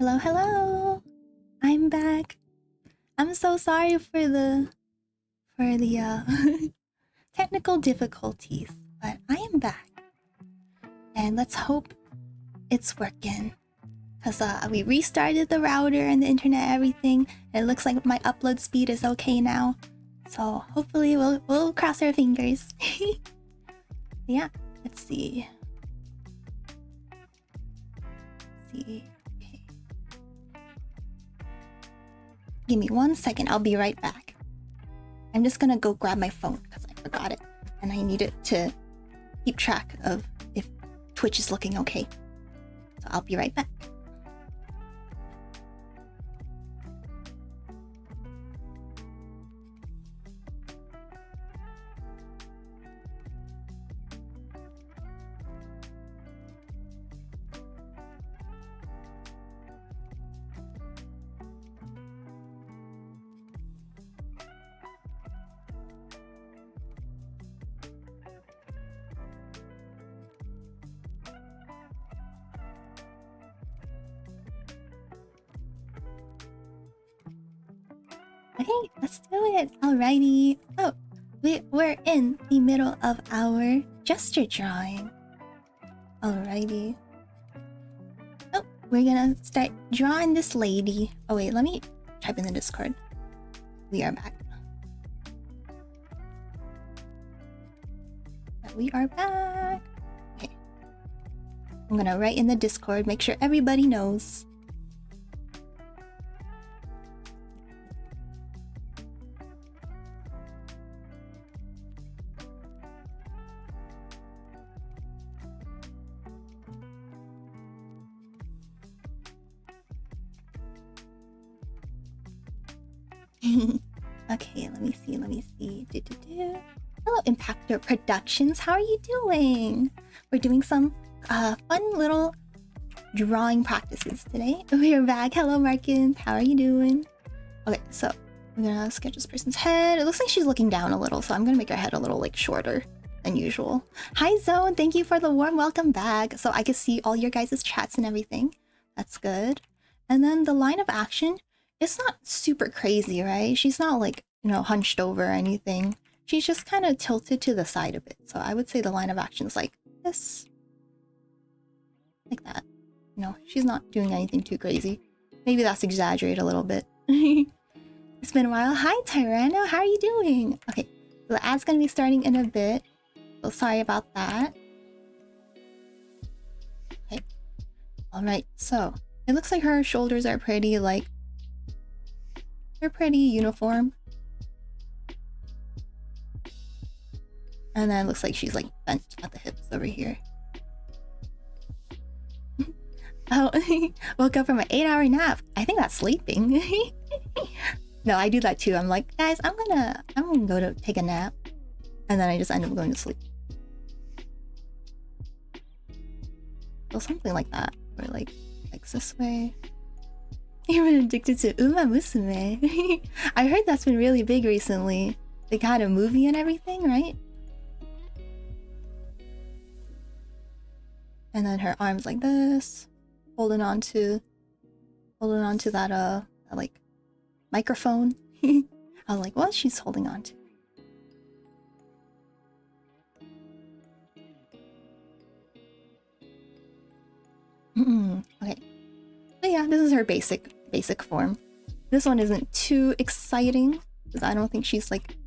Hello, hello. I'm back. I'm so sorry for the technical difficulties, but I am back. And let's hope it's working. Cause we restarted the router and the internet, everything. And it looks like my upload speed is okay now. So hopefully we'll cross our fingers. Yeah, let's see. Okay. Give me 1 second, I'll be right back. I'm just gonna go grab my phone because I forgot it. And I need it to keep track of if Twitch is looking okay. So I'll be right back. Okay, let's do it. Alrighty. Oh, we're in the middle of our gesture drawing. Alrighty. Oh, we're gonna start drawing this lady. Oh wait, let me type in the Discord. We are back. We are back. Okay. I'm gonna write in the Discord, make sure everybody knows. Okay, let me see. Hello, Impactor Productions. How are you doing? We're doing some fun little drawing practices today. We're back. Hello, Markin. How are you doing? Okay, so I'm gonna sketch this person's head. It looks like she's looking down a little, so I'm gonna make her head a little like shorter than usual. Hi, Zone. Thank you for the warm welcome back. So I can see all your guys' chats and everything. That's good. And then the line of action, it's not super crazy, right? She's not like, you know, hunched over or anything. She's just kind of tilted to the side a bit. So I would say the line of action is like this. Like that. You know, she's not doing anything too crazy. Maybe that's exaggerated a little bit. It's been a while. Hi, Purena. How are you doing? Okay, so the ad's gonna be starting in a bit. So sorry about that. Okay. Alright, so it looks like her shoulders are pretty like... They're pretty uniform. And then it looks like she's like bent at the hips over here. Oh, woke up from an 8-hour nap. I think that's sleeping. No, I do that too. I'm like, guys, I'm gonna go to take a nap. And then I just end up going to sleep. So something like that. Or like this way. You've been addicted to Uma Musume. I heard that's been really big recently. They got a movie and everything, right? And then her arms like this, holding on to that like microphone. I was like, what? She's holding on to. Okay. But yeah, this is her basic form. This one isn't too exciting because I don't think she's like,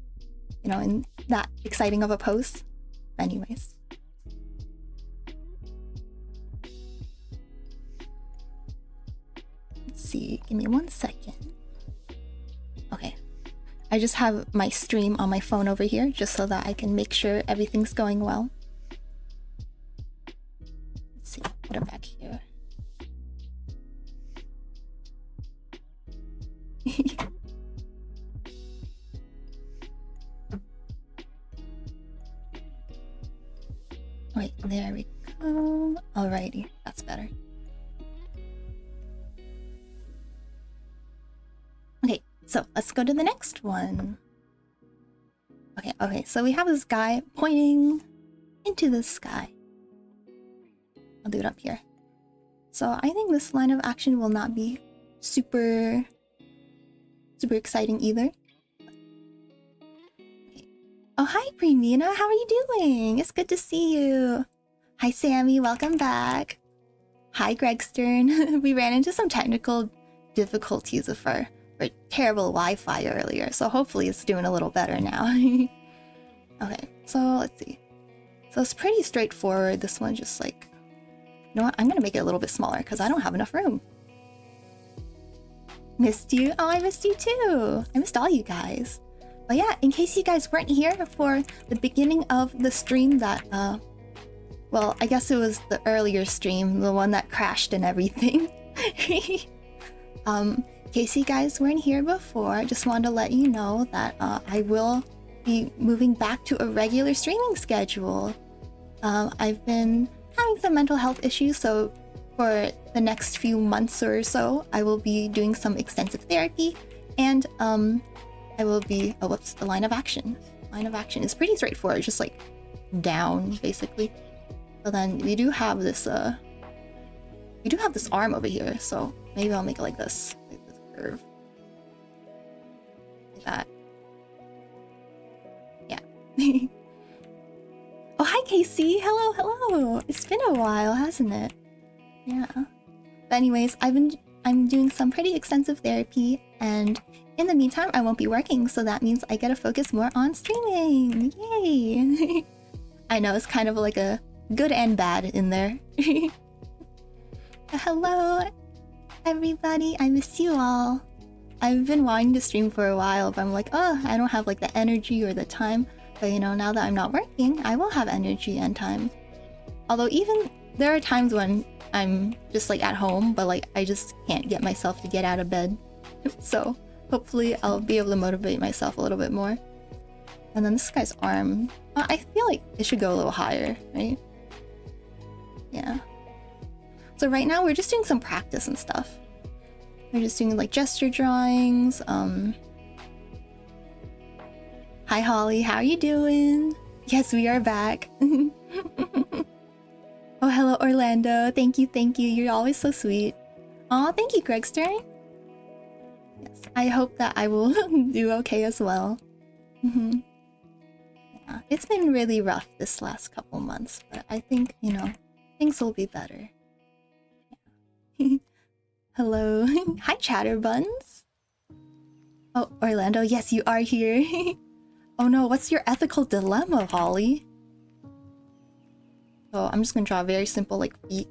you know, in that exciting of a pose. Anyways. Let's see, give me 1 second. Okay. I just have my stream on my phone over here just so that I can make sure everything's going well. Let's see, put it back here. Wait, there we go. Alrighty, that's better. Okay, so let's go to the next one. Okay, so we have this guy pointing into the sky. I'll do it up here. So I think this line of action will not be super exciting either. Okay. Oh, hi Premina, how are you doing? It's good to see you. Hi Sammy, welcome back. Hi Greg Stern. We ran into some technical difficulties with our terrible Wi-Fi earlier, so hopefully it's doing a little better now. Okay, so let's see. So it's pretty straightforward. This one just like, you know what? I'm gonna make it a little bit smaller because I don't have enough room. Missed you. Oh, I missed you too. I missed all you guys. But yeah, in case you guys weren't here for the beginning of the stream that, well, I guess it was the earlier stream, the one that crashed and everything. In case you guys weren't here before, I just wanted to let you know that I will be moving back to a regular streaming schedule. I've been having some mental health issues, so for the next few months or so, I will be doing some extensive therapy, and I will be, oh whoops, the line of action. Line of action is pretty straightforward, just like down basically. But then we do have this arm over here, so maybe I'll make it like this curve. Like that. Yeah. Oh, hi Casey. Hello, hello. It's been a while, hasn't it? Yeah. But anyways, I'm doing some pretty extensive therapy, and in the meantime, I won't be working, so that means I get to focus more on streaming. Yay! I know it's kind of like a good and bad in there. Hello, everybody. I miss you all. I've been wanting to stream for a while, but I'm like, oh, I don't have like the energy or the time. But you know, now that I'm not working, I will have energy and time. Although even there are times when I'm just like at home, but like I just can't get myself to get out of bed. So hopefully I'll be able to motivate myself a little bit more. And then this guy's arm, I feel like it should go a little higher, right? Yeah. So right now we're just doing some practice and stuff. We're just doing like gesture drawings. Hi Holly, how are you doing? Yes, we are back. Oh, hello Orlando. Thank you, thank you. You're always so sweet. Aw, thank you, Greg Stern. Yes, I hope that I will do okay as well. Yeah, it's been really rough this last couple months, but I think, you know, things will be better. Yeah. Hello. Hi, Chatterbuns. Oh, Orlando, yes, you are here. Oh no, what's your ethical dilemma, Holly? So I'm just gonna draw very simple, like feet.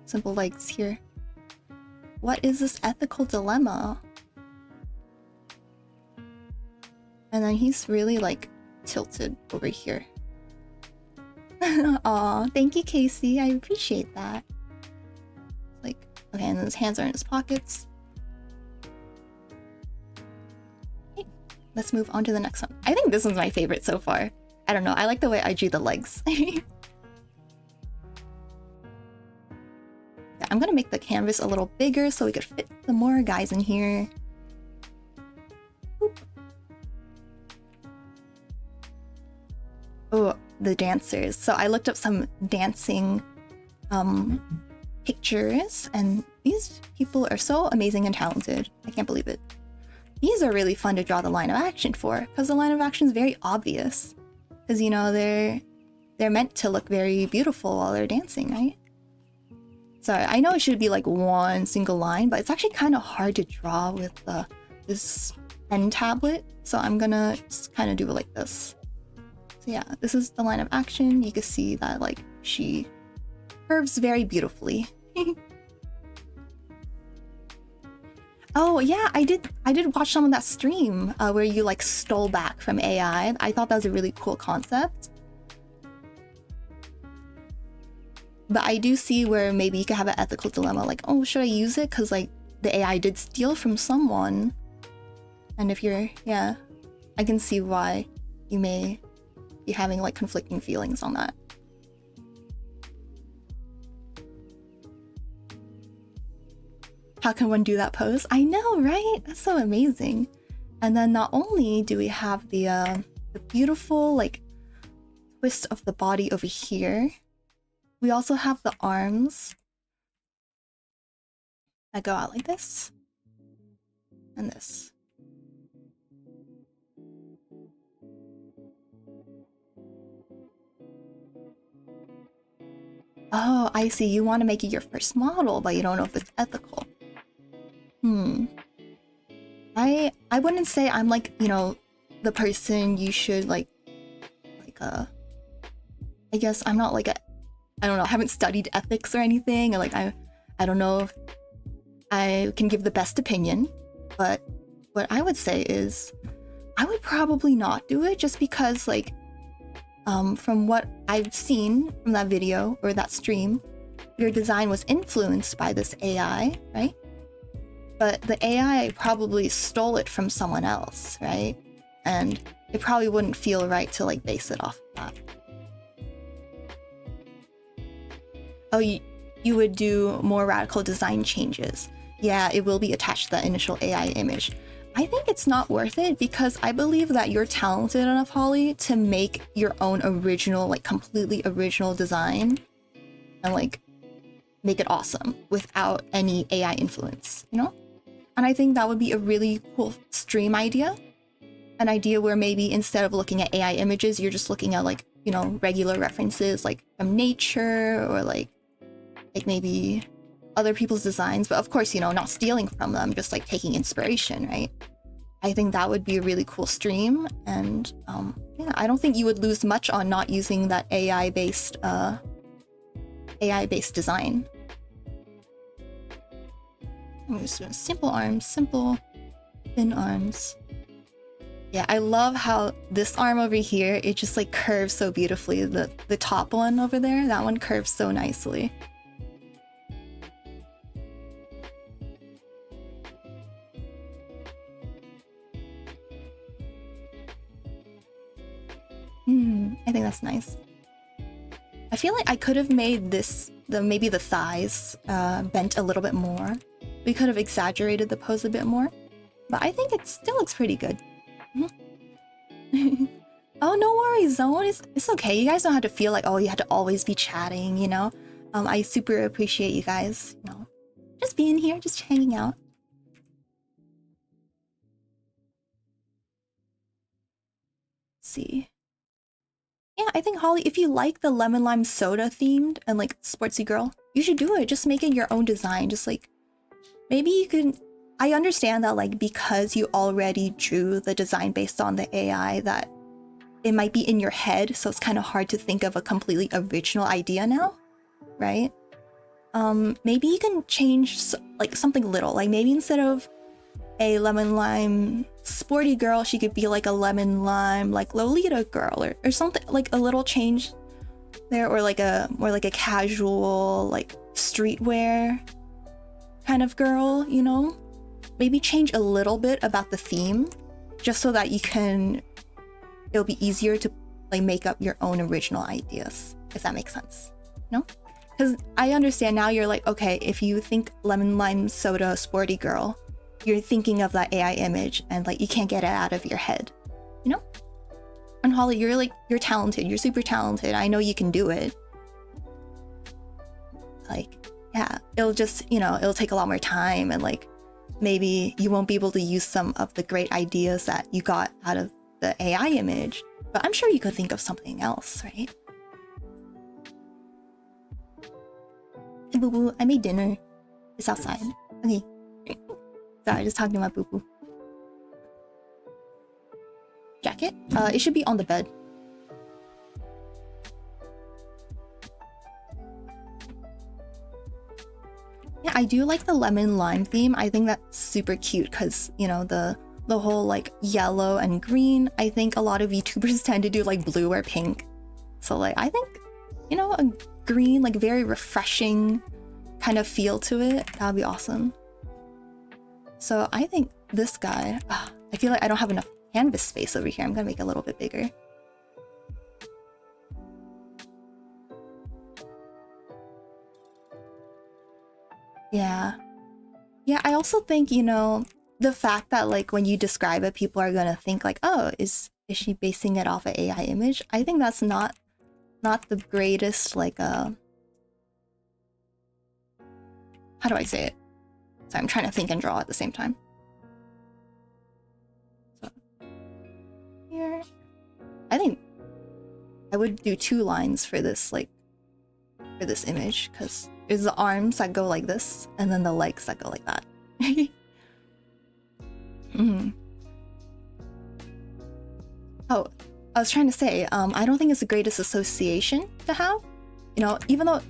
Simple legs here. What is this ethical dilemma? And then he's really like tilted over here. Aw, thank you, Casey. I appreciate that. Like, okay, and then his hands are in his pockets. Okay, let's move on to the next one. I think this one's my favorite so far. I don't know, I like the way I drew the legs. Yeah, I'm gonna make the canvas a little bigger so we could fit some more guys in here. Boop. Oh, the dancers. So I looked up some dancing pictures, and these people are so amazing and talented. I can't believe it. These are really fun to draw the line of action for, because the line of action is very obvious. Because, you know, they're meant to look very beautiful while they're dancing, right? Sorry, I know it should be like one single line, but it's actually kind of hard to draw with this pen tablet. So I'm gonna just kind of do it like this. So yeah, this is the line of action. You can see that like she curves very beautifully. Oh yeah, I did watch some of that stream where you like stole back from AI. I thought that was a really cool concept. But I do see where maybe you could have an ethical dilemma, like, oh, should I use it? Because like the AI did steal from someone. And if you're, yeah, I can see why you may be having like conflicting feelings on that. How can one do that pose? I know, right? That's so amazing. And then not only do we have the beautiful like twist of the body over here, we also have the arms I go out like this. And this. Oh, I see. You want to make it your first model, but you don't know if it's ethical. I wouldn't say I'm like, you know, the person you should like I guess I'm not like I don't know, I haven't studied ethics or anything, or like I don't know if I can give the best opinion, but what I would say is I would probably not do it, just because like from what I've seen from that video or that stream, your design was influenced by this AI, right? But the AI probably stole it from someone else, right? And it probably wouldn't feel right to like base it off of that. Oh, you would do more radical design changes. Yeah, it will be attached to the initial AI image. I think it's not worth it, because I believe that you're talented enough, Holly, to make your own original, like completely original design and like make it awesome without any AI influence, you know? And I think that would be a really cool stream idea. An idea where maybe instead of looking at AI images, you're just looking at like, you know, regular references like from nature or like maybe other people's designs, but of course, you know, not stealing from them, just like taking inspiration, right? I think that would be a really cool stream, and yeah, I don't think you would lose much on not using that AI-based design. I'm just doing simple arms, simple thin arms. Yeah, I love how this arm over here, it just like curves so beautifully. The top one over there, that one curves so nicely. I think that's nice. I feel like I could have made this, maybe the thighs bent a little bit more. We could have exaggerated the pose a bit more, but I think it still looks pretty good. Oh, no worries, Zone. It's okay. You guys don't have to feel like, oh, you had to always be chatting, you know? I super appreciate you guys, you know, just being here, just hanging out. Let's see. Yeah, I think, Holly, if you like the lemon lime soda themed and like sportsy girl, you should do it. Just make it your own design. Just like, maybe you can... I understand that like because you already drew the design based on the AI, that it might be in your head, so it's kind of hard to think of a completely original idea now, right? Maybe you can change like something little, like maybe instead of a lemon lime sporty girl, she could be like a lemon lime like Lolita girl, or something, like a little change there, or like a more like a casual like streetwear kind of girl, you know? Maybe change a little bit about the theme, just so that it'll be easier to like make up your own original ideas, if that makes sense, you know? Because I understand now you're like, okay, if you think lemon lime soda sporty girl, you're thinking of that AI image and like you can't get it out of your head, you know? And Holly, you're talented, you're super talented. I know you can do it. Like, yeah, it'll just, you know, it'll take a lot more time, and like maybe you won't be able to use some of the great ideas that you got out of the AI image, but I'm sure you could think of something else, right? Hey, boo boo, I made dinner. It's outside. Okay. Sorry, just talking to my boo boo. Jacket? It should be on the bed. Yeah, I do like the lemon lime theme. I think that's super cute because, you know, the whole like yellow and green. I think a lot of VTubers tend to do like blue or pink. So like, I think, you know, a green, like very refreshing kind of feel to it, that would be awesome. So I think this guy, I feel like I don't have enough canvas space over here. I'm gonna make it a little bit bigger. Yeah. Yeah, I also think, you know, the fact that like when you describe it, people are gonna think like, oh, is she basing it off an AI image? I think that's not the greatest, like how do I say it? I'm trying to think and draw at the same time. So here, I think I would do 2 lines for this, like, for this image, because there's the arms that go like this, and then the legs that go like that. Oh, I was trying to say, I don't think it's the greatest association to have. You know, even though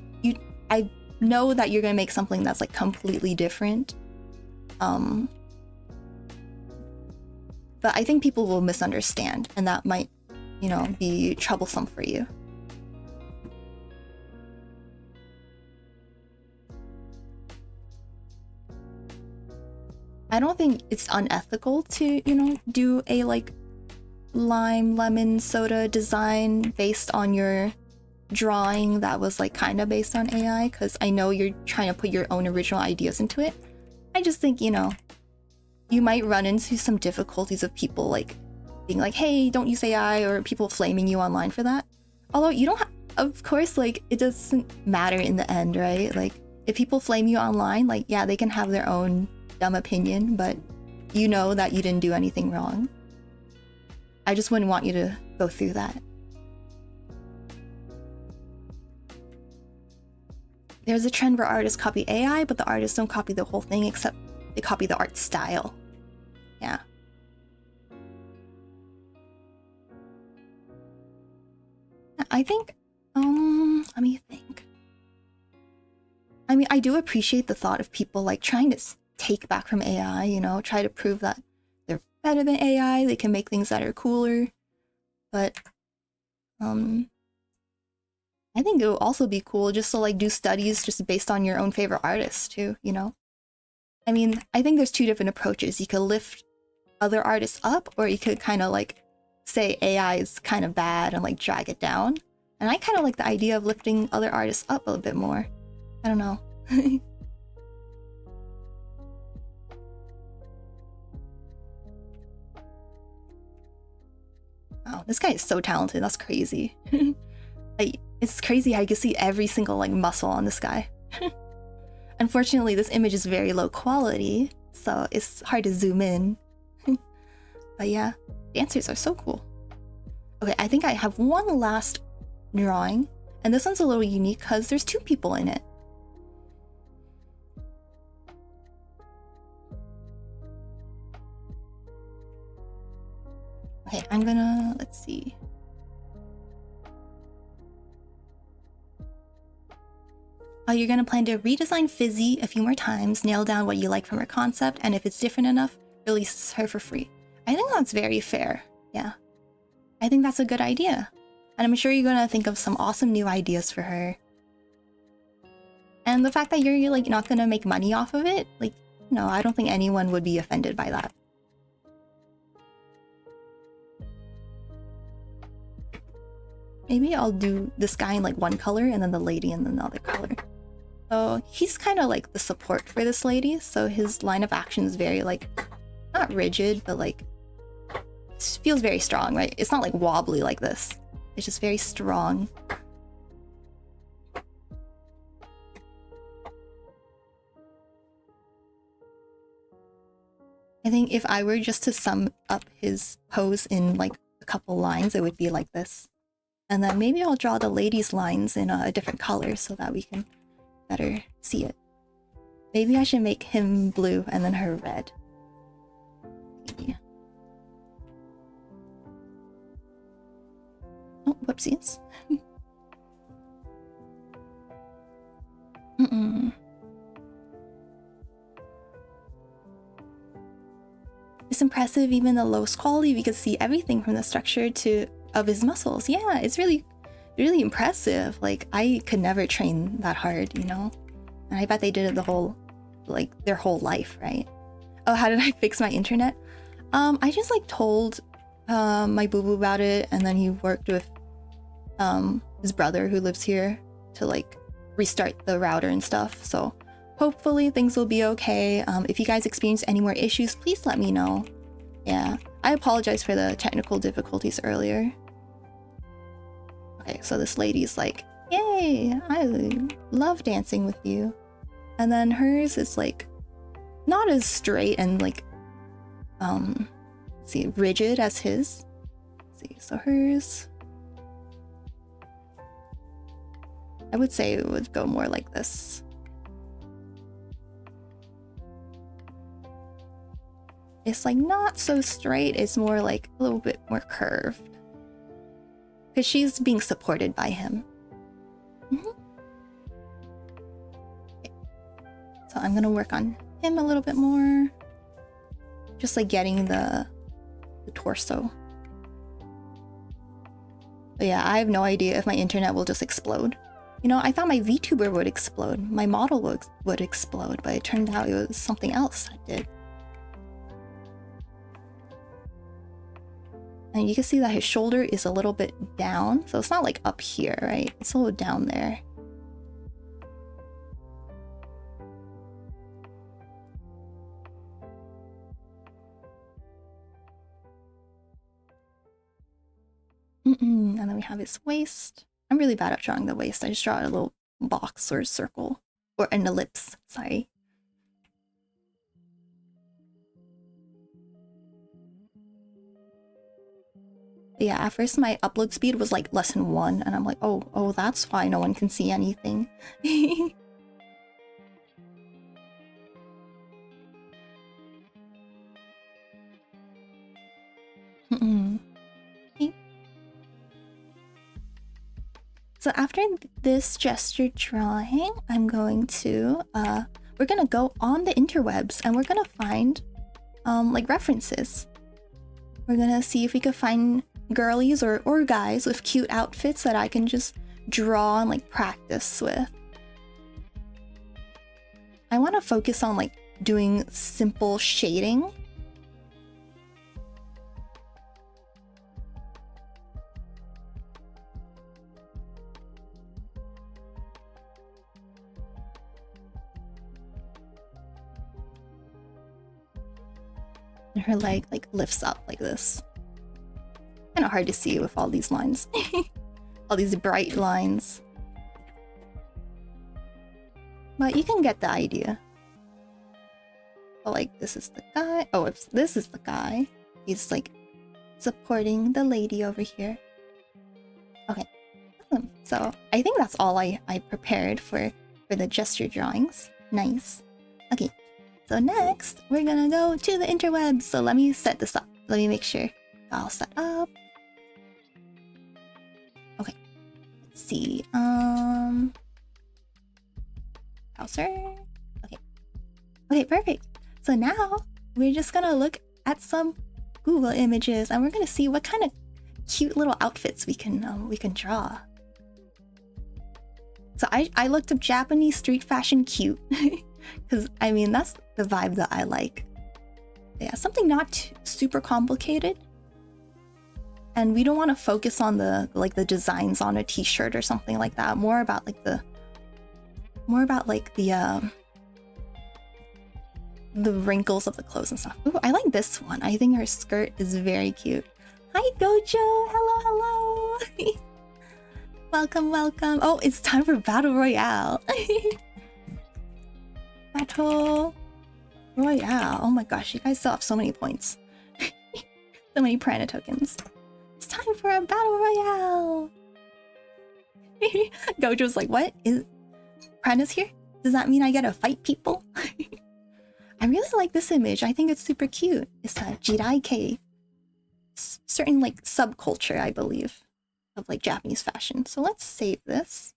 I know that you're gonna make something that's like completely different. But I think people will misunderstand, and that might, you know, be troublesome for you. I don't think it's unethical to, you know, do a like lime lemon soda design based on your drawing that was like kind of based on AI, because I know you're trying to put your own original ideas into it. I just think, you know, you might run into some difficulties of people like being like, hey, don't use AI, or people flaming you online for that. Although you don't of course, like, it doesn't matter in the end, right? Like, if people flame you online, like, yeah, they can have their own dumb opinion, but you know that you didn't do anything wrong. I just wouldn't want you to go through that. There's a trend where artists copy AI, but the artists don't copy the whole thing, except they copy the art style. Yeah. I think, let me think. I mean, I do appreciate the thought of people like trying to take back from AI, you know, try to prove that they're better than AI, they can make things that are cooler. But, I think it would also be cool just to like do studies just based on your own favorite artists too, you know? I mean, I think there's 2 different approaches. You could lift other artists up, or you could kind of like say AI is kind of bad and like drag it down. And I kind of like the idea of lifting other artists up a bit more. I don't know. Wow, this guy is so talented. That's crazy. Like, it's crazy how you can see every single like muscle on this guy. Unfortunately, this image is very low quality, so it's hard to zoom in. But yeah, dancers are so cool. Okay, I think I have one last drawing, and this one's a little unique because there's 2 people in it. Okay, I'm gonna, let's see. Oh, you're gonna plan to redesign Fizzy a few more times, nail down what you like from her concept, and if it's different enough, release her for free. I think that's very fair. Yeah. I think that's a good idea. And I'm sure you're gonna think of some awesome new ideas for her. And the fact that you're like not gonna make money off of it, like, no, I don't think anyone would be offended by that. Maybe I'll do this guy in like one color and then the lady in another color. So he's kind of like the support for this lady, so his line of action is very like, not rigid, but like, it feels very strong, right? It's not like wobbly like this. It's just very strong. I think if I were just to sum up his pose in like a couple lines, it would be like this. And then maybe I'll draw the lady's lines in a different color so that we can better see it. Maybe I should make him blue and then her red. Yeah. Oh, whoopsies. It's impressive, even the lowest quality, we could see everything from the structure of his muscles. Yeah, it's really impressive. Like, I could never train that hard, you know? And I bet they did it their whole life, right? Oh, how did I fix my internet? I just like told my boo-boo about it, and then he worked with his brother who lives here to like restart the router and stuff. So hopefully things will be okay. If you guys experience any more issues, please let me know. Yeah, I apologize for the technical difficulties earlier. Okay, so this lady's like, yay, I love dancing with you. And then hers is like not as straight and like let's see, rigid as his. Let's see, so hers, I would say it would go more like this. It's like not so straight, it's more like a little bit more curved. Because she's being supported by him. Okay. So I'm gonna work on him a little bit more. Just like getting the torso. But yeah, I have no idea if my internet will just explode. You know, I thought my VTuber would explode. My model would explode, but it turned out it was something else that did. And you can see that his shoulder is a little bit down. So it's not like up here, right? It's a little down there. And then we have his waist. I'm really bad at drawing the waist. I just draw a little box or a circle. Or an ellipse, sorry. Yeah, at first my upload speed was like less than 1, and I'm like, oh, that's why no one can see anything. Okay. So after this gesture drawing, I'm going to we're gonna go on the interwebs and we're gonna find like references. We're gonna see if we could find girlies or guys with cute outfits that I can just draw and like practice with. I want to focus on like doing simple shading. And her leg like lifts up like this. Kind of hard to see with all these lines. All these bright lines. But you can get the idea. But like this is the guy. Oh, if this is the guy. He's like supporting the lady over here. Okay. So I think that's all I prepared for the gesture drawings. Nice. Okay. So next we're gonna go to the interwebs. So let me set this up. Let me make sure all set up. Okay. Let's see. Browser. Okay. Okay, perfect. So now we're just gonna look at some Google images and we're gonna see what kind of cute little outfits we can draw. So I looked up Japanese street fashion cute because I mean that's the vibe that I like. Yeah, something not super complicated. And we don't want to focus on the designs on a t-shirt or something like that. More about the wrinkles of the clothes and stuff. Ooh, I like this one. I think her skirt is very cute. Hi Gojo! Hello, hello! Welcome, welcome. Oh, it's time for Battle Royale. Battle Royale. Oh my gosh, you guys still have so many points. So many Purena tokens. It's time for a Battle Royale. Gojo's like, what? Is Purena's here? Does that mean I get to fight people? I really like this image. I think it's super cute. It's a Jiraike. Certain like subculture, I believe, of like Japanese fashion. So let's save this.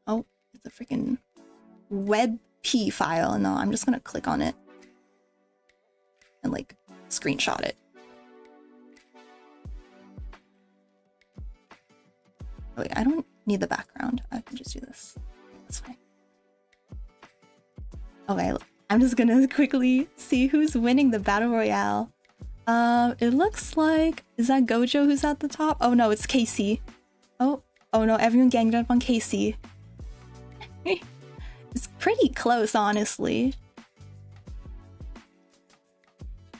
Oh, it's a freaking WebP file. No, I'm just gonna click on it and like screenshot it. Oh, wait, I don't need the background. I can just do this. That's fine. Okay, I'm just gonna quickly see who's winning the Battle Royale. It looks like... Is that Gojo who's at the top? Oh no, it's Casey. Oh no, everyone ganged up on Casey. It's pretty close, honestly.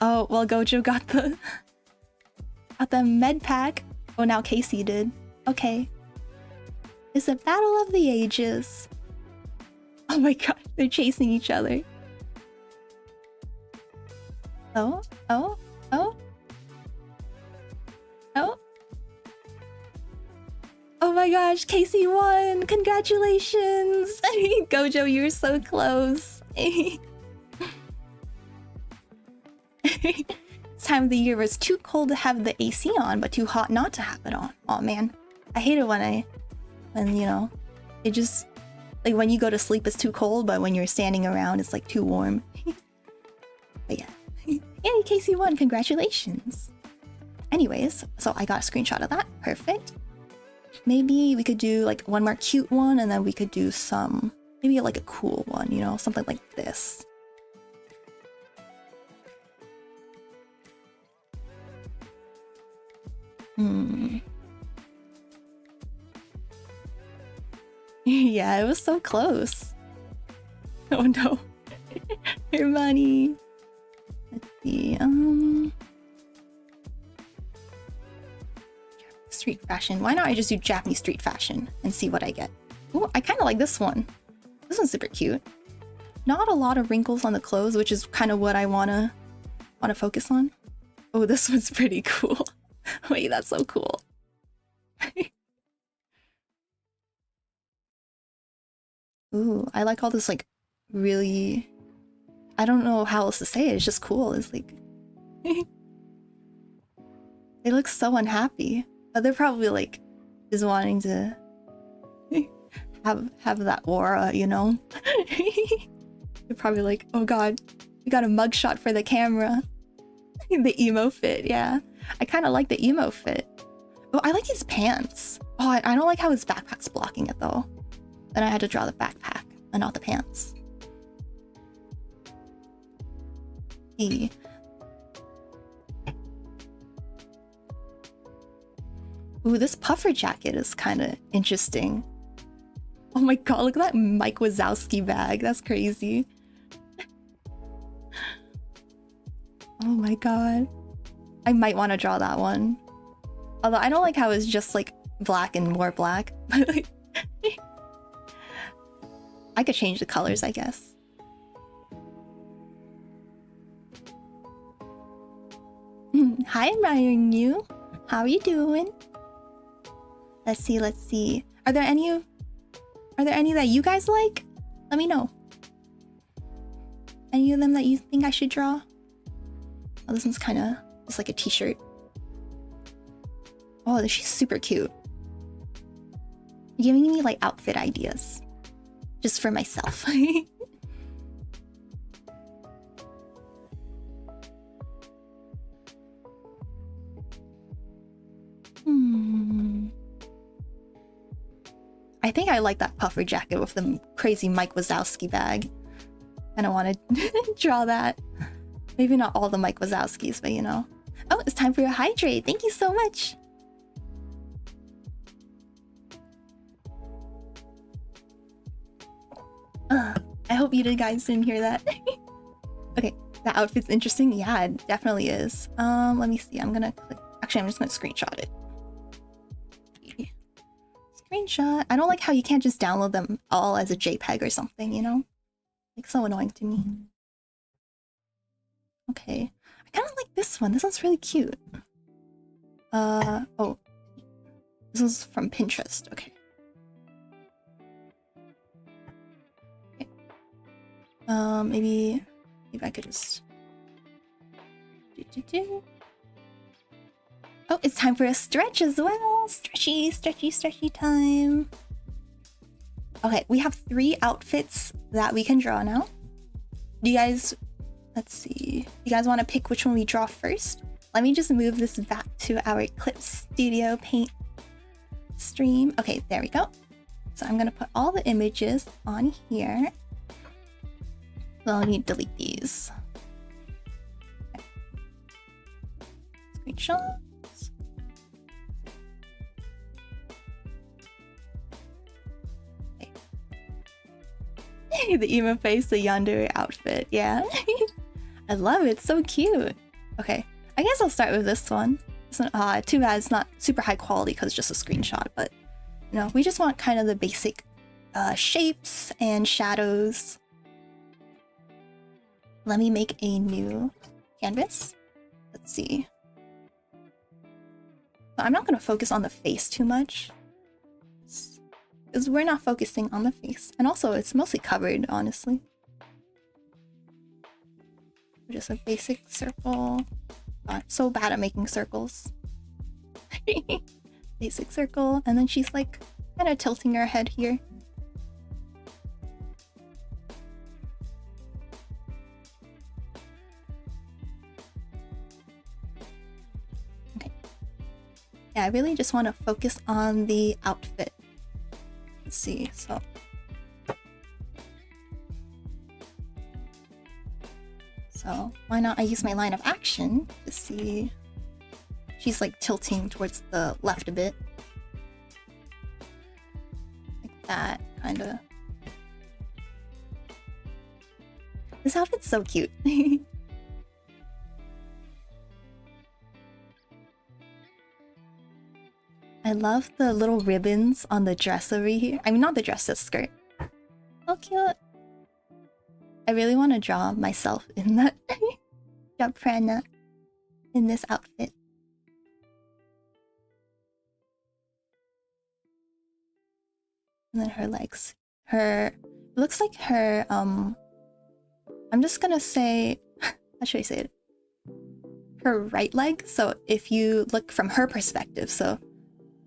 Oh, well, Gojo got the med pack. Oh, now Casey did. Okay. It's a battle of the ages. Oh my god, they're chasing each other. Oh, oh, oh. Oh. Oh my gosh, Casey won! Congratulations! Gojo, you were so close. This time of the year was too cold to have the AC on, but too hot not to have it on. Oh man, I hate it when you know, it just, like when you go to sleep it's too cold, but when you're standing around it's like too warm. But yeah. Yay, Casey won, congratulations. Anyways, so I got a screenshot of that, perfect. Maybe we could do like one more cute one, and then we could do some, maybe like a cool one, you know, something like this. Yeah, it was so close. Oh no. Hermione. Let's see, street fashion. Why not I just do Japanese street fashion and see what I get? Oh, I kind of like this one. This one's super cute. Not a lot of wrinkles on the clothes, which is kind of what I wanna focus on. Oh, this one's pretty cool. Wait, that's so cool. Ooh, I like all this like really, I don't know how else to say it. It's just cool. It's like they look so unhappy. But they're probably like just wanting to have that aura, you know? They're probably like, oh god, we got a mugshot for the camera. The emo fit, yeah. I kind of like the emo fit. Oh, I like his pants. Oh, I don't like how his backpack's blocking it though. Then I had to draw the backpack and not the pants. Hey. Ooh, this puffer jacket is kind of interesting. Oh my god, look at that Mike Wazowski bag. That's crazy. Oh my god. I might want to draw that one. Although I don't like how it's just like black and more black. But like I could change the colors, I guess. Hi, I'm admiring you. How are you doing? Let's see, let's see. Are there any that you guys like? Let me know. Any of them that you think I should draw? Oh, this one's kind of just like a t-shirt. Oh, she's super cute. You're giving me like outfit ideas. Just for myself. I think I like that puffer jacket with the crazy Mike Wazowski bag. I don't want to draw that. Maybe not all the Mike Wazowskis, but you know. Oh, it's time for your hydrate. Thank you so much. I hope you guys didn't hear that. Okay, that outfit's interesting. Yeah, it definitely is. Let me see. I'm gonna click. Actually, I'm just gonna screenshot it. Screenshot. I don't like how you can't just download them all as a JPEG or something, you know? Like, so annoying to me. Okay. I kind of like this one. This one's really cute. Oh. This is from Pinterest. Okay. Maybe I could just Oh, it's time for a stretch as well. Stretchy, stretchy, stretchy time. Okay, we have 3 outfits that we can draw now. Do you guys, let's see. You guys want to pick which one we draw first? Let me just move this back to our Clip Studio Paint stream. Okay, there we go. So I'm gonna put all the images on here. Well, I need to delete these. Okay. Screenshot. The emo face, the yandere outfit, yeah. I love it, it's so cute. Okay, I guess I'll start with this one. Too bad it's not super high quality because it's just a screenshot, but you know, we just want kind of the shapes and shadows. Let me make a new canvas. Let's see. I'm not going to focus on the face too much, because we're not focusing on the face. And also, it's mostly covered, honestly. Just a basic circle. I'm so bad at making circles. Basic circle, and then she's like kind of tilting her head here. Okay. Yeah, I really just want to focus on the outfit. Let's see, so why not I use my line of action to see. She's like tilting towards the left a bit. Like that, kind of. This outfit's so cute. I love the little ribbons on the dress over here. I mean, not the dress, the skirt. So cute. I really want to draw myself in that. Draw Purena in this outfit. And then her legs. It looks like her, I'm just gonna say, how should I say it? Her right leg. So if you look from her perspective, so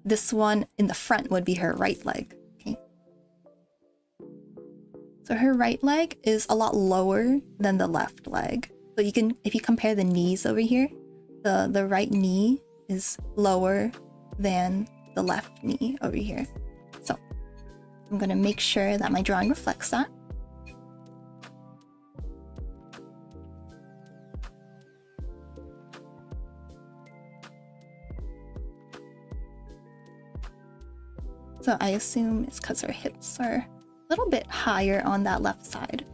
this one in the front would be her right leg. Okay. So her right leg is a lot lower than the left leg. So you can, if you compare the knees over here, the right knee is lower than the left knee over here. So I'm gonna make sure that my drawing reflects that. So I assume it's because her hips are a little bit higher on that left side.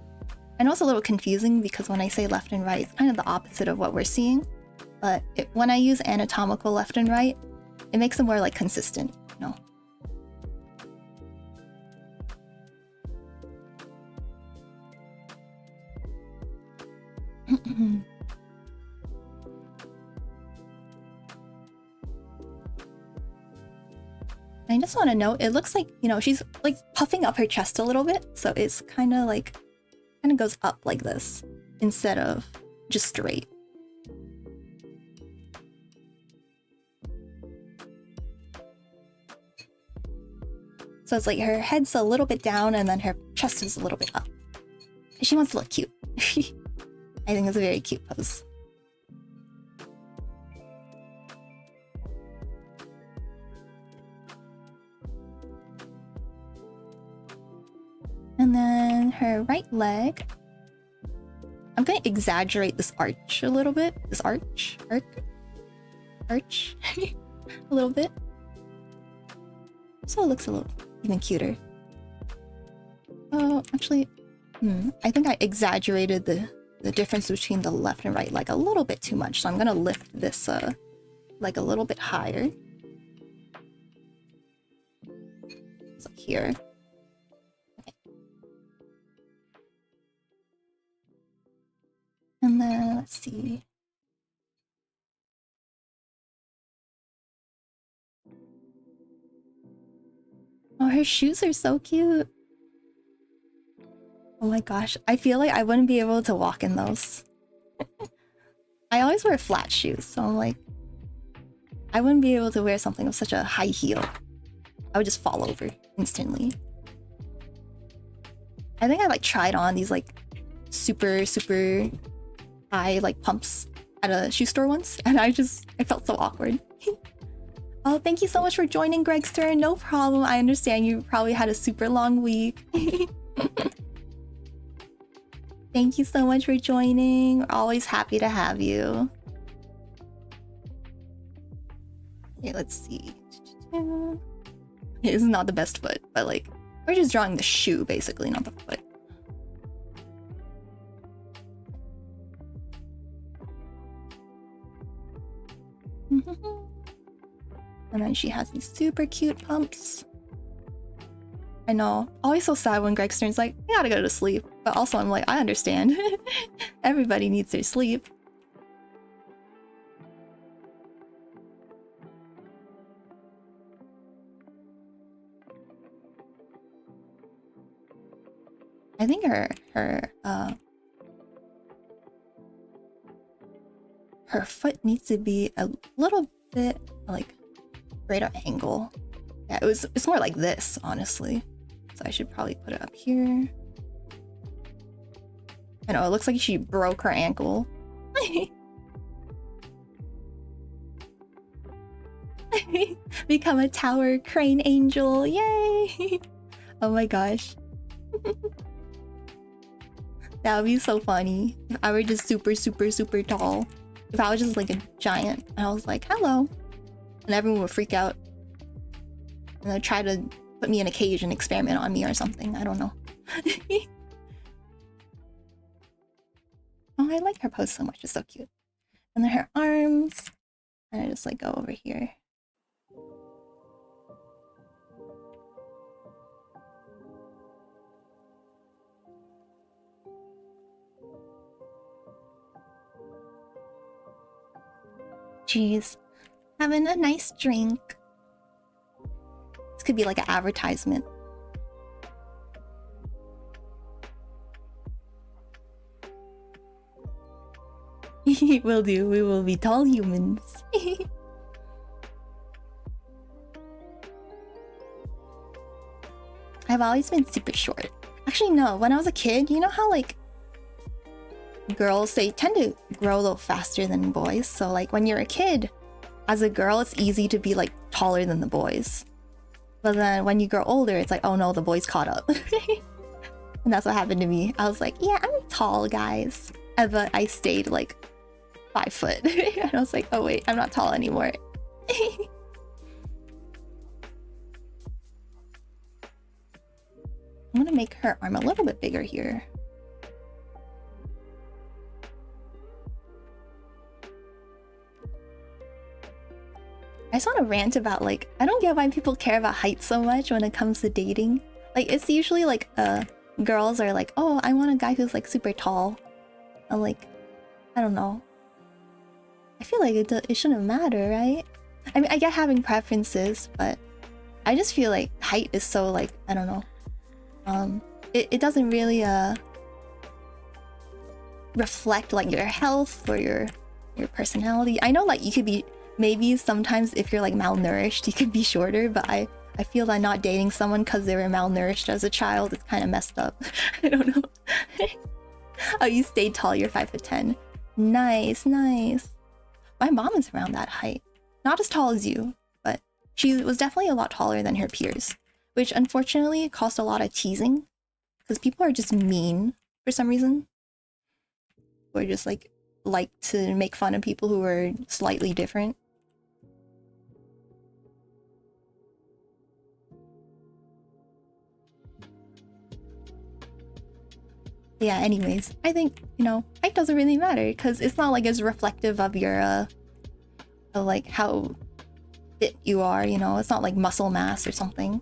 I know it's a little confusing because when I say left and right, it's kind of the opposite of what we're seeing. But when I use anatomical left and right, it makes them more like consistent, you know? I just want to note, it looks like, you know, she's like puffing up her chest a little bit. So it's kind of like, goes up like this instead of just straight. So it's like her head's a little bit down and then her chest is a little bit up. She wants to look cute. I think it's a very cute pose. And then her right leg. I'm going to exaggerate this arch a little bit. This arch a little bit. So it looks a little even cuter. Oh, actually, I think I exaggerated the difference between the left and right leg a little bit too much. So I'm going to lift this like a little bit higher. It's like here. And then, let's see. Oh, her shoes are so cute. Oh my gosh, I feel like I wouldn't be able to walk in those. I always wear flat shoes, so I'm like, I wouldn't be able to wear something with such a high heel. I would just fall over instantly. I think I like tried on these like super high like pumps at a shoe store once, and I felt so awkward. Oh, thank you so much for joining, Gregster. No problem. I understand you probably had a super long week. Thank you so much for joining. We're always happy to have you. Okay, let's see. This is not the best foot, but like, we're just drawing the shoe basically, not the foot. And then she has these super cute pumps. I know. Always so sad when Greg Stern's like, I gotta go to sleep. But also I'm like, I understand. Everybody needs their sleep. I think her foot needs to be a little bit like greater angle. Yeah, it's more like this, honestly. So I should probably put it up here. I know, it looks like she broke her ankle. Become a tower crane angel, yay! Oh my gosh. That would be so funny if I were just super tall. If I was just like a giant and I was like, hello. And everyone would freak out. And they'd try to put me in a cage and experiment on me or something. I don't know. Oh, I like her pose so much. It's so cute. And then her arms. And I just like go over here. Jeez. Having a nice drink. This could be like an advertisement. Will do. We will be tall humans. I've always been super short. Actually, no. When I was a kid, you know how like girls, they tend to grow a little faster than boys. So like when you're a kid, as a girl, it's easy to be like taller than the boys. But then when you grow older, it's like, oh no, the boys caught up. And that's what happened to me. I was like, yeah, I'm tall, guys. But I stayed like 5 foot. And I was like, oh wait, I'm not tall anymore. I'm gonna make her arm a little bit bigger here. I just want to rant about like, I don't get why people care about height so much when it comes to dating. Like it's usually like girls are like, oh, I want a guy who's like super tall. I'm like, I don't know. I feel like it shouldn't matter, right? I mean, I get having preferences, but I just feel like height is so like, I don't know. It doesn't really reflect like your health or your personality. I know like you could be, maybe sometimes if you're like malnourished, you could be shorter, but I feel that not dating someone because they were malnourished as a child is kind of messed up. I don't know. Oh, you stayed tall, you're 5'10". Nice, nice. My mom is around that height. Not as tall as you, but she was definitely a lot taller than her peers, which unfortunately caused a lot of teasing because people are just mean for some reason. Or just like to make fun of people who are slightly different. Yeah, anyways, I think, you know, height doesn't really matter because it's not like it's reflective of your like how fit you are, you know. It's not like muscle mass or something.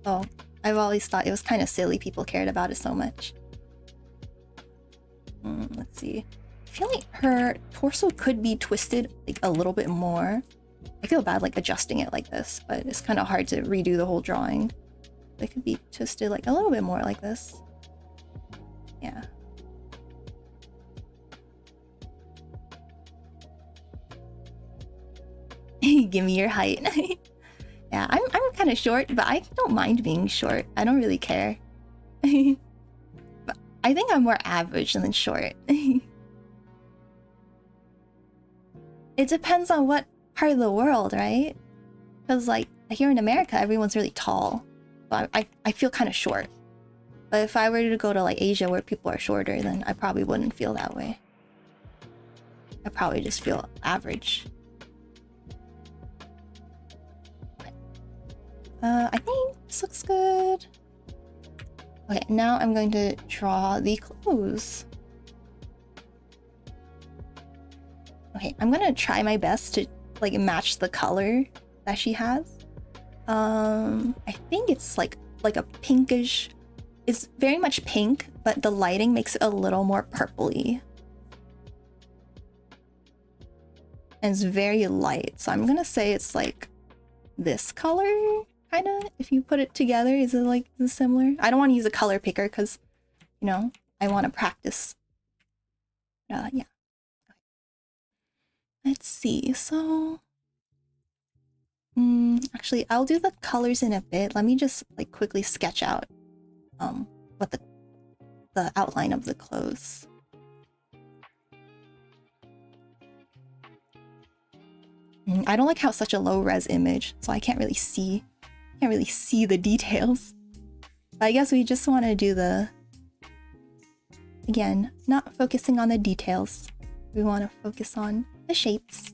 Oh, I've always thought it was kind of silly people cared about it so much. Let's see. I feel like her torso could be twisted like a little bit more. I feel bad like adjusting it like this, but it's kind of hard to redo the whole drawing. It could be twisted like a little bit more like this. Yeah. Give me your height. Yeah, I'm kind of short, but I don't mind being short. I don't really care. But I think I'm more average than short. It depends on what part of the world, right? Because like here in America, everyone's really tall. But I feel kind of short. But if I were to go to like Asia where people are shorter, then I probably wouldn't feel that way. I probably just feel average. I think this looks good. Okay, now I'm going to draw the clothes. Okay, I'm gonna try my best to like match the color that she has. I think it's like a pinkish. It's very much pink, but the lighting makes it a little more purpley. And it's very light, so I'm gonna say it's like this color, kind of. If you put it together, is it similar? I don't want to use a color picker because, you know, I want to practice. Yeah. Let's see. So, actually, I'll do the colors in a bit. Let me just like quickly sketch out what the outline of the clothes. I don't like how it's such a low res image, so I can't really see the details. But I guess we just want to do again, not focusing on the details. We want to focus on the shapes.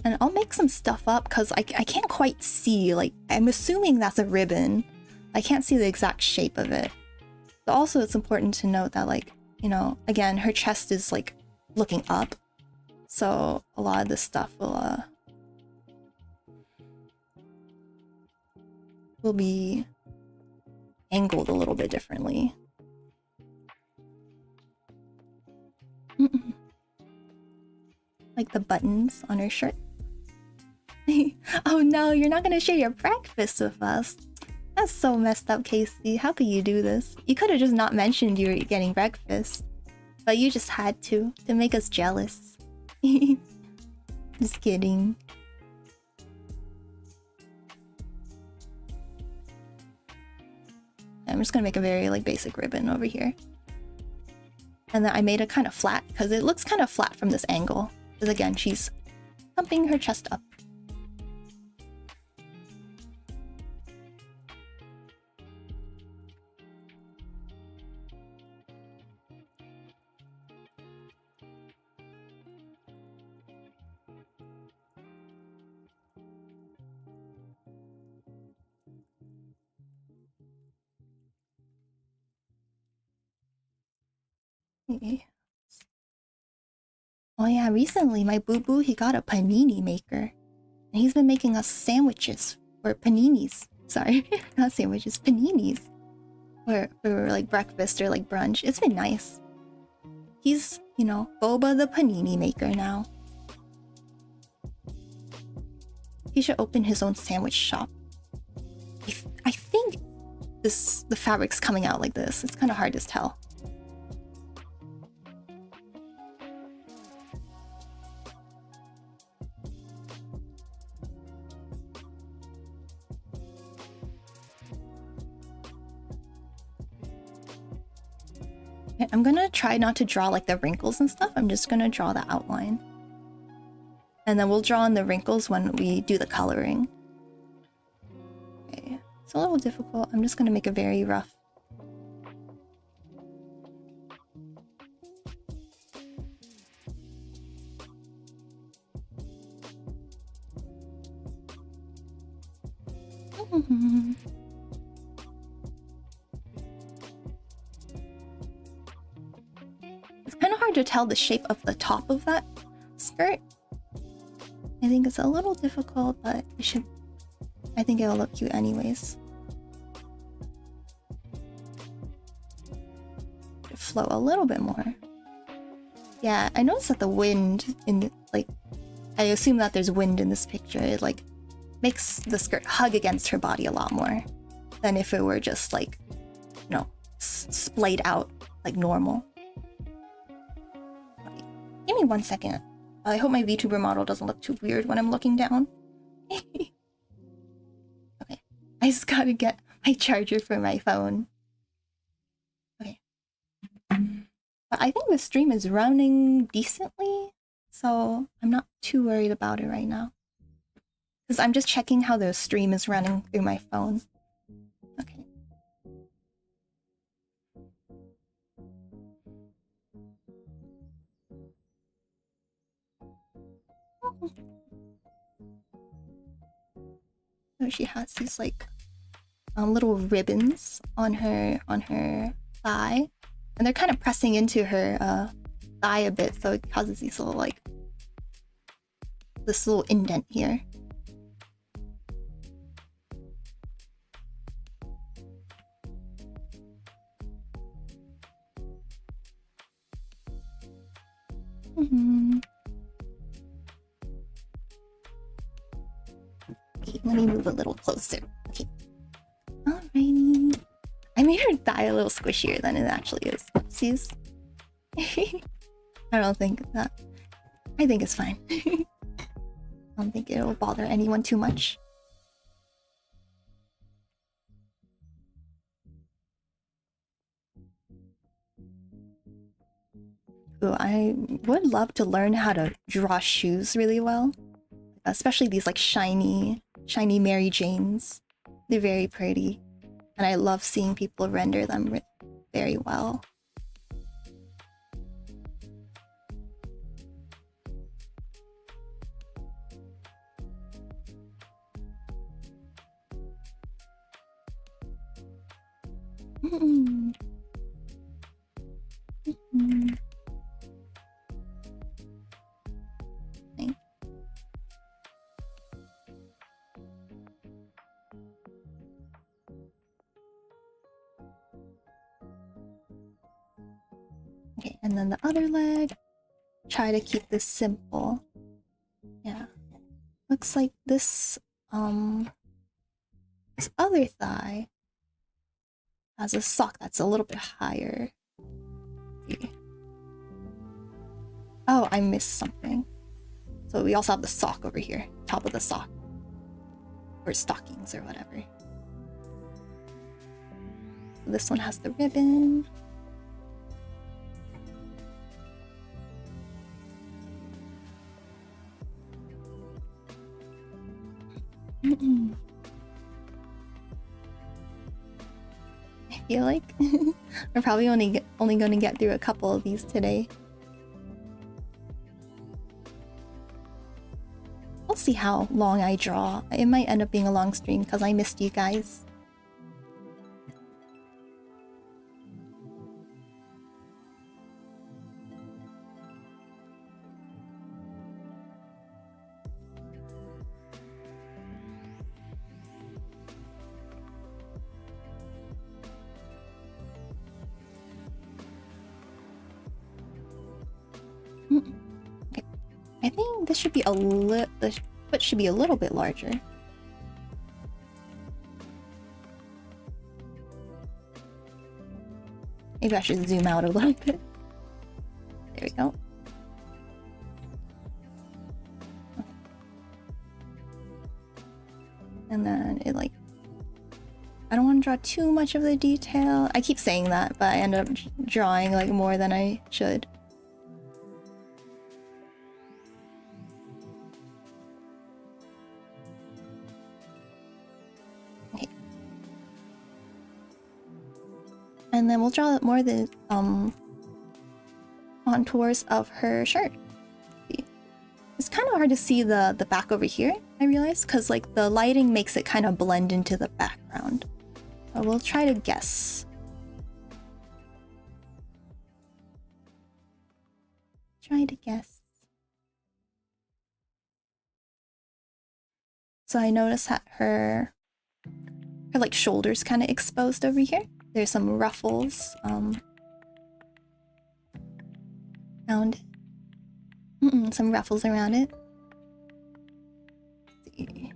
And I'll make some stuff up because I can't quite see, like, I'm assuming that's a ribbon. I can't see the exact shape of it. But also it's important to note that, like, you know, again, her chest is like looking up. So a lot of this stuff will be angled a little bit differently. Like the buttons on her shirt. Oh no, you're not gonna share your breakfast with us. That's so messed up, Casey. How could you do this? You could have just not mentioned you were getting breakfast. But you just had to make us jealous. Just kidding. I'm just gonna make a very like basic ribbon over here. And then I made it kind of flat because it looks kind of flat from this angle. Because again, she's pumping her chest up. Oh yeah, recently my boo-boo, he got a panini maker. And he's been making us sandwiches, or paninis. Sorry, not sandwiches, paninis. For like breakfast or like brunch. It's been nice. He's, you know, Boba the panini maker now. He should open his own sandwich shop. I think the fabric's coming out like this. It's kind of hard to tell. I'm gonna try not to draw like the wrinkles and stuff. I'm just gonna draw the outline. And then we'll draw in the wrinkles when we do the coloring. Okay, it's a little difficult. I'm just gonna make a very rough. It's kind of hard to tell the shape of the top of that skirt. I think it's a little difficult, but I think it'll look cute anyways. Flow a little bit more. Yeah, I noticed that the wind I assume that there's wind in this picture. It like makes the skirt hug against her body a lot more than if it were just like, you know, splayed out like normal. Okay. Give me 1 second. I hope my VTuber model doesn't look too weird when I'm looking down. Okay. I just gotta get my charger for my phone. Okay. But I think the stream is running decently, so I'm not too worried about it right now. Because I'm just checking how the stream is running through my phone. Okay. So she has these like little ribbons on her thigh, and they're kind of pressing into her thigh a bit, so it causes these little like this little indent here. Okay, let me move a little closer. Okay. Alrighty. I made her thigh a little squishier than it actually is. Oopsies. I don't think that. I think it's fine. I don't think it'll bother anyone too much. Ooh, I would love to learn how to draw shoes really well. Especially these like shiny Mary Janes. They're very pretty. And I love seeing people render them very well. Okay, and then the other leg. Try to keep this simple. Yeah. Looks like this other thigh has a sock that's a little bit higher. Okay. Oh, I missed something. So we also have the sock over here, top of the sock. Or stockings or whatever. So this one has the ribbon. I feel like we're probably only going to get through a couple of these today. We'll see how long I draw. It might end up being a long stream because I missed you guys. Okay. I think this should be the foot should be a little bit larger. Maybe I should zoom out a little bit. There we go. Okay. And then it like... I don't want to draw too much of the detail. I keep saying that, but I end up drawing like more than I should. Okay. And then we'll draw more of the contours of her shirt. It's kind of hard to see the back over here, I realize, because like the lighting makes it kind of blend into the background. So we'll try to guess. Try to guess. So I noticed that her like shoulders kind of exposed over here. There's some ruffles around some ruffles around it. Let's see.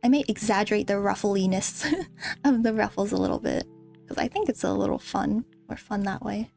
I may exaggerate the ruffliness of the ruffles a little bit because I think it's a little fun that way.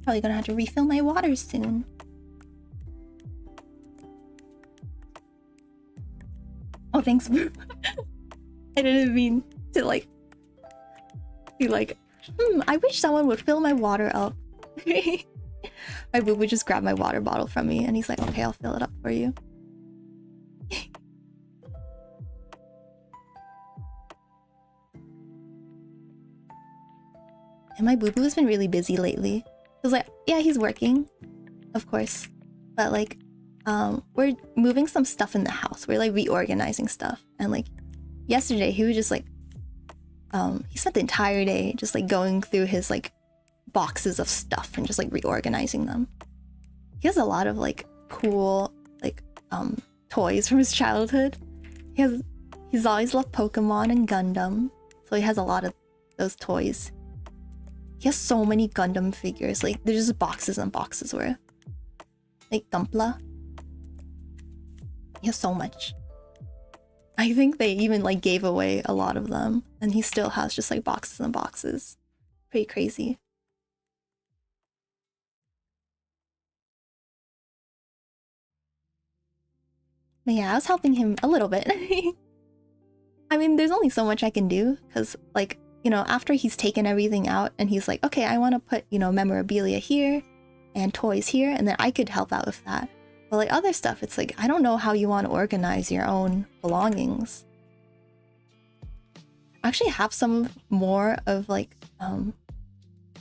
Probably gonna have to refill my water soon. Oh, thanks. I didn't mean to like be like, I wish someone would fill my water up. My boo would just grab my water bottle from me and he's like, okay, I'll fill it up for you. And my boo boo has been really busy lately. Cause like, yeah, he's working, of course, but like, we're moving some stuff in the house. We're like reorganizing stuff, and like yesterday he was just like, he spent the entire day just like going through his like boxes of stuff and just like reorganizing them. He has a lot of like cool like toys from his childhood. He's always loved Pokemon and Gundam, so he has a lot of those toys. He has so many Gundam figures, like there's just boxes and boxes worth. Like Gunpla. He has so much. I think they even like gave away a lot of them, and he still has just like boxes and boxes. Pretty crazy. But yeah, I was helping him a little bit. I mean, there's only so much I can do, because like, you know, after he's taken everything out and he's like, okay, I want to put, you know, memorabilia here and toys here, and then I could help out with that. But like other stuff, it's like, I don't know how you want to organize your own belongings. I actually have some more of like,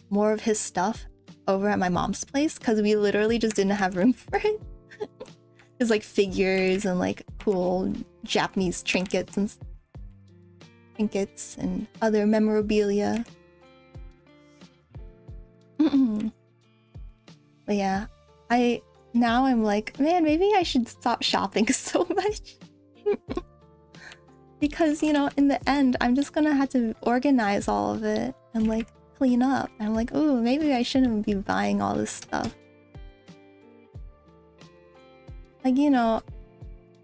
more of his stuff over at my mom's place, because we literally just didn't have room for it. There's like figures and like cool Japanese trinkets and other memorabilia. But yeah, now I'm like, man, maybe I should stop shopping so much. Because, you know, in the end, I'm just gonna have to organize all of it and like clean up. And I'm like, ooh, maybe I shouldn't be buying all this stuff. Like, you know,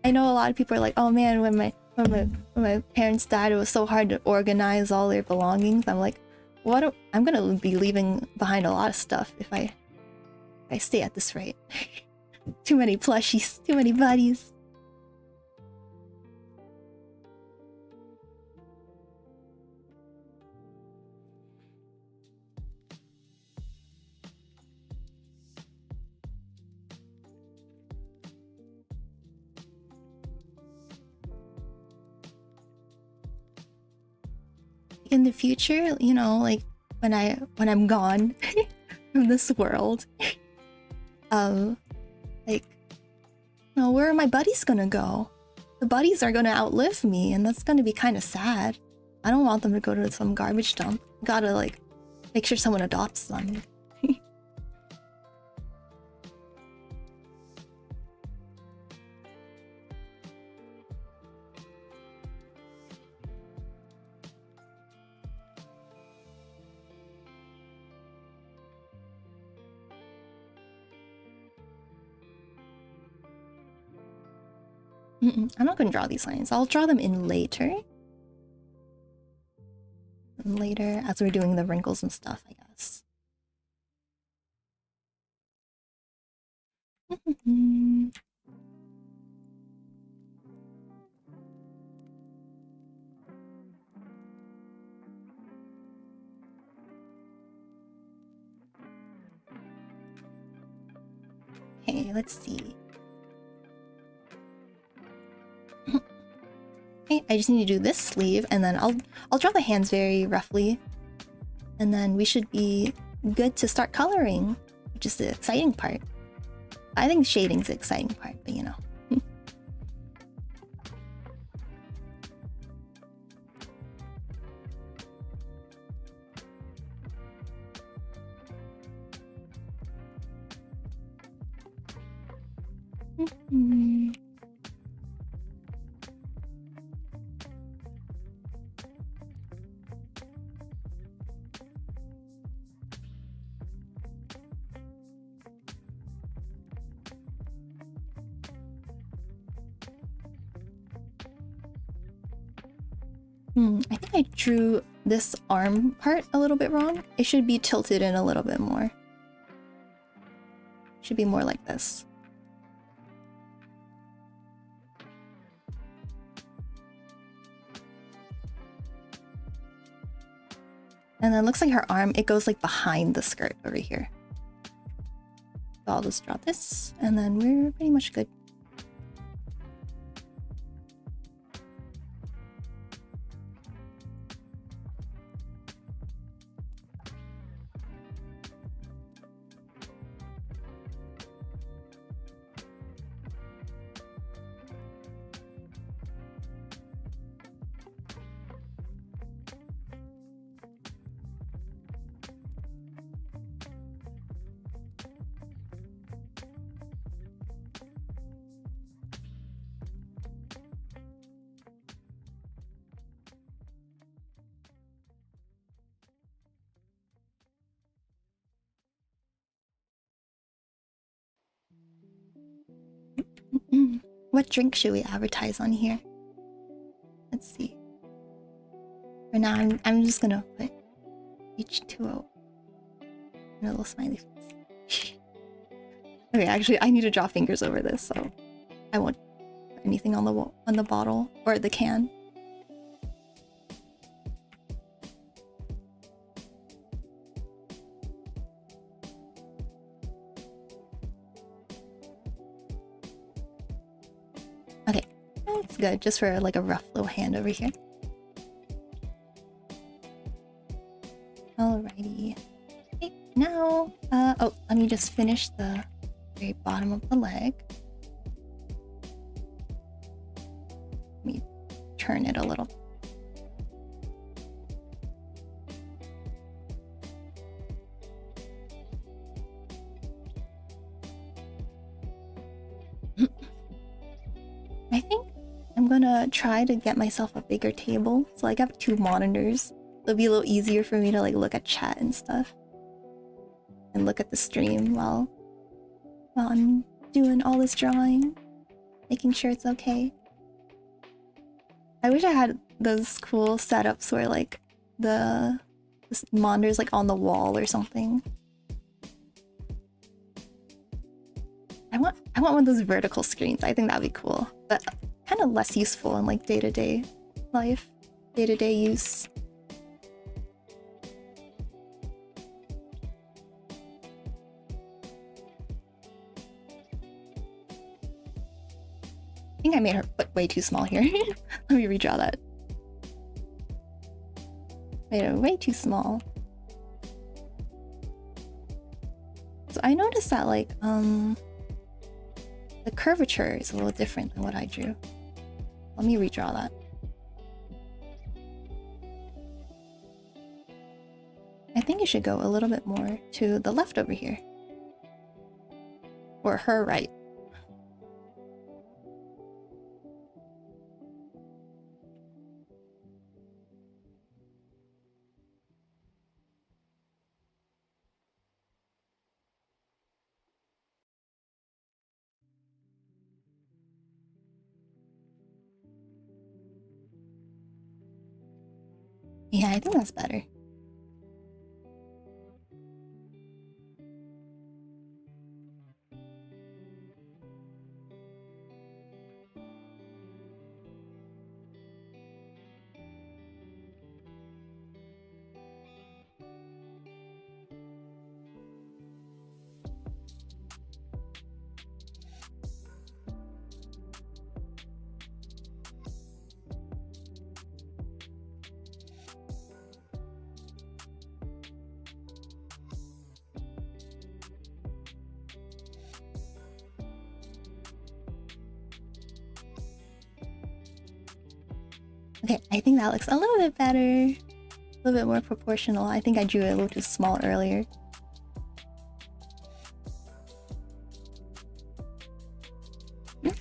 I know a lot of people are like, oh man, when my parents died, it was so hard to organize all their belongings. I'm like, I'm gonna be leaving behind a lot of stuff if I stay at this rate. Too many plushies, too many buddies. In the future, you know, like when I'm gone from this world, like, you know, where are my buddies gonna go? The buddies are gonna outlive me, and that's gonna be kind of sad. I don't want them to go to some garbage dump. Gotta like make sure someone adopts them. I'm not gonna draw these lines. I'll draw them in later. Later, as we're doing the wrinkles and stuff, I guess. Okay, let's see. Okay, I just need to do this sleeve, and then I'll draw the hands very roughly, and then we should be good to start coloring, which is the exciting part. I think shading's the exciting part, but you know. I think I drew this arm part a little bit wrong. It should be tilted in a little bit more. Should be more like this. And then looks like her arm, it goes like behind the skirt over here. So I'll just draw this, and then we're pretty much good. What drink should we advertise on here? Let's see. For now, I'm just gonna put H2O and a little smiley face. Okay, actually, I need to draw fingers over this, so I won't put anything on the bottle or the can. Okay, that's good, just for like a rough little hand over here. Alrighty. Okay, now, oh, let me just finish the very bottom of the leg. Let me turn it a little. I think I'm gonna try to get myself a bigger table. So like I have 2 monitors. It'll be a little easier for me to like look at chat and stuff. And look at the stream while I'm doing all this drawing. Making sure it's okay. I wish I had those cool setups where like the monitor's like on the wall or something. I want one of those vertical screens. I think that'd be cool, but kind of less useful in like day-to-day life, day-to-day use. I think I made her foot way too small here. Let me redraw that. Made it way too small. So I noticed that like the curvature is a little different than what I drew. Let me redraw that. I think it should go a little bit more to the left over here. Or her right. Yeah, I think that's better. Okay, I think that looks a little bit better. A little bit more proportional. I think I drew it a little too small earlier. I'm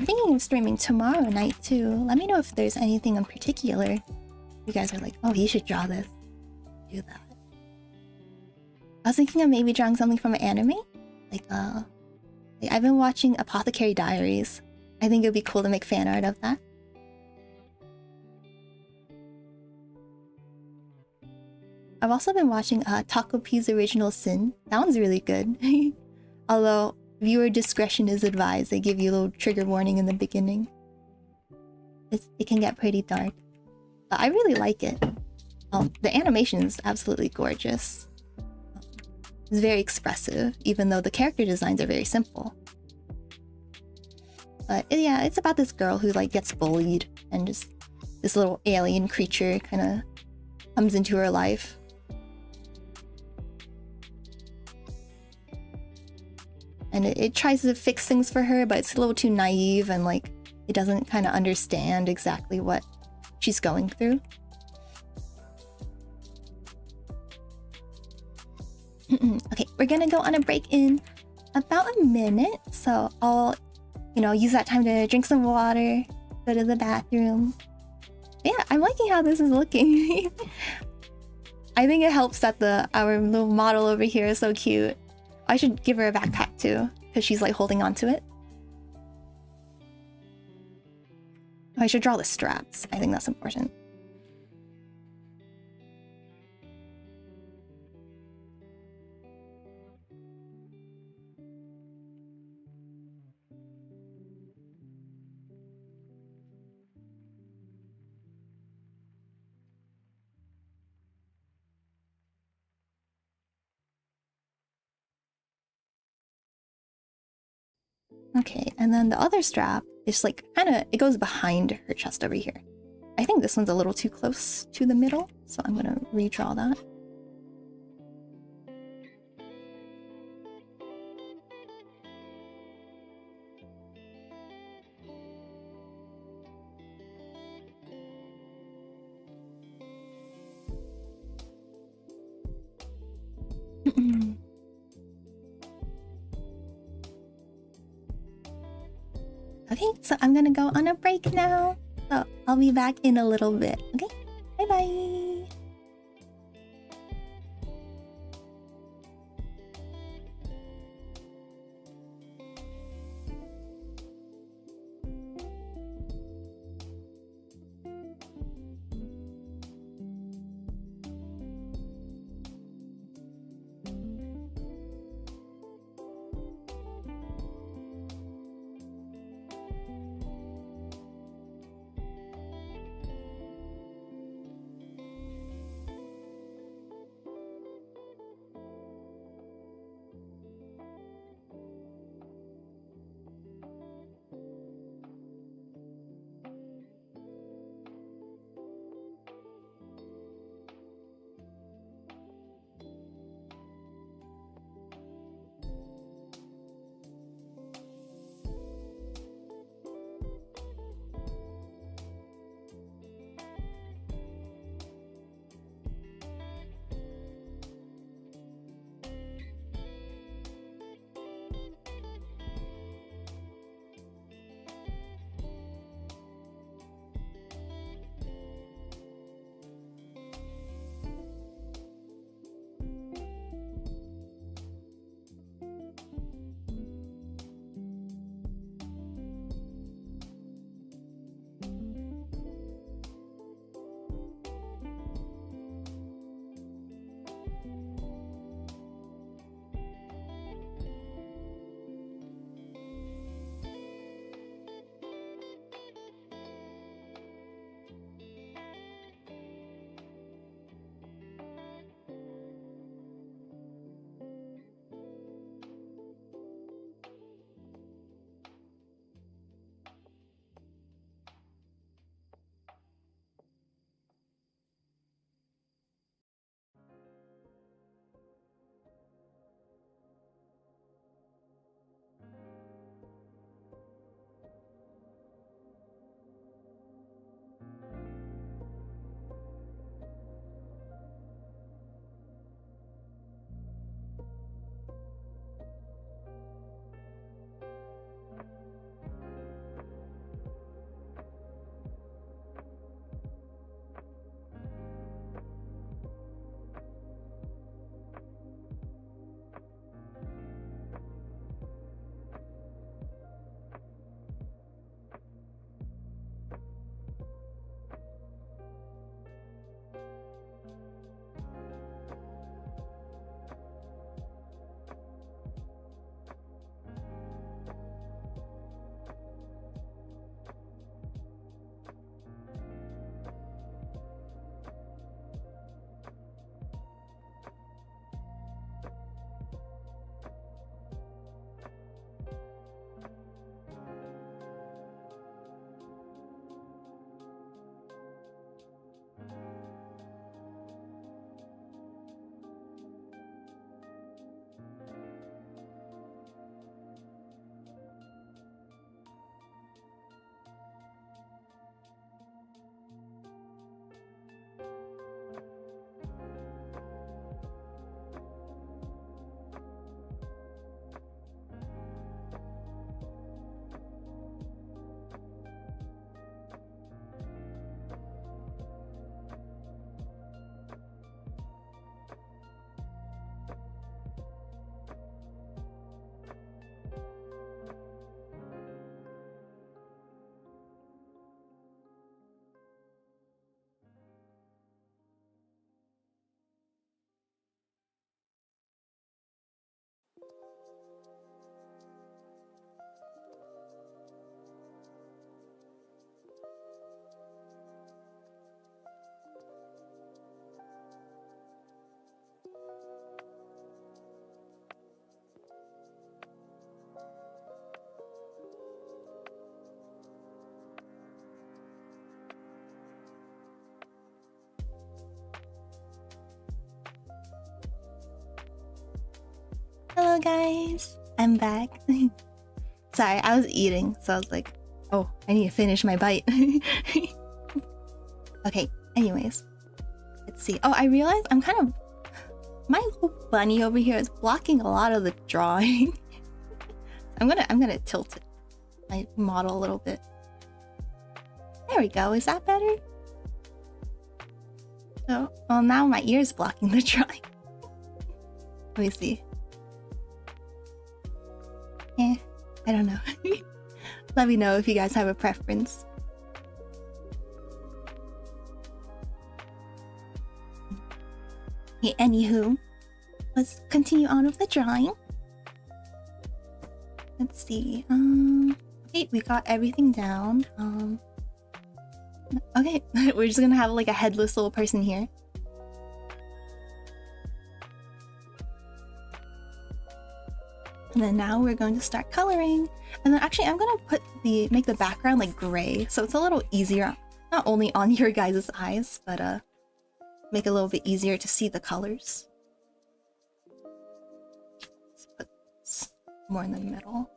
thinking of streaming tomorrow night too. Let me know if there's anything in particular you guys are like, oh, you should draw this. Do that. I was thinking of maybe drawing something from an anime, like I've been watching Apothecary Diaries. I think it would be cool to make fan art of that. I've also been watching Taco P's Original Sin. That one's really good. Although viewer discretion is advised. They give you a little trigger warning in the beginning. It can get pretty dark. But I really like it. The animation is absolutely gorgeous. It's very expressive, even though the character designs are very simple. But yeah, it's about this girl who like gets bullied, and just this little alien creature kind of comes into her life. And it tries to fix things for her, but it's a little too naive, and like it doesn't kind of understand exactly what she's going through. Okay, we're gonna go on a break in about a minute, so I'll, use that time to drink some water, go to the bathroom. Yeah, I'm liking how this is looking. I think it helps that our little model over here is so cute. I should give her a backpack too, because she's like holding on to it. I should draw the straps. I think that's important. Okay, and then the other strap is like it goes behind her chest over here. I think this one's a little too close to the middle, so I'm gonna redraw that. Okay, so I'm gonna go on a break now. So I'll be back in a little bit. Okay, bye bye. Hello guys, I'm back. Sorry, I was eating, so I was like, oh, I need to finish my bite. Okay, anyways, let's see. Oh, I realized my little bunny over here is blocking a lot of the drawing. I'm gonna tilt it, my model a little bit. There we go. Is that better? So, well, now my ear's blocking the drawing. Let me see. I don't know. Let me know if you guys have a preference. Okay, anywho, let's continue on with the drawing. Let's see. Okay, we got everything down. Okay, we're just gonna have like a headless little person here. And then now we're going to start coloring. And then actually I'm gonna make the background like gray, so it's a little easier, not only on your guys' eyes, but make it a little bit easier to see the colors. Let's put this more in the middle.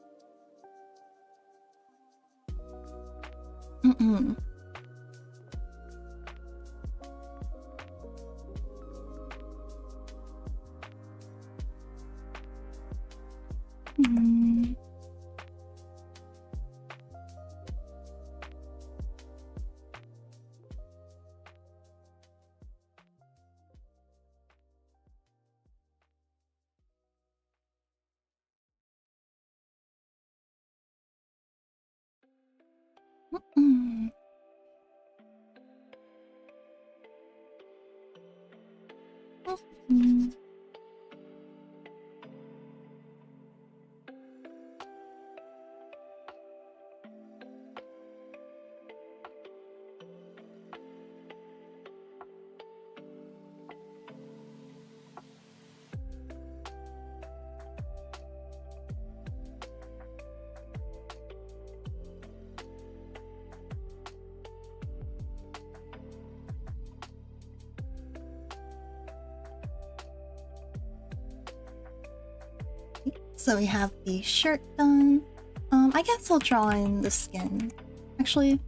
So we have the shirt done. I guess I'll draw in the skin. Actually,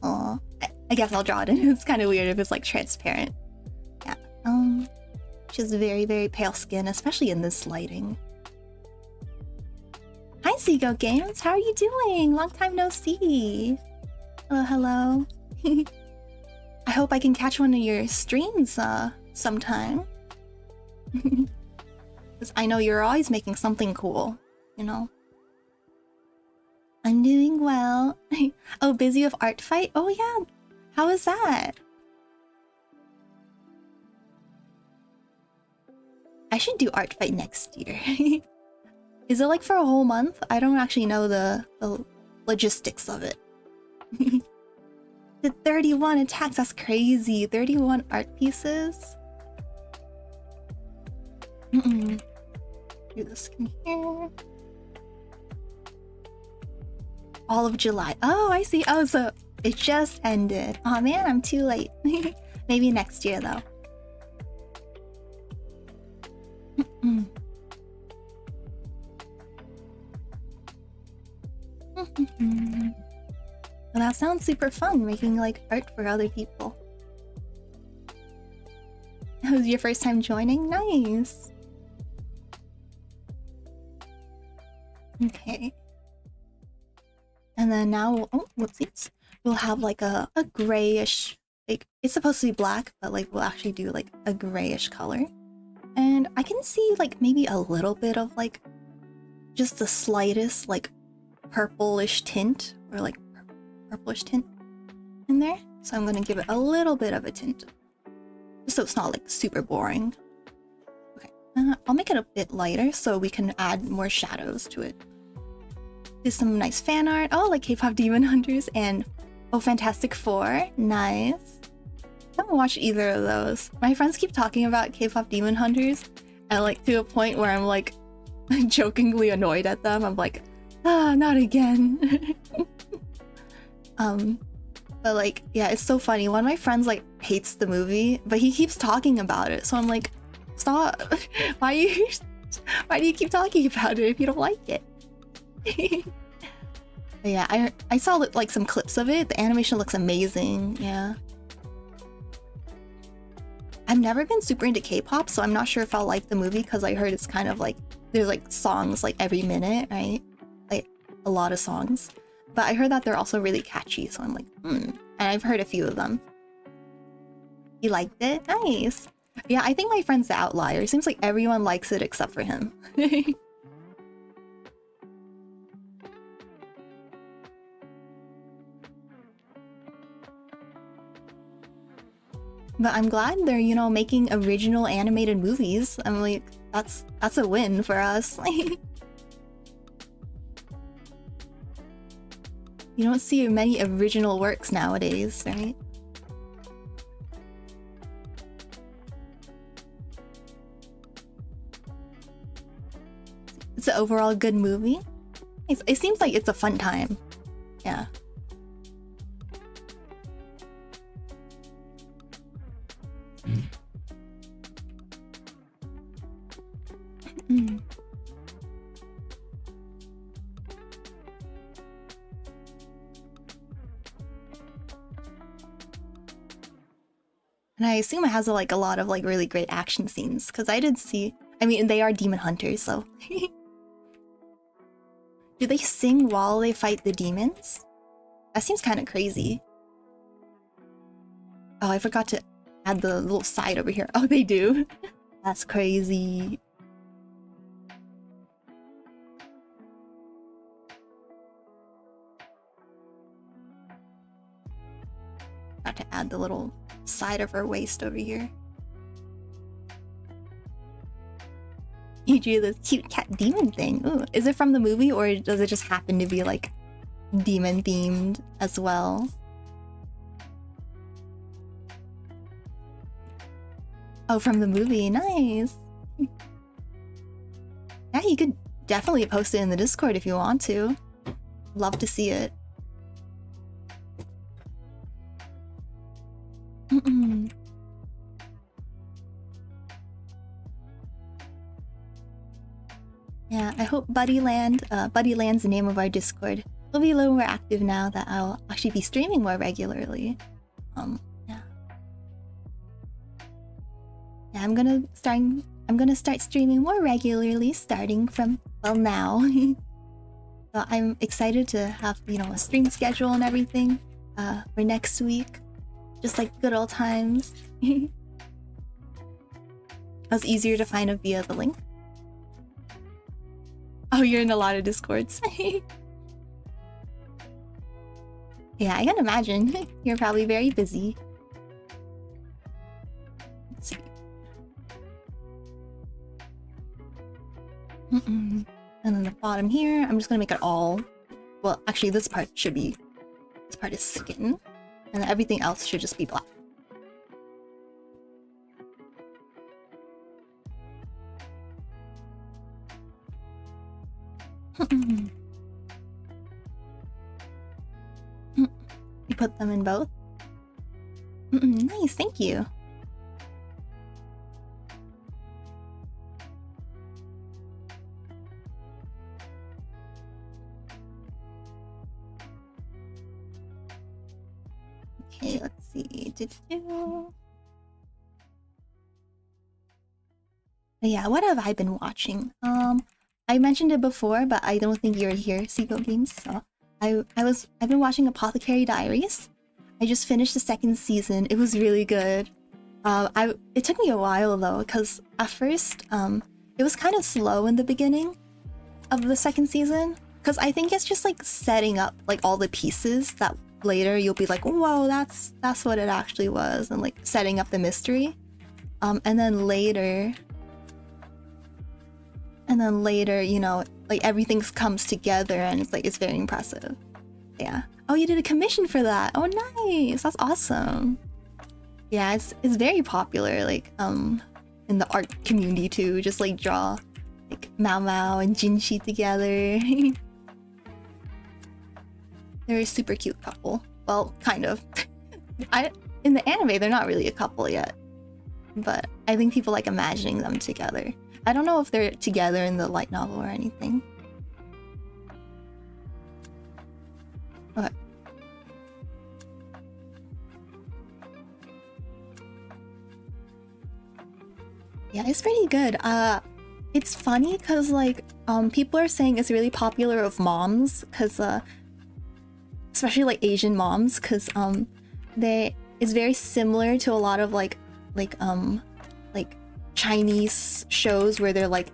I guess I'll draw it in. It's kind of weird if it's like transparent. Yeah. She has very, very pale skin, especially in this lighting. Hi, Seago Games. How are you doing? Long time no see. Hello. I hope I can catch one of your streams sometime. Because I know you're always making something cool, you know? I'm doing well. Oh, busy with art fight? Oh yeah, how is that? I should do art fight next year. Is it like for a whole month? I don't actually know the logistics of it. The 31 attacks, that's crazy. 31 art pieces? Do the skin here. All of July. Oh, I see. Oh, so it just ended. Oh man, I'm too late. Maybe next year though. Well, that sounds super fun, making like art for other people. That was your first time joining? Nice. Okay. And then now, oh, whoopsies. We'll have like a grayish, like it's supposed to be black, but like we'll actually do like a grayish color. And I can see like maybe a little bit of like just the slightest like purplish tint or like purplish tint in there. So I'm gonna give it a little bit of a tint, just so it's not like super boring. Okay, I'll make it a bit lighter so we can add more shadows to it. Do some nice fan art. Oh, like K-pop Demon Hunters and Oh Fantastic Four. Nice. I haven't watched either of those. My friends keep talking about K-pop Demon Hunters, and like to a point where I'm like jokingly annoyed at them. I'm like, not again. But like, yeah, it's so funny. One of my friends like hates the movie, but he keeps talking about it. So I'm like, stop. Why are you Why do you keep talking about it if you don't like it? But yeah, I saw like some clips of it. The animation looks amazing. Yeah. I've never been super into K-pop, so I'm not sure if I'll like the movie because I heard it's kind of like there's like songs like every minute, right? Like a lot of songs. But I heard that they're also really catchy, so I'm like, And I've heard a few of them. You liked it? Nice. Yeah, I think my friend's the outlier. It seems like everyone likes it except for him. But I'm glad they're, you know, making original animated movies. I'm like, that's a win for us. You don't see many original works nowadays, right? It's an overall good movie. It seems like it's a fun time. Yeah. And I assume it has like a lot of like really great action scenes because I did see. I mean, they are demon hunters, so. Do they sing while they fight the demons? That seems kind of crazy. Oh, I forgot to add the little side over here. Oh, they do. That's crazy. Got to add the little side of her waist over here. You drew this cute cat demon thing. Ooh, is it from the movie or does it just happen to be like demon themed as well? Oh, from the movie. Nice. Yeah, you could definitely post it in the Discord if you want to. Love to see it. Yeah, I hope Buddyland's the name of our Discord. It'll be a little more active now that I'll actually be streaming more regularly. Yeah. Yeah, I'm gonna start streaming more regularly starting from, well, now. So I'm excited to have, you know, a stream schedule and everything for next week. Just like good old times. It was easier to find it via the link. Oh, you're in a lot of Discords. Yeah, I can imagine. You're probably very busy. Let's see. And then the bottom here, I'm just gonna make it all... Well, actually this part should be... This part is skin. And then everything else should just be black. You put them in both? Nice, thank you. Okay, let's see. But yeah, what have I been watching? I mentioned it before, but I don't think you're here, Seagull Games. So I've been watching Apothecary Diaries. I just finished the second season. It was really good. It took me a while though, because at first it was kind of slow in the beginning of the second season. Because I think it's just like setting up like all the pieces that later you'll be like, whoa, that's what it actually was, and like setting up the mystery. And then later, you know, like everything comes together and it's like, it's very impressive. Yeah. Oh, you did a commission for that. Oh, nice. That's awesome. Yeah, it's very popular, like, in the art community too. Just like draw like Mao Mao and Jinshi together. They're a super cute couple. Well, kind of. In the anime, they're not really a couple yet. But I think people like imagining them together. I don't know if they're together in the light novel or anything. Okay. Yeah, it's pretty good. It's funny because like people are saying it's really popular with moms because especially like Asian moms because it's very similar to a lot of like Chinese shows where they're like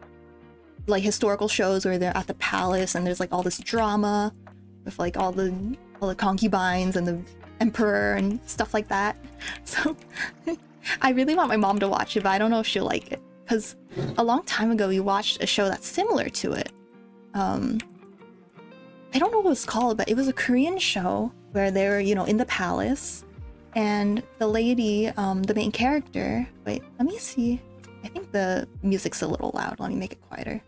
historical shows where they're at the palace and there's like all this drama with like all the concubines and the emperor and stuff like that. So I really want my mom to watch it, but I don't know if she'll like it because a long time ago we watched a show that's similar to it. I don't know what it was called, but it was a Korean show where they were, you know, in the palace and the lady, the main character, wait, let me see. I think the music's a little loud. Let me make it quieter.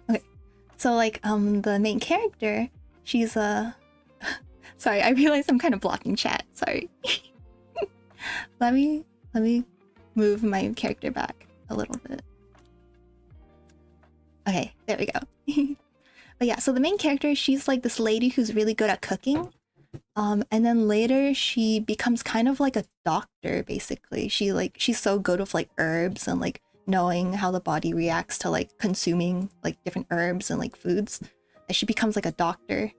Okay. So like the main character, she's sorry, I realize I'm kind of blocking chat. Sorry. let me move my character back a little bit. Okay, there we go. But yeah, so the main character, she's like this lady who's really good at cooking. And then later she becomes kind of like a doctor, basically. She's so good with like herbs and like knowing how the body reacts to like consuming like different herbs and like foods that she becomes like a doctor.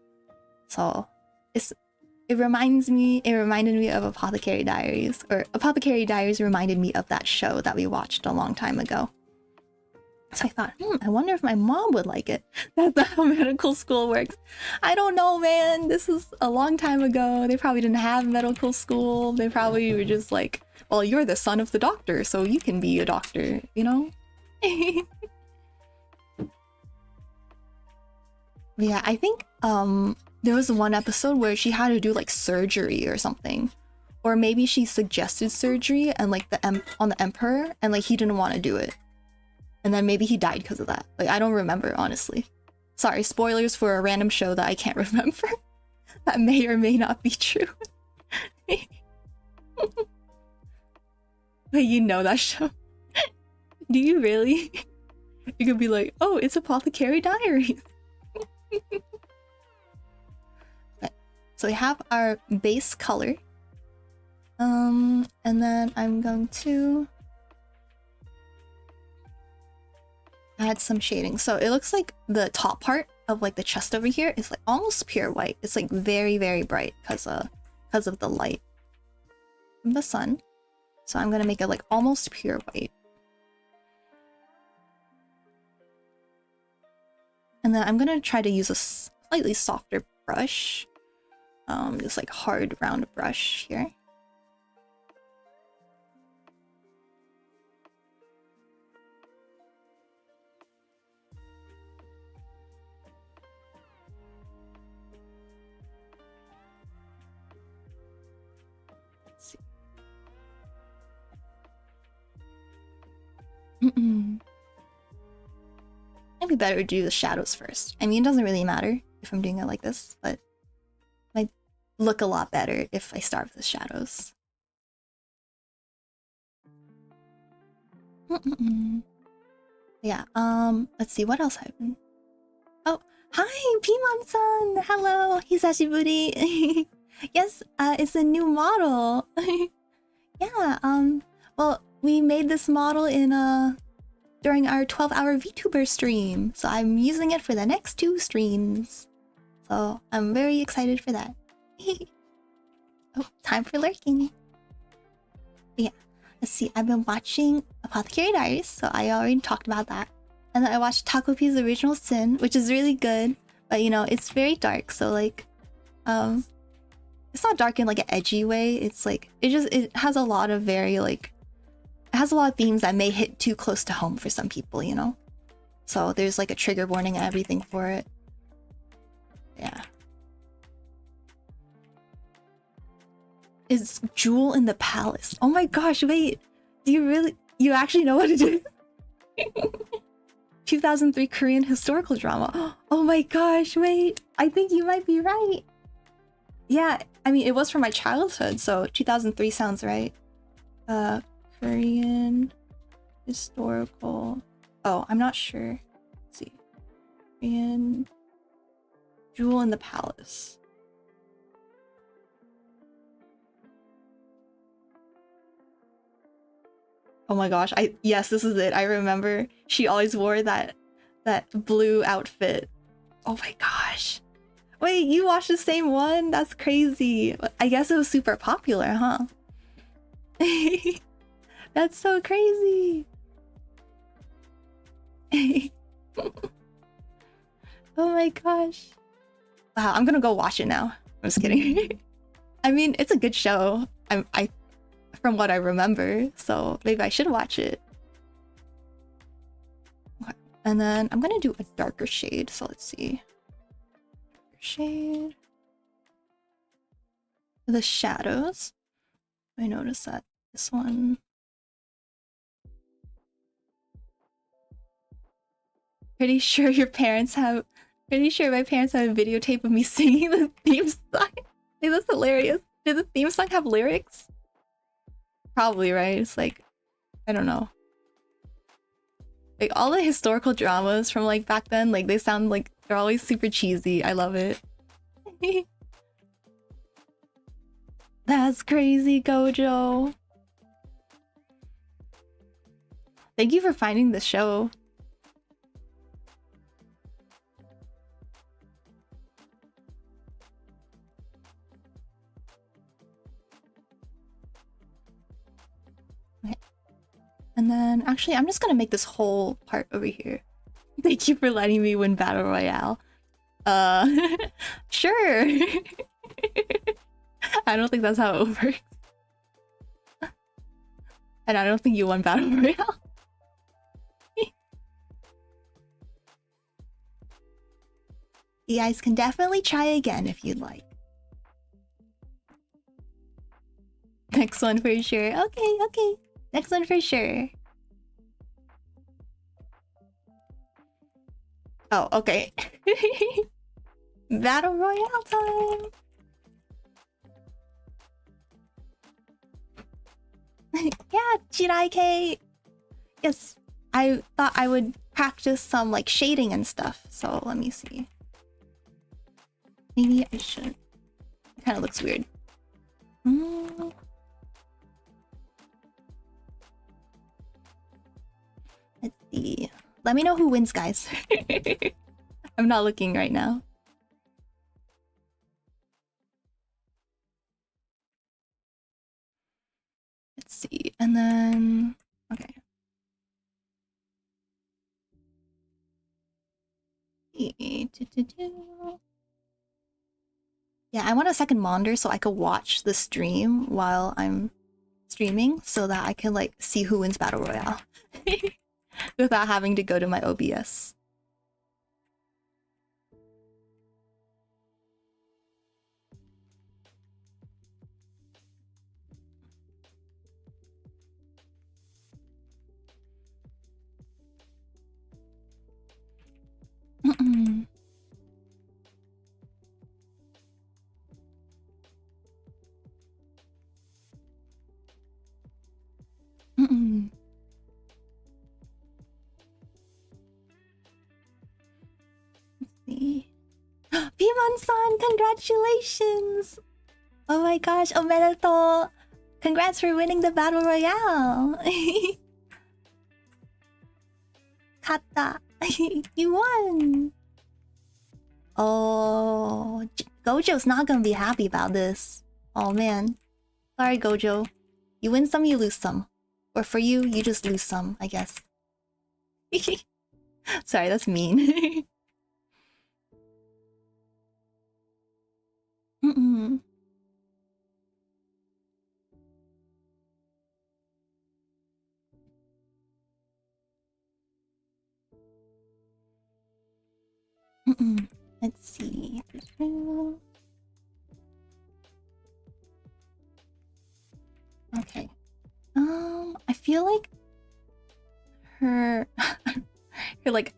So it reminded me of Apothecary Diaries, or Apothecary Diaries reminded me of that show that we watched a long time ago. So I thought, I wonder if my mom would like it. That's not how medical school works. I don't know, man. This is a long time ago. They probably didn't have medical school. They probably were just like, well, you're the son of the doctor, so you can be a doctor, you know? Yeah, I think there was one episode where she had to do like surgery or something. Or maybe she suggested surgery and like on the emperor and like he didn't want to do it. And then maybe he died because of that. Like, I don't remember, honestly. Sorry, spoilers for a random show that I can't remember. That may or may not be true. But you know that show. Do you really? You could be like, oh, it's Apothecary Diaries. Okay. So we have our base color. And then I'm going to add some shading. So it looks like the top part of like the chest over here is like almost pure white. It's like very, very bright because of the light from the sun. So I'm gonna make it like almost pure white. And then I'm gonna try to use a slightly softer brush. This like hard round brush here. Maybe better to do the shadows first. I mean, it doesn't really matter if I'm doing it like this, but it might look a lot better if I start with the shadows. Yeah, let's see, what else happened? Oh, hi, Piman-san! Hello! Hisashiburi! Yes, it's a new model! Yeah, well, we made this model in, during our 12-hour Vtuber stream, so I'm using it for the next 2 streams. So I'm very excited for that. Oh, time for lurking. But yeah, let's see, I've been watching Apothecary Diaries, so I already talked about that. And then I watched Takopi's Original Sin, which is really good, but you know, it's very dark, so like, it's not dark in like an edgy way, it's like, it has a lot of very like, it has a lot of themes that may hit too close to home for some people, you know? So there's like a trigger warning and everything for it. Yeah. Is Jewel in the Palace? Oh my gosh, wait. Do you actually know what it is? 2003 Korean historical drama. Oh my gosh, wait. I think you might be right. Yeah, I mean, it was from my childhood, so 2003 sounds right. Korean historical Oh, I'm not sure. Let's see. And Jewel in the Palace. Oh my gosh, yes, this is it. I remember she always wore that blue outfit. Oh my gosh. Wait, you watched the same one? That's crazy. I guess it was super popular, huh? That's so crazy. Oh my gosh. Wow, I'm gonna go watch it now. I'm just kidding. I mean, it's a good show. I from what I remember, so maybe I should watch it. Okay. And then I'm gonna do a darker shade, so let's see. Darker shade. The shadows. I noticed that this one. Pretty sure my parents have a videotape of me singing the theme song. Hey, that's hilarious. Did the theme song have lyrics? Probably, right? It's like, I don't know. Like all the historical dramas from like back then, like they sound like they're always super cheesy. I love it. That's crazy, Gojo. Thank you for finding the show. And then, actually, I'm just gonna make this whole part over here. Thank you for letting me win Battle Royale. Sure. I don't think that's how it works. And I don't think you won Battle Royale. You guys can definitely try again if you'd like. Next one for sure. Okay, okay. Next one for sure. Oh, okay. Battle Royale time. Yeah, Jirai-K. Yes, I thought I would practice some like shading and stuff. So let me see. Maybe I should. It kind of looks weird. Let's see. Let me know who wins, guys. I'm not looking right now. Let's see. And then... Okay. Yeah, I want a second monitor so I could watch the stream while I'm streaming so that I can like see who wins Battle Royale without having to go to my OBS. Let's see. Pimon-san, congratulations! Oh my gosh, omedetou! Congrats for winning the Battle Royale! Katta! You won! Oh, Gojo's not gonna be happy about this. Oh man. Sorry, Gojo. You win some, you lose some. Or for you, you just lose some, I guess. Sorry, that's mean. Let's see. Okay. I feel like her like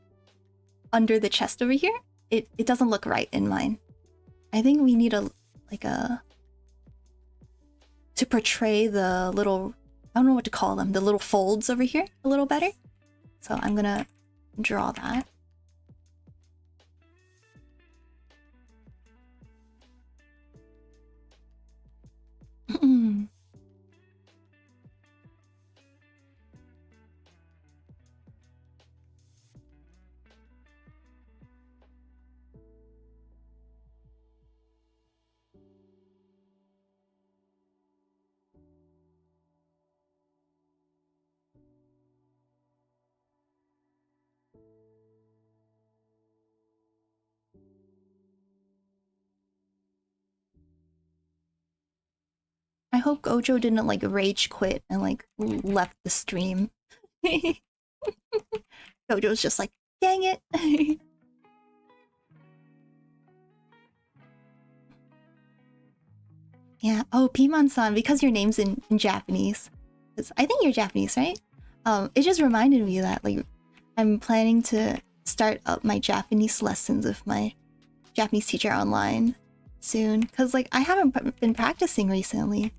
under the chest over here, it doesn't look right in mine. I think we need to portray the little, I don't know what to call them, the little folds over here a little better. So I'm gonna draw that. I hope Gojo didn't like rage quit and like left the stream. Gojo's just like, dang it. Yeah. Oh, Piman-san, because your name's in Japanese. I think you're Japanese, right? It just reminded me that like I'm planning to start up my Japanese lessons with my Japanese teacher online soon, because like I haven't been practicing recently,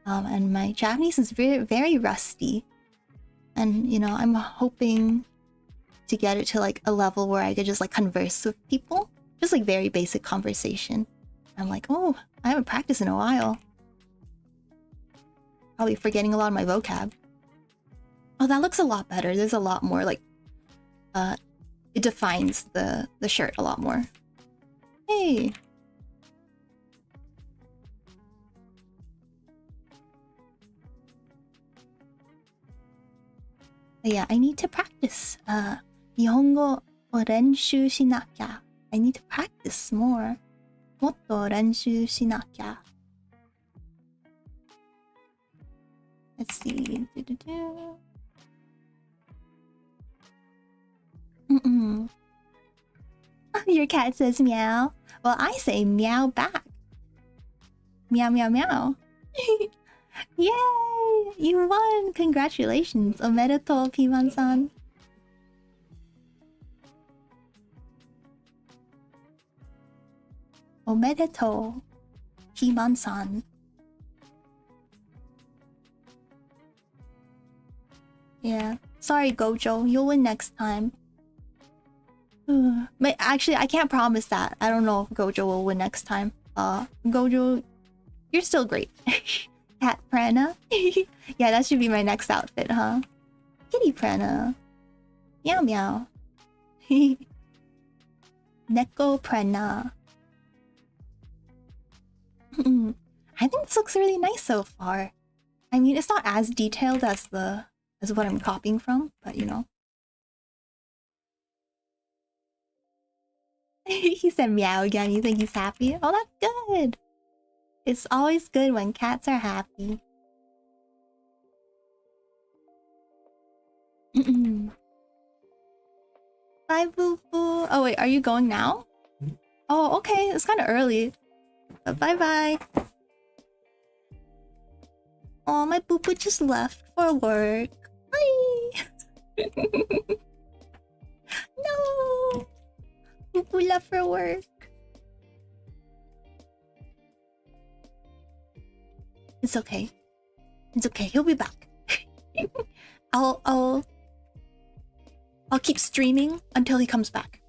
and my Japanese is very, very rusty, and you know, I'm hoping to get it to like a level where I could just like converse with people, just like very basic conversation. I'm like, oh, I haven't practiced in a while. Probably forgetting a lot of my vocab. Oh, that looks a lot better. There's a lot more like it defines the shirt a lot more. Hey. But yeah, I need to practice. 日本語を練習しなきゃ. I need to practice more. もっと練習しなきゃ. Let's see. Your cat says meow. Well, I say meow back. Meow, meow, meow. Yay! You won! Congratulations! Omedetou, Piman-san. Omedetou, Piman-san. Yeah. Sorry, Gojo. You'll win next time. But actually, I can't promise that. I don't know if Gojo will win next time. Gojo, you're still great. Cat Purena? Yeah, that should be my next outfit, huh? Kitty Purena. Meow meow. Neko Purena. I think this looks really nice so far. I mean, it's not as detailed as what I'm copying from, but you know. He said meow again. You think he's happy? Oh, that's good. It's always good when cats are happy. Bye, boo boo. Oh wait, are you going now? Oh, okay. It's kind of early. Bye bye. Oh, my boo boo just left for work. Bye. No. Boo boo left for work. It's okay. It's okay. He'll be back. I'll keep streaming until he comes back.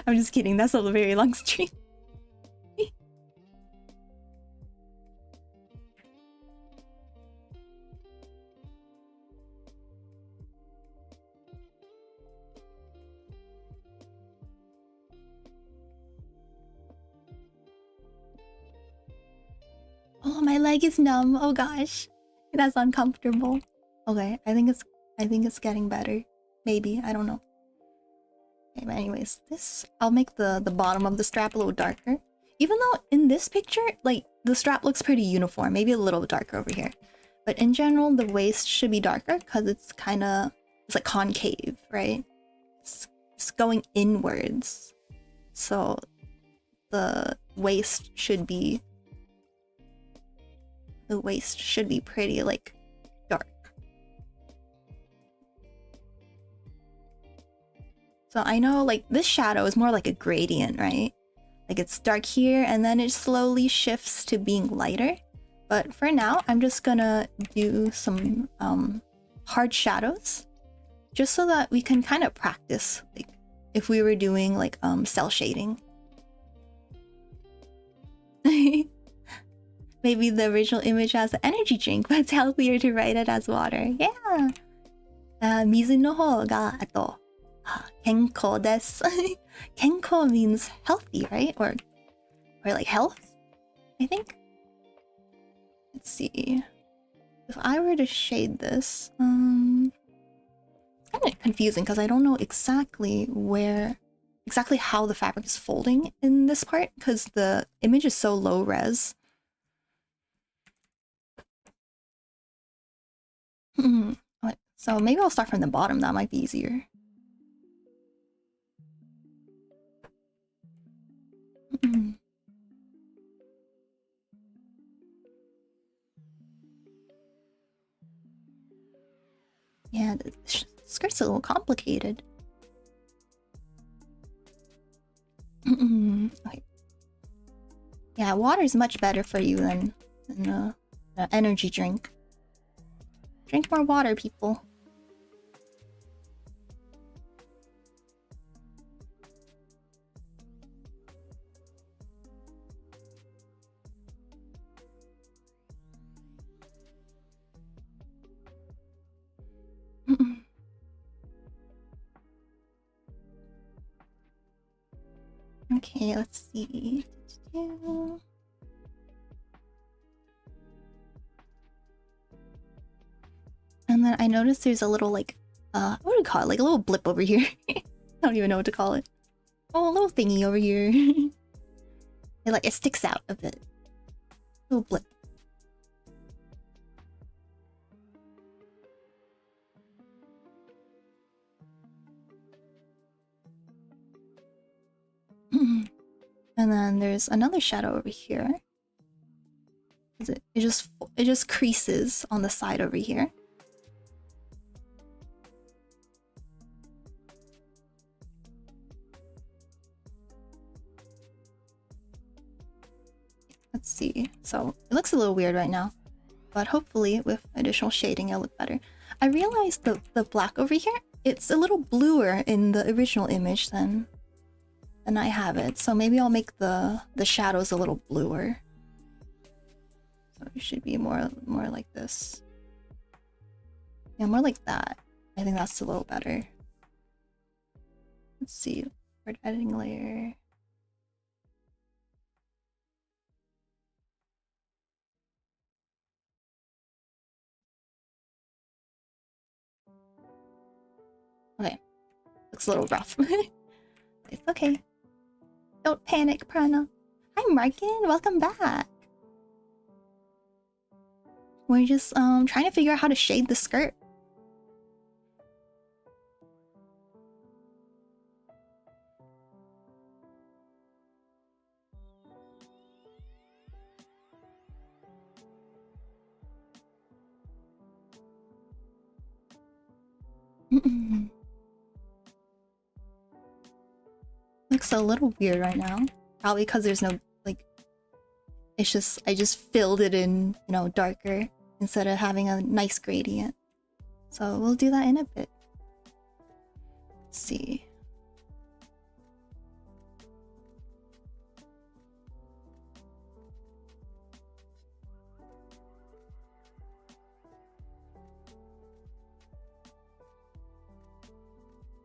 I'm just kidding. That's a very long stream. Oh, my leg is numb. Oh gosh. That's uncomfortable. Okay, I think it's getting better. Maybe, I don't know. Okay, but anyways, I'll make the bottom of the strap a little darker. Even though in this picture, like the strap looks pretty uniform, maybe a little darker over here. But in general, the waist should be darker because it's like concave, right? It's going inwards. So the waist should be pretty like dark. So I know like this shadow is more like a gradient, right? Like it's dark here and then it slowly shifts to being lighter. But for now, I'm just gonna do some hard shadows just so that we can kind of practice, like if we were doing like cell shading. Maybe the original image has an energy drink, but it's healthier to write it as water. Yeah. 水の方が健康です。健康 means healthy, right? Or like health, I think. Let's see. If I were to shade this, it's kind of confusing because I don't know exactly how the fabric is folding in this part because the image is so low res. So maybe I'll start from the bottom. That might be easier. Yeah, the skirt's a little complicated. Okay. Yeah, water is much better for you than an energy drink. Drink more water, people. Okay, let's see. And then I noticed there's a little like what do you call it? Like a little blip over here. I don't even know what to call it. Oh, a little thingy over here. It sticks out a bit. Little blip. And then there's another shadow over here. It just creases on the side over here. Let's see. So it looks a little weird right now, but hopefully with additional shading it'll look better. I realized the black over here, it's a little bluer in the original image than I have it. So maybe I'll make the shadows a little bluer. So it should be more like this. Yeah, more like that. I think that's a little better. Let's see. Word editing layer. Okay. Looks a little rough. It's okay. Don't panic, Purena. Hi, Markin. Welcome back. We're just trying to figure out how to shade the skirt. Looks a little weird right now. Probably because there's no, like, it's just, I just filled it in, you know, darker instead of having a nice gradient. So we'll do that in a bit. Let's see.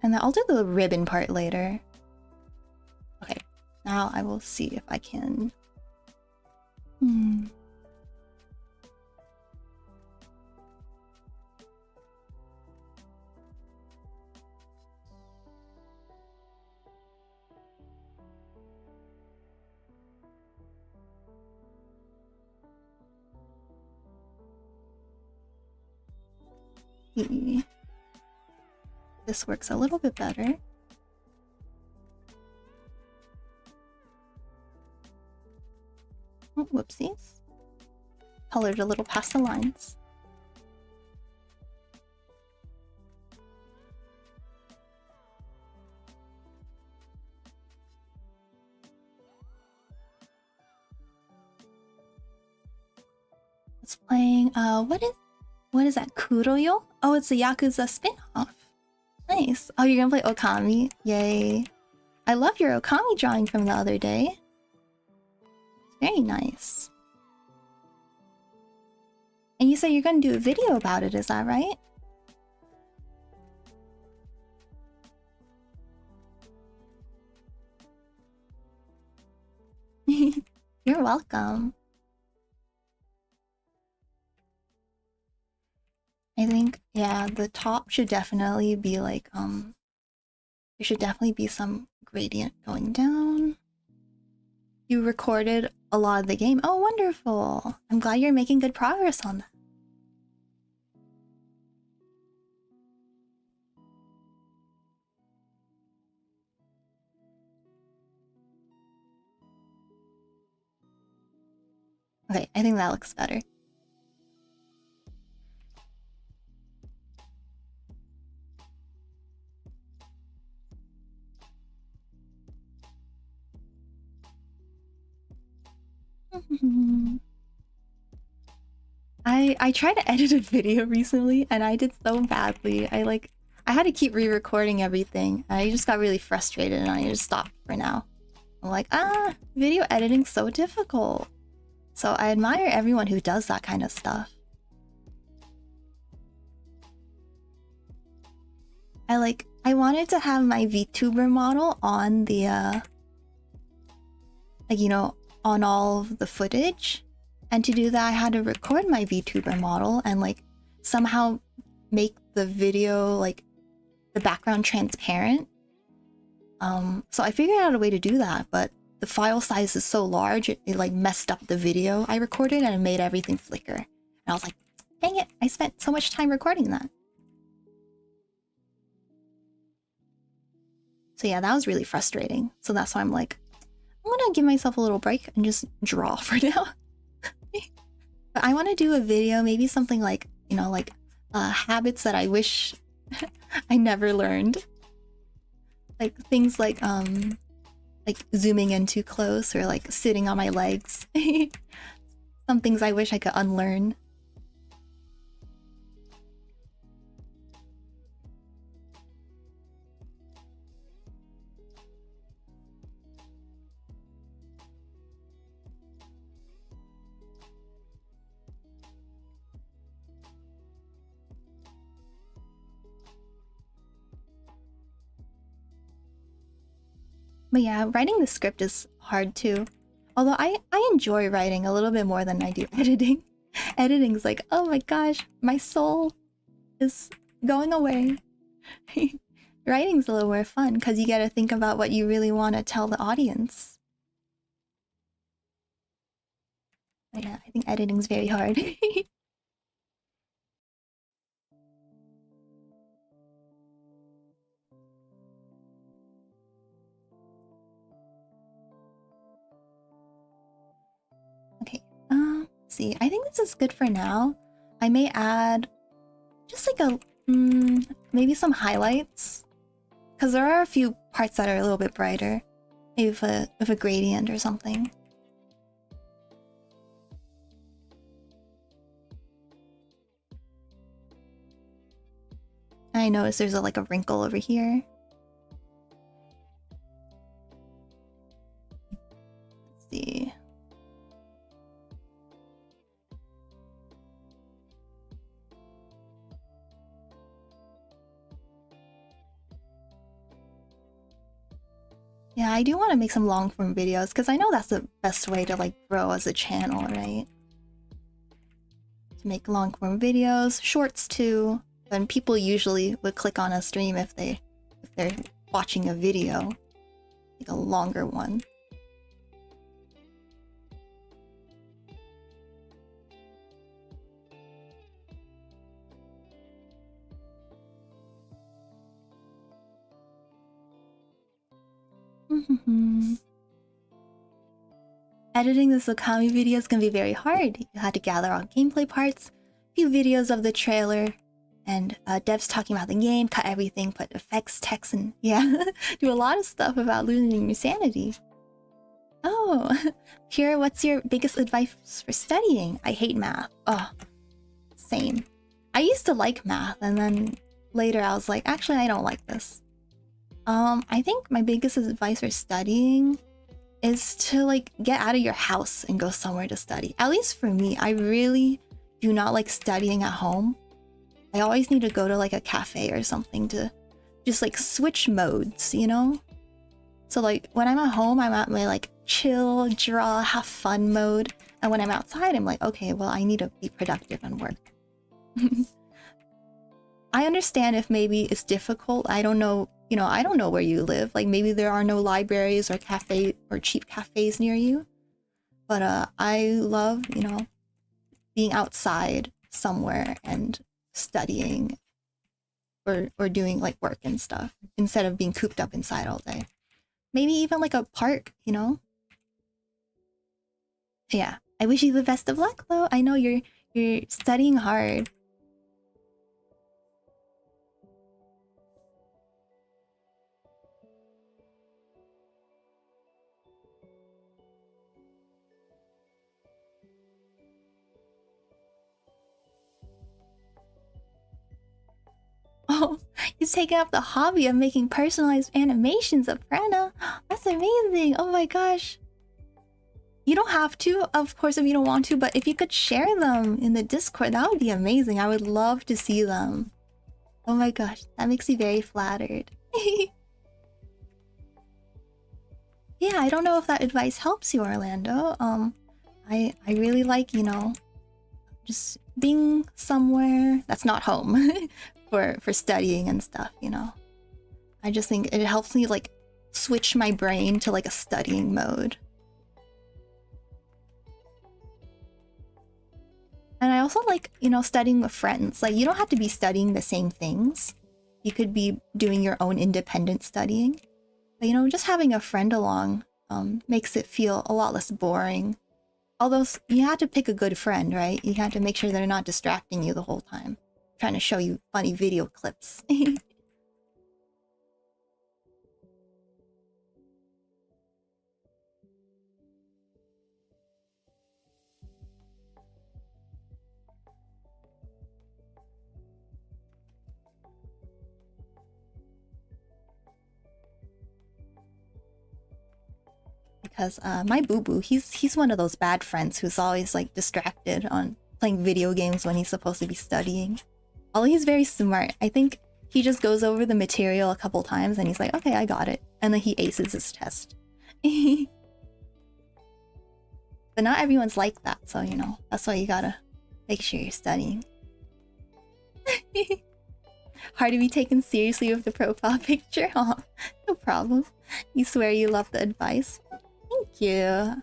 And then I'll do the ribbon part later. Okay, now I will see if I can... This works a little bit better. Oh, whoopsies. Colored a little past the lines. It's playing, what is that, Kuroyo? Oh, it's a Yakuza spin-off. Nice. Oh, you're gonna play Okami? Yay. I love your Okami drawing from the other day. Very nice. And you said you're gonna do a video about it, is that right? You're welcome. I think, yeah, the top should definitely be like, there should definitely be some gradient going down. You recorded a lot of the game. Oh, wonderful. I'm glad you're making good progress on that. Okay, I think that looks better. I tried to edit a video recently and I did so badly. I had to keep re-recording everything. I just got really frustrated and I just stopped for now. I'm like, video editing's so difficult. So I admire everyone who does that kind of stuff. I wanted to have my VTuber model on the on all of the footage. And to do that, I had to record my VTuber model and somehow make the video the background transparent. So I figured out a way to do that, but the file size is so large, it messed up the video I recorded and it made everything flicker. And I was like, dang it, I spent so much time recording that. So yeah, that was really frustrating. So that's why I'm like, I'm gonna give myself a little break and just draw for now. But I want to do a video, maybe something habits that I wish I never learned. Things like zooming in too close or sitting on my legs. Some things I wish I could unlearn. But yeah, writing the script is hard too. Although I enjoy writing a little bit more than I do editing. Editing's like, oh my gosh, my soul is going away. Writing's a little more fun because you get to think about what you really want to tell the audience. But yeah, I think editing's very hard. See, I think this is good for now. I may add just maybe some highlights, because there are a few parts that are a little bit brighter, maybe with a gradient or something. I noticed there's a wrinkle over here. Let's see. Yeah, I do want to make some long form videos because I know that's the best way to grow as a channel, right? To make long form videos, shorts too. And people usually would click on a stream if they're watching a video, a longer one. Editing this Okami video is gonna be very hard. You had to gather all gameplay parts, few videos of the trailer, and devs talking about the game, cut everything, put effects, text, and yeah, do a lot of stuff about losing your sanity. Oh, Pure, what's your biggest advice for studying? I hate math. Oh, same. I used to like math, and then later I was like, actually, I don't like this. I think my biggest advice for studying is to like get out of your house and go somewhere to study. At least for me, I really do not like studying at home. I always need to go to like a cafe or something to just like switch modes, you know? So like when I'm at home, I'm at my like chill, draw, have fun mode. And when I'm outside, I'm like, okay, well, I need to be productive and work. I understand if maybe it's difficult. I don't know, you know, I don't know where you live. Like maybe there are no libraries or cafe or cheap cafes near you. But I love, you know, being outside somewhere and studying or doing like work and stuff instead of being cooped up inside all day. Maybe even like a park, you know? Yeah. I wish you the best of luck though. I know you're studying hard. Oh, he's taking up the hobby of making personalized animations of Purena. That's amazing. Oh my gosh. You don't have to, of course, if you don't want to, but if you could share them in the Discord, that would be amazing. I would love to see them. Oh my gosh, that makes me very flattered. Yeah, I don't know if that advice helps you, Orlando. I really like, you know, just being somewhere that's not home for studying and stuff, you know. I just think it helps me like switch my brain to like a studying mode. And I also like, you know, studying with friends. Like, you don't have to be studying the same things. You could be doing your own independent studying. But, you know, just having a friend along makes it feel a lot less boring. Although, you have to pick a good friend, right? You have to make sure they're not distracting you the whole time. Trying to show you funny video clips. Because my boo-boo, he's one of those bad friends who's always like distracted on playing video games when he's supposed to be studying. Although he's very smart, I think he just goes over the material a couple times and he's like, okay, I got it. And then he aces his test. But not everyone's like that, so you know, that's why you gotta make sure you're studying. Hard to be taken seriously with the profile picture. Aw, no problem. You swear you love the advice. Thank you.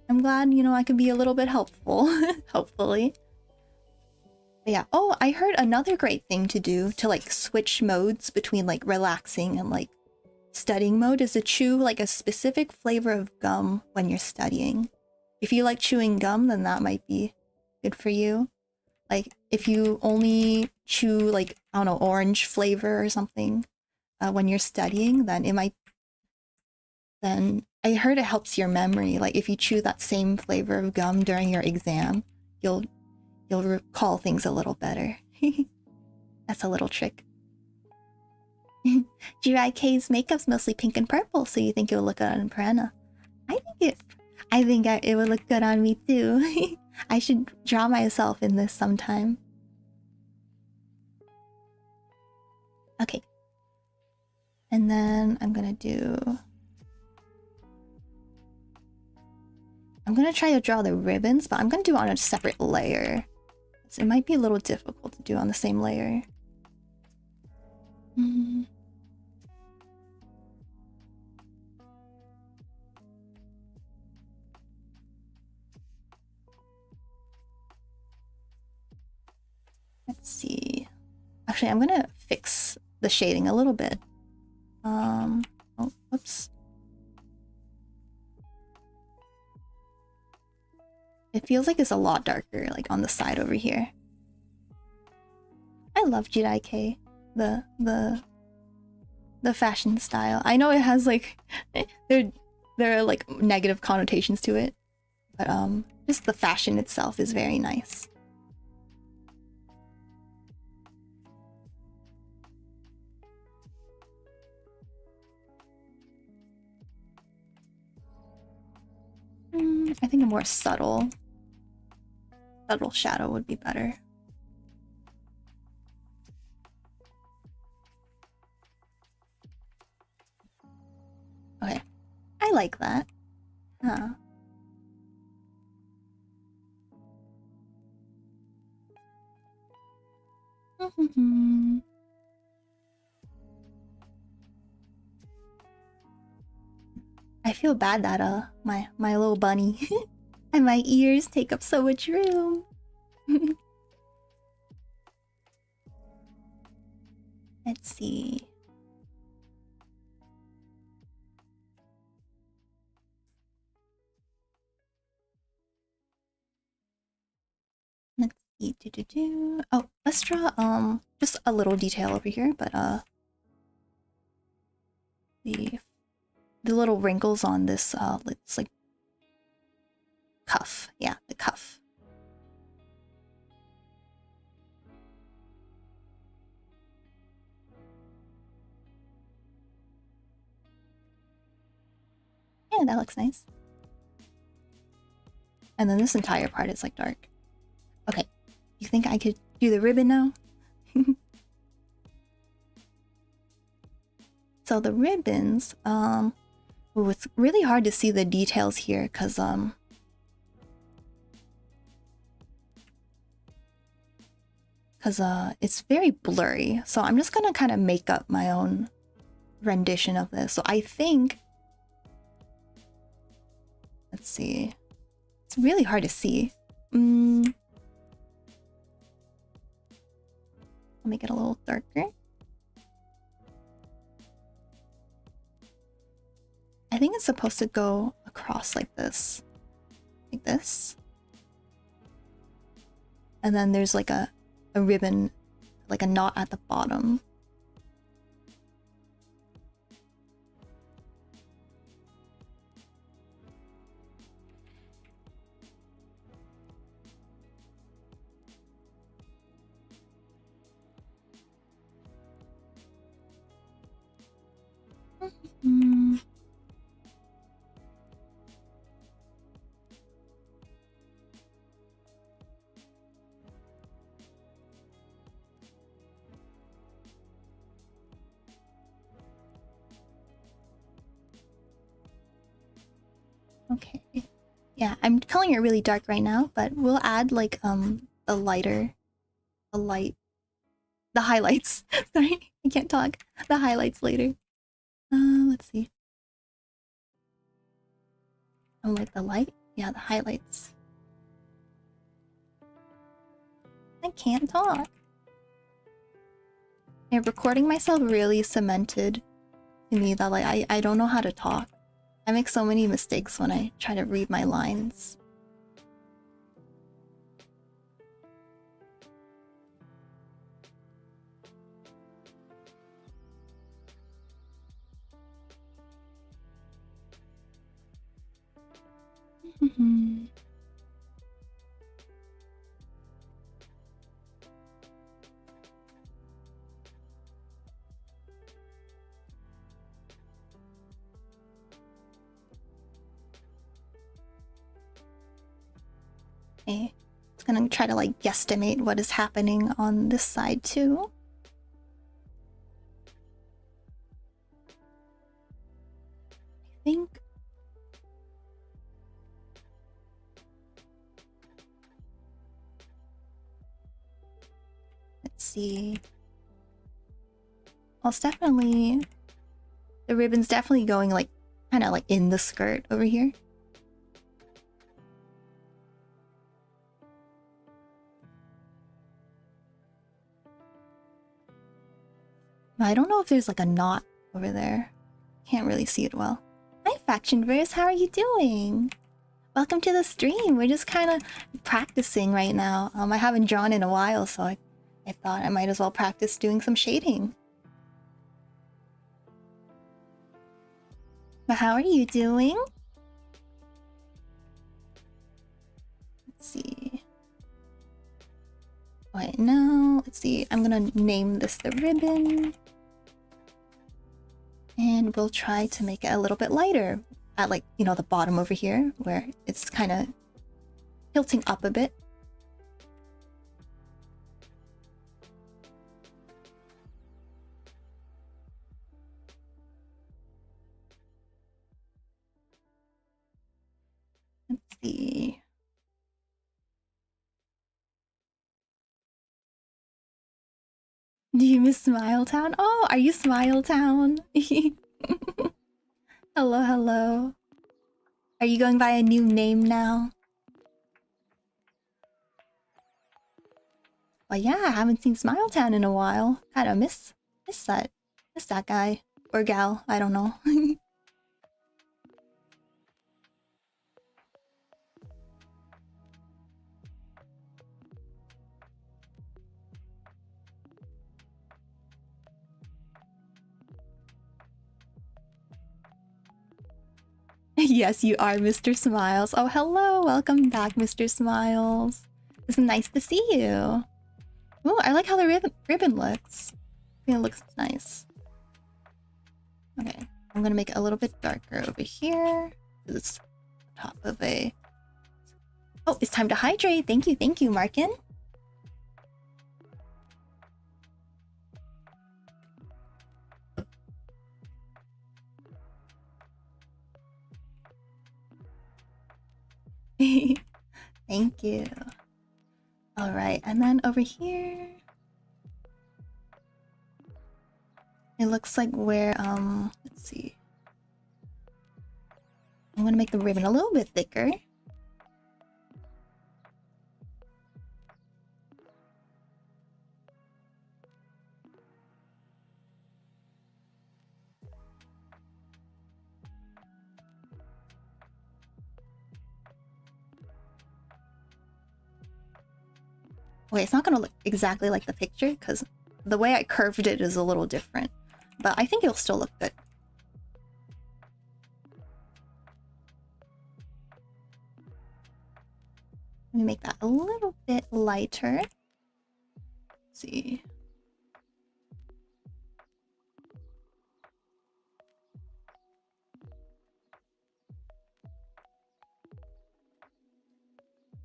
I'm glad, you know, I could be a little bit helpful. Hopefully. But yeah. Oh, I heard another great thing to do to like switch modes between like relaxing and like studying mode is to chew like a specific flavor of gum when you're studying. If you like chewing gum, then that might be good for you. Like if you only chew like, I don't know, orange flavor or something when you're studying, then it might... Then I heard it helps your memory. Like if you chew that same flavor of gum during your exam, you'll recall things a little better. That's a little trick. Jirai K's makeup's mostly pink and purple, so you think it would look good on Purena. I think it would look good on me too. I should draw myself in this sometime. Okay. And then I'm gonna try to draw the ribbons, but I'm gonna do it on a separate layer. So it might be a little difficult to do on the same layer. Let's see. Actually, I'm gonna fix the shading a little bit. Oh, whoops. It feels like it's a lot darker, like on the side over here. I love Jirai K, the fashion style. I know it has like there are like negative connotations to it, but just the fashion itself is very nice. I think a more subtle shadow would be better. Okay, I like that. Huh. I feel bad that my little bunny and my ears take up so much room. Let's see. Let's see. Oh, let's draw just a little detail over here, but the little wrinkles on this it's like cuff. Yeah, the cuff. Yeah, that looks nice. And then this entire part is like dark. Okay, you think I could do the ribbon now? So the ribbons, it's really hard to see the details here because it's very blurry. So I'm just gonna kind of make up my own rendition of this. So I think, let's see, it's really hard to see. I'll make it a little darker. I think it's supposed to go across like this. Like this. And then there's like a ribbon, like a knot at the bottom. Okay. Yeah, I'm coloring it really dark right now, but we'll add like the highlights. Sorry, I can't talk. The highlights later. Let's see. Oh, like the light? Yeah, the highlights. I can't talk. Yeah, recording myself really cemented to me that like I don't know how to talk. I make so many mistakes when I try to read my lines. Okay, it's gonna try to like guesstimate what is happening on this side too. I think let's see. Well, it's definitely the ribbon's definitely going like kind of like in the skirt over here. I don't know if there's like a knot over there. Can't really see it well. Hi Factionverse, how are you doing? Welcome to the stream. We're just kind of practicing right now. I haven't drawn in a while, so I thought I might as well practice doing some shading. But how are you doing? Let's see. Wait, no. Let's see. I'm gonna name this the ribbon. And we'll try to make it a little bit lighter. at like, you know, the bottom over here where it's kind of tilting up a bit. Let's see. Do you miss Smile Town? Oh, are you Smile Town? Hello, hello. Are you going by a new name now? Well, yeah, I haven't seen Smile Town in a while. Kind of miss that guy or gal. I don't know. Yes, you are Mr. Smiles. Oh, hello. Welcome back, Mr. Smiles. It's nice to see you. Oh, I like how the ribbon looks. I think it looks nice. Okay, I'm gonna make it a little bit darker over here. It's top of a... Oh, it's time to hydrate. Thank you, Markin. Thank you. All right, and then over here, it looks like where let's see. I'm gonna make the ribbon a little bit thicker. Wait, it's not gonna look exactly like the picture because the way I curved it is a little different, but I think it'll still look good. Let me make that a little bit lighter. Let's see.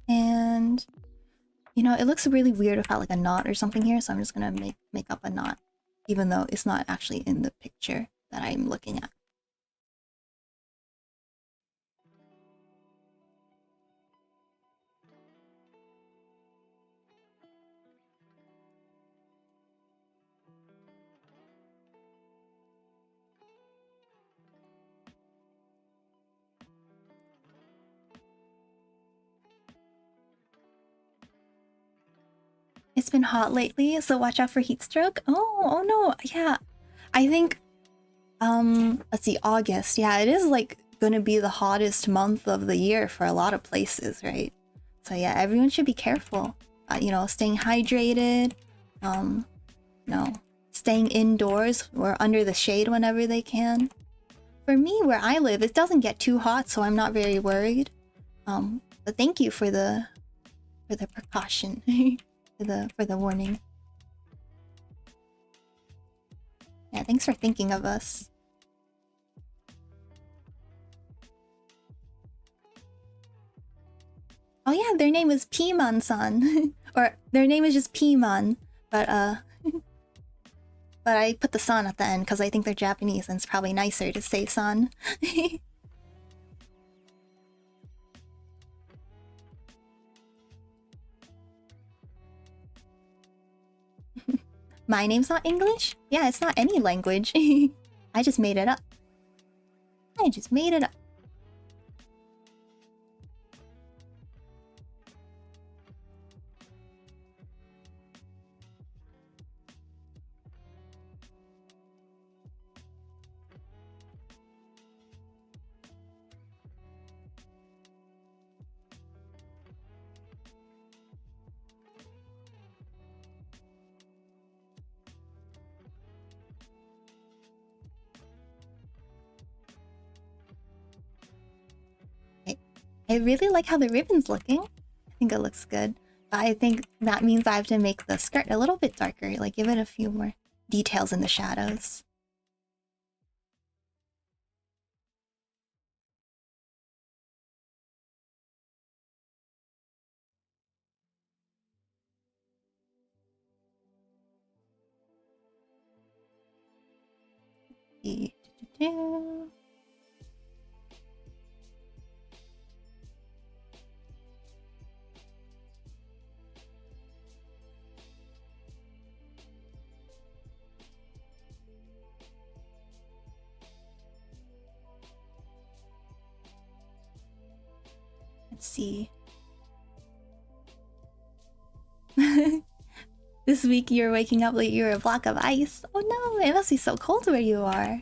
And you know, it looks really weird without like a knot or something here, so I'm just gonna make up a knot, even though it's not actually in the picture that I'm looking at. It's been hot lately, so watch out for heat stroke. Oh no, yeah. I think, let's see, August. Yeah, it is like gonna be the hottest month of the year for a lot of places, right? So yeah, everyone should be careful. You know, staying hydrated, you know, staying indoors or under the shade whenever they can. For me, where I live, it doesn't get too hot, so I'm not very worried. But thank you for the precaution. for the warning. Yeah, thanks for thinking of us. Oh yeah, their name is Piman-san. Or their name is just Piman, but but I put the san at the end because I think they're Japanese and it's probably nicer to say san. My name's not English? Yeah, it's not any language. I just made it up. I just made it up. I really like how the ribbon's looking. I think it looks good. But I think that means I have to make the skirt a little bit darker, like give it a few more details in the shadows. 2. Let's see. This week you're waking up like you're a block of ice. Oh no, it must be so cold where you are.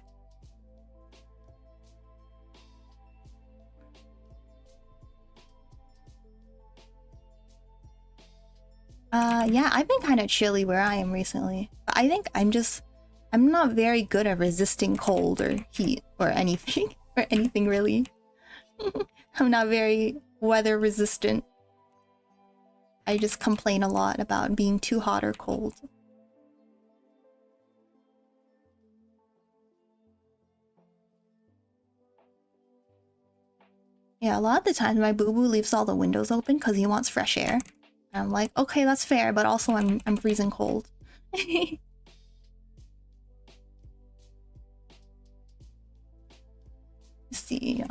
Yeah, I've been kind of chilly where I am recently. But I think I'm not very good at resisting cold or heat or anything. Or anything really. I'm not very weather resistant. I just complain a lot about being too hot or cold. Yeah, a lot of the times my boo-boo leaves all the windows open because he wants fresh air. And I'm like, okay, that's fair, but also I'm freezing cold. Let's see,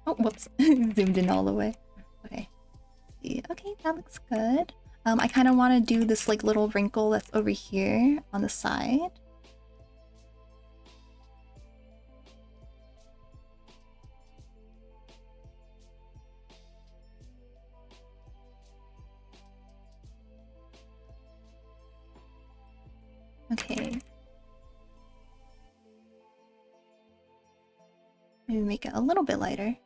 Oh, whoops. Zoomed in all the way. Okay. Okay, that looks good. I kind of want to do this like little wrinkle that's over here on the side. Okay. Maybe make it a little bit lighter.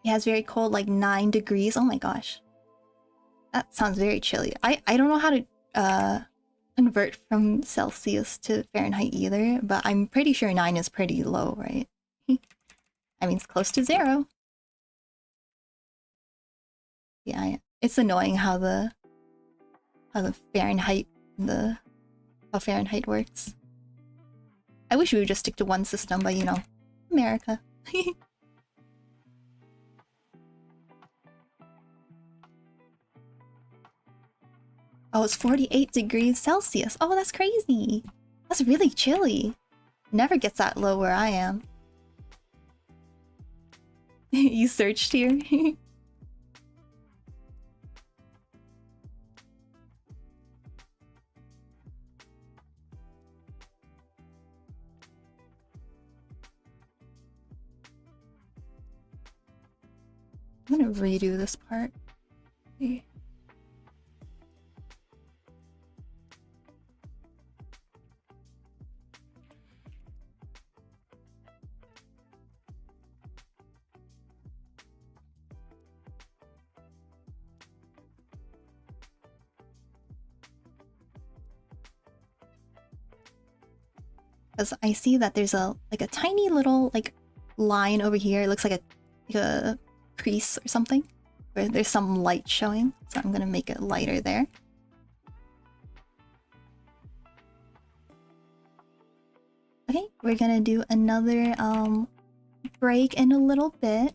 It has very cold, like 9 degrees. Oh my gosh. That sounds very chilly. I don't know how to convert from Celsius to Fahrenheit either, but I'm pretty sure 9 is pretty low, right? I mean, it's close to 0. Yeah, it's annoying how the Fahrenheit how Fahrenheit works. I wish we would just stick to one system, but you know, America. Oh, it's 48 degrees Celsius. Oh, that's crazy. That's really chilly. Never gets that low where I am. You searched here? I'm gonna redo this part. Because I see that there's a tiny little like line over here. It looks like a crease or something where there's some light showing. So I'm gonna make it lighter there. Okay, we're gonna do another break in a little bit.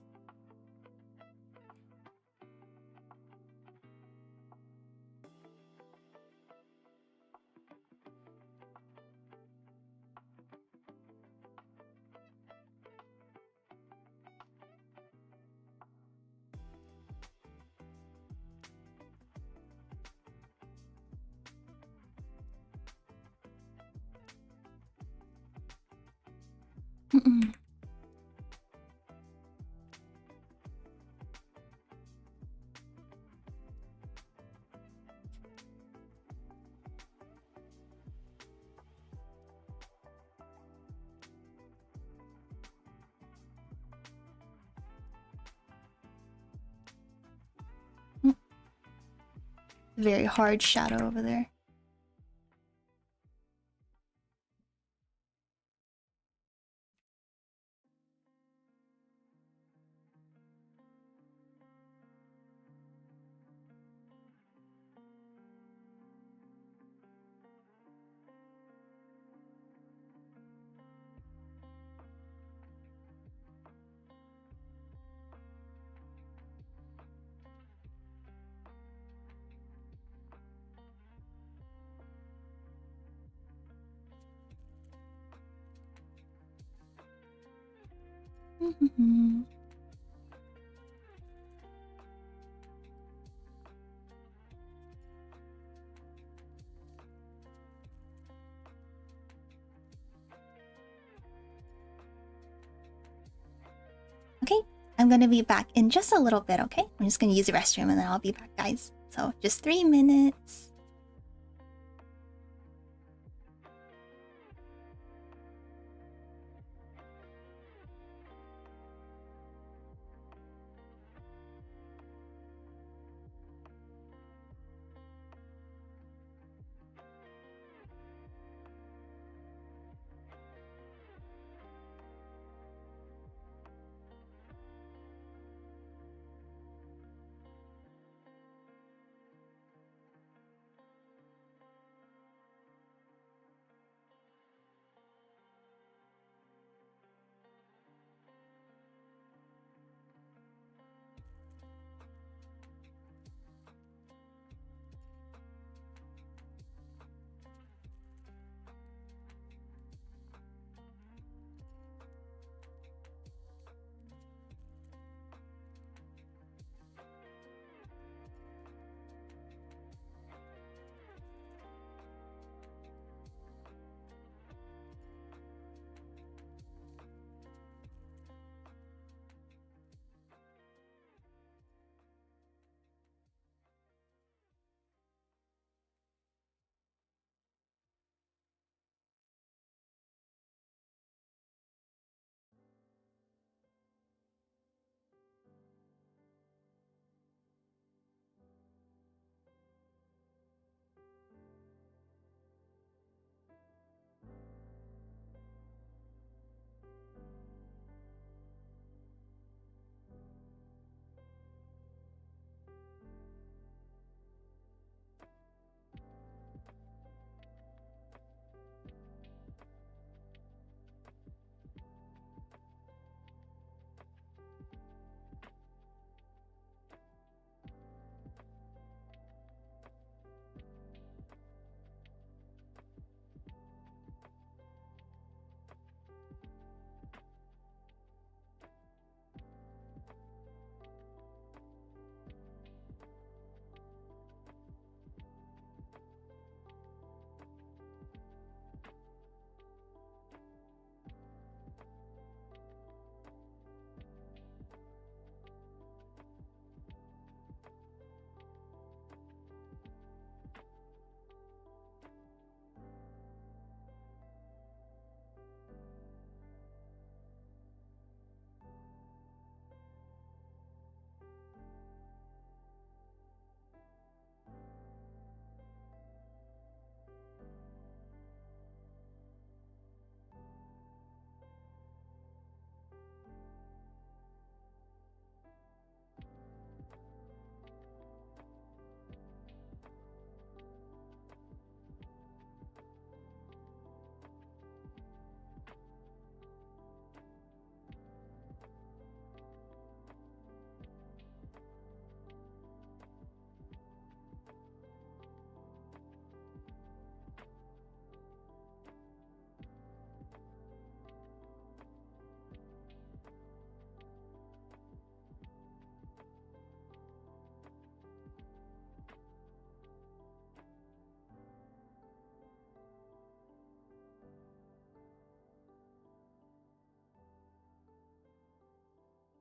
Very hard shadow over there. Okay, I'm gonna be back in just a little bit, okay? I'm just gonna use the restroom and then I'll be back, guys. So just 3 minutes.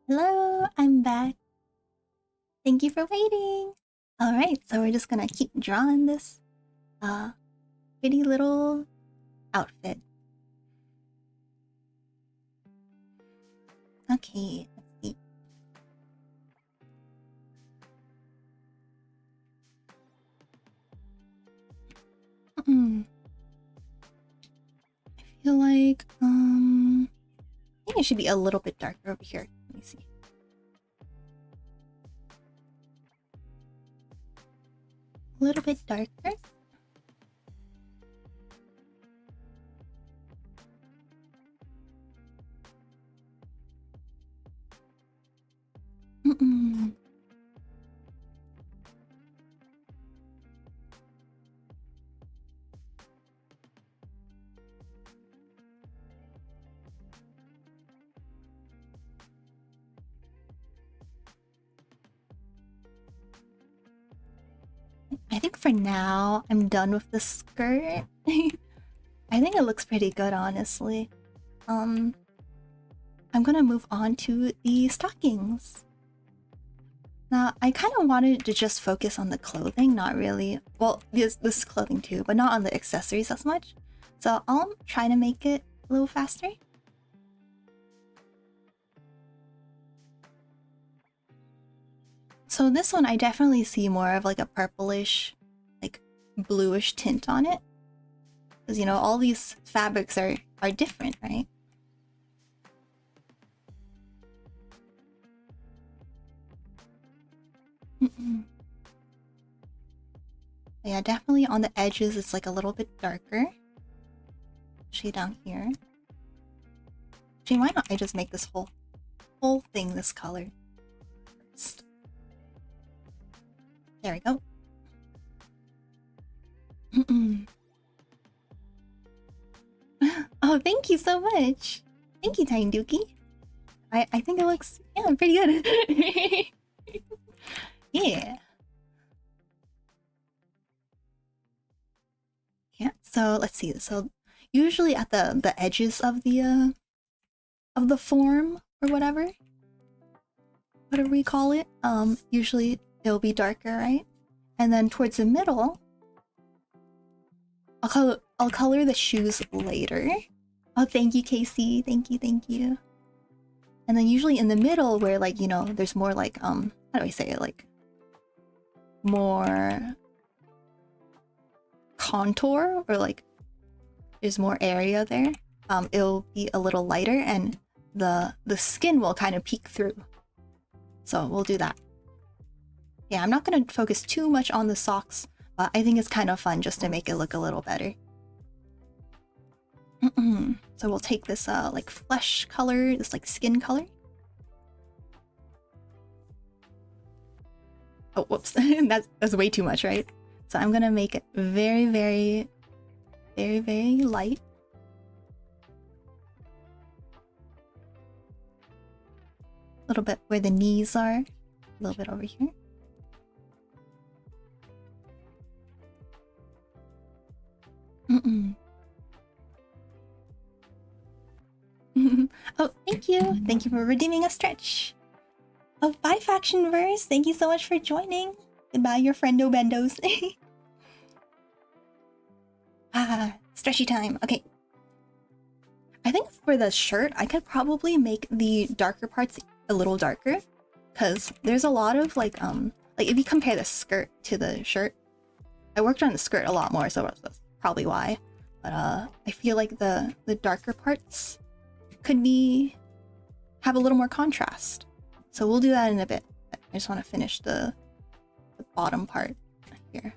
Hello, I'm back. Thank you for waiting. Alright, so we're just gonna keep drawing this pretty little outfit. Okay, let's see. I feel like I think it should be a little bit darker over here. Let me see. A little bit darker. for now, I'm done with the skirt. I think it looks pretty good, honestly. I'm gonna move on to the stockings. Now, I kind of wanted to just focus on the clothing, not really. Well, this is clothing too, but not on the accessories as much. So I'll try to make it a little faster. So this one, I definitely see more of like a purplish, like bluish tint on it. Because, you know, all these fabrics are different, right? Yeah, definitely on the edges, it's like a little bit darker. Shade down here. Actually, why not I just make this whole thing this color first? There we go. Oh, thank you so much. Thank you, Tiny Dookie. I think it looks, yeah, pretty good. Yeah. Yeah, so let's see. So usually at the edges of the form or whatever we call it, usually it'll be darker, right? And then towards the middle, I'll color the shoes later. Oh, thank you, Casey. Thank you. And then usually in the middle where, like, you know, there's more like how do I say it, like more contour, or like there's more area there, it'll be a little lighter and the skin will kind of peek through. So we'll do that. Yeah, I'm not gonna focus too much on the socks, but I think it's kind of fun just to make it look a little better. So we'll take this like flesh color, this like skin color. Oh, whoops. that's way too much, right? So I'm gonna make it very, very, very, very light. A little bit where the knees are, a little bit over here. Oh, thank you. Thank you for redeeming a stretch. Oh, bye, Factionverse. Thank you so much for joining. Goodbye, your friendo bendos. Stretchy time. Okay. I think for the shirt, I could probably make the darker parts a little darker, because there's a lot of like if you compare the skirt to the shirt, I worked on the skirt a lot more, so that's probably why. But I feel like the darker parts could have a little more contrast. So we'll do that in a bit. I just want to finish the bottom part here.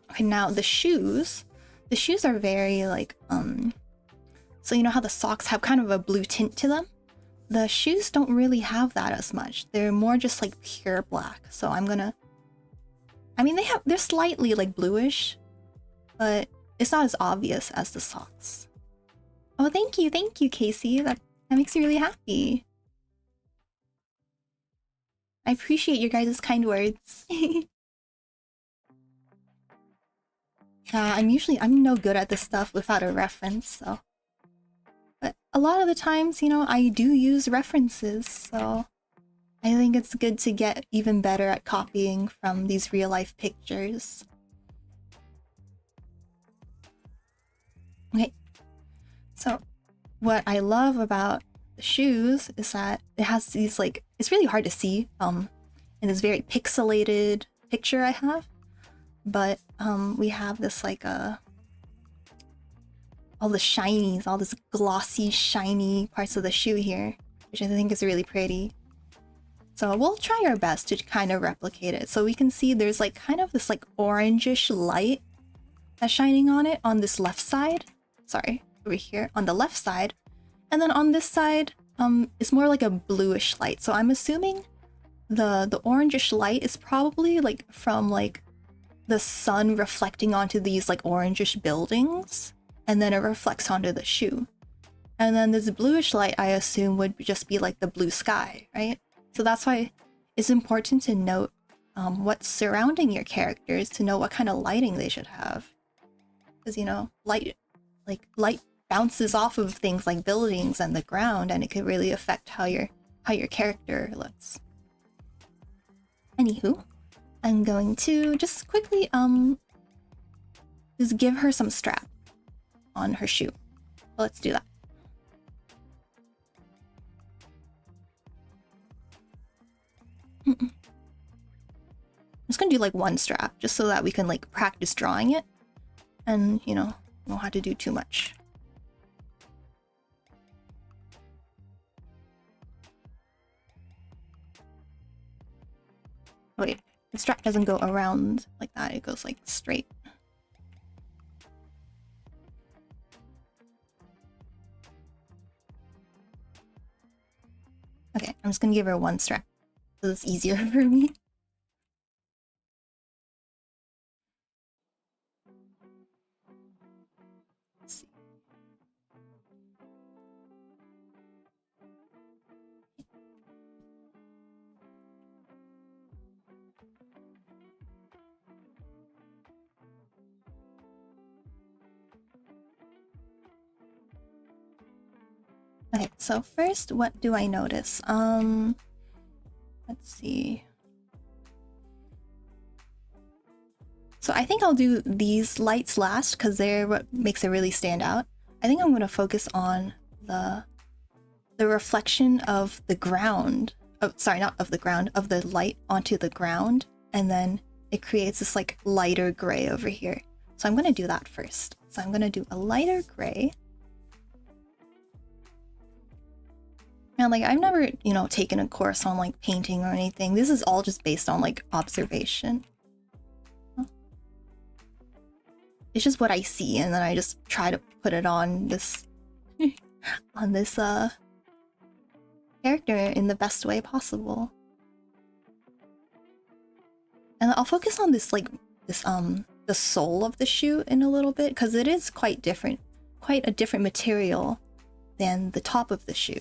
Okay, now the shoes. The shoes are very like so you know how the socks have kind of a blue tint to them? The shoes don't really have that as much. They're more just like pure black. So I mean they're slightly like bluish, but it's not as obvious as the socks. Oh, thank you, Casey. That makes me really happy. I appreciate your guys' kind words. Yeah, I'm no good at this stuff without a reference, so. But a lot of the times, you know, I do use references, so I think it's good to get even better at copying from these real-life pictures. Okay, so what I love about the shoes is that it has these like, it's really hard to see in this very pixelated picture I have, but we have this like all the shinies, all this glossy shiny parts of the shoe here, which I think is really pretty. So we'll try our best to kind of replicate it. So we can see there's like kind of this like orangish light that's shining on it on this left side. Sorry, over here on the left side. And then on this side, it's more like a bluish light. So I'm assuming the orangish light is probably like from like the sun reflecting onto these like orangish buildings, and then it reflects onto the shoe. And then this bluish light, I assume, would just be like the blue sky, right? So that's why it's important to note what's surrounding your characters to know what kind of lighting they should have. Because, you know, light bounces off of things like buildings and the ground, and it could really affect how your character looks. Anywho, I'm going to just quickly just give her some strap on her shoe. So let's do that. I'm just gonna do like one strap just so that we can like practice drawing it and, you know, don't have to do too much. Wait, the strap doesn't go around like that, it goes like straight. Okay, I'm just gonna give her one strap so it's easier for me. Let's see. Okay, so first, what do I notice? Let's see. So I think I'll do these lights last because they're what makes it really stand out. I think I'm going to focus on the reflection of the ground. Oh, sorry, not of the ground, of the light onto the ground, and then it creates this like lighter gray over here. So I'm going to do that first. So I'm going to do a lighter gray. And like I've never, you know, taken a course on like painting or anything. This is all just based on like observation. It's just what I see, and then I just try to put it on this on this character in the best way possible. And I'll focus on this like this the sole of the shoe in a little bit because it is quite different, quite a different material than the top of the shoe.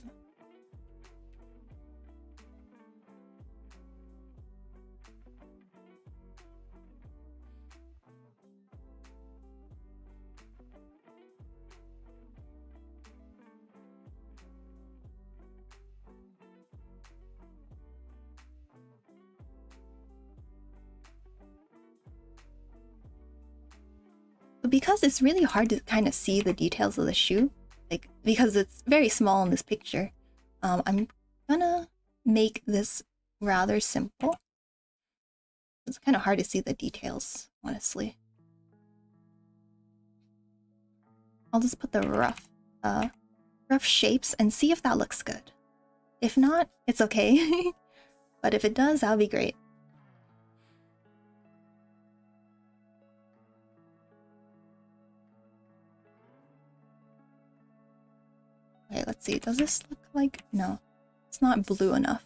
Because it's really hard to kind of see the details of the shoe, like because it's very small in this picture, I'm gonna make this rather simple. It's kind of hard to see the details, honestly. I'll just put the rough shapes and see if that looks good. If not, it's okay. But if it does, that'll be great. Okay, let's see. Does this look like... No, it's not blue enough.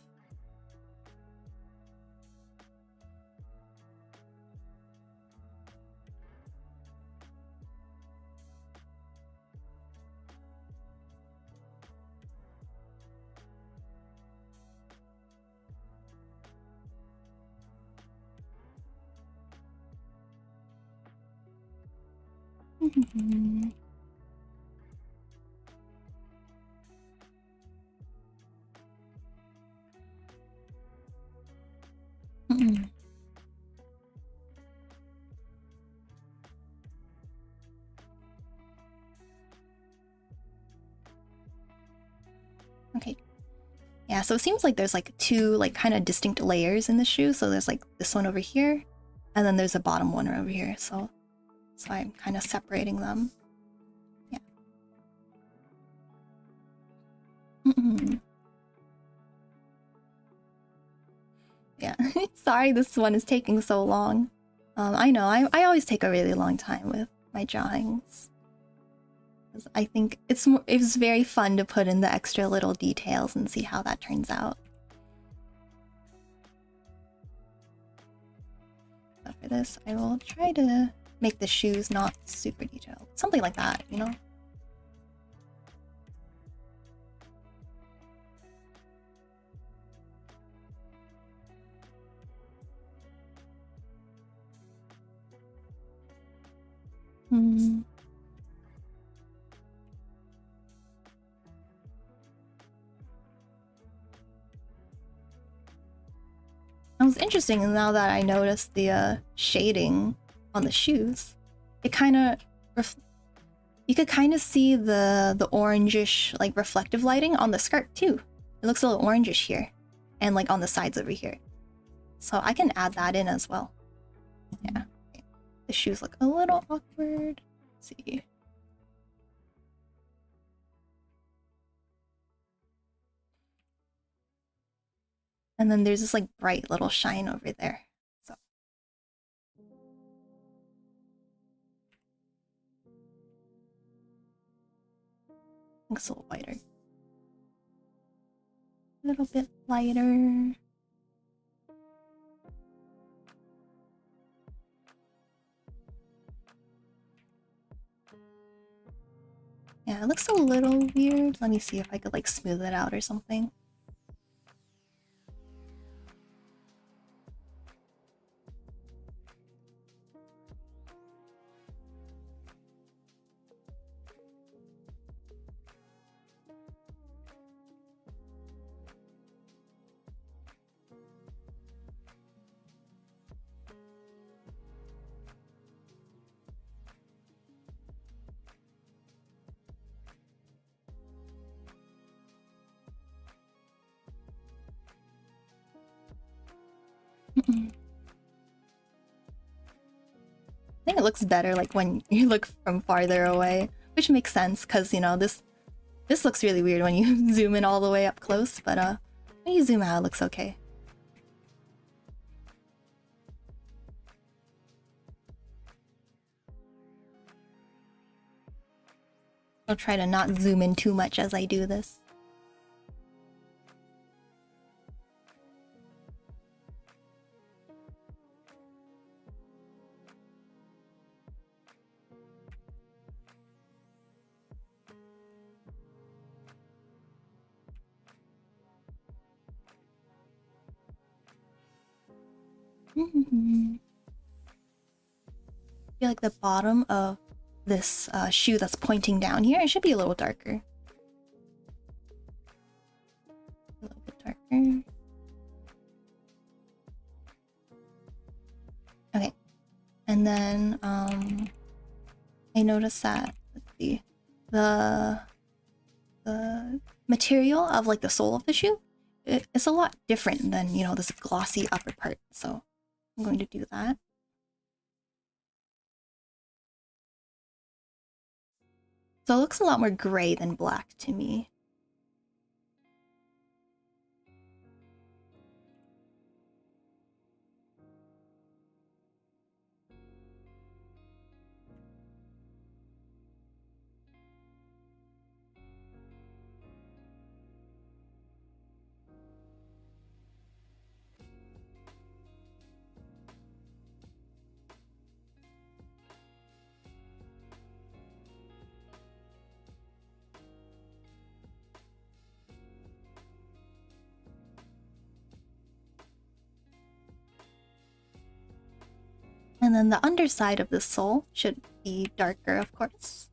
Okay. Yeah, so it seems like there's like two like kind of distinct layers in the shoe. So there's like this one over here, and then there's a bottom one over here. So I'm kind of separating them. Yeah. Yeah. Sorry this one is taking so long. I know, I always take a really long time with my drawings. I think it's very fun to put in the extra little details and see how that turns out. So for this, I will try to make the shoes not super detailed. Something like that, you know? It was interesting now that I noticed the shading on the shoes. It kind of you could kind of see the orangish like reflective lighting on the skirt too. It looks a little orangish here and like on the sides over here. So I can add that in as well. Yeah. Okay. The shoes look a little awkward. Let's see. And then there's this like bright little shine over there. So looks a little lighter. A little bit lighter. Yeah, it looks a little weird. Let me see if I could like smooth it out or something. I think it looks better like when you look from farther away, which makes sense because, you know, this looks really weird when you zoom in all the way up close, but when you zoom out it looks okay. I'll try to not zoom in too much as I do this. I feel like the bottom of this shoe that's pointing down here, it should be a little darker. A little bit darker. Okay. And then I noticed that, let's see, the material of like the sole of the shoe, it's a lot different than, you know, this glossy upper part. So I'm going to do that. So it looks a lot more gray than black to me. And then the underside of the sole should be darker, of course.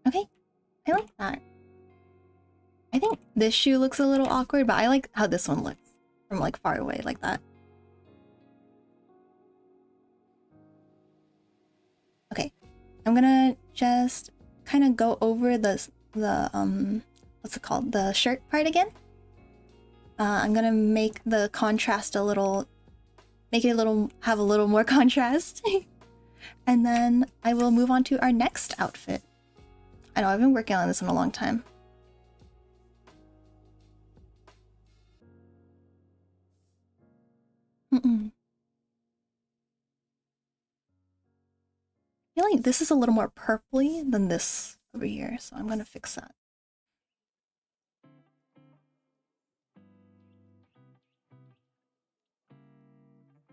Okay, I like that. I think this shoe looks a little awkward, but I like how this one looks from like far away like that. Okay, I'm gonna just kind of go over the what's it called? The shirt part again. I'm gonna make the contrast a little, have a little more contrast. And then I will move on to our next outfit. I know, I've been working on this one a long time. I feel like this is a little more purpley than this over here, so I'm gonna fix that.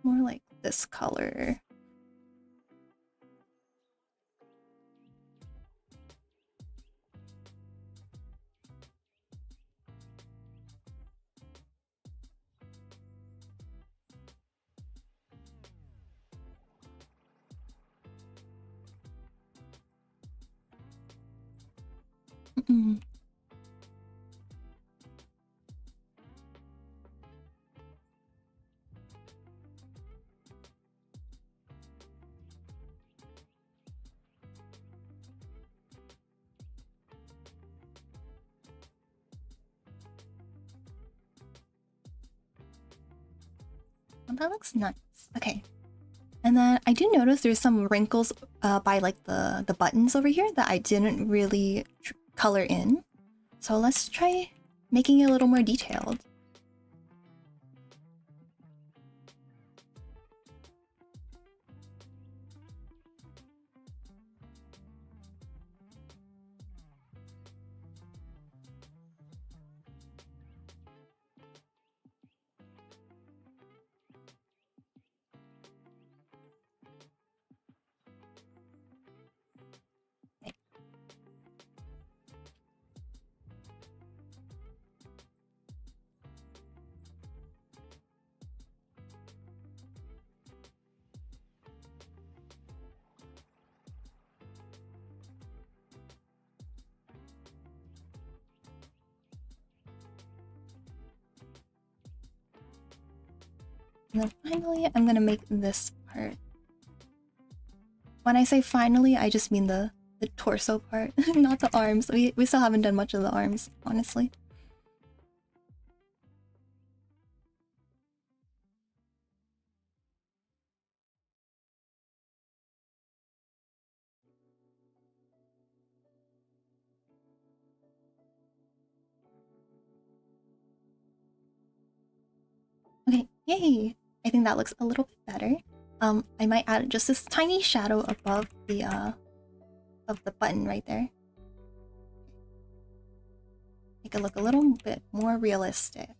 more like this color. Mm-mm. Oh, that looks nice. Okay. And then I do notice there's some wrinkles by like the buttons over here that I didn't really color in. So let's try making it a little more detailed. And then finally, I'm gonna make this part. When I say finally, I just mean the torso part, not the arms. We still haven't done much of the arms, honestly. Okay, yay! I think that looks a little bit better. I might add just this tiny shadow above the of the button right there. Make it look a little bit more realistic.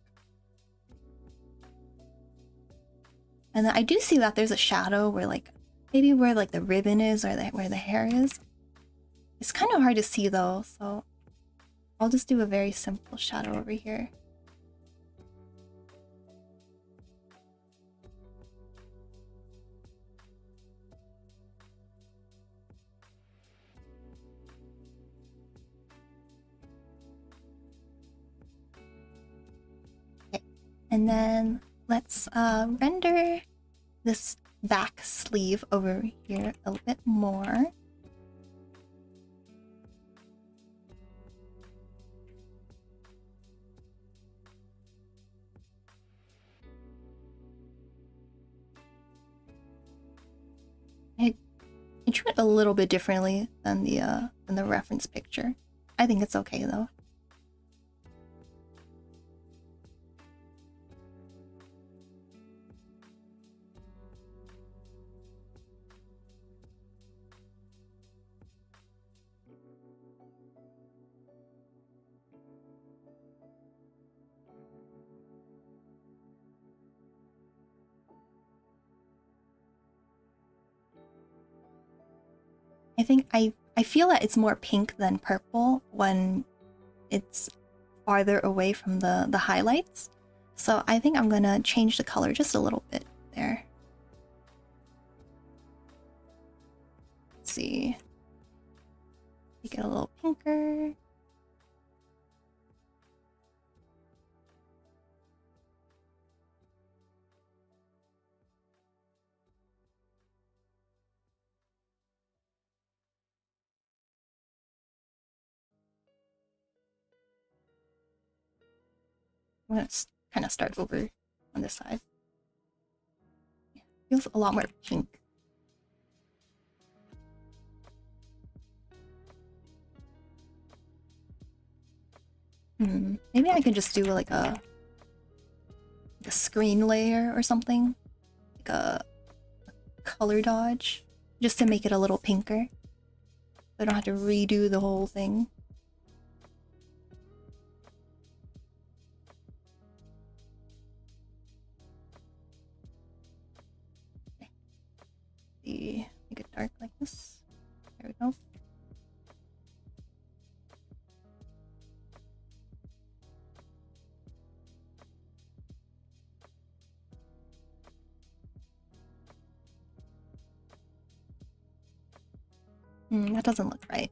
And then I do see that there's a shadow where like maybe where like the ribbon is or where the hair is. It's kind of hard to see though, so I'll just do a very simple shadow over here. Okay. And then let's render this back sleeve over here a little bit more. I drew it a little bit differently than the reference picture. I think it's okay though. I think I feel that it's more pink than purple when it's farther away from the highlights. So I think I'm gonna change the color just a little bit there. Let's see. Make it a little pinker. I'm gonna kind of start over on this side. Yeah, feels a lot more pink. Maybe I could just do like a screen layer or something, like a color dodge, just to make it a little pinker. So I don't have to redo the whole thing. make it dark like this. There we go. That doesn't look right.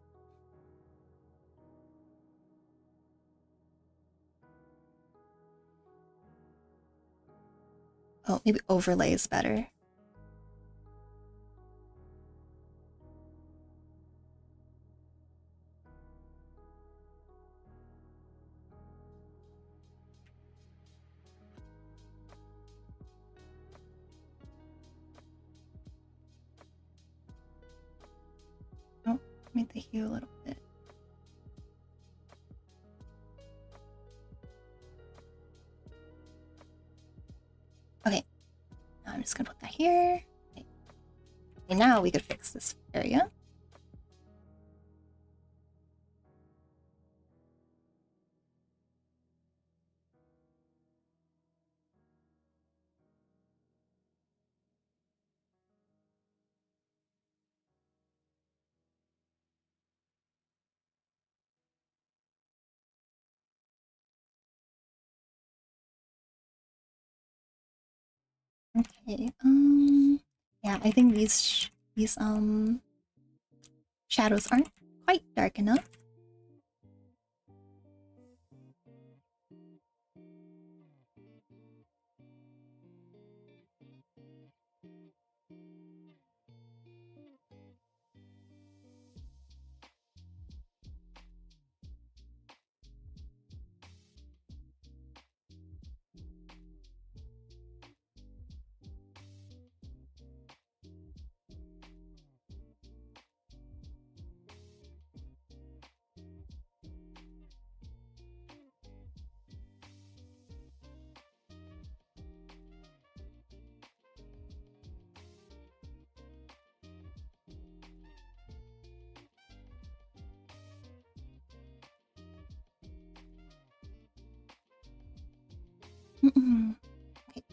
Oh, maybe overlay is better. Oh, make the hue a little bit. Okay, now I'm just gonna put that here. Okay. And now we could fix this area. Okay, yeah, I think these shadows aren't quite dark enough. Okay.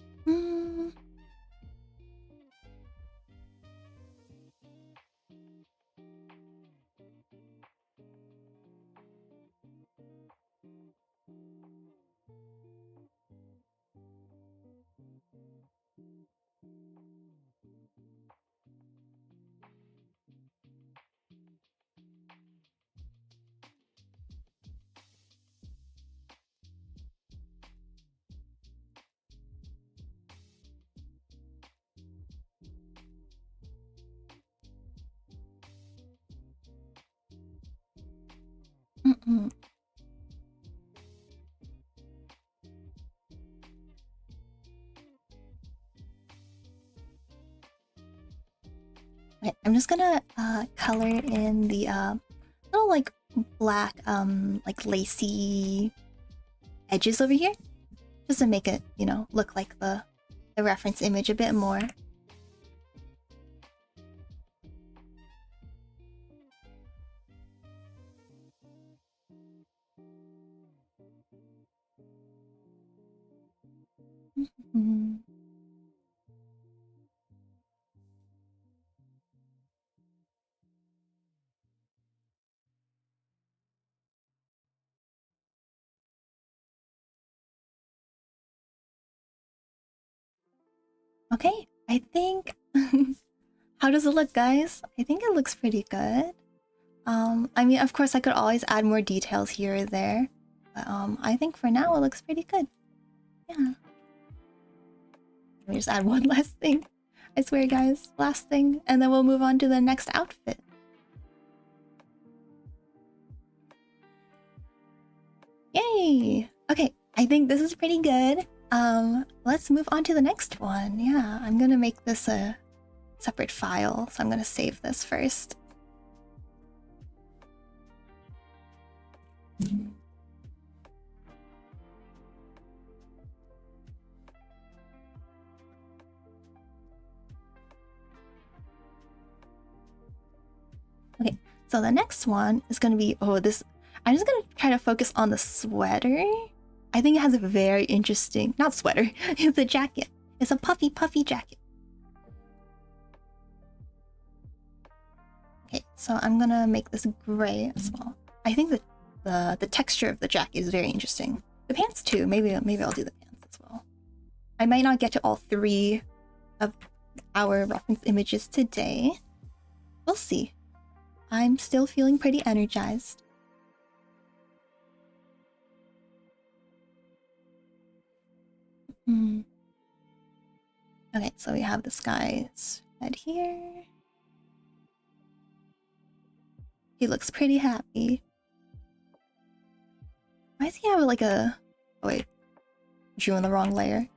Okay, I'm just gonna color in the little like black like lacy edges over here, just to make it, you know, look like the reference image a bit more. Okay, I think how does it look, guys? I think it looks pretty good. I mean, of course I could always add more details here or there, but I think for now it looks pretty good. Yeah. Let me just add one last thing. I swear, guys, last thing, and then we'll move on to the next outfit. Yay! Okay, I think this is pretty good. Let's move on to the next one. Yeah, I'm gonna make this a separate file, so I'm gonna save this first. Okay, so the next one is gonna be, I'm just gonna try to focus on the sweater. I think it has a very interesting, not sweater, it's a jacket. It's a puffy jacket. So I'm gonna make this gray as well. I think that the texture of the jacket is very interesting. The pants too. Maybe I'll do the pants as well. I might not get to all 3 of our reference images today. We'll see. I'm still feeling pretty energized. Okay, so we have this guy's head here. He looks pretty happy. Why does he have like a... Oh wait, drew in the wrong layer.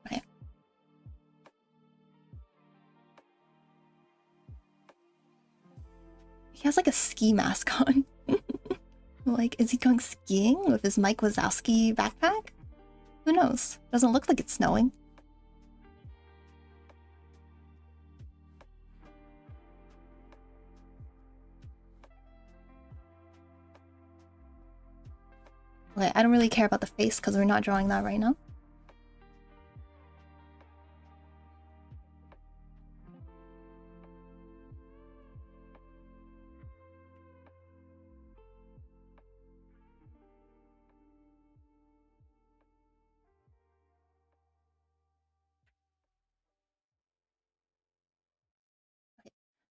Okay. He has like a ski mask on. Like, is he going skiing with his Mike Wazowski backpack? Who knows? Doesn't look like it's snowing. Okay, I don't really care about the face because we're not drawing that right now.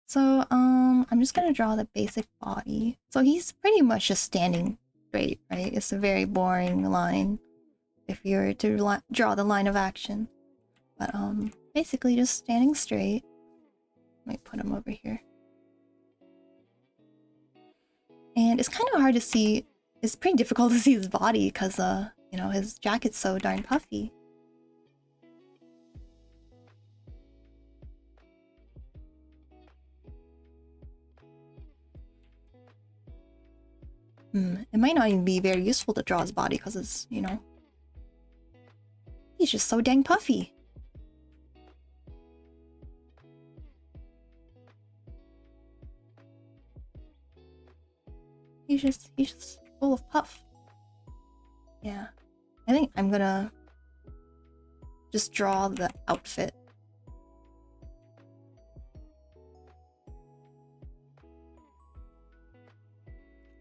So, I'm just gonna draw the basic body. So he's pretty much just standing straight, right? It's a very boring line if you were to draw the line of action. But, basically just standing straight. Let me put him over here. And it's kind of hard to see, it's pretty difficult to see his body because, you know, his jacket's so darn puffy. It might not even be very useful to draw his body because it's, you know, he's just so dang puffy. He's just full of puff. Yeah. I think I'm gonna just draw the outfit.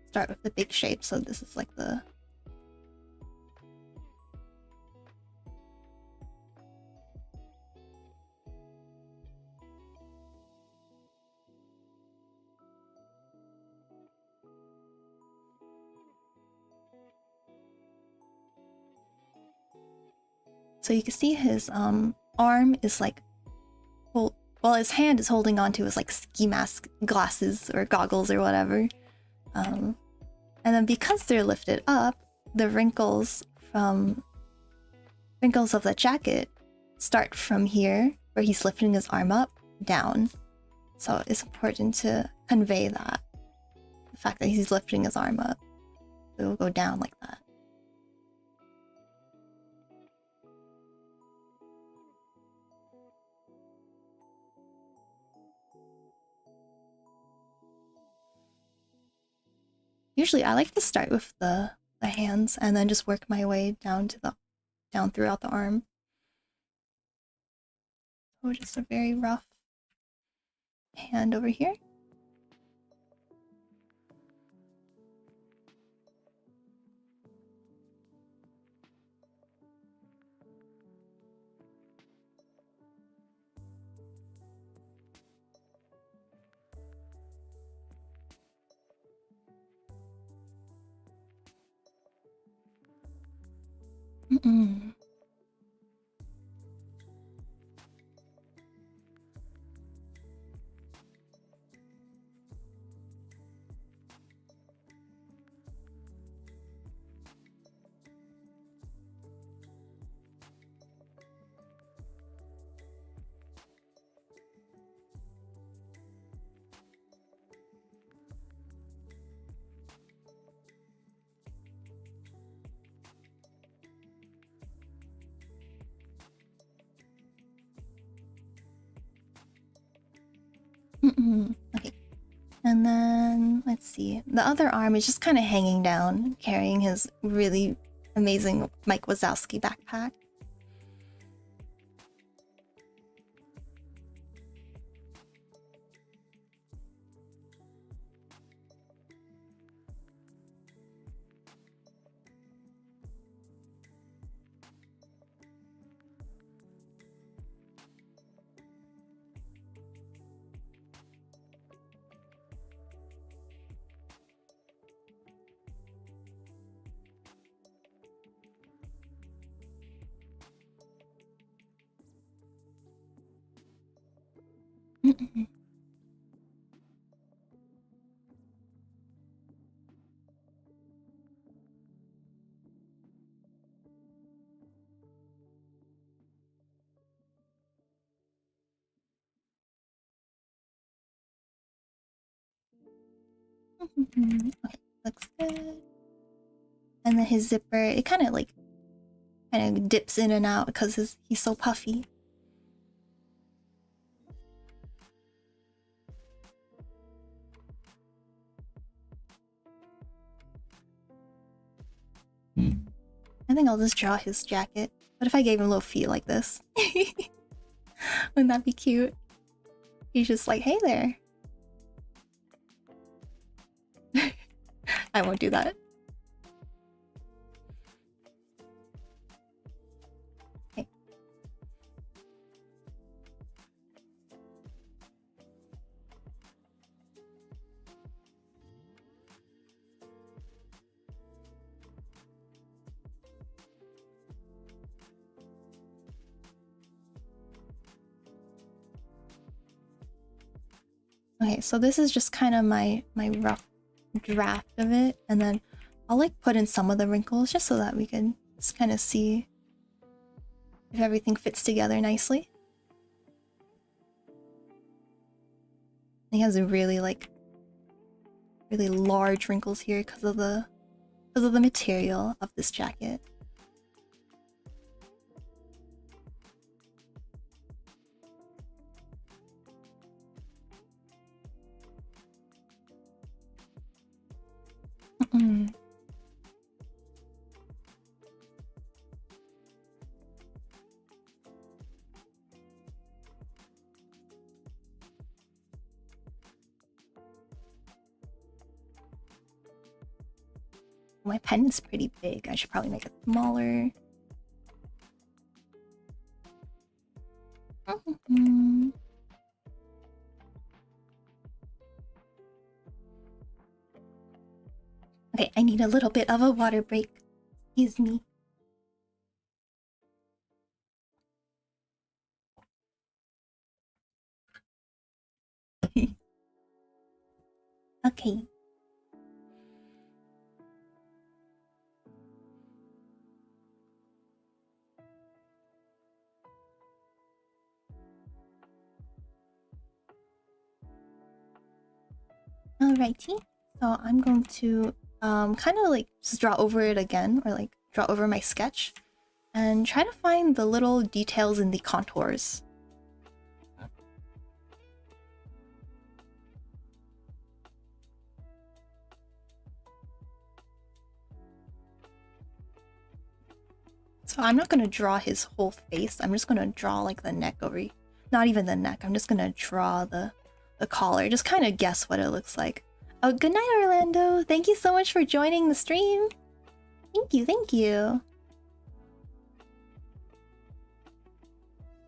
Start with the big shape, so this is like the... So you can see his arm is like... Well, his hand is holding onto his like ski mask glasses or goggles or whatever. And then because they're lifted up, the wrinkles of the jacket start from here, where he's lifting his arm up, down. So it's important to convey that. The fact that he's lifting his arm up. It will go down like that. Usually I like to start with the hands and then just work my way down to down throughout the arm. So just a very rough hand over here. Okay. And then, let's see. The other arm is just kind of hanging down, carrying his really amazing Mike Wazowski backpack. Okay, looks good. And then his zipper, it kind of dips in and out because he's so puffy. I think I'll just draw his jacket. What if I gave him little feet like this? Wouldn't that be cute? He's just like, hey there. I won't do that. Okay. Okay, so this is just kind of my rough draft of it, and then I'll like put in some of the wrinkles just so that we can just kind of see if everything fits together nicely. He has a really large wrinkles here because of the material of this jacket. My pen is pretty big. I should probably make it smaller. Okay, I need a little bit of a water break. Excuse me. Okay. Alrighty. So I'm going to kind of like just draw over it again, or like draw over my sketch and try to find the little details in the contours. So I'm not going to draw his whole face. I'm just going to draw like the neck over, not even the neck. I'm just going to draw the collar. Just kind of guess what it looks like. Oh, good night, Orlando. Thank you so much for joining the stream. Thank you, thank you.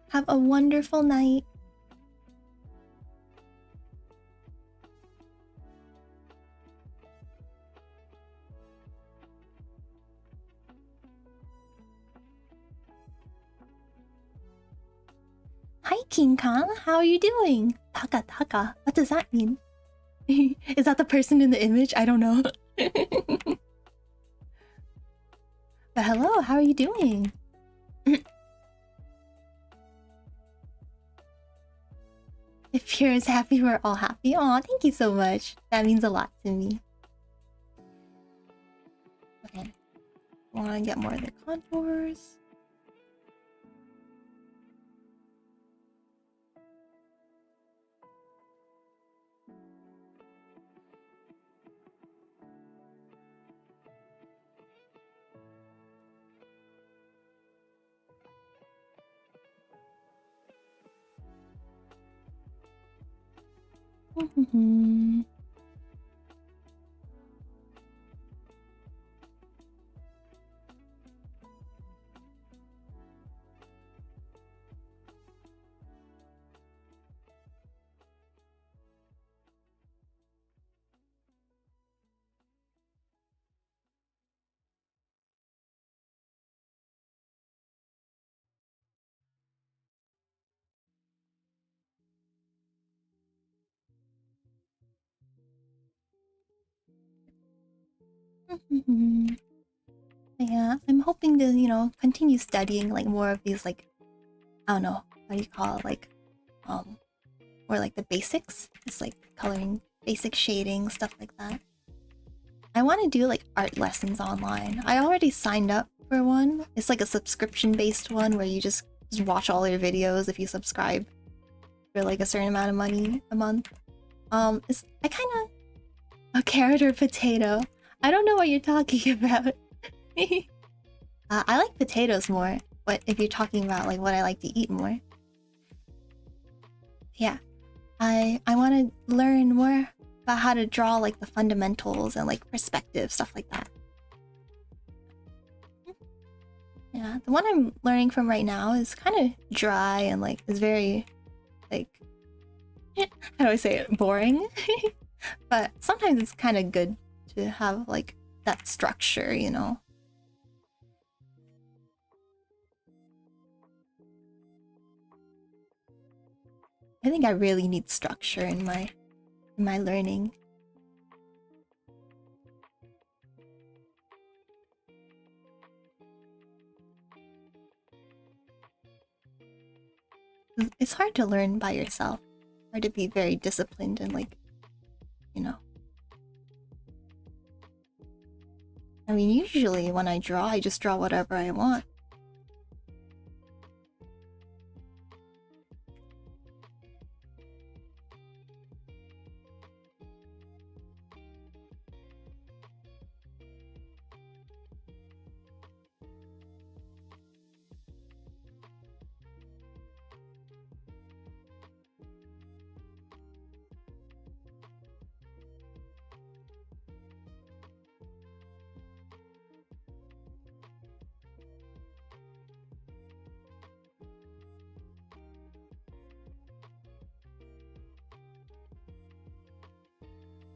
Have a wonderful night. Hi, King Kong. How are you doing? Taka taka. What does that mean? Is that the person in the image? I don't know. But hello, how are you doing? If Pure is happy, we're all happy. Aw, thank you so much. That means a lot to me. Okay. Want to get more of the contours. Yeah, I'm hoping to, you know, continue studying like more of these like, I don't know, what do you call it, like or like the basics, just like coloring, basic shading, stuff like that. I want to do like art lessons online. I already signed up for one. It's like a subscription based one where you just watch all your videos if you subscribe for like a certain amount of money a month. It's I kind of a carrot or potato. I don't know what you're talking about. I like potatoes more, but if you're talking about like what I like to eat more. Yeah. I want to learn more about how to draw like the fundamentals and like perspective, stuff like that. Yeah, the one I'm learning from right now is kind of dry and like is very like how do I say it? Boring. But sometimes it's kind of good to have like that structure, you know. I think I really need structure in my learning. It's hard to learn by yourself. Hard to be very disciplined and like, you know. I mean, usually when I draw, I just draw whatever I want.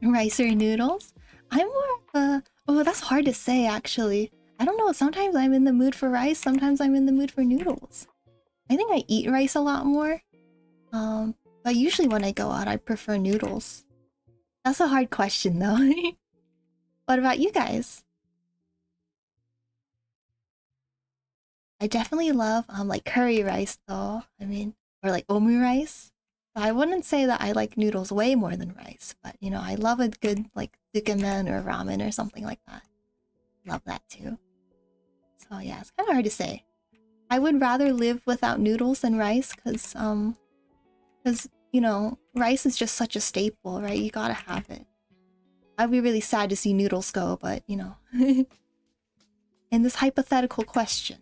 Rice or noodles? I'm more of a... Oh, that's hard to say, actually. I don't know, sometimes I'm in the mood for rice, sometimes I'm in the mood for noodles. I think I eat rice a lot more. But usually when I go out, I prefer noodles. That's a hard question, though. What about you guys? I definitely love, like, curry rice, though. I mean, or like omu rice. I wouldn't say that I like noodles way more than rice, but you know, I love a good like tsukemen or ramen or something like that. Love that too. So yeah, it's kind of hard to say. I would rather live without noodles than rice because you know, rice is just such a staple, right? You gotta have it. I'd be really sad to see noodles go, but you know. In this hypothetical question.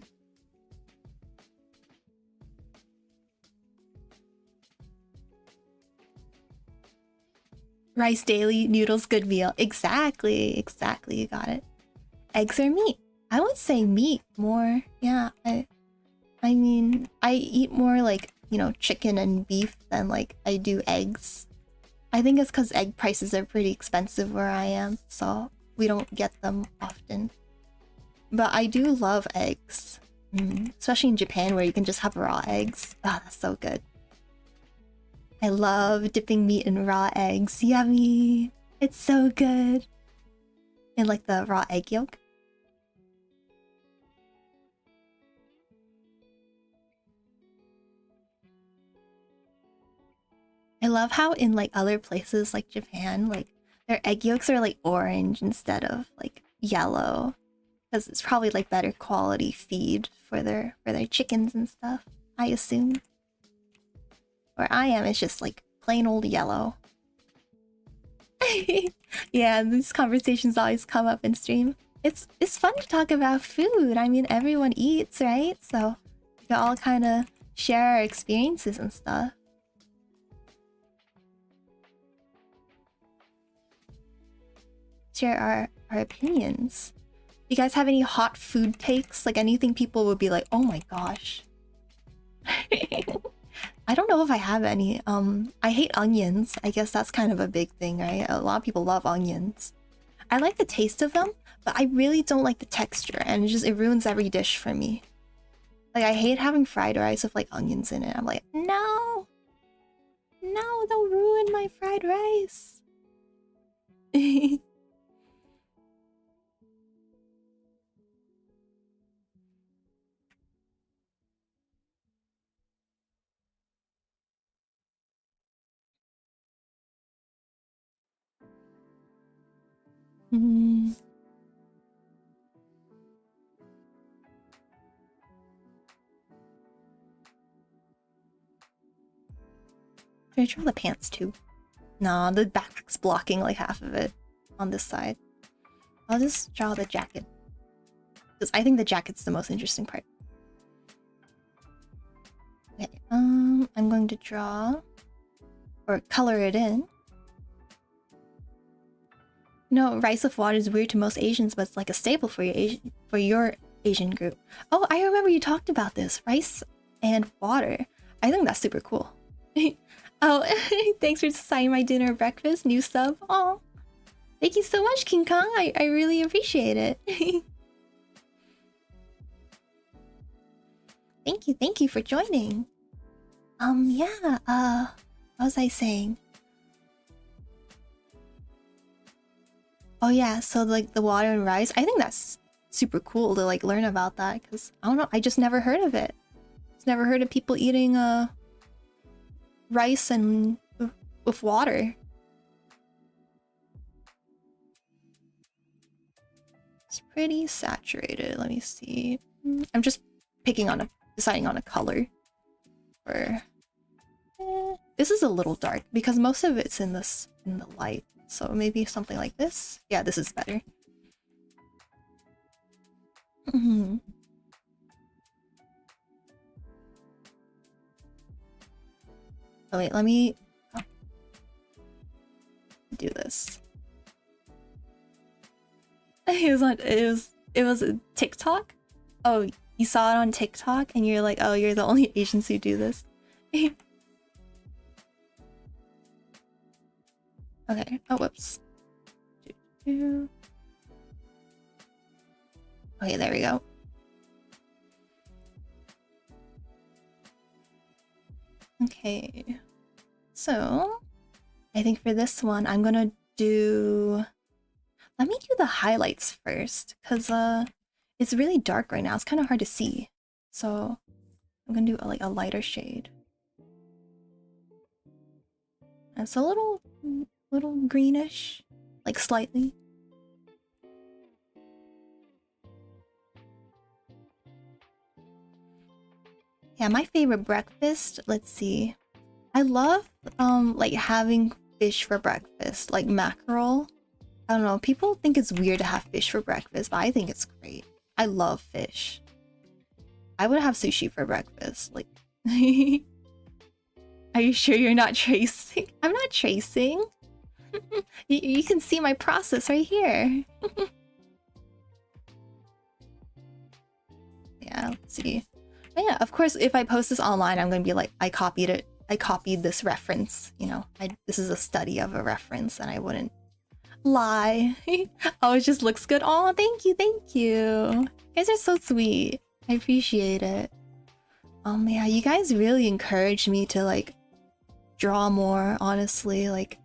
Rice daily, noodles good meal. Exactly, exactly, you got it. Eggs or meat? I would say meat more. Yeah, I mean, I eat more like, you know, chicken and beef than like I do eggs. I think it's because egg prices are pretty expensive where I am, so we don't get them often. But I do love eggs. Especially in Japan where you can just have raw eggs. Ah, that's so good. I love dipping meat in raw eggs. Yummy! It's so good. And like the raw egg yolk. I love how in like other places like Japan, like their egg yolks are like orange instead of like yellow. Because it's probably like better quality feed for their chickens and stuff, I assume. Where I am, it's just like plain old yellow. Yeah, these conversations always come up in stream. It's fun to talk about food. I mean, everyone eats, right? So we can all kind of share our experiences and stuff. Share our opinions. You guys have any hot food takes? Like anything people would be like, oh my gosh. I don't know if I have any. I hate onions. I guess that's kind of a big thing, right? A lot of people love onions. I like the taste of them, but I really don't like the texture, and it ruins every dish for me. Like, I hate having fried rice with like onions in it. I'm like, no! No, they'll ruin my fried rice. Should I draw the pants too? Nah, the backpack's blocking like half of it on this side. I'll just draw the jacket. Because I think the jacket's the most interesting part. Okay, I'm going to draw or color it in. No, rice with water is weird to most Asians, but it's like a staple for your Asian group. Oh, I remember you talked about this. Rice and water. I think that's super cool. Oh, thanks for signing my dinner or breakfast. New sub. Oh, thank you so much, King Kong. I really appreciate it. Thank you for joining. Yeah, what was I saying? Oh yeah, so like the water and rice, I think that's super cool to like learn about that, because I don't know, I just never heard of it. Just never heard of people eating rice and with water. It's pretty saturated. Let me see. I'm just deciding on a color. This is a little dark because most of it's in the light. So maybe something like this. Yeah, this is better. Oh wait, let me do this. It was a TikTok. Oh, you saw it on TikTok and you're like, oh, you're the only Asians who do this. Okay. Oh, whoops. Okay, there we go. Okay. So, I think for this one, I'm gonna do... Let me do the highlights first, because it's really dark right now. It's kind of hard to see. So, I'm gonna do like a lighter shade. And it's a little greenish, like slightly. Yeah, my favorite breakfast, let's see. I love like having fish for breakfast, like mackerel. I don't know, people think it's weird to have fish for breakfast, but I think it's great. I love fish. I would have sushi for breakfast, like. Are you sure you're not tracing? I'm not tracing. You can see my process right here. Yeah, let's see. But yeah, of course, if I post this online, I'm gonna be like, I copied it. I copied this reference. You know, this is a study of a reference, and I wouldn't lie. Oh, it just looks good. Oh, thank you, thank you. You guys are so sweet. I appreciate it. Yeah, you guys really encouraged me to like draw more. Honestly, like.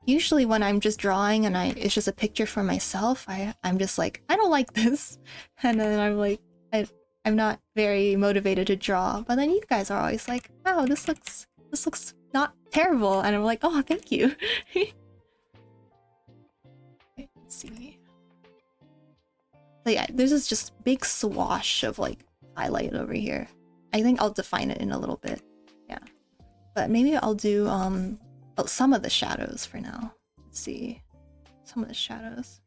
Usually when I'm just drawing and it's just a picture for myself, I'm just like, I don't like this. And then I'm like, I'm not very motivated to draw. But then you guys are always like, oh, this looks not terrible. And I'm like, oh, thank you. Okay, let's see. So yeah, there's this just big swash of like highlight over here. I think I'll define it in a little bit. Yeah. But maybe I'll do some of the shadows for now. Let's see. Some of the shadows.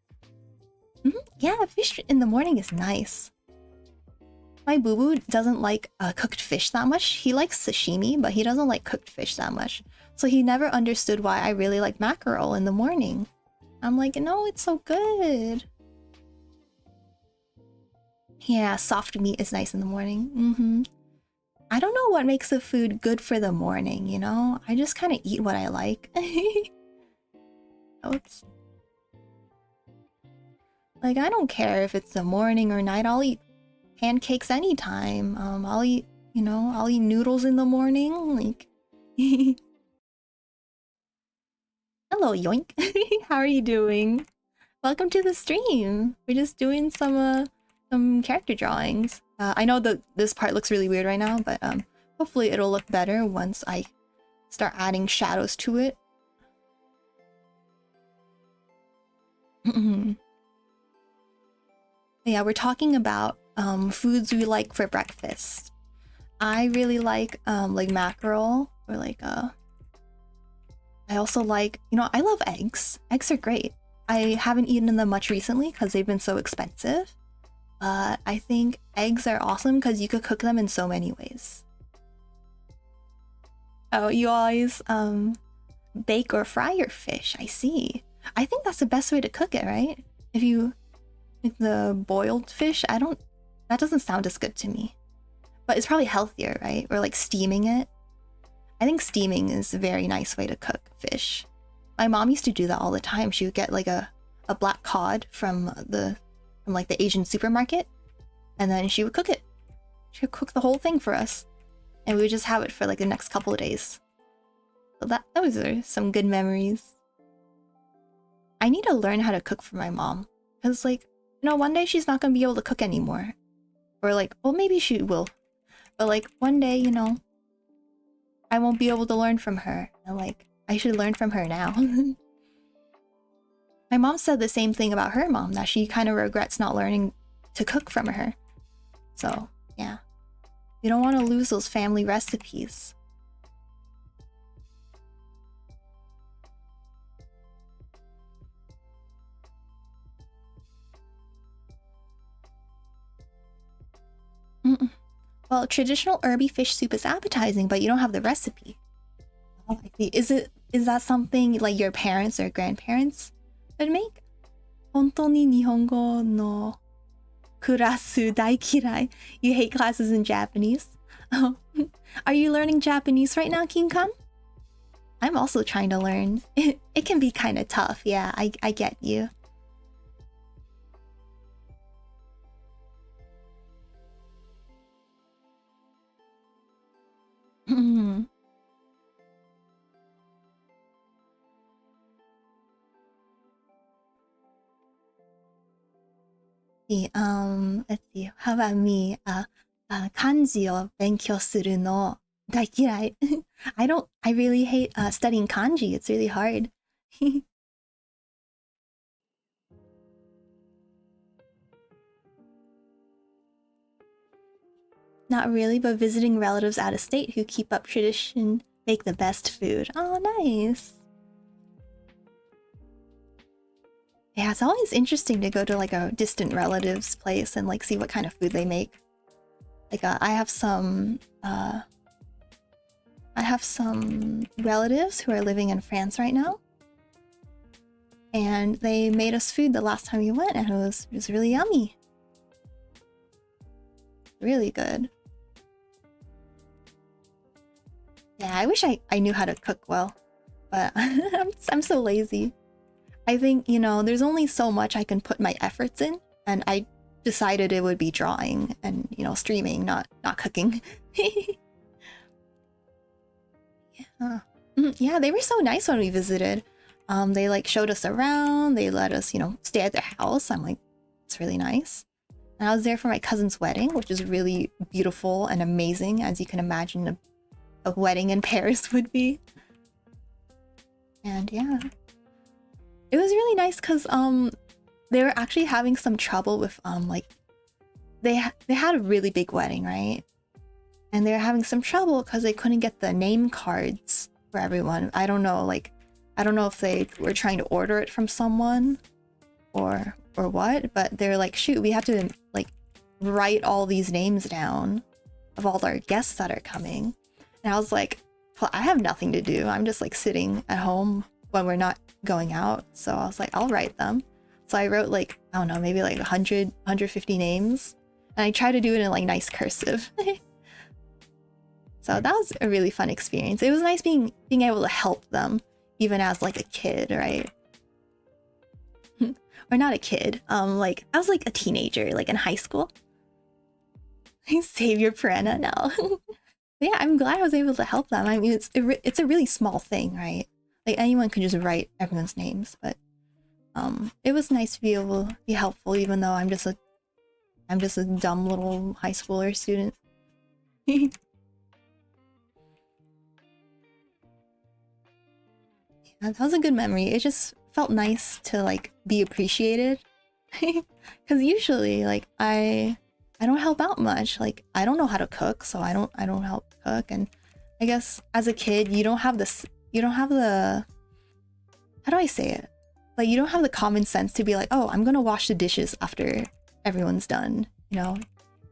Yeah, fish in the morning is nice. My boo-boo doesn't like cooked fish that much. He likes sashimi, but he doesn't like cooked fish that much. So he never understood why I really like mackerel in the morning. I'm like, no, it's so good. Yeah, soft meat is nice in the morning. I don't know what makes a food good for the morning, you know? I just kind of eat what I like. Oops. Like, I don't care if it's the morning or night. I'll eat pancakes anytime. I'll eat, you know, I'll eat noodles in the morning. Like, hello, Yoink. How are you doing? Welcome to the stream. We're just doing some character drawings. I know that this part looks really weird right now, but hopefully it'll look better once I start adding shadows to it. Yeah, we're talking about foods we like for breakfast. I really like mackerel, or like I also like, I love eggs. Eggs are great. I haven't eaten them much recently because they've been so expensive. But I think eggs are awesome because you could cook them in so many ways. Oh, you always bake or fry your fish. I see. I think that's the best way to cook it, right? If you make the boiled fish, that doesn't sound as good to me. But it's probably healthier, right? Or like steaming it. I think steaming is a very nice way to cook fish. My mom used to do that all the time. She would get like a black cod from like the Asian supermarket, and then she would cook it. She would cook the whole thing for us, and we would just have it for like the next couple of days. So those are some good memories. I need to learn how to cook for my mom, because like, one day she's not gonna be able to cook anymore. Or like, well, maybe she will. But like one day, I won't be able to learn from her. And like, I should learn from her now. My mom said the same thing about her mom, that she kind of regrets not learning to cook from her. So yeah, you don't want to lose those family recipes. Well, traditional herby fish soup is appetizing, but you don't have the recipe. Oh, I see. Is that something like your parents or grandparents would make? 本当に日本語のクラス大嫌い. You hate classes in Japanese? Oh. Are you learning Japanese right now, King Khan? I'm also trying to learn. It can be kind of tough. Yeah, I get you. Let's see. How about me? 漢字を勉強するの大嫌い. I really hate studying kanji. It's really hard. Not really, but visiting relatives out of state who keep up tradition make the best food. Oh, nice. Yeah, it's always interesting to go to like a distant relative's place and like see what kind of food they make. Like I have some relatives who are living in France right now, and they made us food the last time we went, and it was really yummy. Really good. Yeah, I wish I knew how to cook well, but I'm so lazy. I think, there's only so much I can put my efforts in, and I decided it would be drawing and, streaming, not cooking. Yeah. Yeah, they were so nice when we visited. They like showed us around, they let us, stay at their house. I'm like, it's really nice. And I was there for my cousin's wedding, which is really beautiful and amazing, as you can imagine a wedding in Paris would be. And yeah. It was really nice because they were actually having some trouble with like they had a really big wedding, right? And they were having some trouble because they couldn't get the name cards for everyone. I don't know if they were trying to order it from someone or what, but they're like, shoot, we have to like write all these names down of all our guests that are coming. And I was like, well, I have nothing to do. I'm just like sitting at home when we're not going out. So I was like, I'll write them. So I wrote like, I don't know, maybe like 100, 150 names. And I tried to do it in like nice cursive. So that was a really fun experience. It was nice being able to help them, even as like a kid, right? Or not a kid. Like I was like a teenager, like in high school. Save your Purena now. Yeah, I'm glad I was able to help them. I mean, it's a really small thing, right? Like anyone can just write everyone's names, but it was nice to be able to be helpful, even though I'm just a dumb little high schooler student. Yeah, that was a good memory. It just felt nice to like be appreciated, Because usually, like, I don't help out much. Like, I don't know how to cook, so I don't help cook. And I guess as a kid, you don't have this, you don't have the, how do I say it? Like, you don't have the common sense to be like, oh, I'm gonna wash the dishes after everyone's done, you know?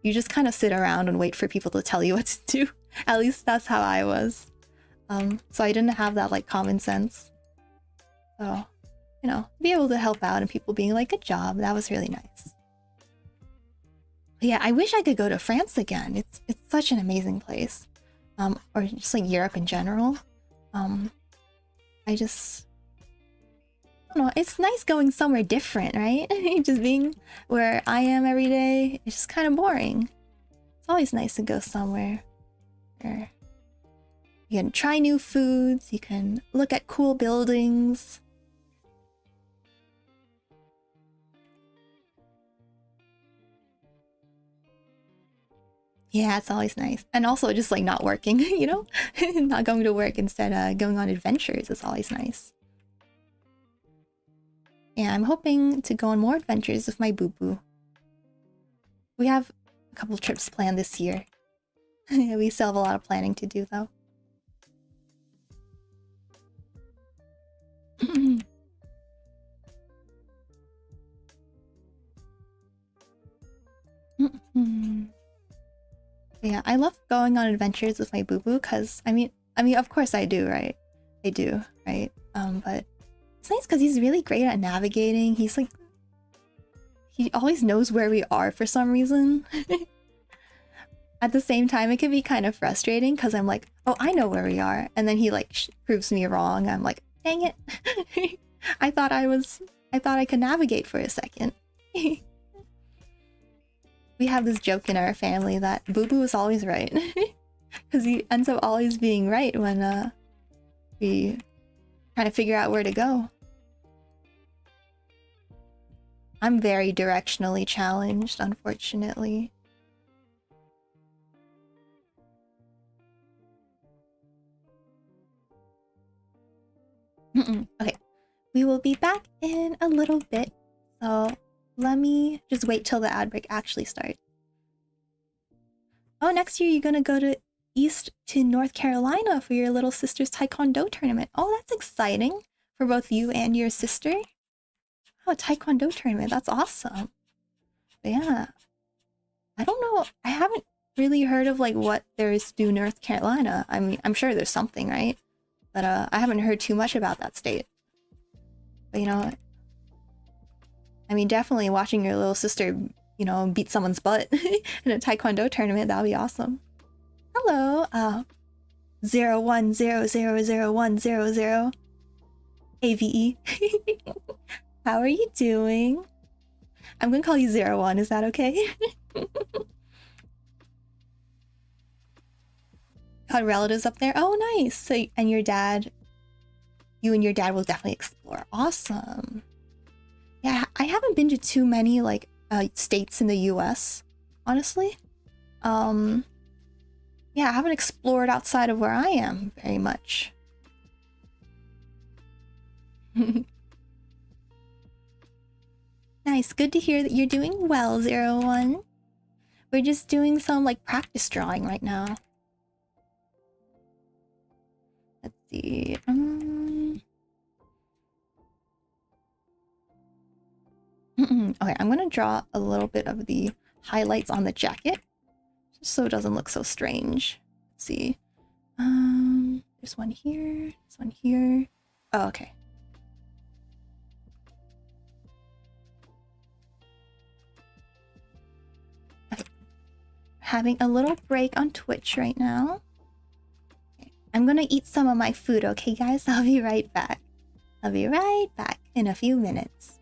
You just kind of sit around and wait for people to tell you what to do. At least that's how I was. So I didn't have that, like, common sense. So, you know, be able to help out and people being like, good job, that was really nice. But yeah, I wish I could go to France again. It's such an amazing place. Or just like Europe in general. I just, I don't know, it's nice going somewhere different, right? Just being where I am every day, it's just kind of boring. It's always nice to go somewhere where you can try new foods, you can look at cool buildings. Yeah, it's always nice. And also just like not working, you know? Not going to work, instead going on adventures is always nice. Yeah, I'm hoping to go on more adventures with my boo-boo. We have a couple trips planned this year. We still have a lot of planning to do though. Yeah, I love going on adventures with my boo-boo because I mean of course I do, right? I do, right? But it's nice because he's really great at navigating. He's like, he always knows where we are for some reason. At the same time, it can be kind of frustrating because I'm like, oh, I know where we are, and then he like proves me wrong. I'm like, dang it! I thought I could navigate for a second. We have this joke in our family that Boo Boo is always right, because he ends up always being right when we trying to figure out where to go. I'm very directionally challenged, unfortunately. Okay, we will be back in a little bit, so let me just wait till the ad break actually starts. Oh, next year you're gonna go to North Carolina for your little sister's Taekwondo tournament. Oh, that's exciting for both you and your sister. Oh, Taekwondo tournament, that's awesome. But yeah, I don't know, I haven't really heard of like what there is to do in North Carolina. I mean, I'm sure there's something, right? But I haven't heard too much about that state. But you know, I mean, definitely watching your little sister, you know, beat someone's butt in a Taekwondo tournament, that would be awesome. Hello, 01000100 AVE. How are you doing? I'm gonna call you 01, is that okay? Got relatives up there? Oh, nice. So, and your dad, you and your dad will definitely explore. Awesome. Yeah, I haven't been to too many like states in the US, honestly. Yeah, I haven't explored outside of where I am very much. Nice, good to hear that you're doing well, 01. We're just doing some like practice drawing right now. Let's see. Okay, I'm gonna draw a little bit of the highlights on the jacket, just so it doesn't look so strange. Let's see. There's one here. There's one here. Oh, okay. Okay. Having a little break on Twitch right now. Okay. I'm gonna eat some of my food, okay, guys? I'll be right back. I'll be right back in a few minutes.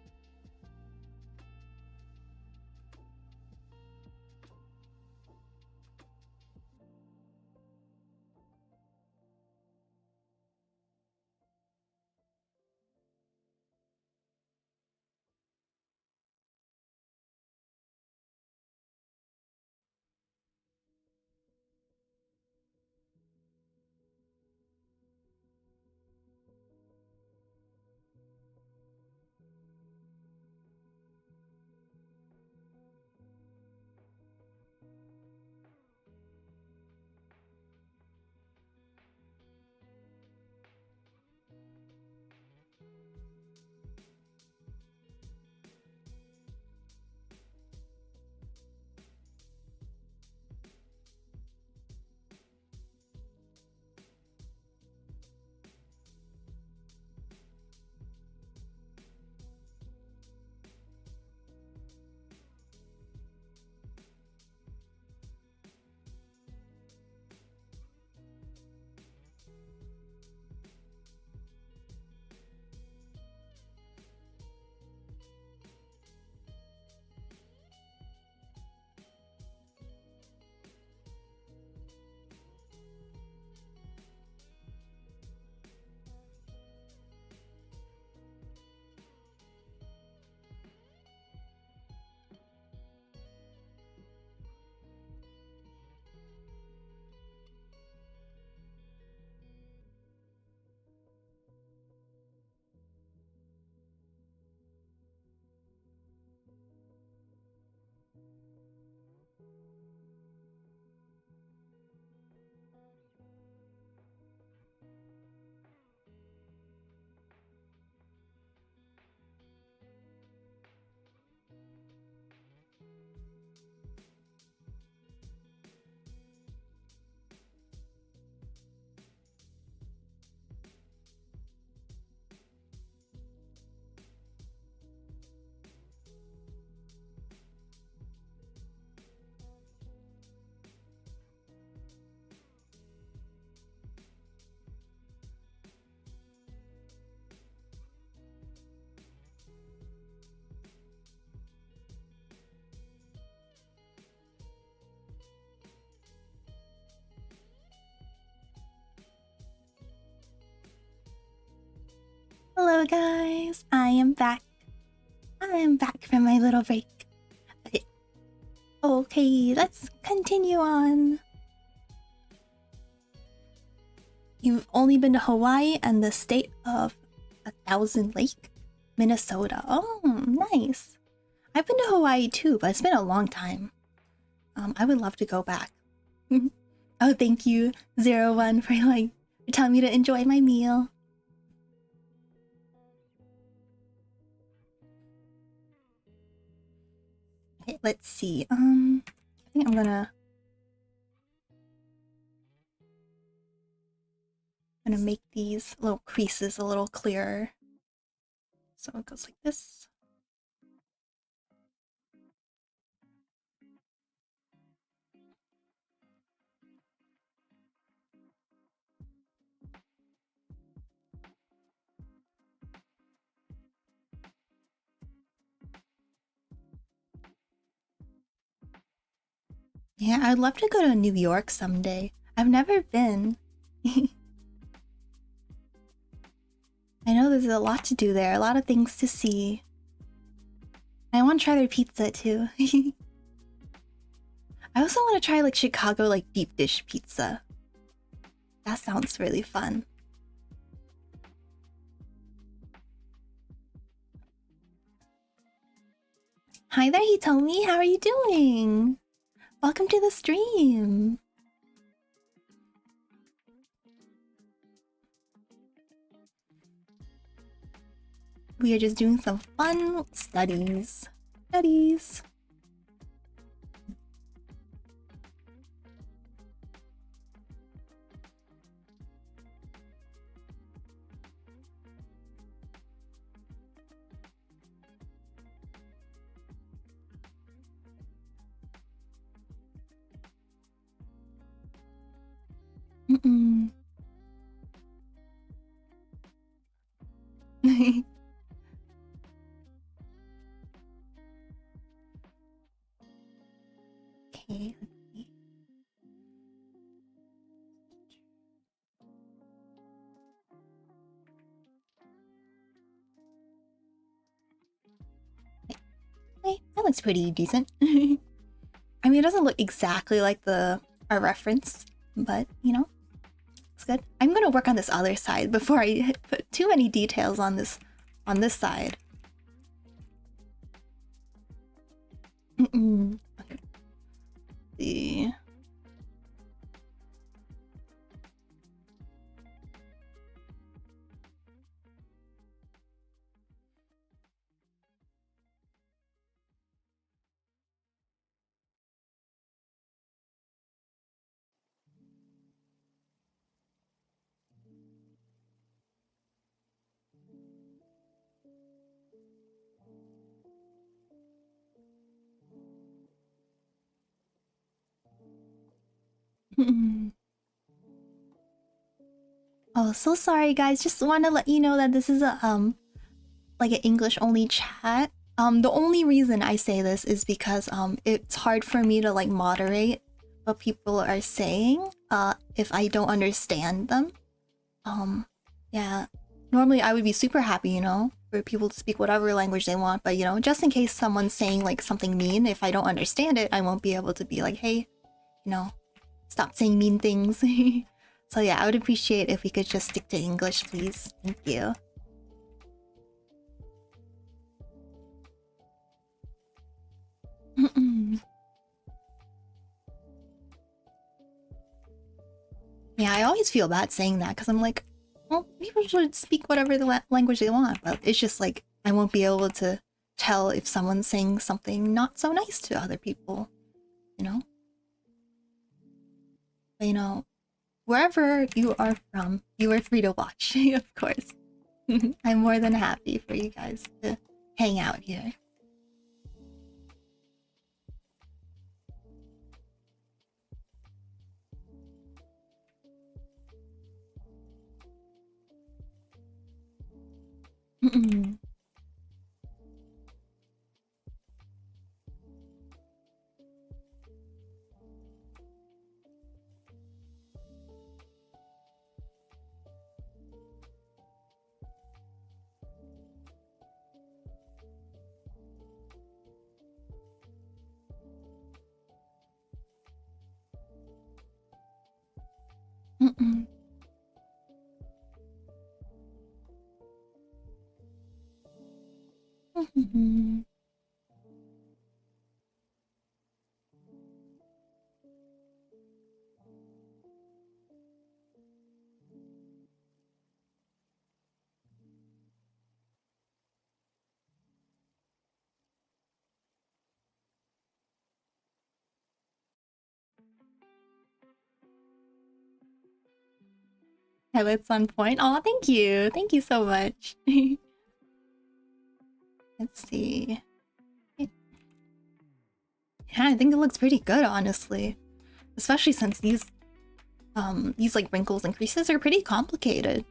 Hello guys, I am back. I am back from my little break. Okay, let's continue on. You've only been to Hawaii and the state of 1,000 Lake, Minnesota. Oh, nice. I've been to Hawaii too, but it's been a long time. I would love to go back. Oh, thank you, 01, for telling me to enjoy my meal. Okay, let's see. I think I'm gonna make these little creases a little clearer. So it goes like this. Yeah, I'd love to go to New York someday. I've never been. I know there's a lot to do there, a lot of things to see. I want to try their pizza too. I also want to try Chicago deep dish pizza. That sounds really fun. Hi there, Hitomi. How are you doing? Welcome to the stream. We are just doing some fun studies. Okay, let's see. Hey, that looks pretty decent. I mean, it doesn't look exactly like our reference, but you know, it's good. I'm gonna work on this other side before I put too many details on this side. Okay. See. Oh, so sorry guys. Just want to let you know that this is an English only chat. The only reason I say this is because it's hard for me to moderate what people are saying if I don't understand them. Yeah. Normally I would be super happy, you know, for people to speak whatever language they want, but you know, just in case someone's saying something mean, if I don't understand it, I won't be able to be like, hey, you know, stop saying mean things. So yeah, I would appreciate if we could just stick to English, please. Thank you. Yeah, I always feel bad saying that because I'm like, well, people should speak whatever language they want, but it's just I won't be able to tell if someone's saying something not so nice to other people, you know? But you know, wherever you are from, you are free to watch, of course. I'm more than happy for you guys to hang out here. Highlights on point. Oh, thank you. Thank you so much. Let's see. Yeah, I think it looks pretty good, honestly. Especially since these like wrinkles and creases are pretty complicated.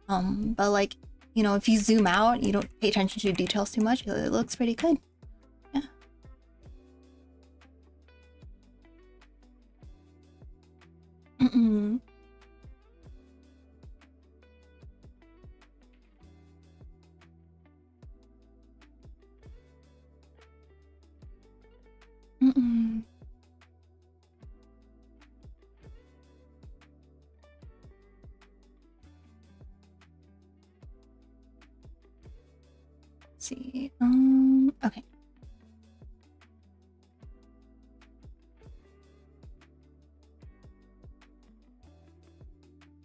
But like, you know, if you zoom out, you don't pay attention to details too much, it looks pretty good. Yeah. Mm-mm. Mm-mm. Let's see. Okay.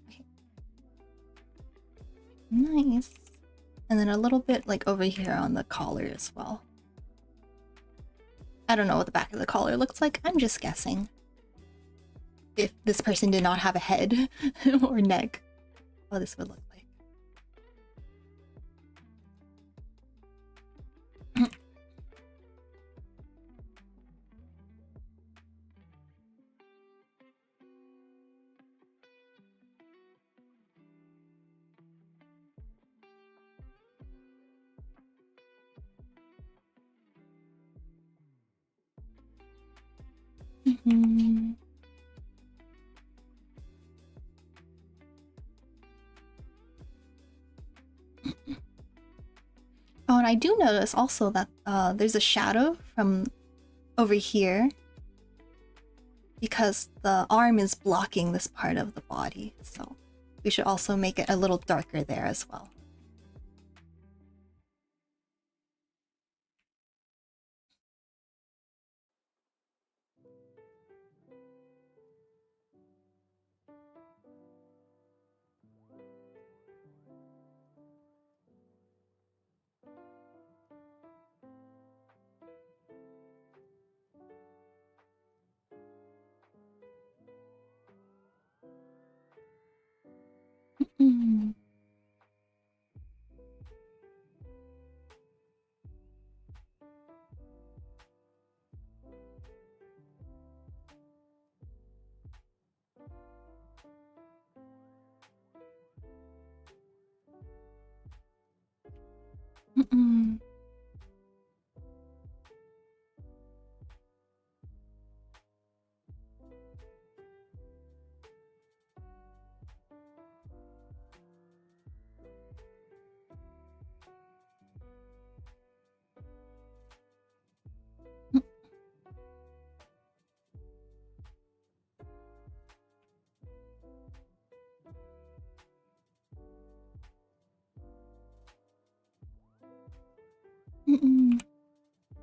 Okay. Nice. And then a little bit like over here on the collar as well. I don't know what the back of the collar looks like. I'm just guessing. If this person did not have a head or neck, what this would look like. Oh, and I do notice also that there's a shadow from over here because the arm is blocking this part of the body, so we should also make it a little darker there as well.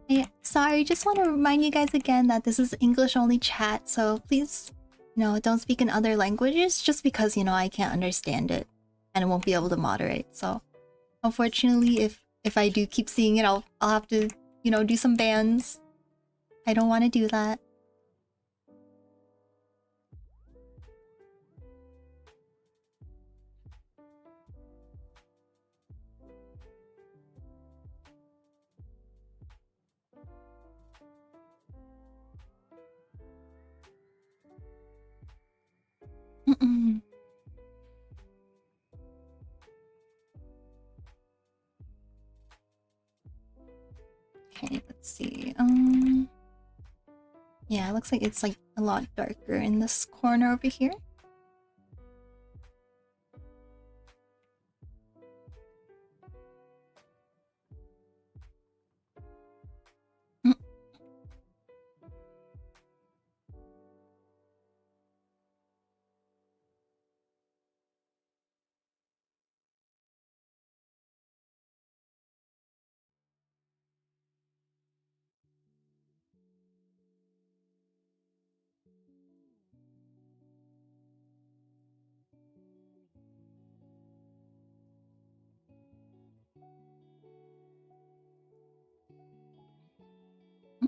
Hey, sorry, just want to remind you guys again that this is English only chat, so please, don't speak in other languages just because, I can't understand it and I won't be able to moderate. So, unfortunately, if I do keep seeing it, I'll have to, do some bans. I don't want to do that. Okay, let's see. Yeah, it looks like it's like a lot darker in this corner over here.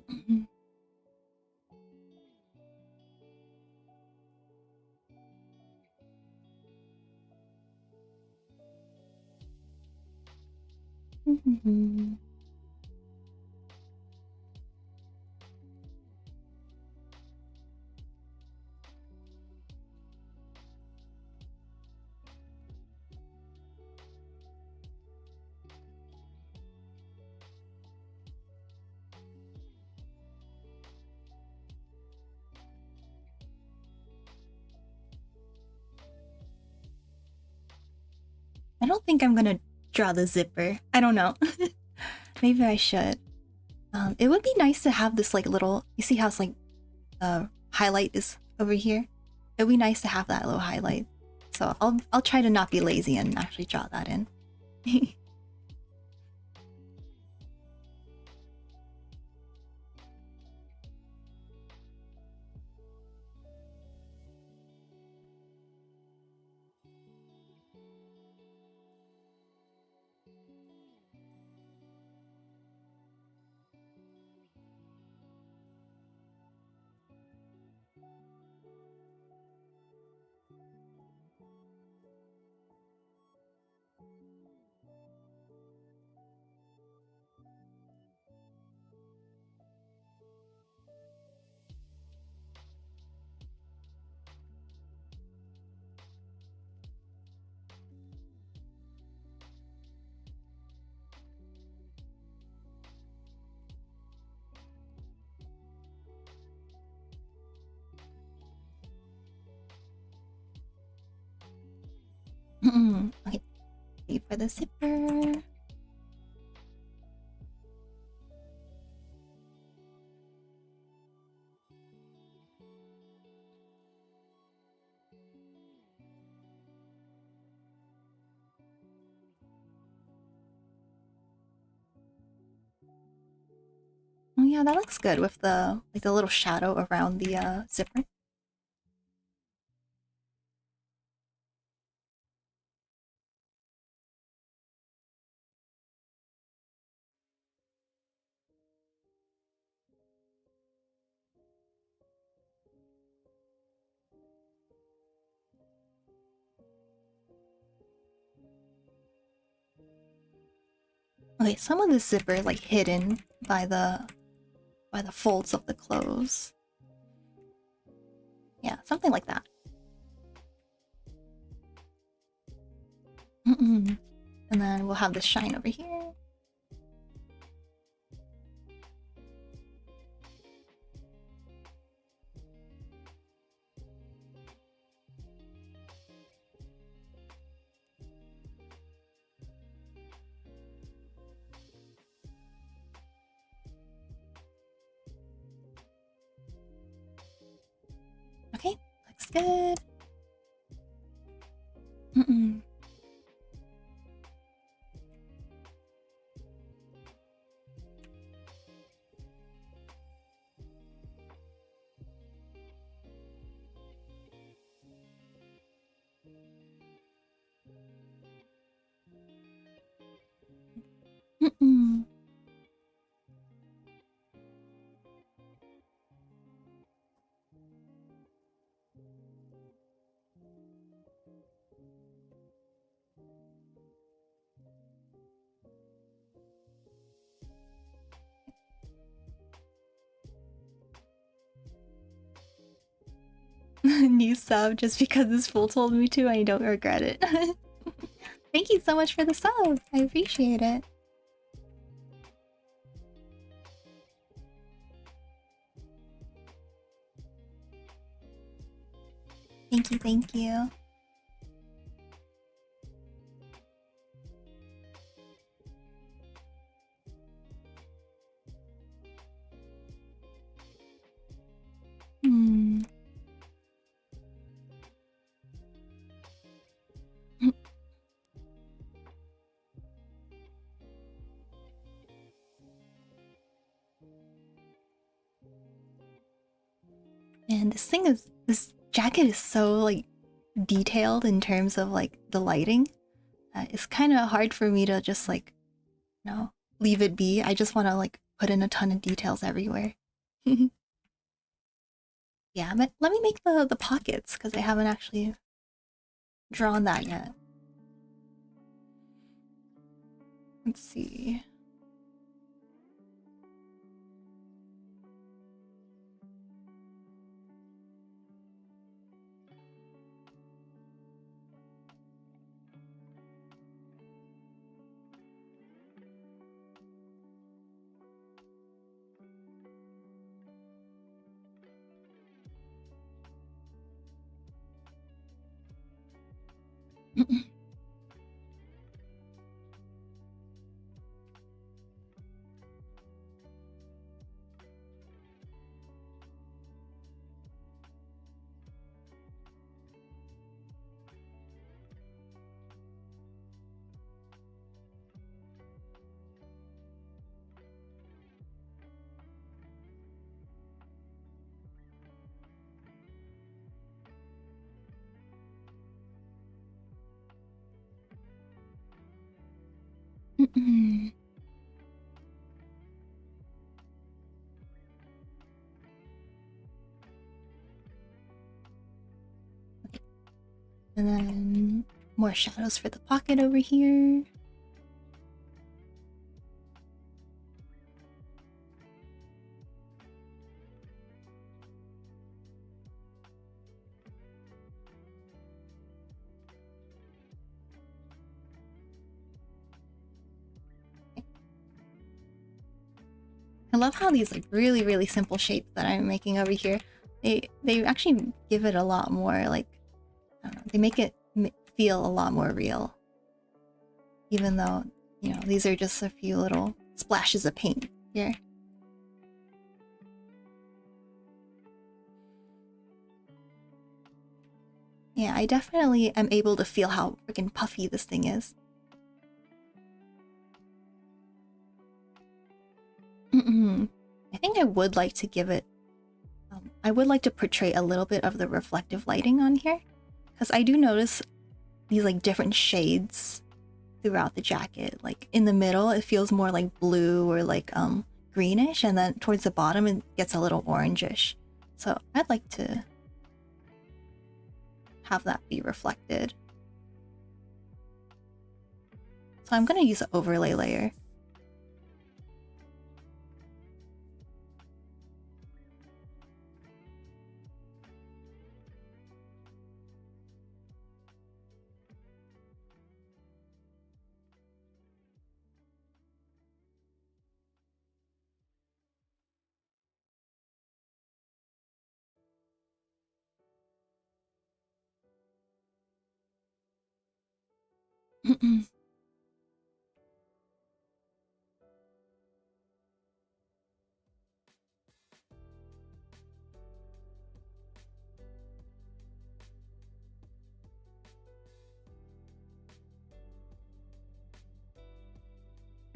Mhm. Mhm. I don't think I'm gonna draw the zipper. I don't know. Maybe I should. It would be nice to have this like little. You see how it's like highlight is over here? It would be nice to have that little highlight. So I'll try to not be lazy and actually draw that in. Okay, wait for the zipper. Oh yeah, that looks good with the like the little shadow around the zipper. Okay, some of the zipper is like hidden by the folds of the clothes. Yeah, something like that. And then we'll have the shine over here. Okay, looks good. New sub just because this fool told me to. I don't regret it. Thank you so much for the sub. I appreciate it. Thank you, thank you. And this jacket is so like detailed in terms of like the lighting. It's kind of hard for me to just like, leave it be. I just want to like put in a ton of details everywhere. Yeah, but let me make the pockets because I haven't actually drawn that yet. Let's see. Okay. And then more shadows for the pocket over here. I love how these like really simple shapes that I'm making over here, they actually give it a lot more like, I don't know, they make it feel a lot more real. Even though, you know, these are just a few little splashes of paint here. Yeah, I definitely am able to feel how freaking puffy this thing is. I think I would like to give it... I would like to portray a little bit of the reflective lighting on here. Because I do notice these like different shades throughout the jacket. Like in the middle, it feels more like blue or like greenish. And then towards the bottom, it gets a little orangish. So I'd like to have that be reflected. So I'm going to use an overlay layer.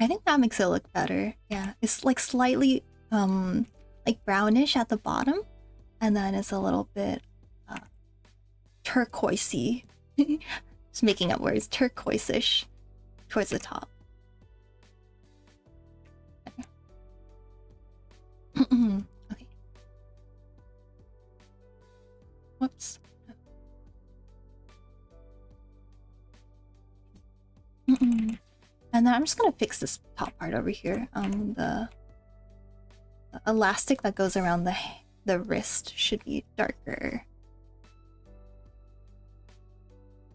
I think that makes it look better. Yeah, it's like slightly like brownish at the bottom, and then it's a little bit turquoisey. Just making up words, turquoise-ish towards the top. Okay. Whoops. And then I'm just gonna fix this top part over here. The elastic that goes around the wrist should be darker.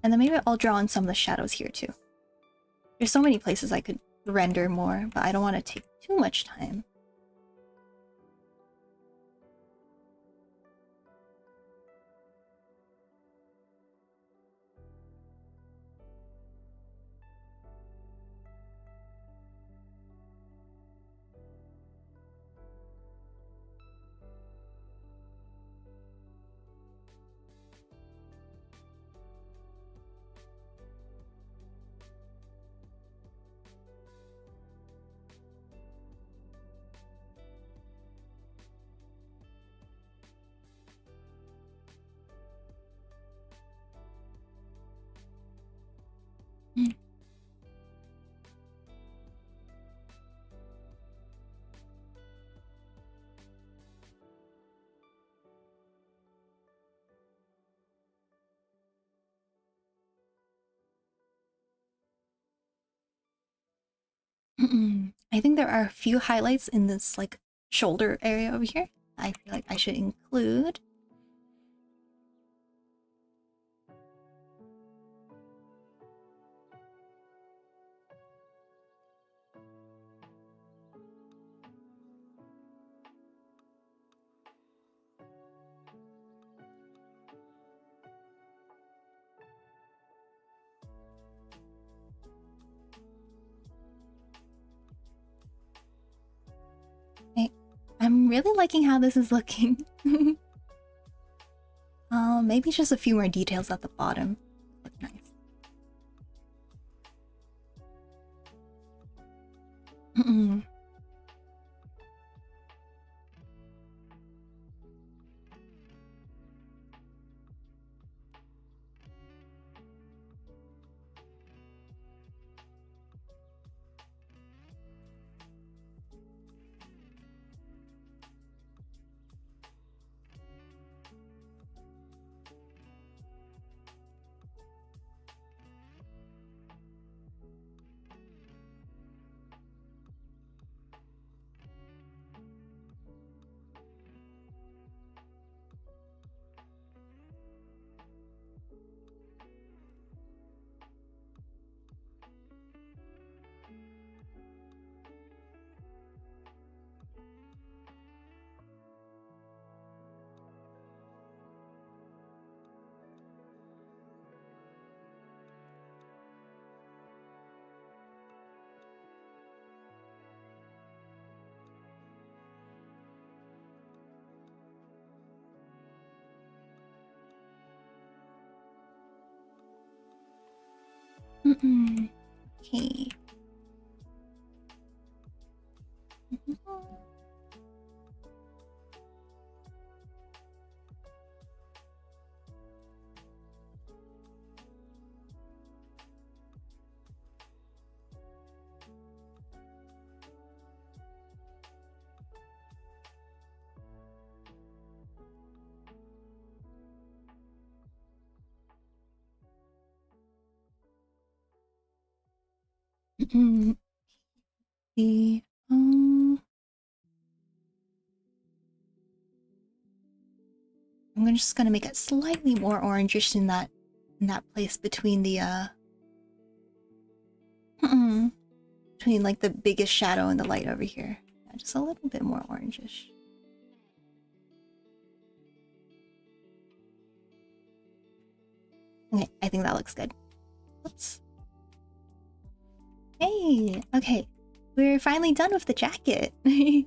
And then maybe I'll draw in some of the shadows here too. There's so many places I could render more, but I don't want to take too much time. I think there are a few highlights in this like shoulder area over here. I feel like I should include. I'm really liking how this is looking. Maybe just a few more details at the bottom. Look nice. Okay. The I'm just gonna make it slightly more orangish in that place between the between like the biggest shadow and the light over here. Yeah, just a little bit more orangish. Okay, I think that looks good. Oops. Hey, okay. We're finally done with the jacket. I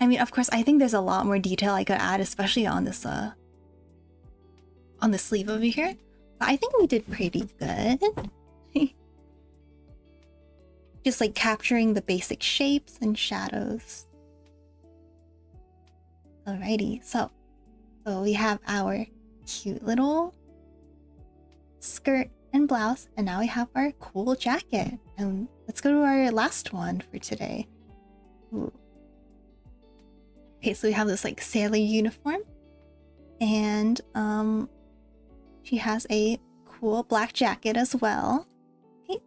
mean, of course, I think there's a lot more detail I could add, especially on this sleeve over here. But I think we did pretty good. Just like capturing the basic shapes and shadows. Alrighty, so we have our cute little skirt and blouse, and now we have our cool jacket. And let's go to our last one for today. Ooh. Okay, so we have this like sailor uniform, and she has a cool black jacket as well. Okay,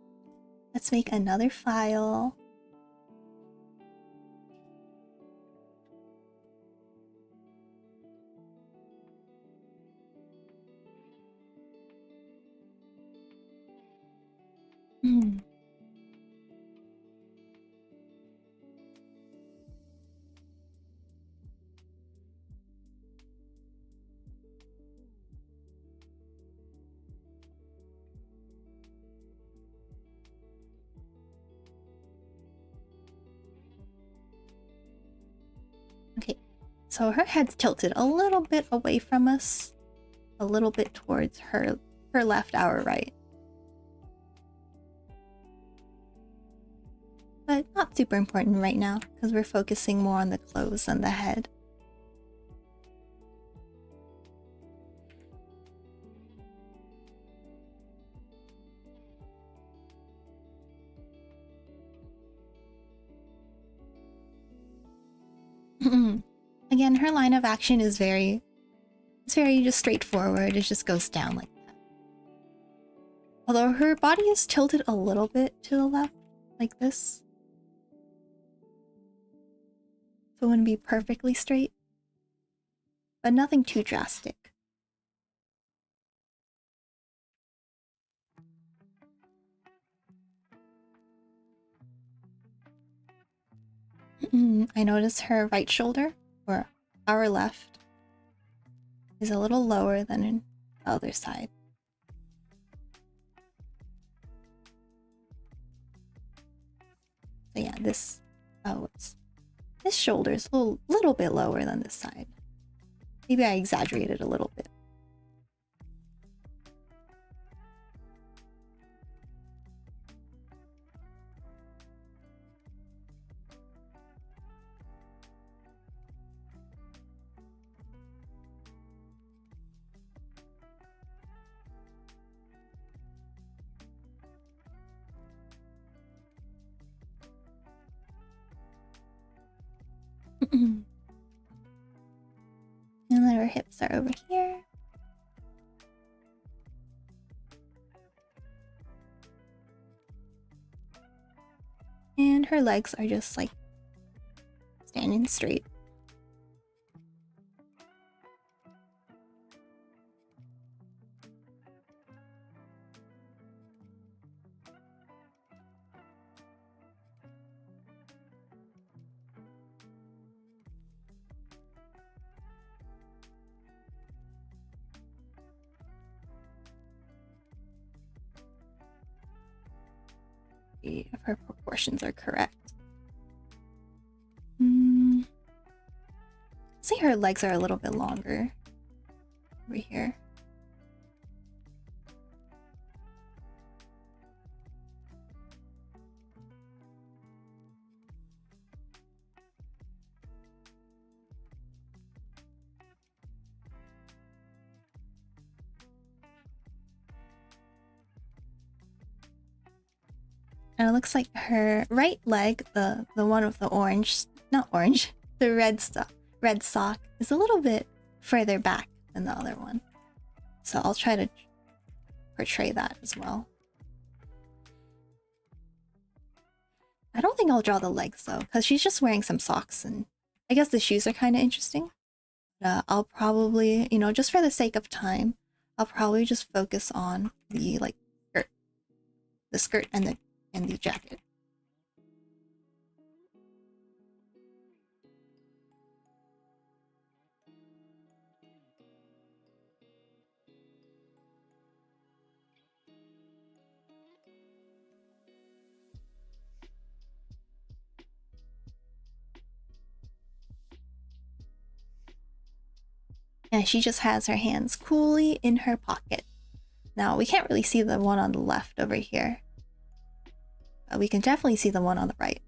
let's make another file. Okay, so her head's tilted a little bit away from us, a little bit towards her left, our right. But not super important right now, because we're focusing more on the clothes than the head. Again, her line of action is very just straightforward. It just goes down like that. Although her body is tilted a little bit to the left. like this. So it wouldn't be perfectly straight, but nothing too drastic. I notice her right shoulder, or our left, is a little lower than in the other side. So yeah, this shoulder is a little bit lower than this side. Maybe I exaggerated a little bit. And then her hips are over here. And her legs are just like standing straight. If her proportions are correct. See, her legs are a little bit longer over here. And it looks like her right leg, the one with the orange, not orange, the red sock is a little bit further back than the other one. So I'll try to portray that as well. I don't think I'll draw the legs though, because she's just wearing some socks, and I guess the shoes are kind of interesting. I'll probably, just for the sake of time, I'll probably just focus on the skirt and the jacket. And she just has her hands coolly in her pocket. Now, we can't really see the one on the left over here. We can definitely see the one on the right.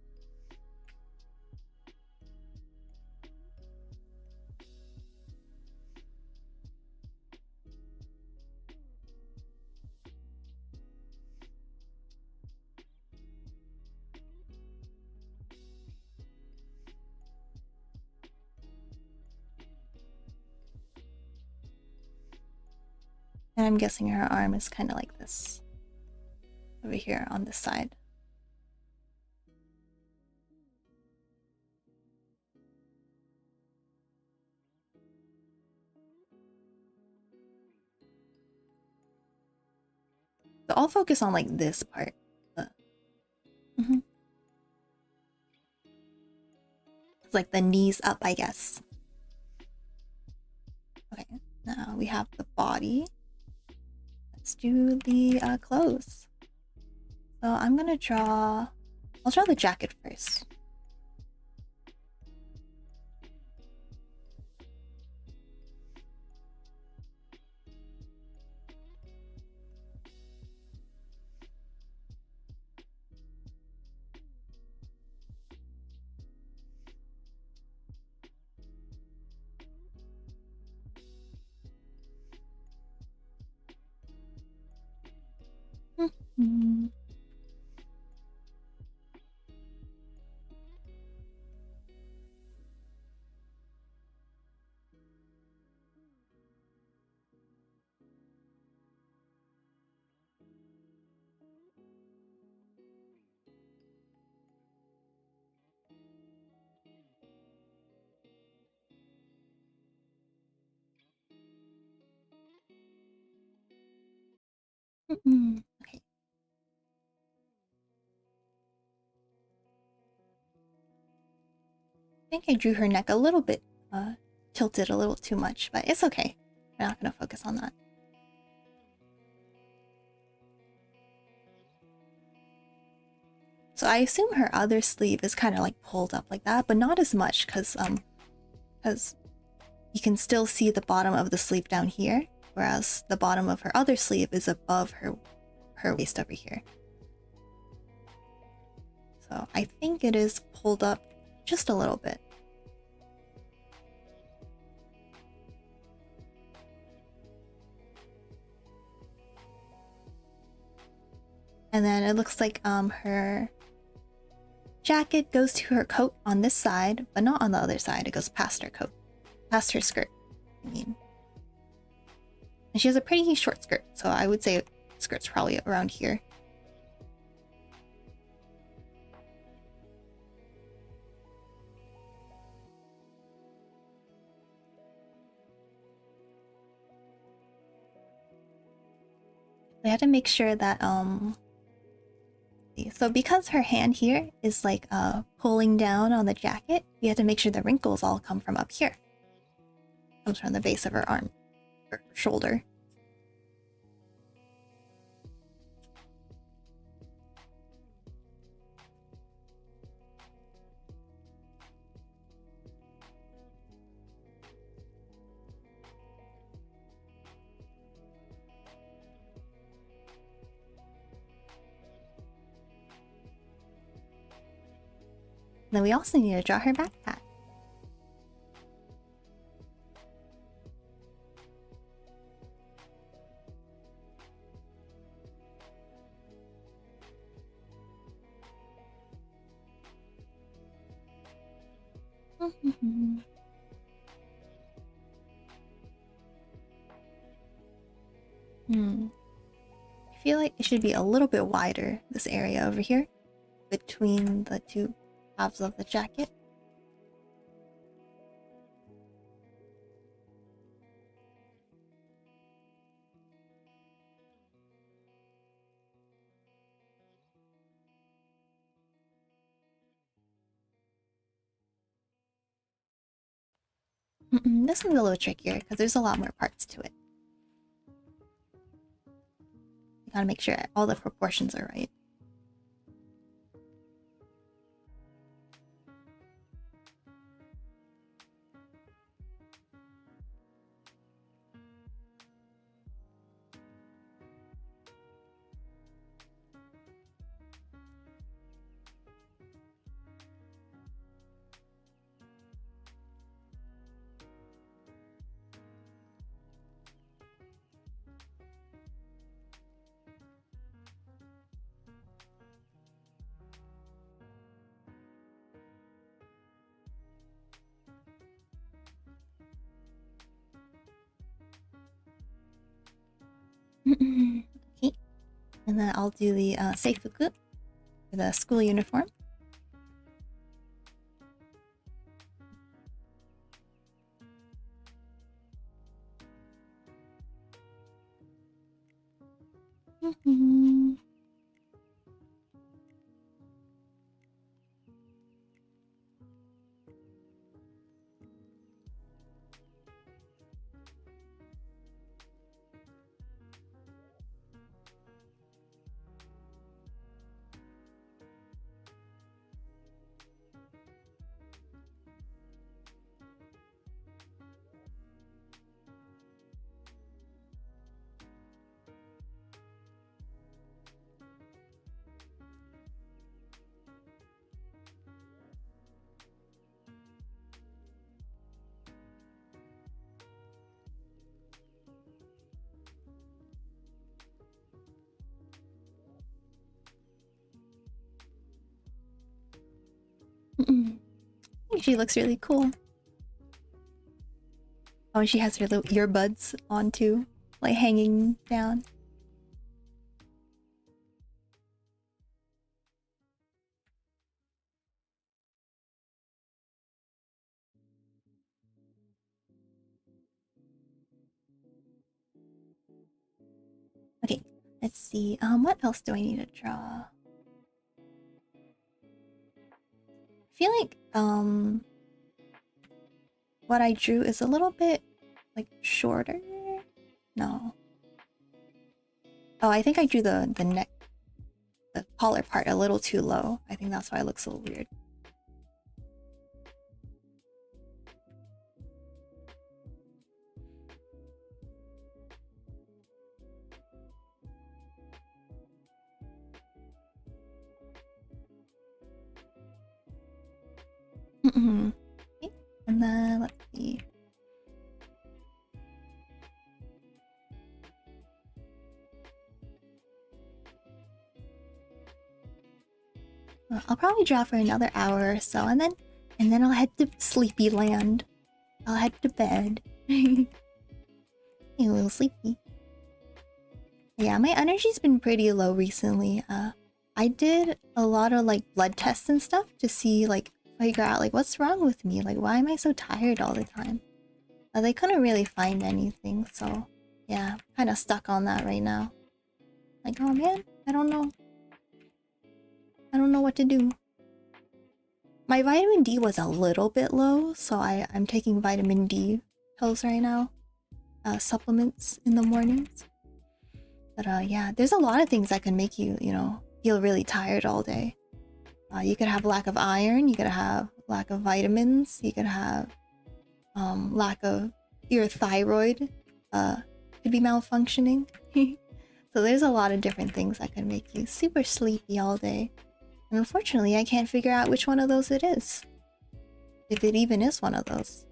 And I'm guessing her arm is kind of like this. Over here on this side. So I'll focus on like this part. It's like the knees up, I guess. Okay, now we have the body. Let's do the clothes. So I'm gonna I'll draw the jacket first. Okay. I think I drew her neck a little bit tilted a little too much, but it's okay. We're not going to focus on that. So I assume her other sleeve is kind of like pulled up like that, but not as much because you can still see the bottom of the sleeve down here, whereas the bottom of her other sleeve is above her waist over here. So I think it is pulled up just a little bit. And then it looks like her jacket goes to her coat on this side, but not on the other side. It goes past her coat, past her skirt, I mean. And she has a pretty short skirt, so I would say skirt's probably around here. I had to make sure that so because her hand here is like pulling down on the jacket, you have to make sure the wrinkles all come from up here. Comes from the base of her arm or shoulder. Then we also need to draw her backpack. I feel like it should be a little bit wider, this area over here, between the two halves of the jacket. This one's a little trickier because there's a lot more parts to it. You gotta make sure all the proportions are right. Okay, and then I'll do the seifuku, the school uniform. She looks really cool. Oh, and she has her little earbuds on too, like hanging down. Okay, Let's see. What else do I need to draw? I feel like what I drew is a little bit like shorter. No. Oh, I think I drew the neck, the collar part a little too low. I think that's why it looks a little weird. Okay. And then let's see. Well, I'll probably draw for another hour or so, and then I'll head to sleepy land. I'll head to bed. A little sleepy. Yeah, my energy's been pretty low recently. I did a lot of like blood tests and stuff to see like figure out like what's wrong with me. Like why am I so tired all the time? They couldn't really find anything, so yeah, kind of stuck on that right now. Like, oh man, I don't know. I don't know what to do. My vitamin D was a little bit low, so I'm taking vitamin D pills right now. Supplements in the mornings. But yeah, there's a lot of things that can make you, you know, feel really tired all day. You could have lack of iron, you could have lack of vitamins, you could have lack of your thyroid could be malfunctioning. So there's a lot of different things that can make you super sleepy all day. And unfortunately, I can't figure out which one of those it is. If it even is one of those.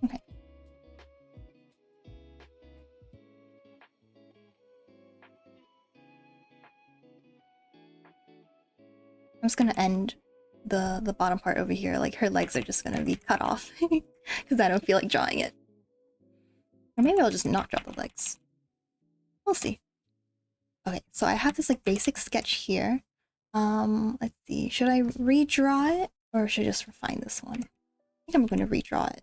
Okay. I'm just gonna end the bottom part over here. Like her legs are just gonna be cut off because I don't feel like drawing it. Or maybe I'll just not draw the legs. We'll see. Okay, so I have this like basic sketch here. Let's see. Should I redraw it or should I just refine this one? I think I'm going to redraw it.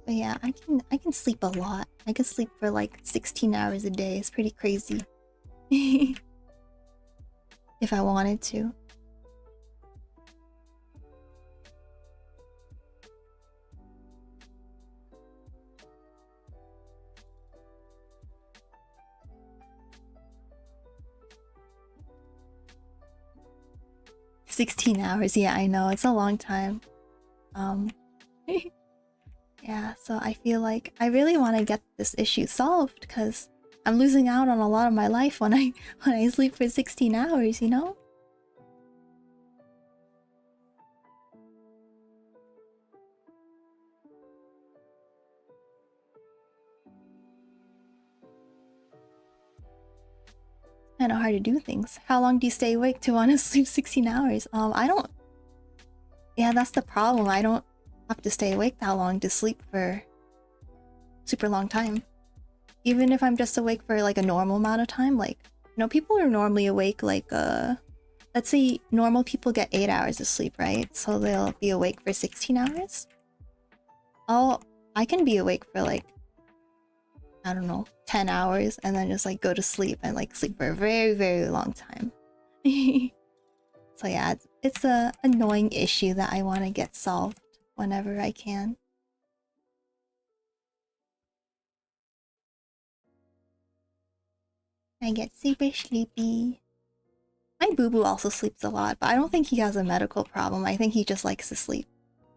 But yeah, I can sleep a lot. I can sleep for like 16 hours a day. It's pretty crazy. If I wanted to. "16 hours, yeah, I know, it's a long time. Yeah, so I feel like I really want to get this issue solved because I'm losing out on a lot of my life when I sleep for 16 hours, you know? Kind of hard to do things. How long do you stay awake to want to sleep 16 hours? I don't... Yeah, that's the problem. I don't have to stay awake that long to sleep for super long time. Even if I'm just awake for like a normal amount of time, like, you know, people are normally awake like, let's say normal people get 8 hours of sleep, right? So they'll be awake for 16 hours. I can be awake for like, I don't know, 10 hours and then just like go to sleep and like sleep for a very, very long time. So yeah, it's a annoying issue that I want to get solved whenever I can. I get super sleepy. My boo-boo also sleeps a lot, but I don't think he has a medical problem. I think he just likes to sleep.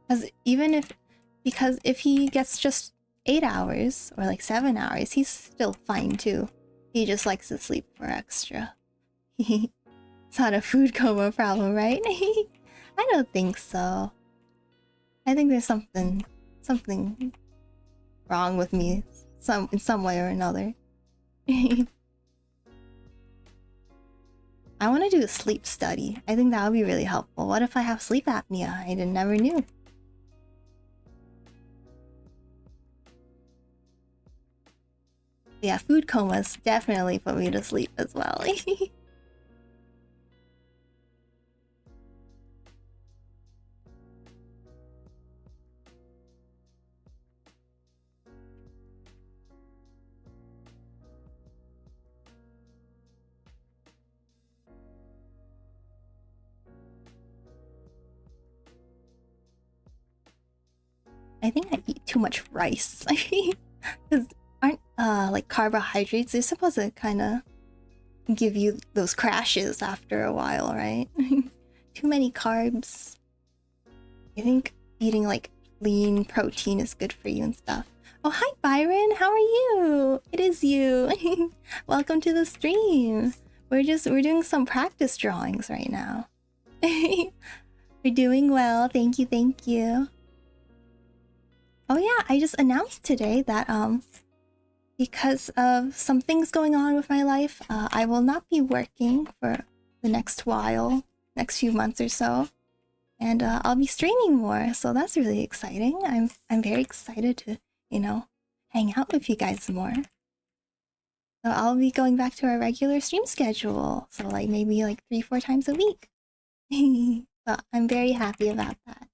Because if he gets just 8 hours or like 7 hours, he's still fine too. He just likes to sleep for extra. It's not a food coma problem, right? I don't think so. I think there's something wrong with me in some way or another. I want to do a sleep study. I think that would be really helpful. What if I have sleep apnea? I never knew. Yeah, food comas definitely put me to sleep as well. I think I eat too much rice. Because aren't like carbohydrates, they're supposed to kind of give you those crashes after a while, right? Too many carbs. I think eating like lean protein is good for you and stuff. Oh, hi Byron, how are you? It is you. Welcome to the stream. We're doing some practice drawings right now. We're doing well, thank you, thank you. Oh yeah, I just announced today that because of some things going on with my life, I will not be working for the next few months or so, and I'll be streaming more. So that's really exciting. I'm very excited to, you know, hang out with you guys more. So I'll be going back to our regular stream schedule. So like maybe like 3-4 times a week. But I'm very happy about that.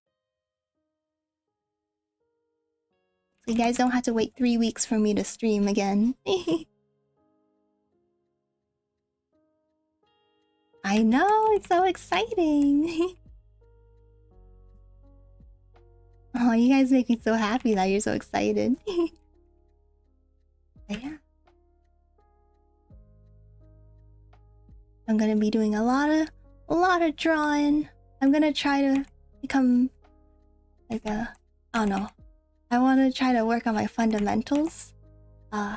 So you guys don't have to wait 3 weeks for me to stream again. I know, it's so exciting. Oh, you guys make me so happy that you're so excited. But yeah. I'm gonna be doing a lot of drawing. I'm gonna try to become like I don't know. I want to try to work on my fundamentals. So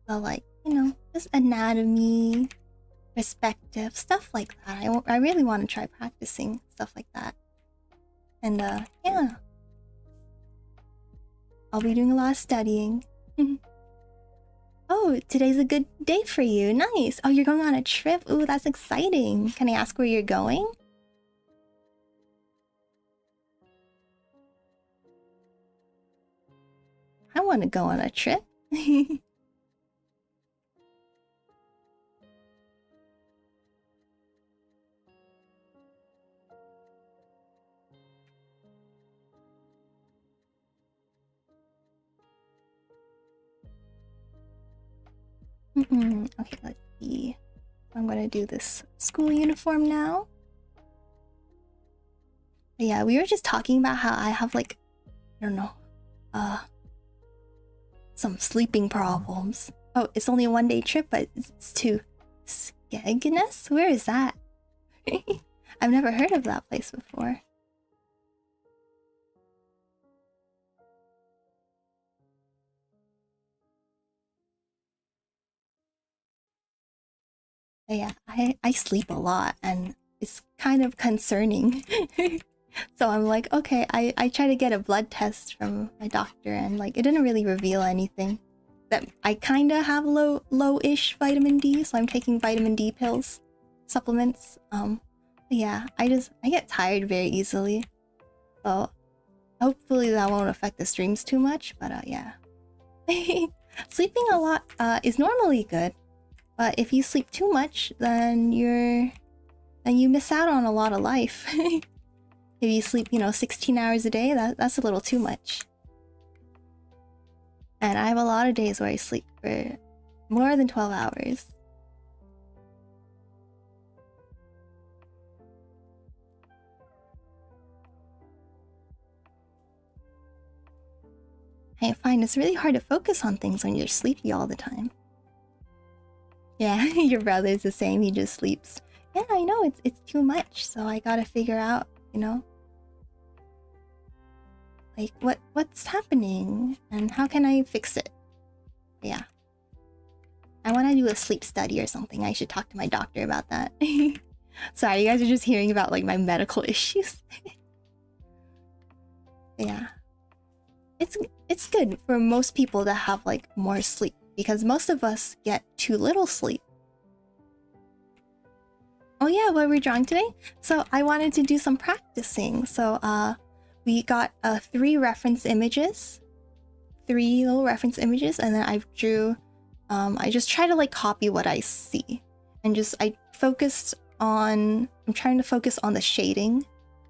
like, you know, just anatomy, perspective, stuff like that. I really want to try practicing stuff like that. And yeah. I'll be doing a lot of studying. Oh, today's a good day for you. Nice. Oh, you're going on a trip? Ooh, that's exciting. Can I ask where you're going? I want to go on a trip. Okay, let's see. I'm gonna do this school uniform now. But yeah, we were just talking about how I have like, I don't know, some sleeping problems. Oh, it's only a 1-day trip, but it's to Skegness? Where is that? I've never heard of that place before. But yeah, I sleep a lot and it's kind of concerning. So I'm like, okay, I try to get a blood test from my doctor and like it didn't really reveal anything. That I kind of have low-ish vitamin D, so I'm taking vitamin D pills, supplements. But yeah, I get tired very easily. So hopefully that won't affect the streams too much, but yeah. Sleeping a lot is normally good, but if you sleep too much, then you miss out on a lot of life. If you sleep, 16 hours a day, that's a little too much. And I have a lot of days where I sleep for more than 12 hours. I find it's really hard to focus on things when you're sleepy all the time. Yeah, your brother's the same, he just sleeps. Yeah, I know, it's too much, so I gotta figure out, like what's happening and how can I fix it? Yeah. I want to do a sleep study or something. I should talk to my doctor about that. Sorry, you guys are just hearing about like my medical issues. Yeah. It's good for most people to have like more sleep because most of us get too little sleep. Oh yeah, what we're drawing today? So I wanted to do some practicing. So we got 3 reference images. 3 little reference images, and then I drew I just try to like copy what I see. And I'm trying to focus on the shading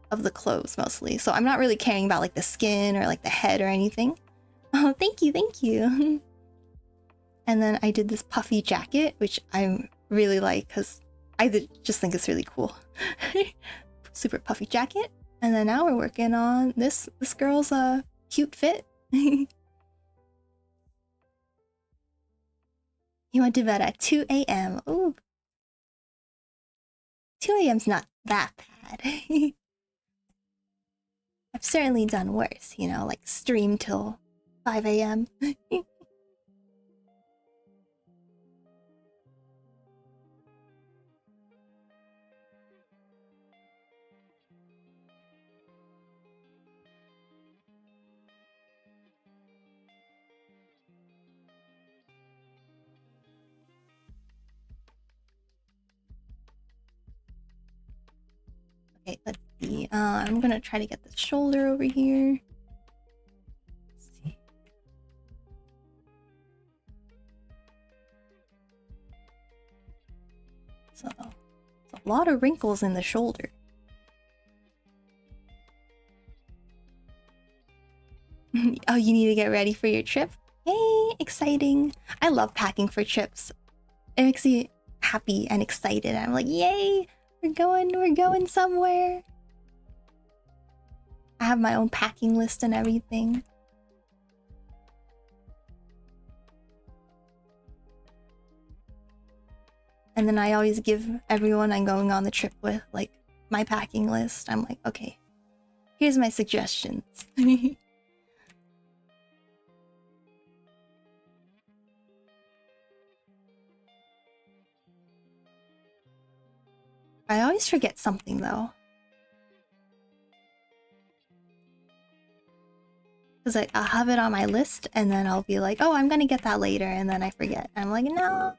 of the clothes mostly. So I'm not really caring about like the skin or like the head or anything. Oh, thank you, thank you. And then I did this puffy jacket, which I really like because I just think it's really cool. Super puffy jacket. And then now we're working on this girl's cute fit. He went to bed at 2 a.m. Ooh. 2 a.m.'s not that bad. I've certainly done worse, you know, like stream till 5 a.m. Okay, let's see. I'm gonna try to get the shoulder over here. Let's see. So, it's a lot of wrinkles in the shoulder. Oh, you need to get ready for your trip? Yay, exciting. I love packing for trips. It makes me happy and excited. I'm like, yay, we're going somewhere. I have my own packing list and everything. And then I always give everyone I'm going on the trip with like my packing list. I'm like, okay, here's my suggestions. I always forget something though. Because I'll have it on my list and then I'll be like, oh, I'm gonna get that later, and then I forget. I'm like, no.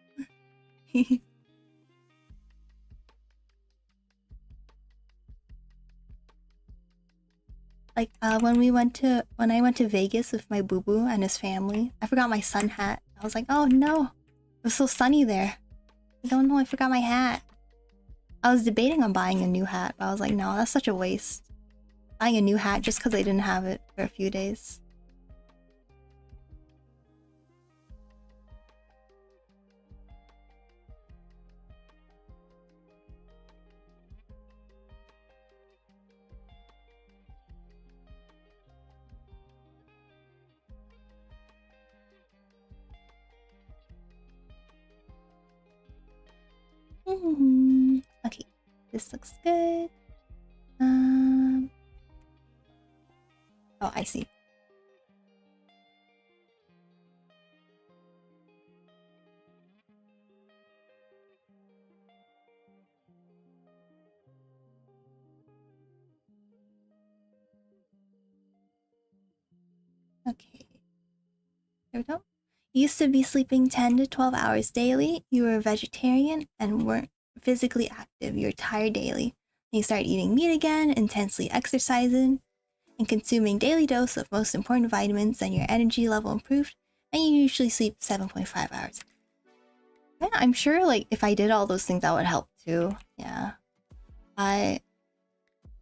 Like when I went to Vegas with my boo-boo and his family, I forgot my sun hat. I was like, oh no, it was so sunny there. I don't know, I forgot my hat. I was debating on buying a new hat, but I was like, no, that's such a waste. Buying a new hat just because I didn't have it for a few days. Okay, this looks good. Oh, I see. Okay. There we go. You used to be sleeping 10 to 12 hours daily. You were a vegetarian and weren't physically active your entire daily. You started eating meat again, intensely exercising, and consuming daily dose of most important vitamins, and your energy level improved, and you usually sleep 7.5 hours. Yeah, I'm sure like if I did all those things that would help too. Yeah. I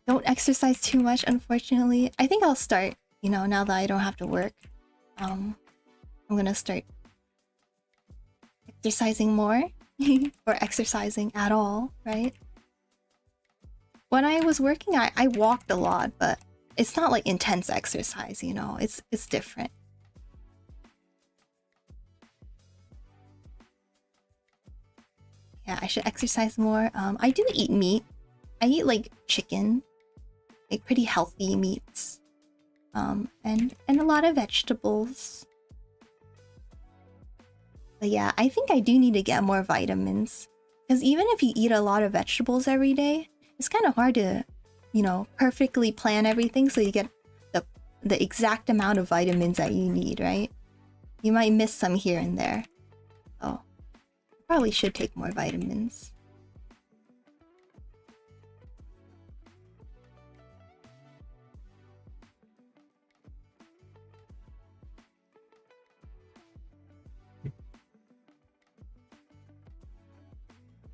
don't exercise too much, unfortunately. I think I'll start, you know, now that I don't have to work. I'm gonna start exercising more or exercising at all, right? When I was working, I walked a lot, but it's not like intense exercise, you know, it's different. Yeah, I should exercise more. I do eat meat. I eat like chicken, like pretty healthy meats, and a lot of vegetables. But yeah, I think I do need to get more vitamins. Because even if you eat a lot of vegetables every day, it's kind of hard to, you know, perfectly plan everything so you get the exact amount of vitamins that you need, right? You might miss some here and there. Oh, probably should take more vitamins.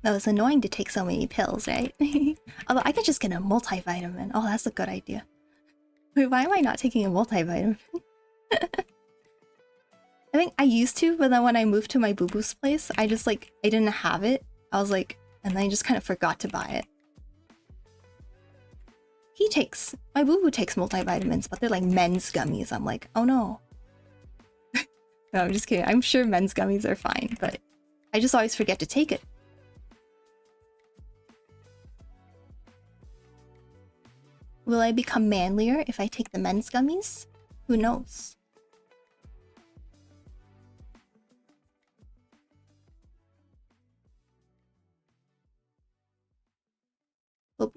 That was annoying to take so many pills, right? Although I could just get a multivitamin. Oh, that's a good idea. Wait, why am I not taking a multivitamin? I think I used to, but then when I moved to my boo-boo's place, I just like, I didn't have it. I was like, and then I just kind of forgot to buy it. My boo-boo takes multivitamins, but they're like men's gummies. I'm like, oh no. No, I'm just kidding. I'm sure men's gummies are fine, but I just always forget to take it. Will I become manlier if I take the men's gummies? Who knows?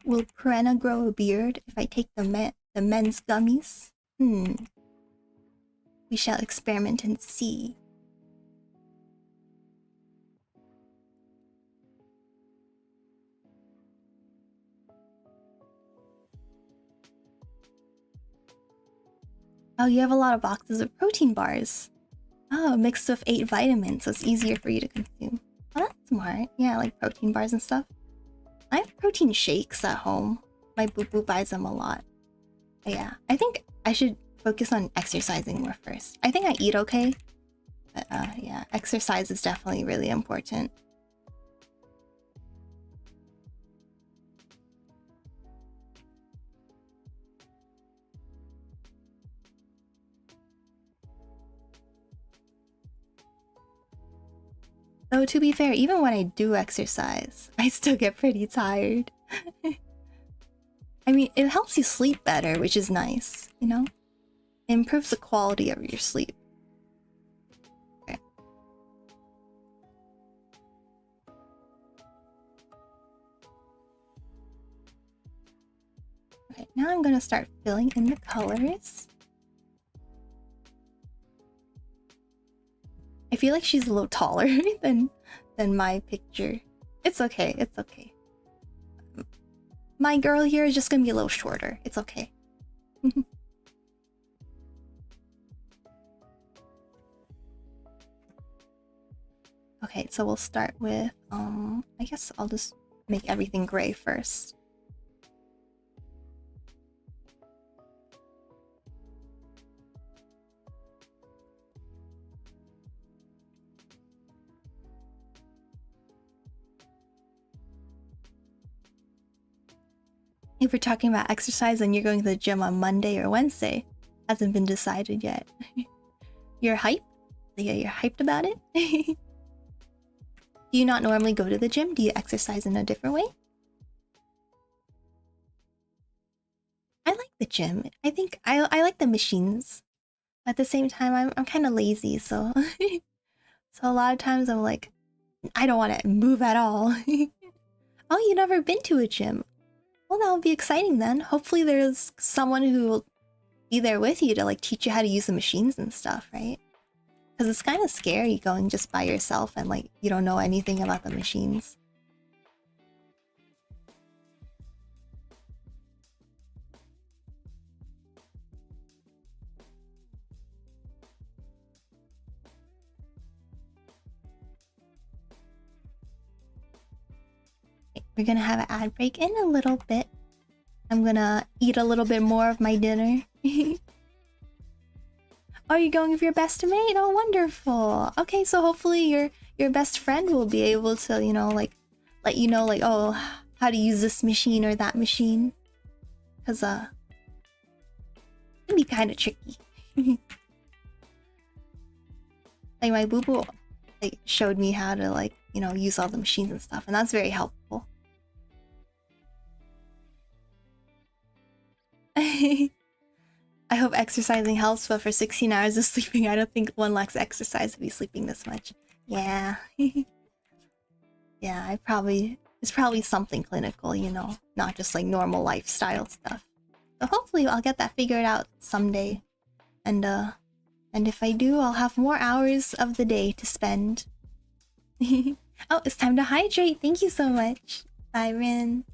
Will Purena grow a beard if I take the men's gummies? We shall experiment and see. Oh, you have a lot of boxes of protein bars. Oh, mixed with 8 vitamins, so it's easier for you to consume. Oh, that's smart. Yeah, like protein bars and stuff. I have protein shakes at home. My boo-boo buys them a lot. But yeah, I think I should focus on exercising more first. I think I eat okay. But yeah, exercise is definitely really important. Though to be fair, even when I do exercise, I still get pretty tired. I mean, it helps you sleep better, which is nice, you know? It improves the quality of your sleep. Okay. Okay, now I'm gonna start filling in the colors. I feel like she's a little taller than my picture. It's okay, it's okay. My girl here is just gonna be a little shorter. It's okay. Okay, so we'll start with I guess I'll just make everything gray first. If we're talking about exercise and you're going to the gym on Monday or Wednesday, hasn't been decided yet. You're hyped? Yeah, you're hyped about it? Do you not normally go to the gym? Do you exercise in a different way? I like the gym. I think I like the machines. At the same time, I'm kind of lazy, so so a lot of times I'm like, I don't want to move at all. Oh, you've never been to a gym? Well, that would be exciting then. Hopefully there's someone who will be there with you to like teach you how to use the machines and stuff, right? Because it's kind of scary going just by yourself and like you don't know anything about the machines. We're gonna have an ad break in a little bit. I'm gonna eat a little bit more of my dinner. Oh, you're going with your best mate? Oh, wonderful. Okay, so hopefully your best friend will be able to, you know, like let you know like, oh, how to use this machine or that machine. Cause it can be kind of tricky. Like my boo-boo like showed me how to like, you know, use all the machines and stuff, and that's very helpful. I hope exercising helps, but for 16 hours of sleeping, I don't think one lacks exercise to be sleeping this much. Yeah. Yeah, it's probably something clinical, you know, not just like normal lifestyle stuff. So hopefully I'll get that figured out someday. And if I do, I'll have more hours of the day to spend. Oh, it's time to hydrate. Thank you so much, Byron.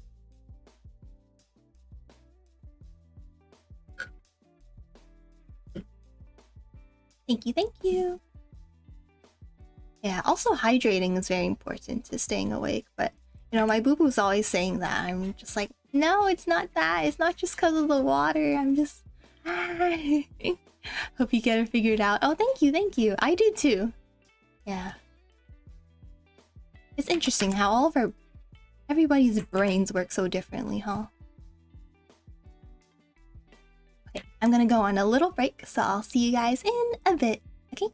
Thank you, thank you. Yeah, also hydrating is very important to staying awake, but you know, my boo-boo's always saying that. I'm just like, no, it's not that. It's not just because of the water. I'm just... Hope you get it figured out. Oh, thank you, thank you. I do too. Yeah. It's interesting how everybody's brains work so differently, huh? Okay, I'm gonna go on a little break, so I'll see you guys in a bit, okay?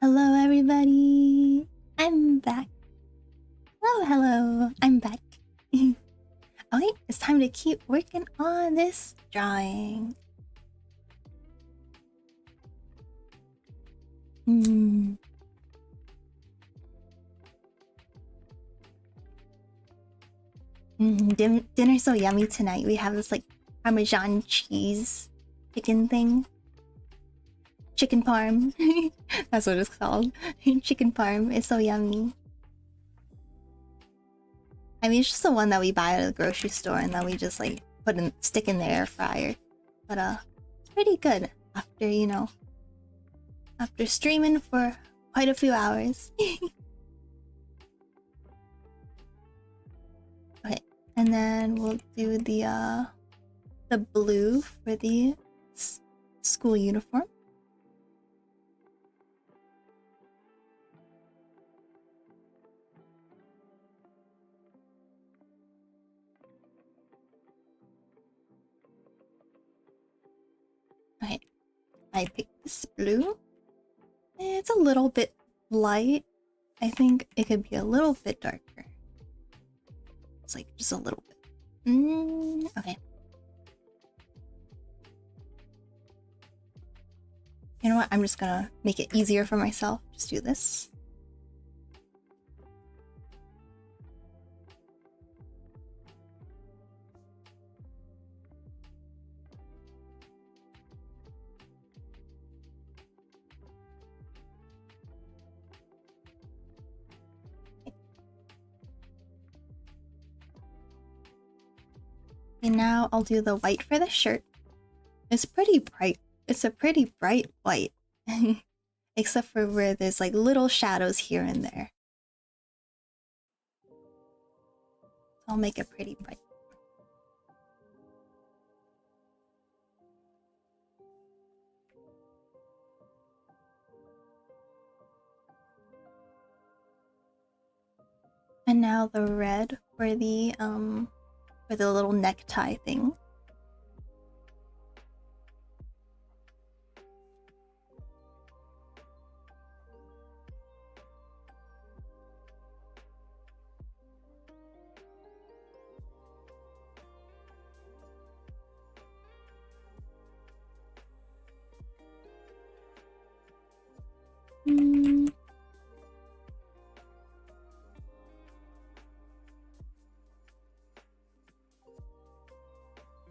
Hello, everybody. I'm back. Hello, hello. I'm back. Okay, it's time to keep working on this drawing. Dinner's so yummy tonight. We have this like Parmesan cheese chicken thing. Chicken parm. That's what it's called. Chicken parm. It's so yummy. I mean, it's just the one that we buy at the grocery store and then we just like stick in the air fryer. But it's pretty good after, you know, after streaming for quite a few hours. Okay, and then we'll do the blue for the school uniform. I picked this blue. It's a little bit light. I think it could be a little bit darker. It's like just a little bit. Okay. You know what? I'm just gonna make it easier for myself. Just do this. And now I'll do the white for the shirt. It's pretty bright. It's a pretty bright white. Except for where there's like little shadows here and there. I'll make it pretty bright. And now the red for the little necktie thing.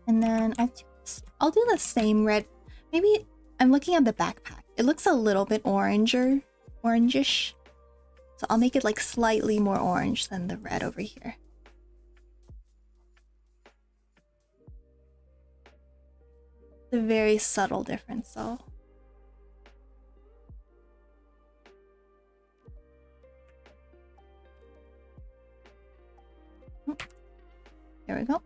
And then I'll do the same red. Maybe I'm looking at the backpack. It looks a little bit orangish. So I'll make it like slightly more orange than the red over here. It's a very subtle difference though. There we go.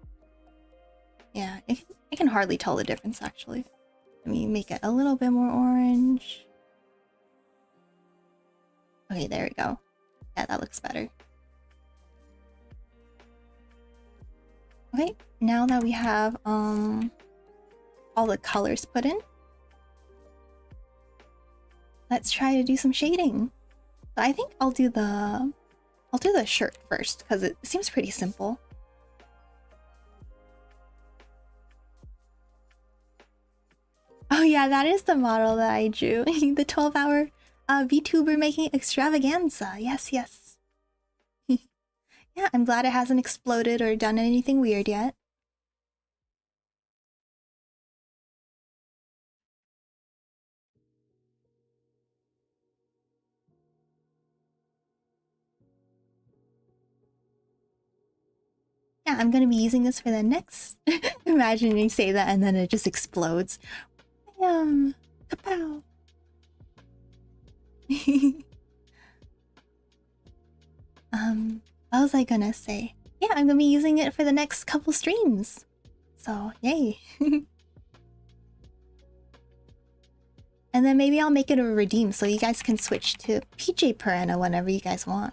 Yeah, I can hardly tell the difference actually. Let me make it a little bit more orange. Okay, there we go. Yeah, that looks better. Okay, now that we have all the colors put in, let's try to do some shading. But I think I'll do the shirt first because it seems pretty simple. Oh yeah, that is the model that I drew. The 12-hour Vtuber making extravaganza. Yes, yes. Yeah, I'm glad it hasn't exploded or done anything weird yet. Yeah, I'm gonna be using this for the next... Imagine you say that and then it just explodes. Kapow! What was I gonna say? Yeah, I'm gonna be using it for the next couple streams. So, yay. And then maybe I'll make it a redeem so you guys can switch to PJ Purena whenever you guys want.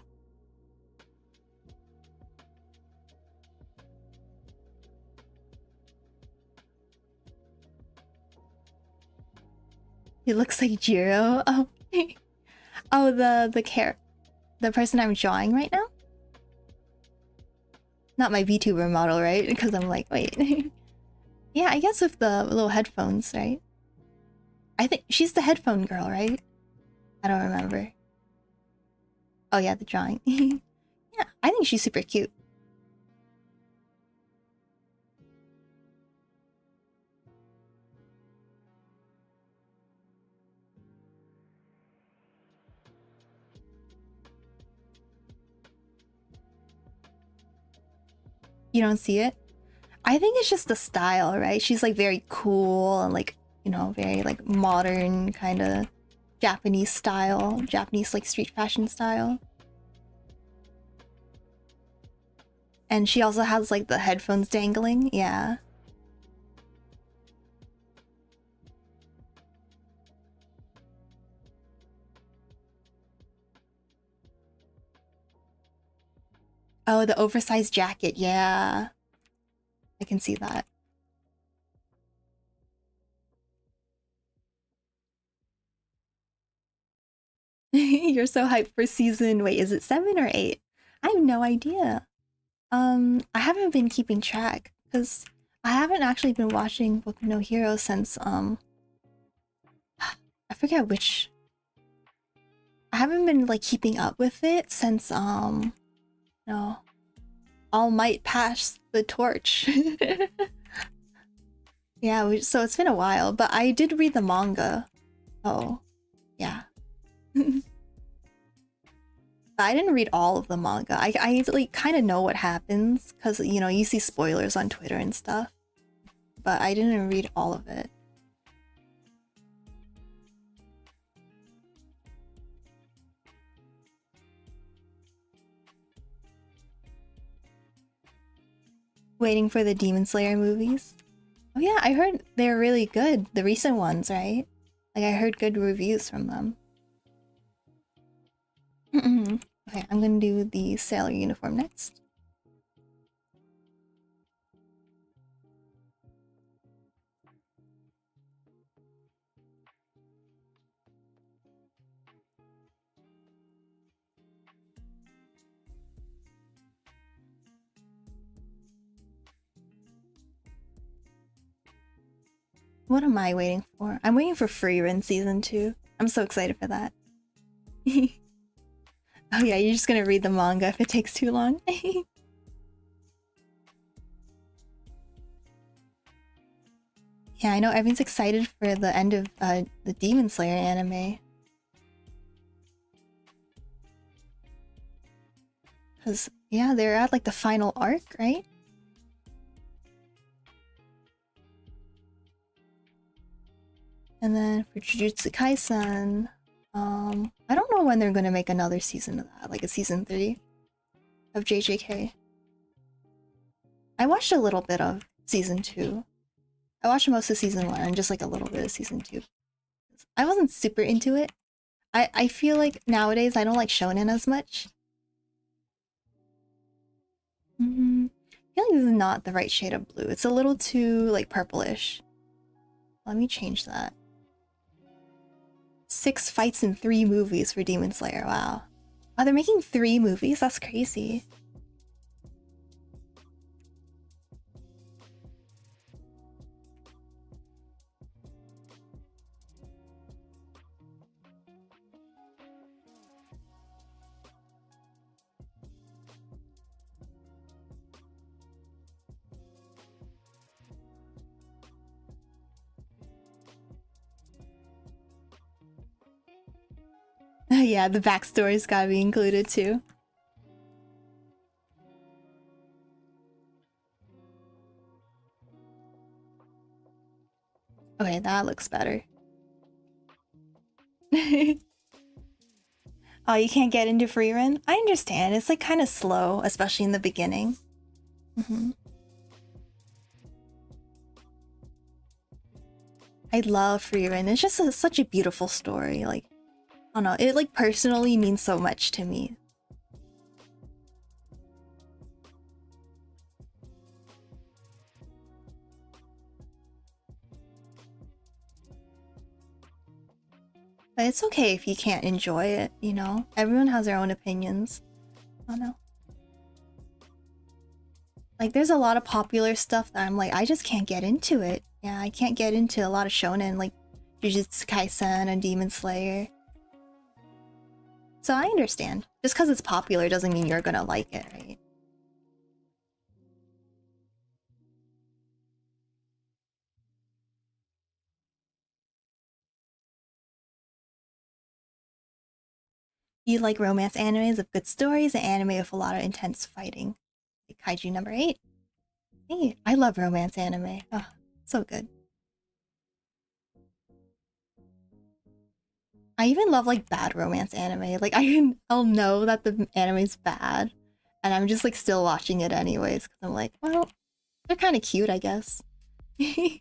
He looks like Jiro. Oh, oh, the person I'm drawing right now. Not my VTuber model, right? Because I'm like, wait. Yeah, I guess with the little headphones, right? I think she's the headphone girl, right? I don't remember. Oh yeah, the drawing. Yeah, I think she's super cute. You don't see it? I think it's just the style, right? She's like very cool and like, you know, very like modern kind of Japanese style, Japanese like street fashion style. And she also has like the headphones dangling, yeah. Oh, the oversized jacket, yeah. I can see that. You're so hyped for season. Wait, is it 7 or 8? I have no idea. I haven't been keeping track because I haven't actually been watching Boku no Hero since I forget which. I haven't been like keeping up with it since no, All Might passed the torch. Yeah, so it's been a while, but I did read the manga. Oh, yeah. I didn't read all of the manga. I like kind of know what happens because you know you see spoilers on Twitter and stuff, but I didn't read all of it. Waiting for the Demon Slayer movies. Oh yeah, I heard they're really good. The recent ones, right? Like I heard good reviews from them. Okay, I'm gonna do the sailor uniform next. What am I waiting for? I'm waiting for Freerun season 2. I'm so excited for that. Oh yeah, you're just gonna read the manga if it takes too long. Yeah, I know everyone's excited for the end of the Demon Slayer anime. Cause yeah, they're at like the final arc, right? And then for Jujutsu Kaisen, I don't know when they're gonna make another season of that, like a season 3 of JJK. I watched a little bit of season 2. I watched most of season 1 and just like a little bit of season 2. I wasn't super into it. I feel like nowadays I don't like shonen as much. I feel like this is not the right shade of blue. It's a little too like purplish. Let me change that. 6 fights in 3 movies for Demon Slayer. Wow. Oh, they're making 3 movies? That's crazy. Yeah, the backstory's gotta be included too. Okay, that looks better. Oh, you can't get into Freerun? I understand. It's like kind of slow, especially in the beginning. I love Freerun. It's just such a beautiful story. Like, I don't know. It like personally means so much to me. But it's okay if you can't enjoy it, you know? Everyone has their own opinions. I don't know. Like, there's a lot of popular stuff that I'm like, I just can't get into it. Yeah, I can't get into a lot of shonen, like Jujutsu Kaisen and Demon Slayer. So I understand. Just because it's popular doesn't mean you're gonna like it, right? You like romance animes with good stories and anime with a lot of intense fighting. Like Kaiju number 8. Hey, I love romance anime. Oh, so good. I even love like bad romance anime. Like I'll know that the anime's bad, and I'm just like still watching it anyways because I'm like, well, they're kind of cute, I guess. Like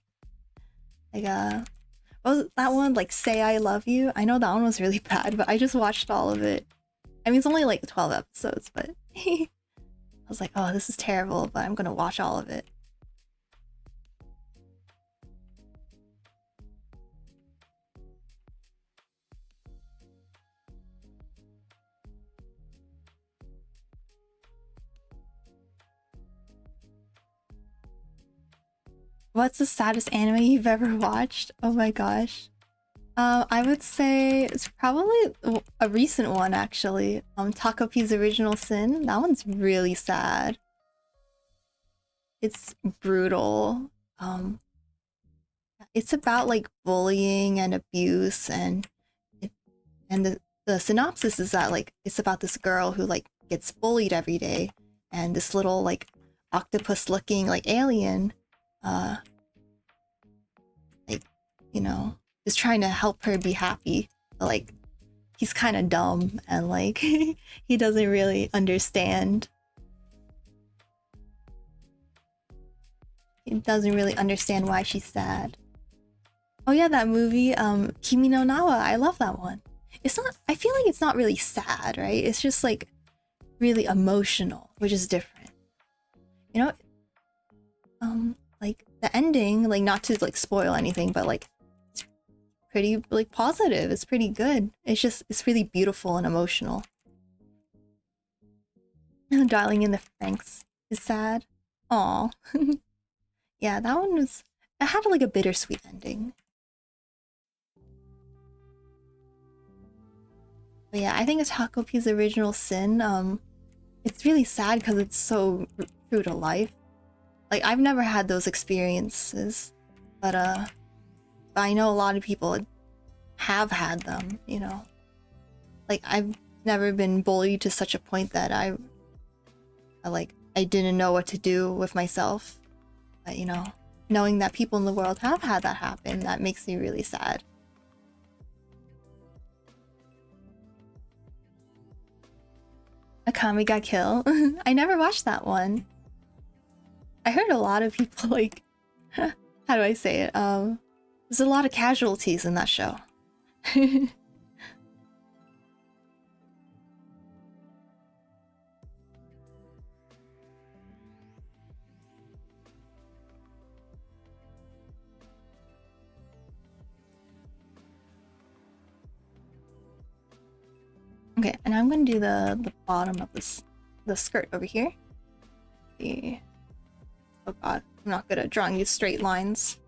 what was that one? Like Say I Love You. I know that one was really bad, but I just watched all of it. I mean, it's only like 12 episodes, but I was like, oh, this is terrible, but I'm gonna watch all of it. What's the saddest anime you've ever watched? Oh my gosh. I would say it's probably a recent one actually. Takopi's Original Sin. That one's really sad. It's brutal. It's about like bullying and abuse, and the synopsis is that like it's about this girl who like gets bullied every day, and this little like octopus looking like alien like, you know, is trying to help her be happy, but like he's kind of dumb and like he doesn't really understand. He doesn't really understand why she's sad. Oh yeah, that movie, Kimi no Nawa, I love that one. It's not, I feel like it's not really sad, right? It's just like really emotional, which is different. You know, like the ending, like not to like spoil anything, but like it's pretty like positive. It's pretty good. It's just, it's really beautiful and emotional. Dialing in the Franks is sad. Aw. Yeah, that one was, it had like a bittersweet ending. But yeah, I think it's Takopi's Original Sin. It's really sad because it's so true to life. Like I've never had those experiences, but I know a lot of people have had them, you know. Like I've never been bullied to such a point that I didn't know what to do with myself. But you know, knowing that people in the world have had that happen, that makes me really sad. Akame ga Kill. I never watched that one. I heard a lot of people like, how do I say it? There's a lot of casualties in that show. Okay, and I'm gonna do the bottom of the skirt over here. Oh god, I'm not good at drawing these straight lines.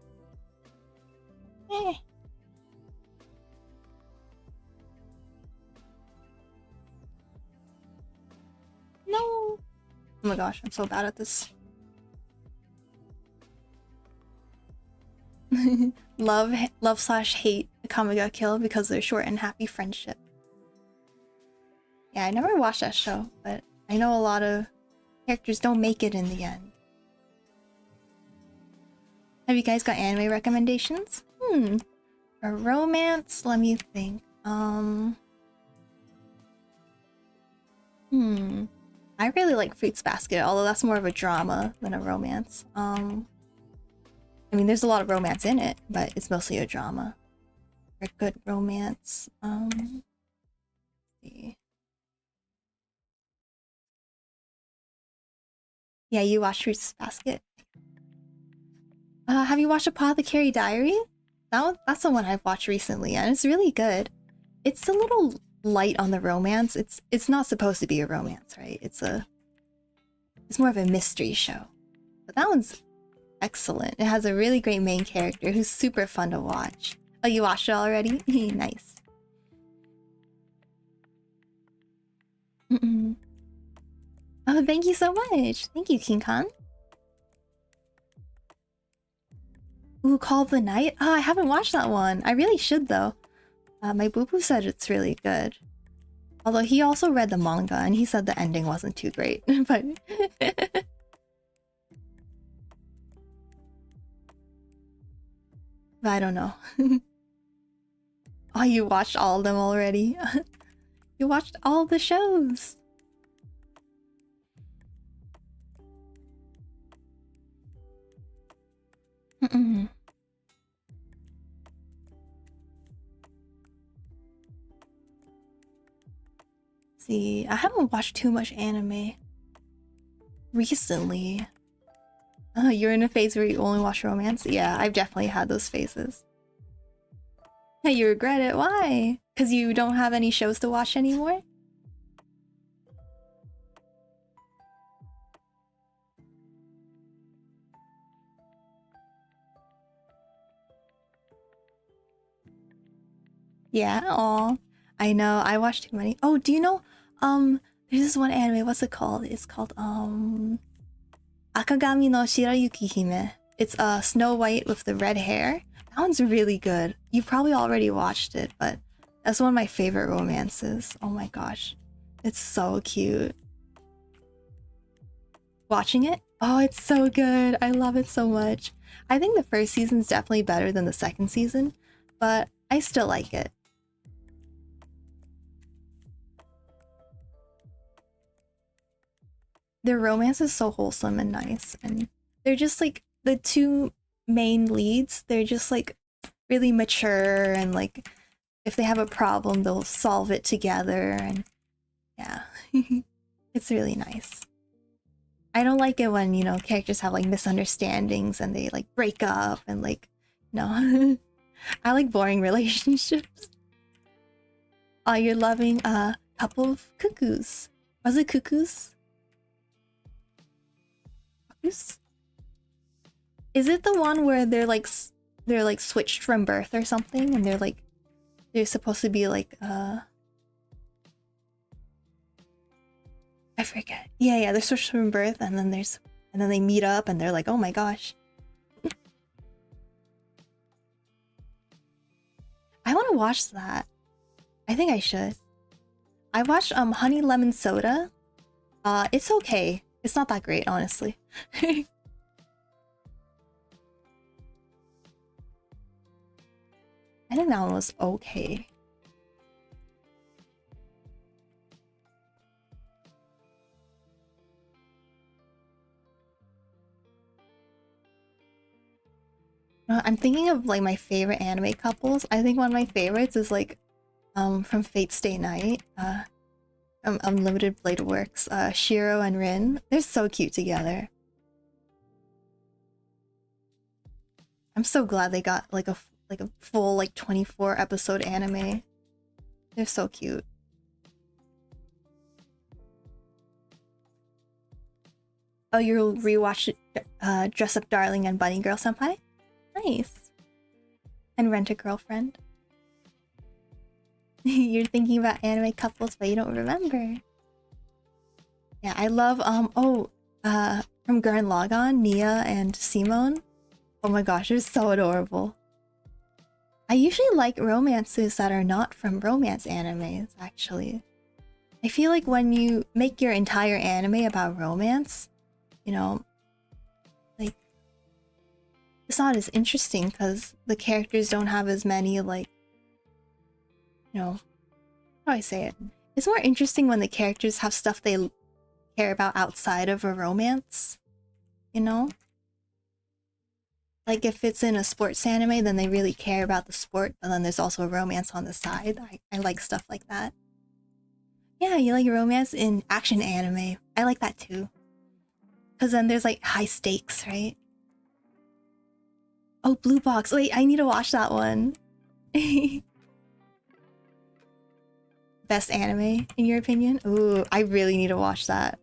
No! Oh my gosh, I'm so bad at this. Love/hate Akame ga Kill because of their short and happy friendship. Yeah, I never watched that show, but I know a lot of characters don't make it in the end. Have you guys got anime recommendations? A romance? Let me think. I really like Fruits Basket, although that's more of a drama than a romance. I mean, there's a lot of romance in it, but it's mostly a drama. A good romance. Let's see. Yeah, you watched Fruits Basket. Have you watched Apothecary Diary? That's the one I've watched recently, and it's really good. It's a little light on the romance. It's not supposed to be a romance, right? It's more of a mystery show. But that one's excellent. It has a really great main character who's super fun to watch. Oh, you watched it already? Nice. Oh, thank you so much. Thank you, King Khan. Ooh, Call of the Night? Oh, I haven't watched that one. I really should, though. My boo-boo said it's really good. Although he also read the manga, and he said the ending wasn't too great, but... but I don't know. Oh, you watched all of them already? You watched all the shows! See, I haven't watched too much anime recently. You're in a phase where you only watch romance? Yeah, I've definitely had those phases. Hey, you regret it? Why? Because you don't have any shows to watch anymore? Yeah, oh, I know. I watched too many. Oh, do you know? There's this one anime. What's it called? It's called Akagami no Shirayuki Hime. It's Snow White with the red hair. That one's really good. You probably already watched it, but that's one of my favorite romances. Oh my gosh, it's so cute. Watching it? Oh, it's so good. I love it so much. I think the first season's definitely better than the second season, but I still like it. Their romance is so wholesome and nice, and they're just like the two main leads. They're just like really mature, and like if they have a problem, they'll solve it together, and yeah, it's really nice. I don't like it when, you know, characters have like misunderstandings and they like break up and like, no. I like boring relationships. Oh, you're loving a couple of cuckoos. Was it cuckoos? Cuckoos? Is it the one where they're like switched from birth or something, and they're supposed to be like I forget. Yeah, they're switched from birth, and then they meet up and they're like, oh my gosh. I want to watch that. I think I should. I watched Honey Lemon Soda. It's okay. It's not that great, honestly. I think that one was okay. I'm thinking of like my favorite anime couples. I think one of my favorites is like from Fate Stay Night, Unlimited Blade Works, Shiro and Rin. They're so cute together. I'm so glad they got like a full like 24 episode anime. They're so cute. Oh, you'll rewatch Dress Up Darling and Bunny Girl Senpai? Nice. And Rent a Girlfriend. You're thinking about anime couples, but you don't remember. Yeah, I love from Gurren Lagann, Nia and Simone. Oh my gosh, they're so adorable. I usually like romances that are not from romance animes, actually. I feel like when you make your entire anime about romance, you know, like, it's not as interesting because the characters don't have as many, like, you know, how do I say it? It's more interesting when the characters have stuff they care about outside of a romance, you know? Like if it's in a sports anime, then they really care about the sport, but then there's also a romance on the side. I like stuff like that. Yeah, you like romance in action anime. I like that too. Because then there's like high stakes, right? Oh, Blue Box. Wait, I need to watch that one. Best anime, in your opinion? Ooh, I really need to watch that.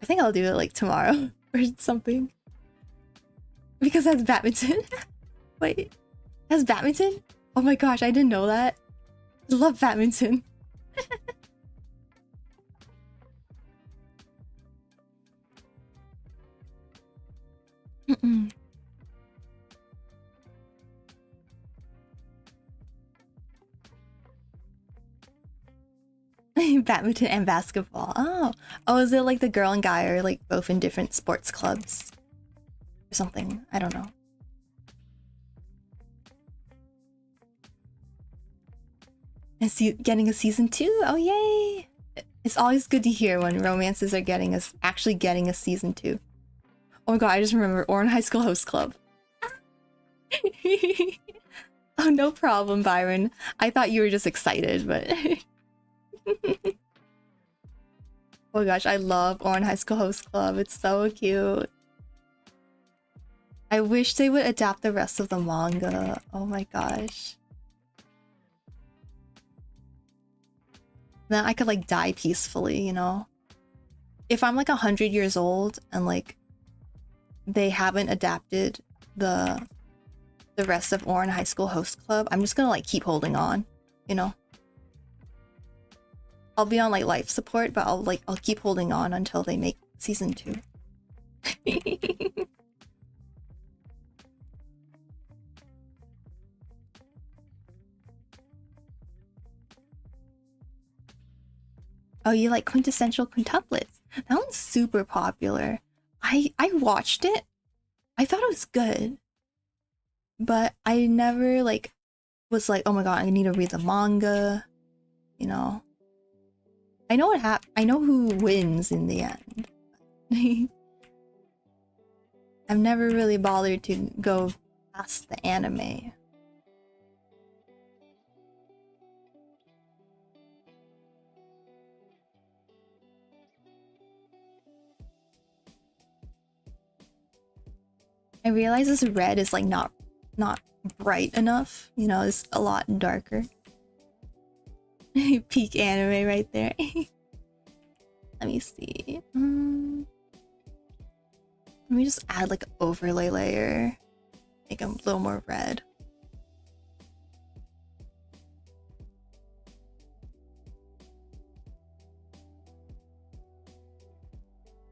I think I'll do it like tomorrow or something. Because that's badminton. Wait, that's badminton? Oh my gosh, I didn't know that. I love badminton. Badminton and basketball. Oh, is it like the girl and guy are like both in different sports clubs or something? I don't know. And getting a season 2? Oh yay! It's always good to hear when romances are actually getting a season 2. Oh my god, I just remember Oran High School Host Club. Oh, no problem, Byron. I thought you were just excited, but... Oh my gosh, I love Oran High School Host Club. It's so cute. I wish they would adapt the rest of the manga. Oh my gosh. Then I could like die peacefully, you know? If I'm like 100 years old and like they haven't adapted the rest of Oran High School Host Club, I'm just gonna like keep holding on. you know, I'll be on like life support, but I'll keep holding on until they make season 2. Oh, you like quintessential quintuplets? That one's super popular. I watched it. I thought it was good, but I never like was like, oh my god, I need to read the manga. You know, I know what I know who wins in the end. I've never really bothered to go past the anime. I realize this red is like not bright enough, you know, it's a lot darker. Peak anime right there. Let me see. Let me just add like an overlay layer, make them a little more red.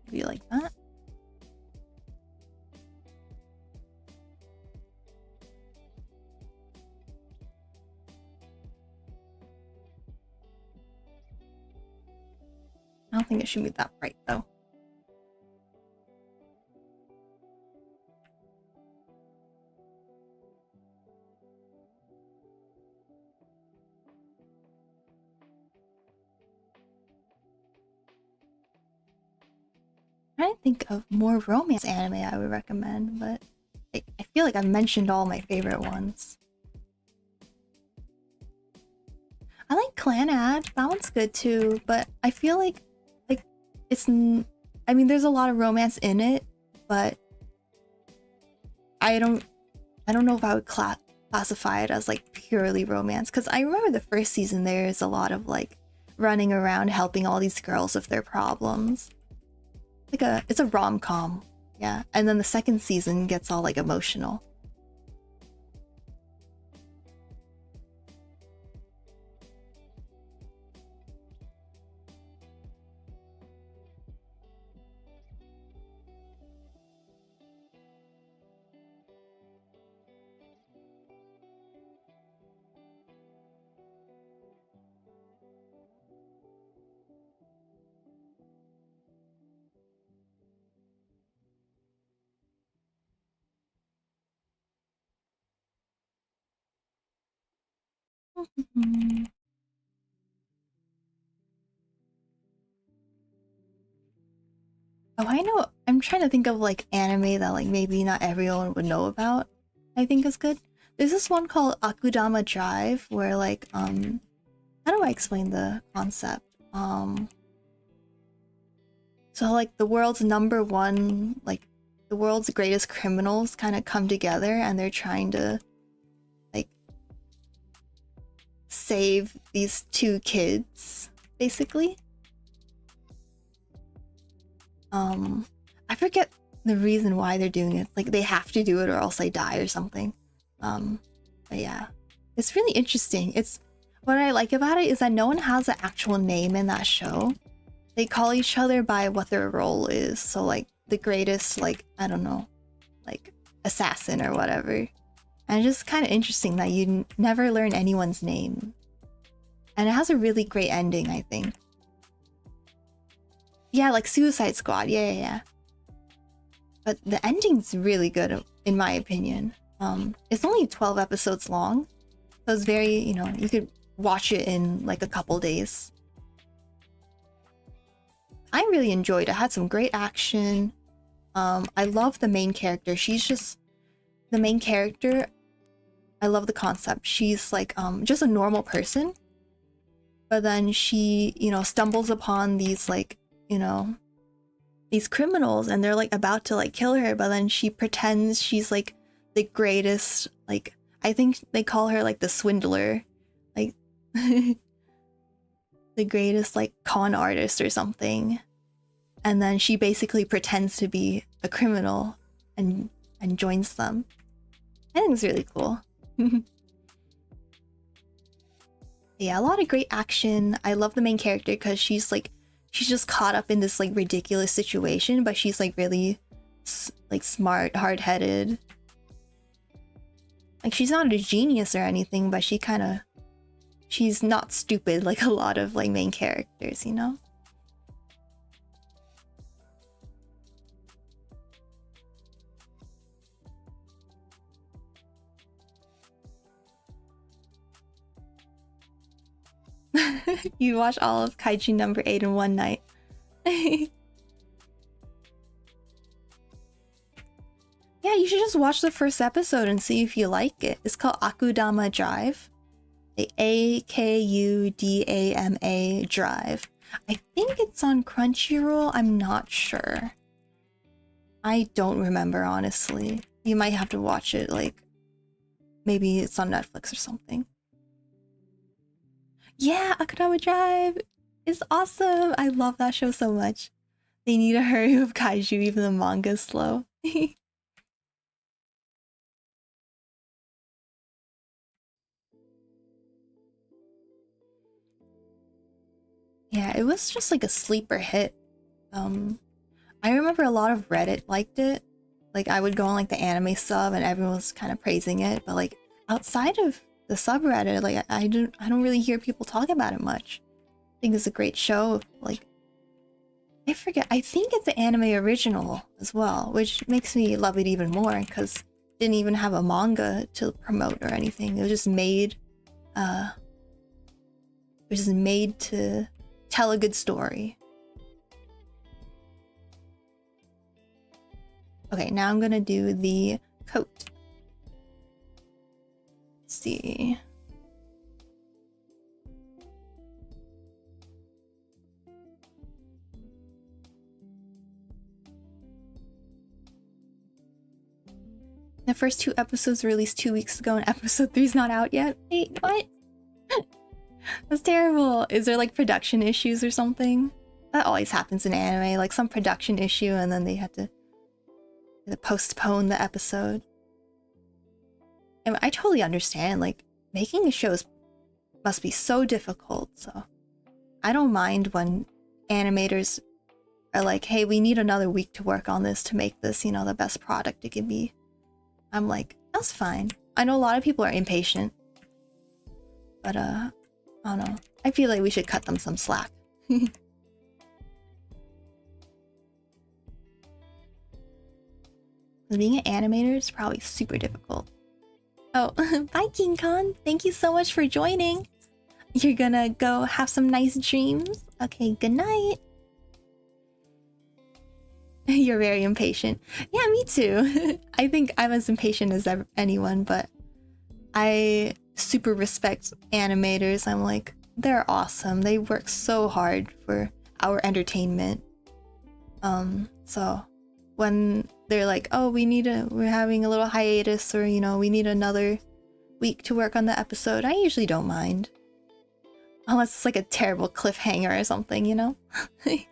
Maybe like that. I don't think it should be that bright though. I'm trying to think of more romance anime I would recommend, but I feel like I've mentioned all my favorite ones. I like Clan Ad, that one's good too, but I feel like it's, I mean, there's a lot of romance in it, but I don't know if I would classify it as like purely romance, because I remember the first season there's a lot of like running around helping all these girls with their problems. Like it's a rom-com, yeah, and then the second season gets all like emotional. Oh, I know. I'm trying to think of like anime that like maybe not everyone would know about. I think is good. There's this one called Akudama Drive where like how do I explain the concept? So like the world's #1, like the world's greatest criminals kind of come together and they're trying to like save these 2 kids, basically. I forget the reason why they're doing it. Like they have to do it or else they die or something. But yeah, it's really interesting. It's what I like about it is that no one has an actual name in that show. They call each other by what their role is. So like the greatest, like, I don't know, like assassin or whatever. And it's just kind of interesting that you never learn anyone's name. And it has a really great ending, I think. Yeah, like Suicide Squad, yeah. But the ending's really good, in my opinion. It's only 12 episodes long, so it's very, you know, you could watch it in like a couple days. I really enjoyed it. It had some great action. I love the main character. She's just the main character. I love the concept. She's like just a normal person, but then she, you know, stumbles upon these like, you know, these criminals and they're like about to like kill her, but then she pretends she's like the greatest, like I think they call her like the swindler, like the greatest like con artist or something. And then she basically pretends to be a criminal and joins them. I think it's really cool. Yeah, a lot of great action. I love the main character because she's just caught up in this like ridiculous situation, but she's like really like smart, hard-headed. Like she's not a genius or anything, but she's not stupid like a lot of like main characters, you know? You watch all of Kaiju number 8 in one night. Yeah, you should just watch the first episode and see if you like it. It's called Akudama Drive. The Akudama Drive. I think it's on Crunchyroll. I'm not sure. I don't remember, honestly. You might have to watch it, like... Maybe it's on Netflix or something. Yeah, Akudama Drive is awesome. I love that show so much. They need to hurry with Kaiju, even the manga's slow. Yeah, it was just like a sleeper hit. I remember a lot of Reddit liked it. Like I would go on like the anime sub and everyone was kind of praising it, but like outside of the subreddit, like I don't really hear people talk about it much. I think it's a great show. Like I forget, I think it's the anime original as well, which makes me love it even more because it didn't even have a manga to promote or anything. It was just made to tell a good story. Okay, now I'm gonna do the coat. Let's see. The first 2 episodes were released 2 weeks ago and episode 3 is not out yet. Wait, what? That's terrible. Is there like production issues or something? That always happens in anime, like some production issue and then they had to postpone the episode. And I totally understand, like making a show must be so difficult, so I don't mind when animators are like, hey, we need another week to work on this to make this, you know, the best product it can be. I'm like, that's fine. I know a lot of people are impatient, but I don't know. I feel like we should cut them some slack. Being an animator is probably super difficult. Oh, bye King Kong. Thank you so much for joining. You're gonna go have some nice dreams. Okay, good night. You're very impatient. Yeah, me too. I think I'm as impatient as anyone, but I super respect animators. I'm like, they're awesome. They work so hard for our entertainment. So when they're like, oh, we're having a little hiatus, or, you know, we need another week to work on the episode, I usually don't mind. Unless it's like a terrible cliffhanger or something, you know? Like,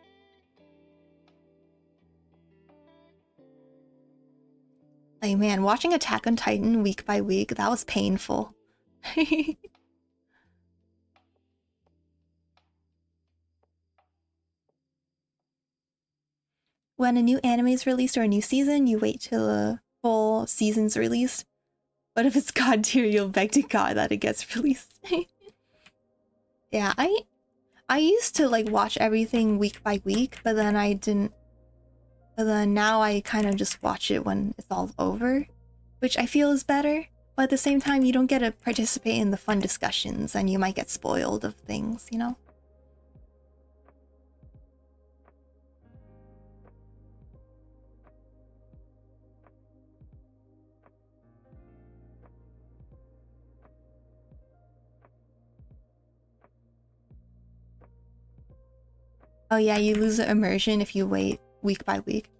man, watching Attack on Titan week by week, that was painful. When a new anime is released or a new season, you wait till the full season's released. But if it's god tier, you'll beg to god that it gets released. Yeah, I used to like watch everything week by week, but then I didn't. But then now I kind of just watch it when it's all over, which I feel is better. But at the same time, you don't get to participate in the fun discussions and you might get spoiled of things, you know? Oh yeah, you lose the immersion if you wait week by week.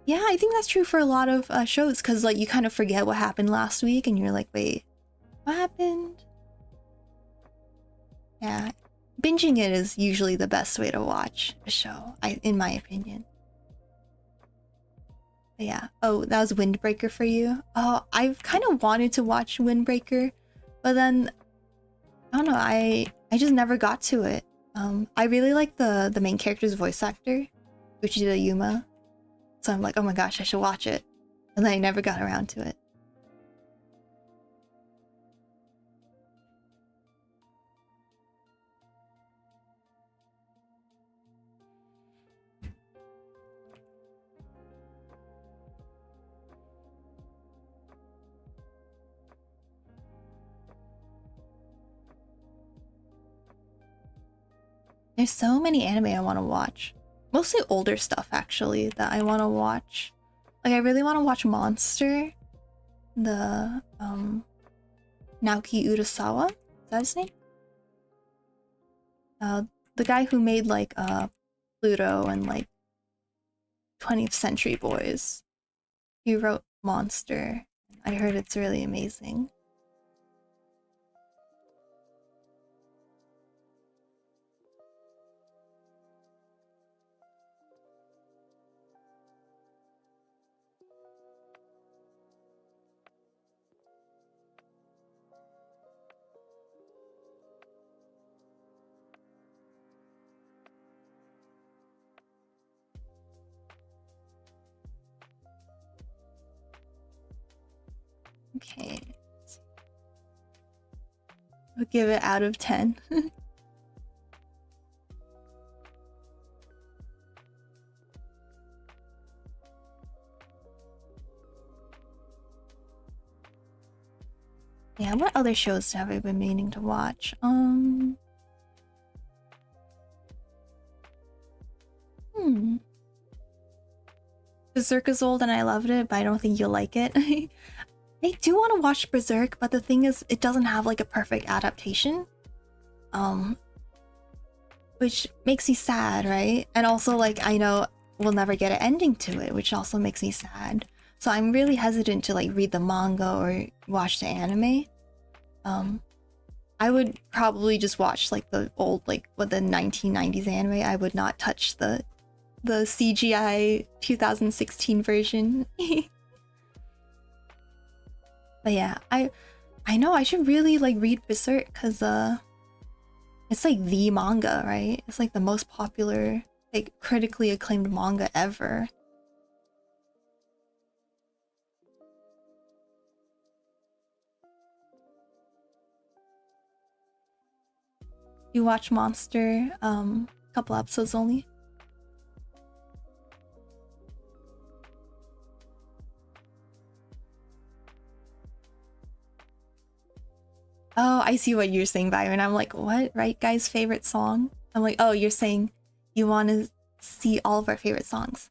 Yeah, I think that's true for a lot of shows, because like you kind of forget what happened last week and you're like, wait, what happened? Yeah, binging it is usually the best way to watch a show, in my opinion. But yeah, oh, that was Windbreaker for you? Oh, I've kind of wanted to watch Windbreaker, but then, I don't know, I I just never got to it. I really like the main character's voice actor, Uchida Yuma. So I'm like, oh my gosh, I should watch it. And then I never got around to it. There's so many anime I want to watch. Mostly older stuff, actually, that I want to watch. Like, I really want to watch Monster. The, Naoki Urasawa? Is that his name? The guy who made, like, Pluto and, like, 20th Century Boys. He wrote Monster. I heard it's really amazing. Okay. I'll give it out of 10. Yeah, what other shows have I been meaning to watch? Berserk is old and I loved it, but I don't think you'll like it. I do want to watch Berserk, but the thing is, it doesn't have like a perfect adaptation. Which makes me sad, right? And also, like, I know we'll never get an ending to it, which also makes me sad. So I'm really hesitant to like read the manga or watch the anime. I would probably just watch like the old, like what the 1990s anime. I would not touch the CGI 2016 version. But yeah, I know I should really like read Berserk because it's like the manga, right? It's like the most popular, like critically acclaimed manga ever. You watch Monster, couple episodes only. Oh, I see what you're saying, Byron. I'm like, what? Right guy's favorite song? I'm like, oh, you're saying you want to see all of our favorite songs.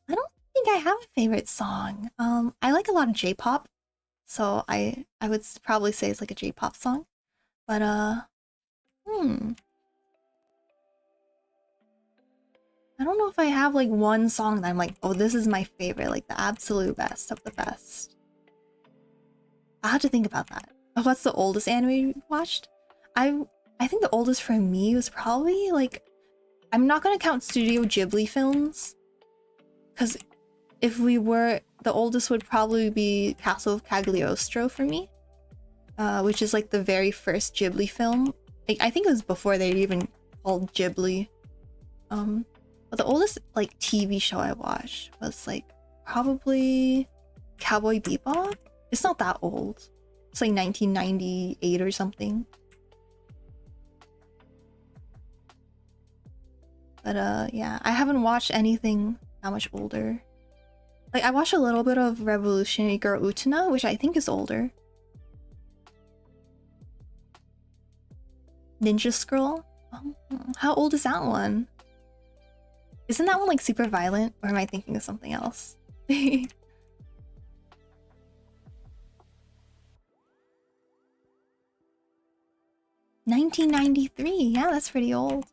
I don't think I have a favorite song. I like a lot of J-pop, so I would probably say it's like a J-pop song. But I don't know if I have like one song that I'm like, oh, this is my favorite, like the absolute best of the best. I have to think about that. What's the oldest anime you watched? I think the oldest for me was probably like, I'm not gonna count Studio Ghibli films, because if we were, the oldest would probably be Castle of Cagliostro for me, which is like the very first Ghibli film. Like, I think it was before they even called Ghibli. But the oldest like TV show I watched was like probably Cowboy Bebop. It's not that old. It's like 1998 or something. But yeah, I haven't watched anything that much older. Like, I watched a little bit of Revolutionary Girl Utena, which I think is older. Ninja Scroll? How old is that one? Isn't that one like super violent? Or am I thinking of something else? 1993, yeah, that's pretty old.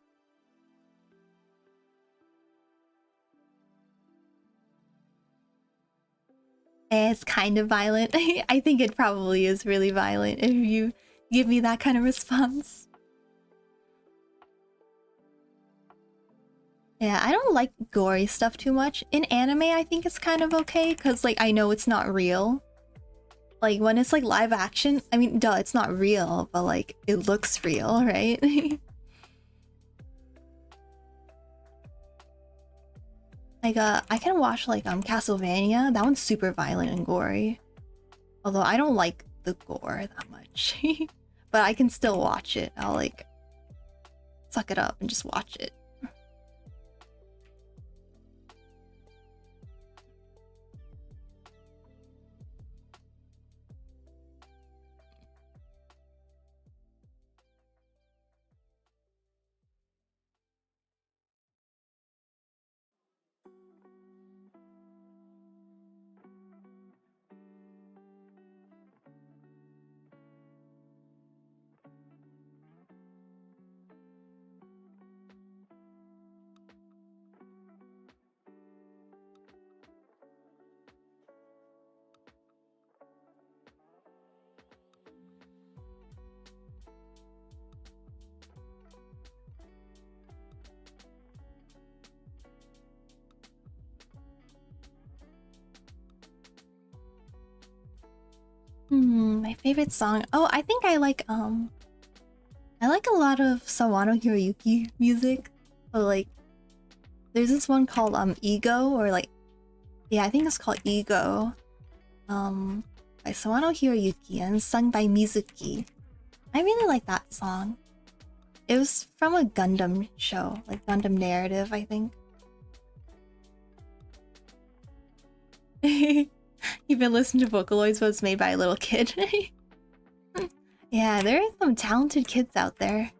It's kind of violent. I think it probably is really violent if you give me that kind of response. Yeah, I don't like gory stuff too much. In anime, I think it's kind of okay, because like I know it's not real. Like when it's like live action, I mean, duh, it's not real, but like it looks real, right? Like I can watch like Castlevania. That one's super violent and gory. Although I don't like the gore that much. But I can still watch it. I'll like suck it up and just watch it. My favorite song. Oh, I think I like a lot of Sawano Hiroyuki music. So like there's this one called Ego, or like, yeah, I think it's called Ego. By Sawano Hiroyuki and sung by Mizuki. I really like that song. It was from a Gundam show, like Gundam Narrative, I think. You've been listening to Vocaloids, but it's made by a little kid. Yeah, there are some talented kids out there.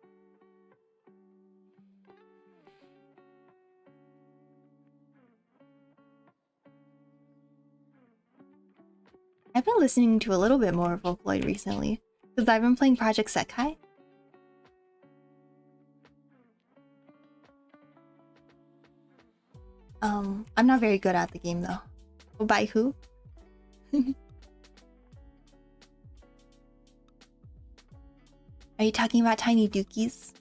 I've been listening to a little bit more Vocaloid recently, because I've been playing Project Sekai. I'm not very good at the game though. Oh, by who? Are you talking about Tiny Dookie's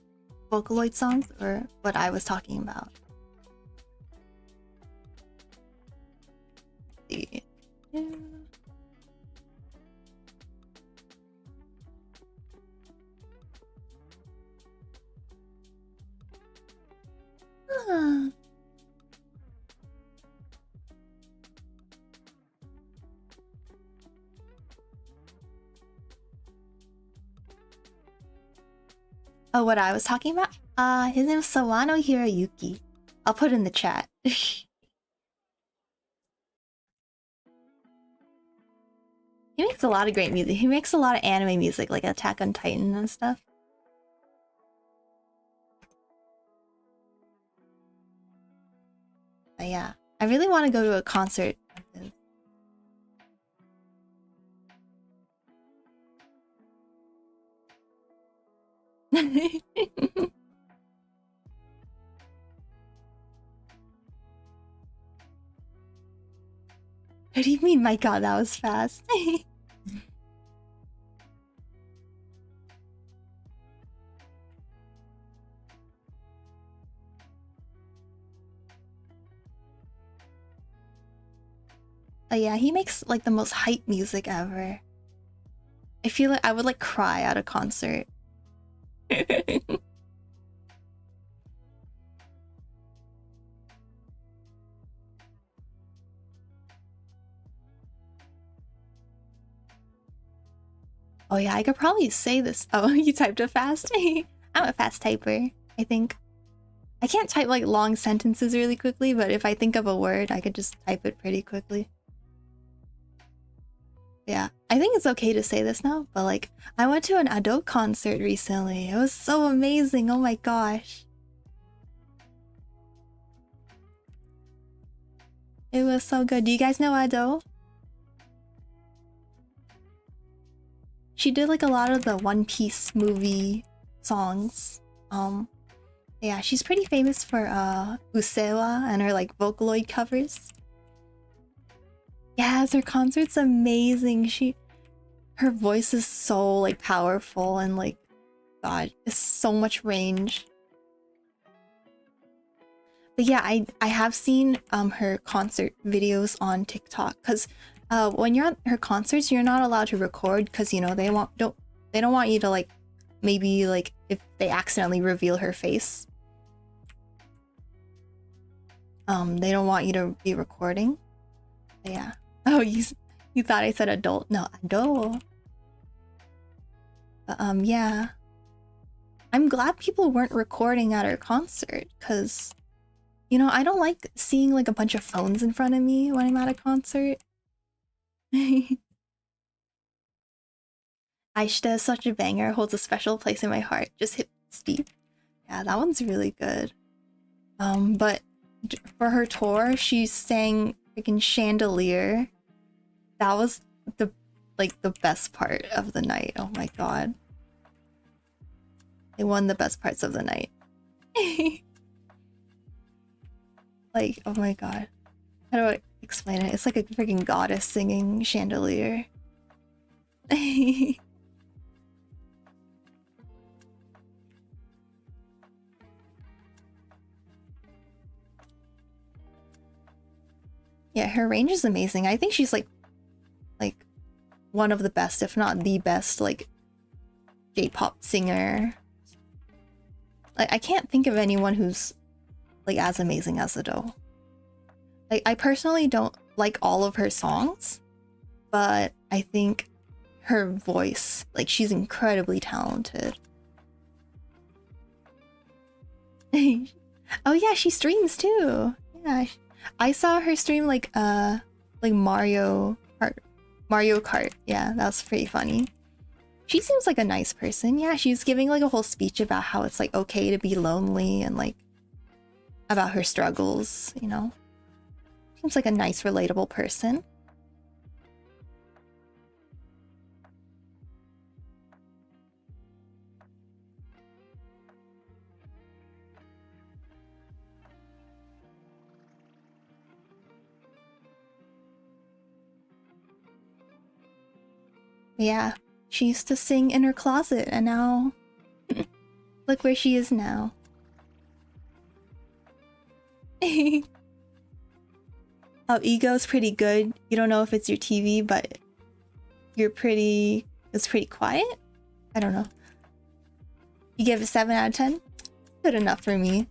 Vocaloid songs, or what I was talking about? Let's see. Oh, what I was talking about? His name is Sawano Hiroyuki. I'll put it in the chat. He makes a lot of great music. He makes a lot of anime music, like Attack on Titan and stuff. But yeah, I really want to go to a concert of his. What do you mean? My god, that was fast. Oh yeah, he makes like the most hype music ever. I feel like I would like cry at a concert. Oh yeah, I could probably say this. Oh, you typed it fast? I'm a fast typer, I think. I can't type like long sentences really quickly, but if I think of a word, I could just type it pretty quickly. Yeah, I think it's okay to say this now, but like, I went to an Ado concert recently. It was so amazing, oh my gosh. It was so good. Do you guys know Ado? She did like a lot of the One Piece movie songs. Yeah, she's pretty famous for Usewa and her like Vocaloid covers. Yes, her concert's amazing. Her voice is so like powerful and like, god, it's so much range. But yeah, I have seen her concert videos on TikTok, because when you're at her concerts, you're not allowed to record, because you know they don't want you to like, maybe like if they accidentally reveal her face. They don't want you to be recording. Yeah. Oh, you thought I said adult? No, adult. Yeah. I'm glad people weren't recording at our concert, because, you know, I don't like seeing like a bunch of phones in front of me when I'm at a concert. Aishta is such a banger, holds a special place in my heart. Just hit Steve. Yeah, that one's really good. But for her tour, she sang freaking Chandelier. That was the best part of the night. Oh my god. They won the best parts of the night. Like, oh my god. How do I explain it? It's like a freaking goddess singing Chandelier. Yeah, her range is amazing. I think she's like one of the best, if not the best, like J-pop singer. Like, I can't think of anyone who's like as amazing as Ado. Like, I personally don't like all of her songs, but I think her voice, like, she's incredibly talented. Oh yeah, she streams too. Yeah, I saw her stream like Mario Kart. Yeah, that was pretty funny. She seems like a nice person. Yeah, she's giving like a whole speech about how it's like okay to be lonely and like about her struggles, you know. Seems like a nice, relatable person. Yeah, she used to sing in her closet, and now look where she is now. Oh, Ego's pretty good. You don't know if it's your TV, but it's pretty quiet? I don't know. You give it 7 out of 10? Good enough for me.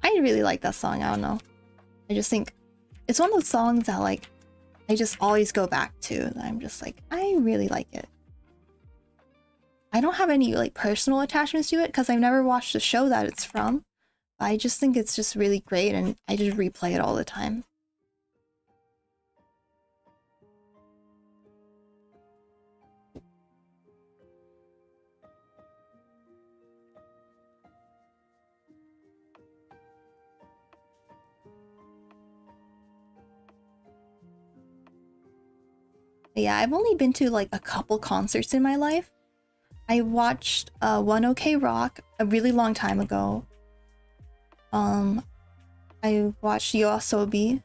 I really like that song, I don't know. I just think it's one of those songs that like I just always go back to. I'm just like, I really like it. I don't have any like personal attachments to it because I've never watched the show that it's from. I just think it's just really great and I just replay it all the time. But yeah, I've only been to like a couple concerts in my life. I watched One OK Rock a really long time ago. I watched YOASOBI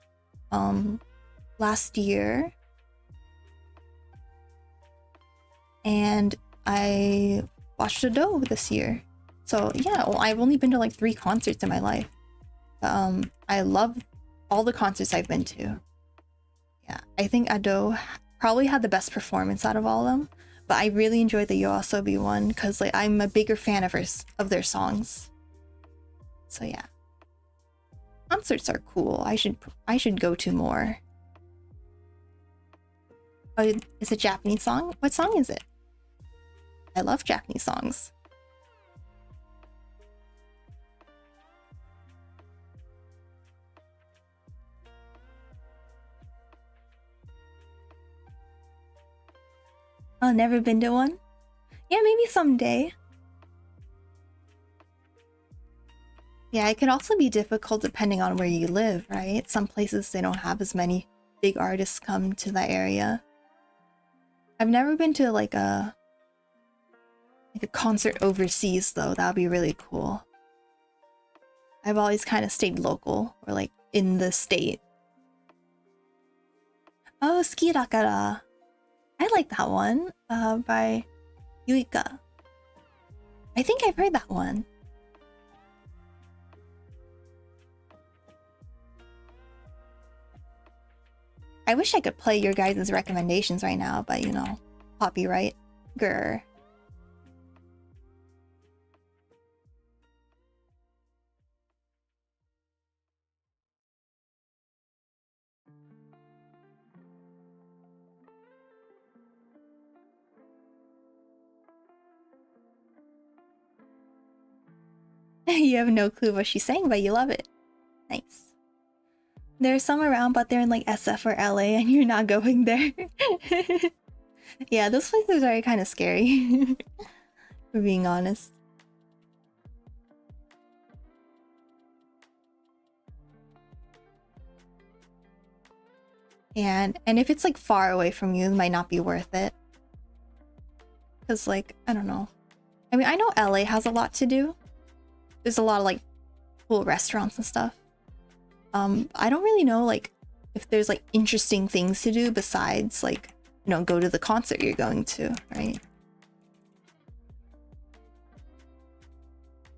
last year. And I watched Ado this year. So yeah, well, I've only been to like 3 concerts in my life. I love all the concerts I've been to. Yeah, I think Ado probably had the best performance out of all of them. But I really enjoyed the YOASOBI one because like I'm a bigger fan of their songs. So yeah, concerts are cool. I should go to more. Oh, it's a Japanese song? What song is it? I love Japanese songs. I've never been to one. Yeah, maybe someday. Yeah, it can also be difficult depending on where you live, right? Some places they don't have as many big artists come to that area. I've never been to like a concert overseas though. That would be really cool. I've always kind of stayed local or like in the state. Oh, Ski Dakara. I like that one by Yuika. I think I've heard that one. I wish I could play your guys' recommendations right now, but you know, copyright. Grr. You have no clue what she's saying, but you love it. Nice. There's some around, but they're in like SF or LA, and you're not going there. Yeah, those places are kind of scary, for being honest. And if it's like far away from you, it might not be worth it. Because like, I don't know. I mean, I know LA has a lot to do. There's a lot of like cool restaurants and stuff. I don't really know like if there's like interesting things to do besides like, you know, go to the concert you're going to, right?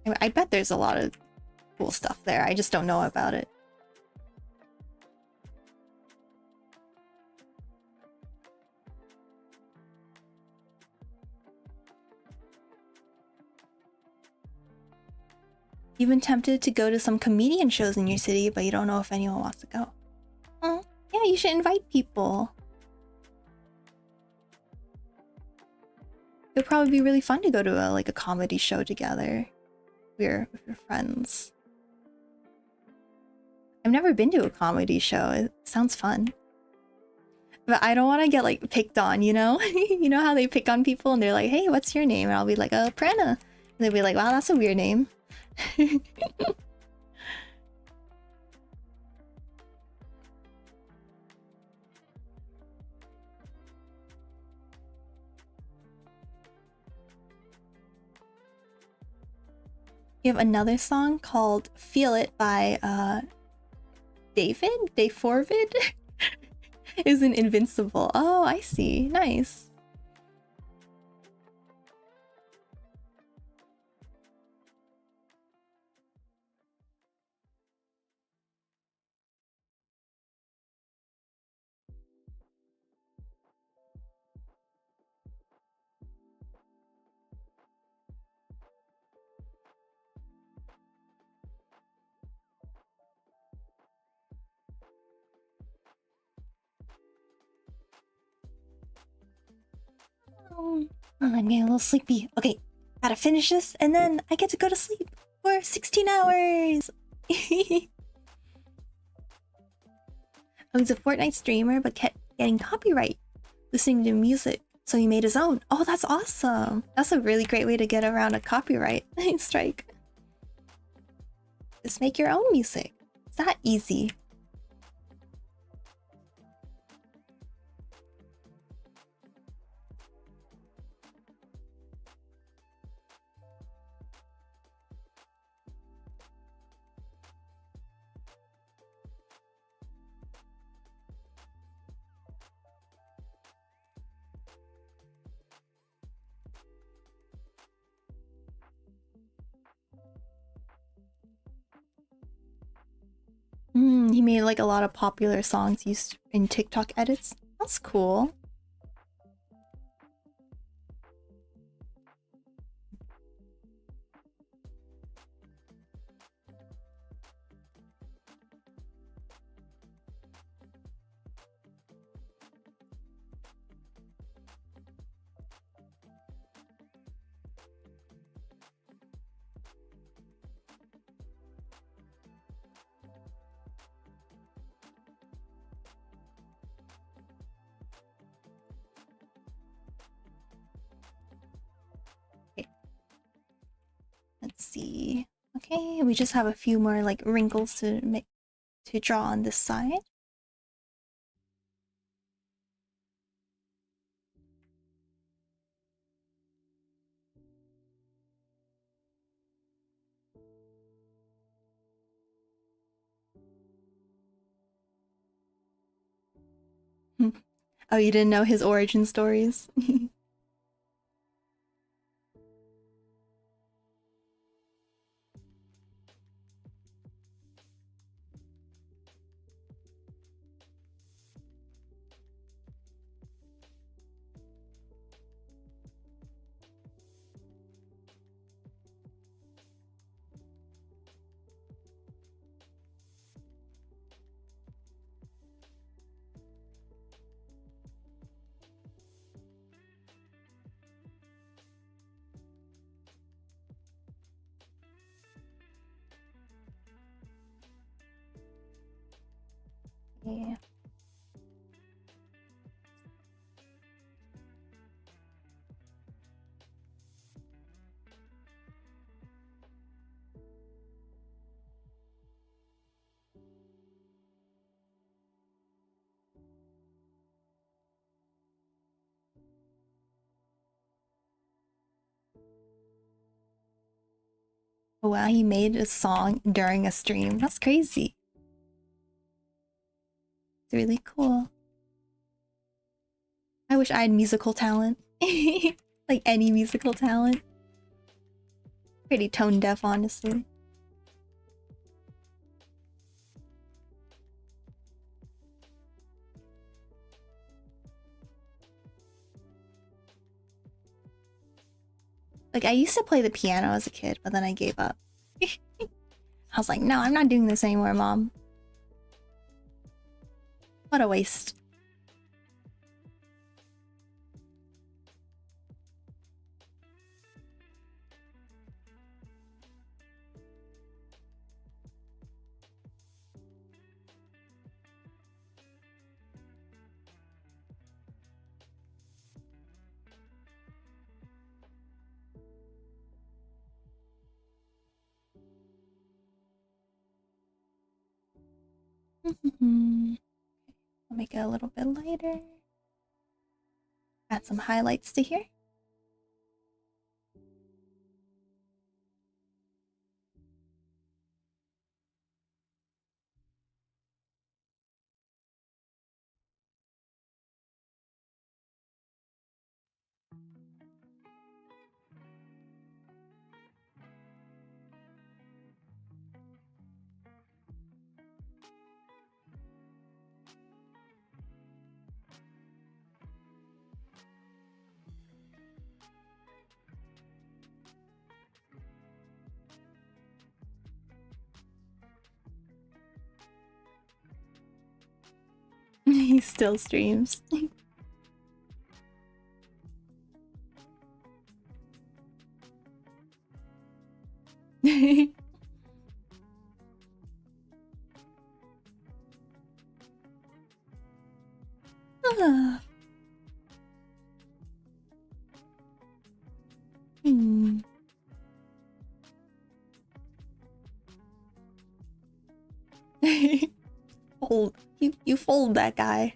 I mean, I bet there's a lot of cool stuff there. I just don't know about it. You've been tempted to go to some comedian shows in your city, but you don't know if anyone wants to go. Oh, yeah, you should invite people. It'll probably be really fun to go to a comedy show together with your friends. I've never been to a comedy show. It sounds fun. But I don't want to get like picked on, you know? You know how they pick on people and they're like, hey, what's your name? And I'll be like, oh, Purena. And they'll be like, wow, that's a weird name. You have another song called Feel It by David? Dayforvid? Isn't Invincible. Oh, I see. Nice. Oh, I'm getting a little sleepy. Okay, gotta finish this and then I get to go to sleep for 16 hours. Oh, he's a Fortnite streamer but kept getting copyright listening to music, so he made his own. Oh, that's awesome. That's a really great way to get around a copyright strike. Just make your own music. It's that easy. He made like a lot of popular songs used in TikTok edits. That's cool. Let's see. Okay, we just have a few more like wrinkles to draw on this side. Oh, you didn't know his origin stories? Yeah. Wow, he made a song during a stream. That's crazy. It's really cool. I wish I had musical talent. Like any musical talent. Pretty tone deaf, honestly. Like, I used to play the piano as a kid, but then I gave up. I was like, no, I'm not doing this anymore, Mom. What a waste. I'll make it a little bit lighter. Add some highlights to here. He still streams. Fold. You fold that guy.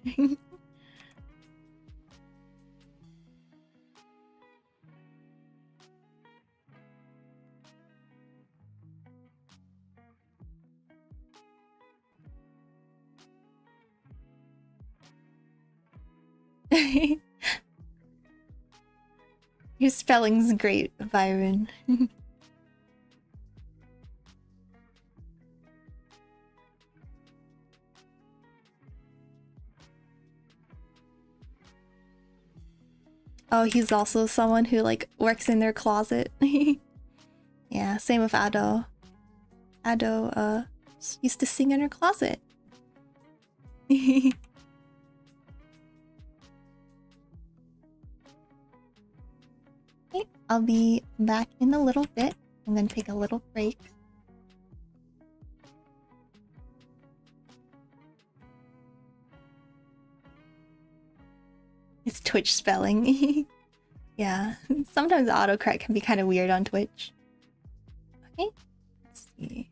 Your spelling's great, Byron. Oh, he's also someone who like works in their closet. Yeah, same with Ado. Ado used to sing in her closet. Okay, I'll be back in a little bit. I'm gonna take a little break. It's Twitch spelling. Yeah, sometimes autocorrect can be kind of weird on Twitch. Okay, let's see.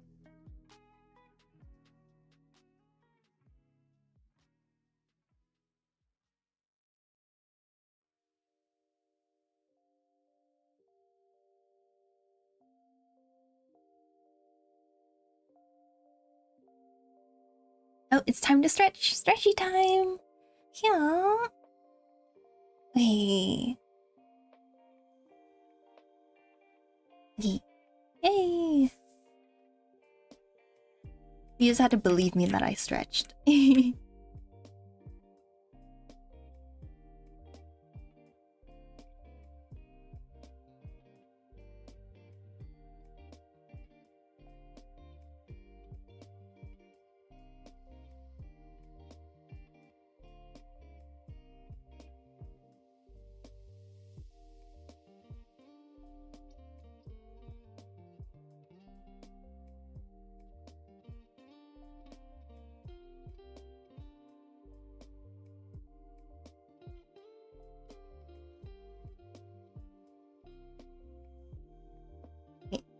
Oh, it's time to stretch. Stretchy time. Yeah. Hey. Yay. You just had to believe me that I stretched.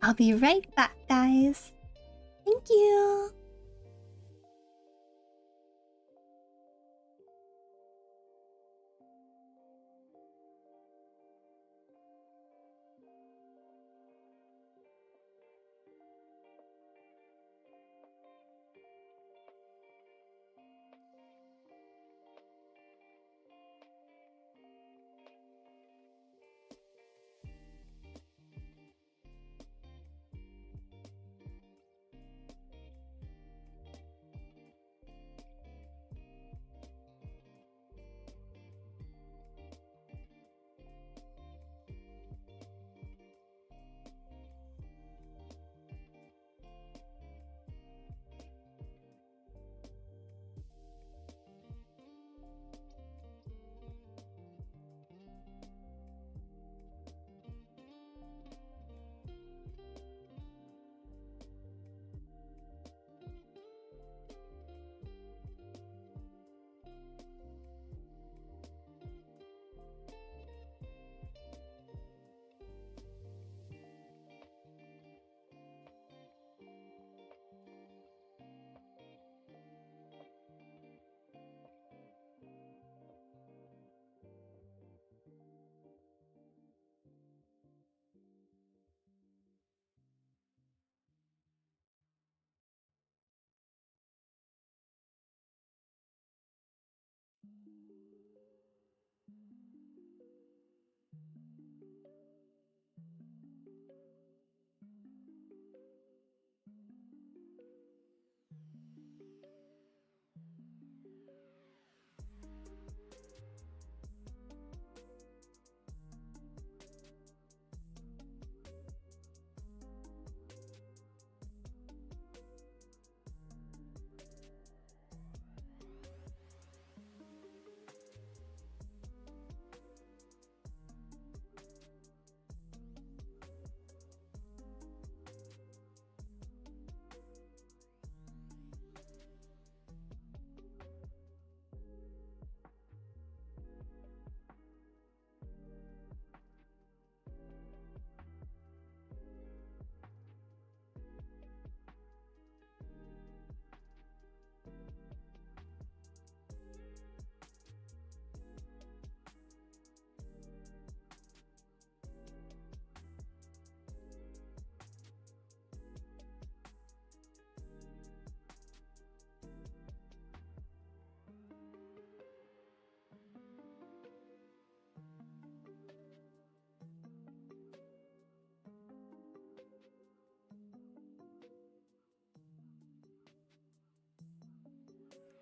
I'll be right back, guys. Thank you.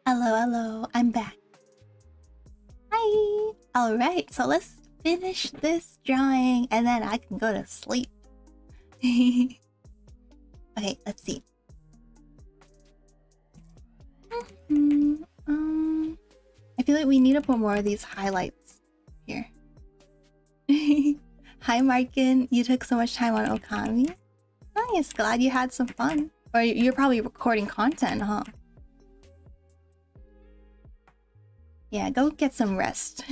Hello, I'm back. Hi! Alright, so let's finish this drawing and then I can go to sleep. Okay, let's see. I feel like we need to put more of these highlights here. Hi Markin, you took so much time on Okami. Nice, glad you had some fun. Or you're probably recording content, huh? Yeah, go get some rest.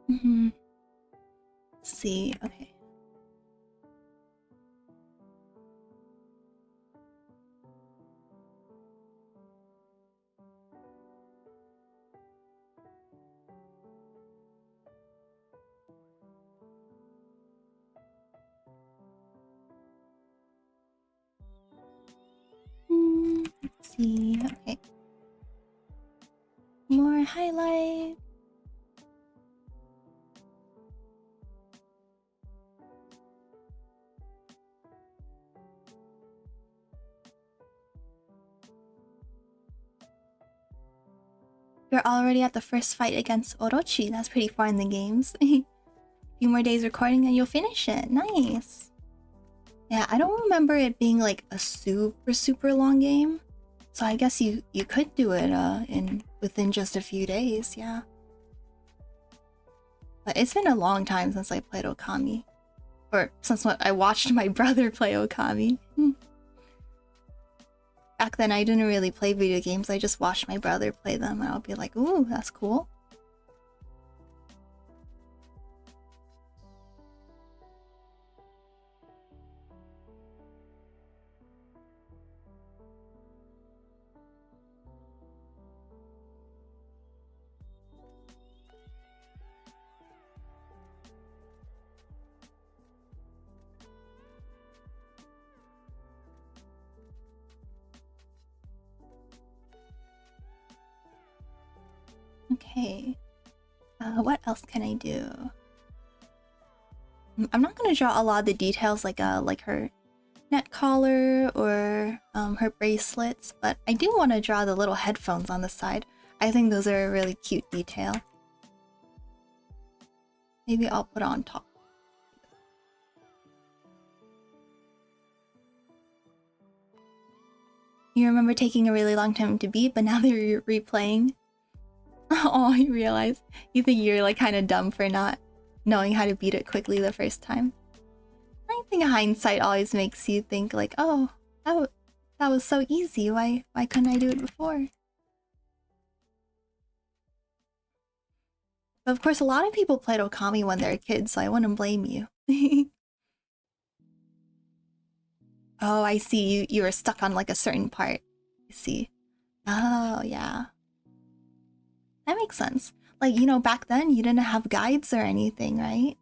Let's see, okay. Let's see, okay. More highlight. You're already at the first fight against Orochi. That's pretty far in the games. Few more days recording and you'll finish it. Nice. Yeah, I don't remember it being like a super long game. So I guess you could do it within just a few days, yeah. But it's been a long time since I played Okami. Or since I watched my brother play Okami. Back then, I didn't really play video games. I just watched my brother play them, and I'll be like, ooh, that's cool. Okay. What else can I do? I'm not gonna draw a lot of the details like her neck collar or her bracelets, but I do want to draw the little headphones on the side. I think those are a really cute detail. Maybe I'll put it on top. You remember taking a really long time to beat, but now that you're replaying, oh, you realize you think you're like kind of dumb for not knowing how to beat it quickly the first time. I think hindsight always makes you think like, oh, that was so easy. Why couldn't I do it before? But of course, a lot of people played Okami when they're kids, so I wouldn't blame you. Oh, I see. You were stuck on like a certain part. I see. Oh, yeah. That makes sense. Like, you know, back then you didn't have guides or anything, right?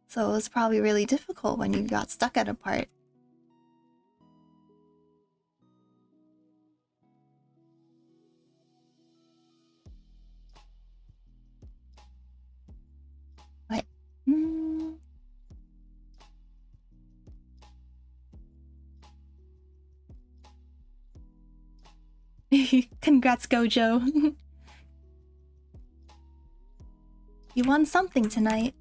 So it was probably really difficult when you got stuck at a part. What? Congrats, Gojo. You won something tonight.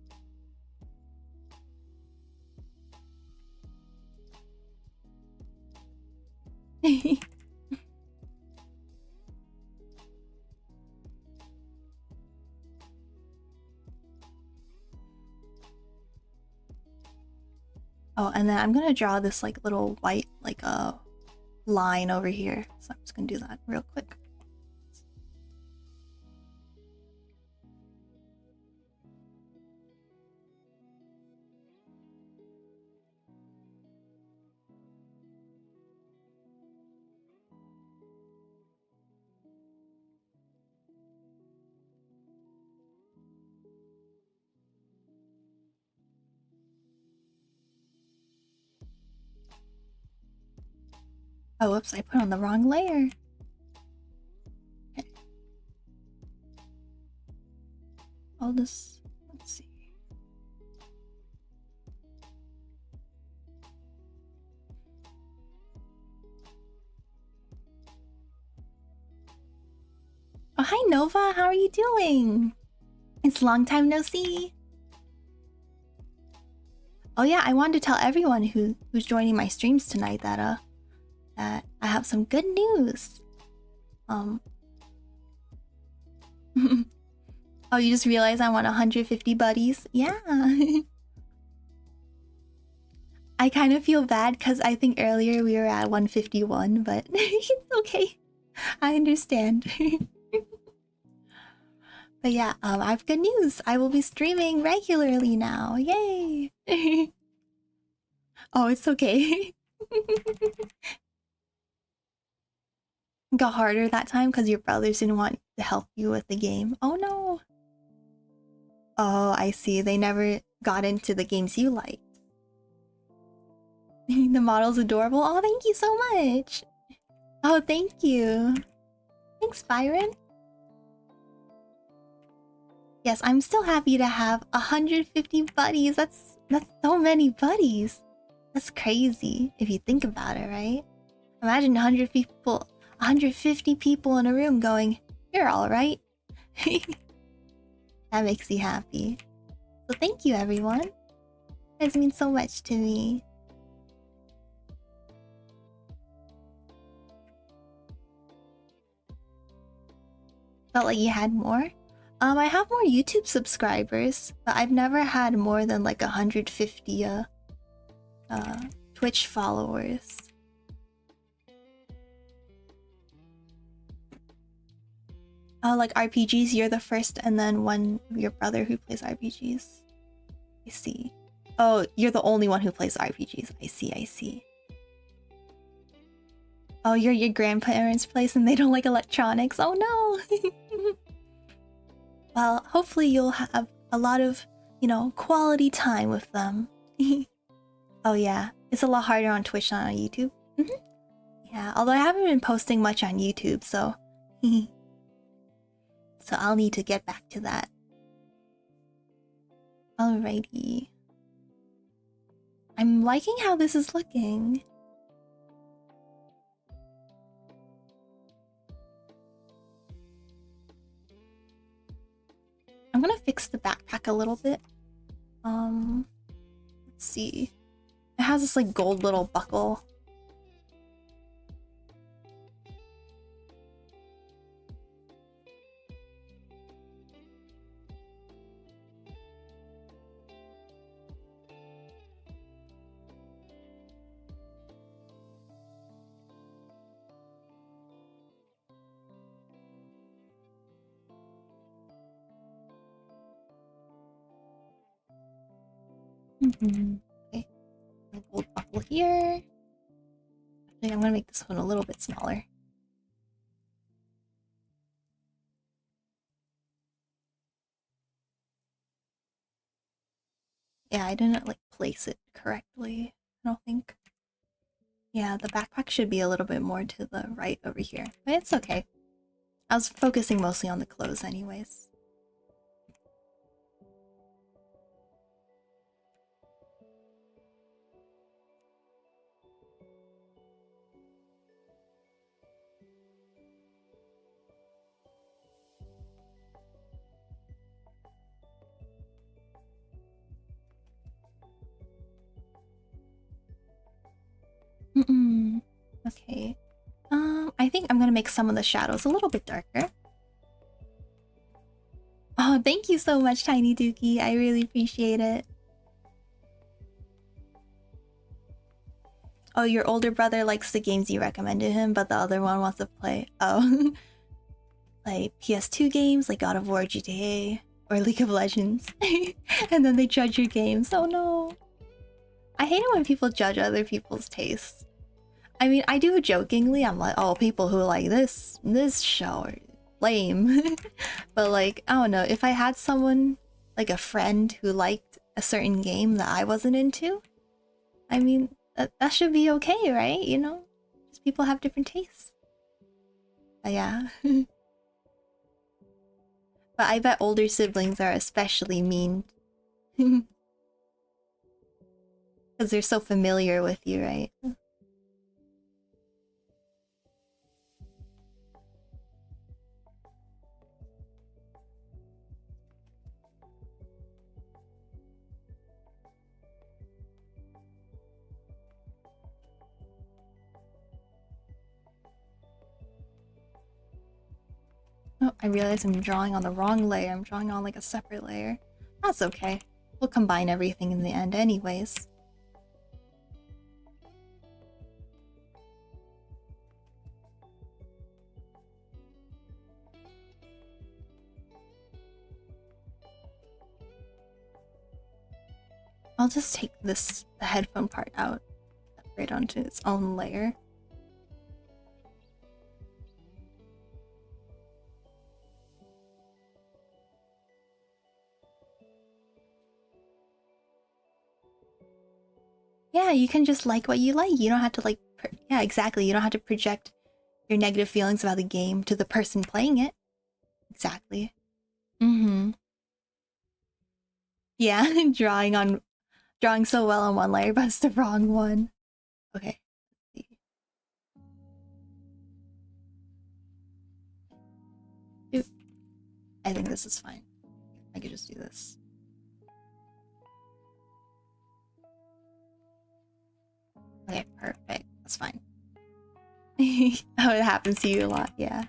Oh, and then I'm gonna draw this like little white like line over here. So I'm just gonna do that real quick. Oh, whoops, I put on the wrong layer. Okay. I'll just, let's see. Oh, hi Nova, how are you doing? It's long time no see. Oh yeah, I wanted to tell everyone who's joining my streams tonight that that I have some good news. Oh, you just realized I want 150 buddies? Yeah. I kind of feel bad because I think earlier we were at 151, but it's okay. I understand. But yeah, I have good news. I will be streaming regularly now. Yay! Oh, it's okay. Got harder that time because your brothers didn't want to help you with the game. Oh no. Oh, I see. They never got into the games you liked. The model's adorable. Oh, thank you so much. Oh, thank you. Thanks, Byron. Yes, I'm still happy to have 150 buddies. That's so many buddies. That's crazy if you think about it, right? Imagine 150 people in a room going, "You're all right." That makes me happy. So thank you, everyone. You guys mean so much to me. Felt like you had more? I have more YouTube subscribers, but I've never had more than like 150 Twitch followers. Oh, like RPGs, you're the first, and then your brother who plays RPGs. I see. Oh, you're the only one who plays RPGs. I see. Oh, you're your grandparents' place and they don't like electronics. Oh no! Well, hopefully you'll have a lot of, quality time with them. Oh yeah, it's a lot harder on Twitch than on YouTube. Yeah, although I haven't been posting much on YouTube, so... So I'll need to get back to that. Alrighty. I'm liking how this is looking. I'm gonna fix the backpack a little bit. Let's see. It has this like gold little buckle. Okay, a gold buckle here. I think I'm gonna make this one a little bit smaller. Yeah, I didn't like place it correctly, I don't think. Yeah, the backpack should be a little bit more to the right over here, but it's okay. I was focusing mostly on the clothes anyways. Okay. I think I'm gonna make some of the shadows a little bit darker. Oh, thank you so much, Tiny Dookie. I really appreciate it. Oh, your older brother likes the games you recommended him, but the other one wants to play. Oh. Like PS2 games, like God of War, GTA, or League of Legends. And then they judge your games. Oh no. I hate it when people judge other people's tastes. I mean, I do it jokingly. I'm like, oh, people who like this show are lame. But like, I don't know, if I had someone, like a friend who liked a certain game that I wasn't into, I mean, that should be okay, right? Just people have different tastes. But yeah. But I bet older siblings are especially mean. Because they're so familiar with you, right? Oh, I realize I'm drawing on the wrong layer. I'm drawing on like a separate layer. That's okay. We'll combine everything in the end anyways. I'll just take the headphone part out, separate onto its own layer. Yeah, you can just like what you like. You don't have to like, yeah, exactly. You don't have to project your negative feelings about the game to the person playing it. Exactly. Yeah, drawing so well on one layer, but it's the wrong one. Okay. Ooh. I think this is fine. I could just do this. Okay, perfect. That's fine. Oh, it happens to you a lot, yeah.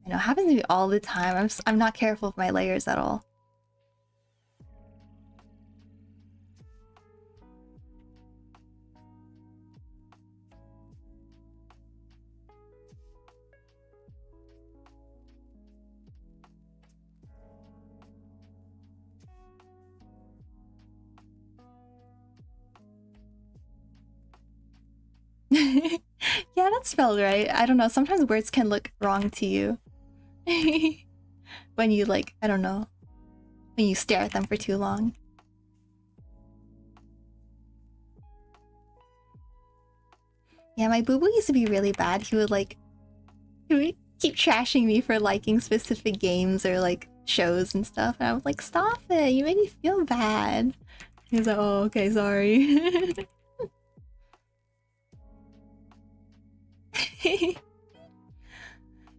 I know, it happens to me all the time. I'm not careful with my layers at all. that spelled right. I don't know. Sometimes words can look wrong to you. When you like, I don't know. When you stare at them for too long. Yeah, my boo-boo used to be really bad. He would keep trashing me for liking specific games or like shows and stuff. And I was like, stop it, you made me feel bad. He was like, oh, okay, sorry.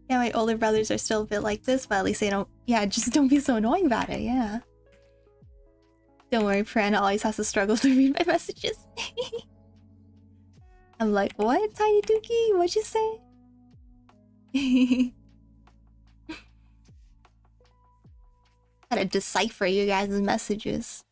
Yeah, my older brothers are still a bit like this, but at least they don't, yeah, just don't be so annoying about it, yeah. Don't worry, Purena always has to struggle to read my messages. I'm like, what, Tiny Dookie? What'd you say? Gotta decipher you guys' messages.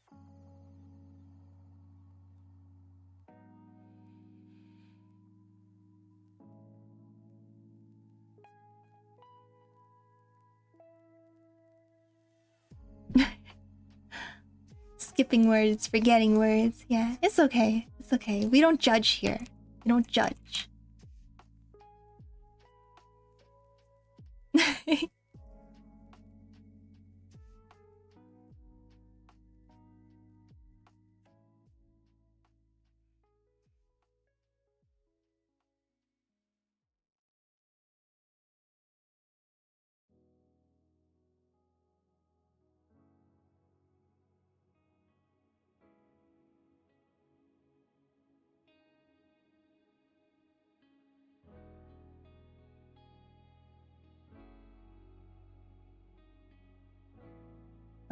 Skipping words, forgetting words. Yeah, it's okay. It's okay. We don't judge here. We don't judge.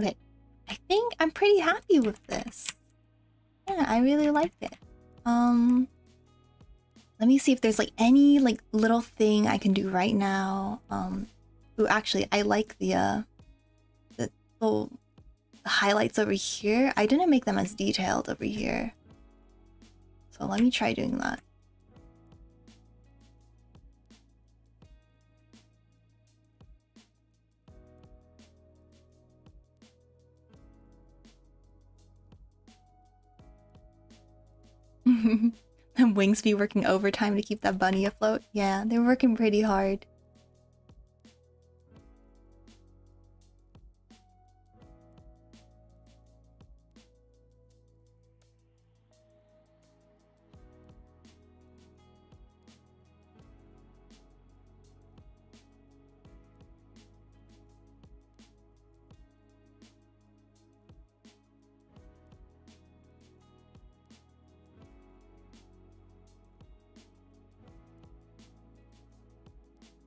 Okay, I think I'm pretty happy with this. Yeah, I really like it. Let me see if there's like any like little thing I can do right now. Ooh, actually, I like the little highlights over here. I didn't make them as detailed over here. So let me try doing that. And Wings be working overtime to keep that bunny afloat. Yeah, they're working pretty hard.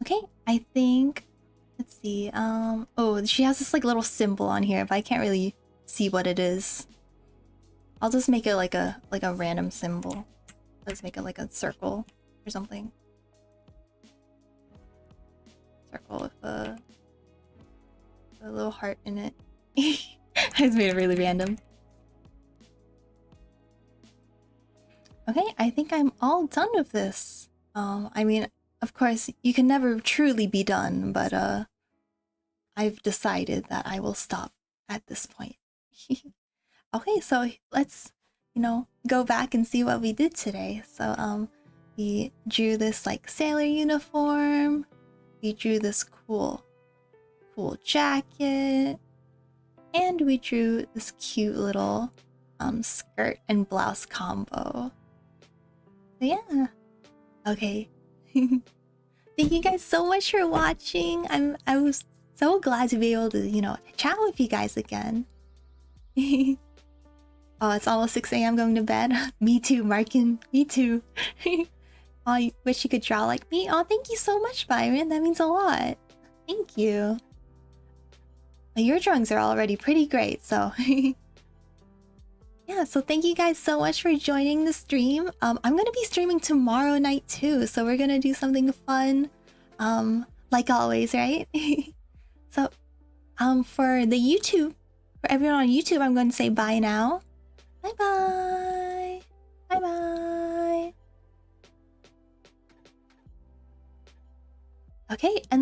Okay, I think, let's see, oh, she has this like little symbol on here, but I can't really see what it is. I'll just make it like a random symbol. Let's make it like a circle or something. Circle with a little heart in it. I just made it really random. Okay, I think I'm all done with this. I mean, of course, you can never truly be done, but I've decided that I will stop at this point. Okay, so let's, go back and see what we did today. So, we drew this like sailor uniform. We drew this cool jacket. And we drew this cute little skirt and blouse combo. So yeah. Okay. Thank you guys so much for watching. I was so glad to be able to, chat with you guys again. Oh, it's almost 6 a.m. going to bed. Me too, Markin. Me too. Oh, I wish you could draw like me. Oh, thank you so much, Byron. That means a lot. Thank you. Well, your drawings are already pretty great, so... Yeah, so thank you guys so much for joining the stream. I'm gonna be streaming tomorrow night too, so we're gonna do something fun. Like always, right? So, for the YouTube, for everyone on YouTube, I'm going to say bye now. Bye-bye. Bye-bye. Okay, and then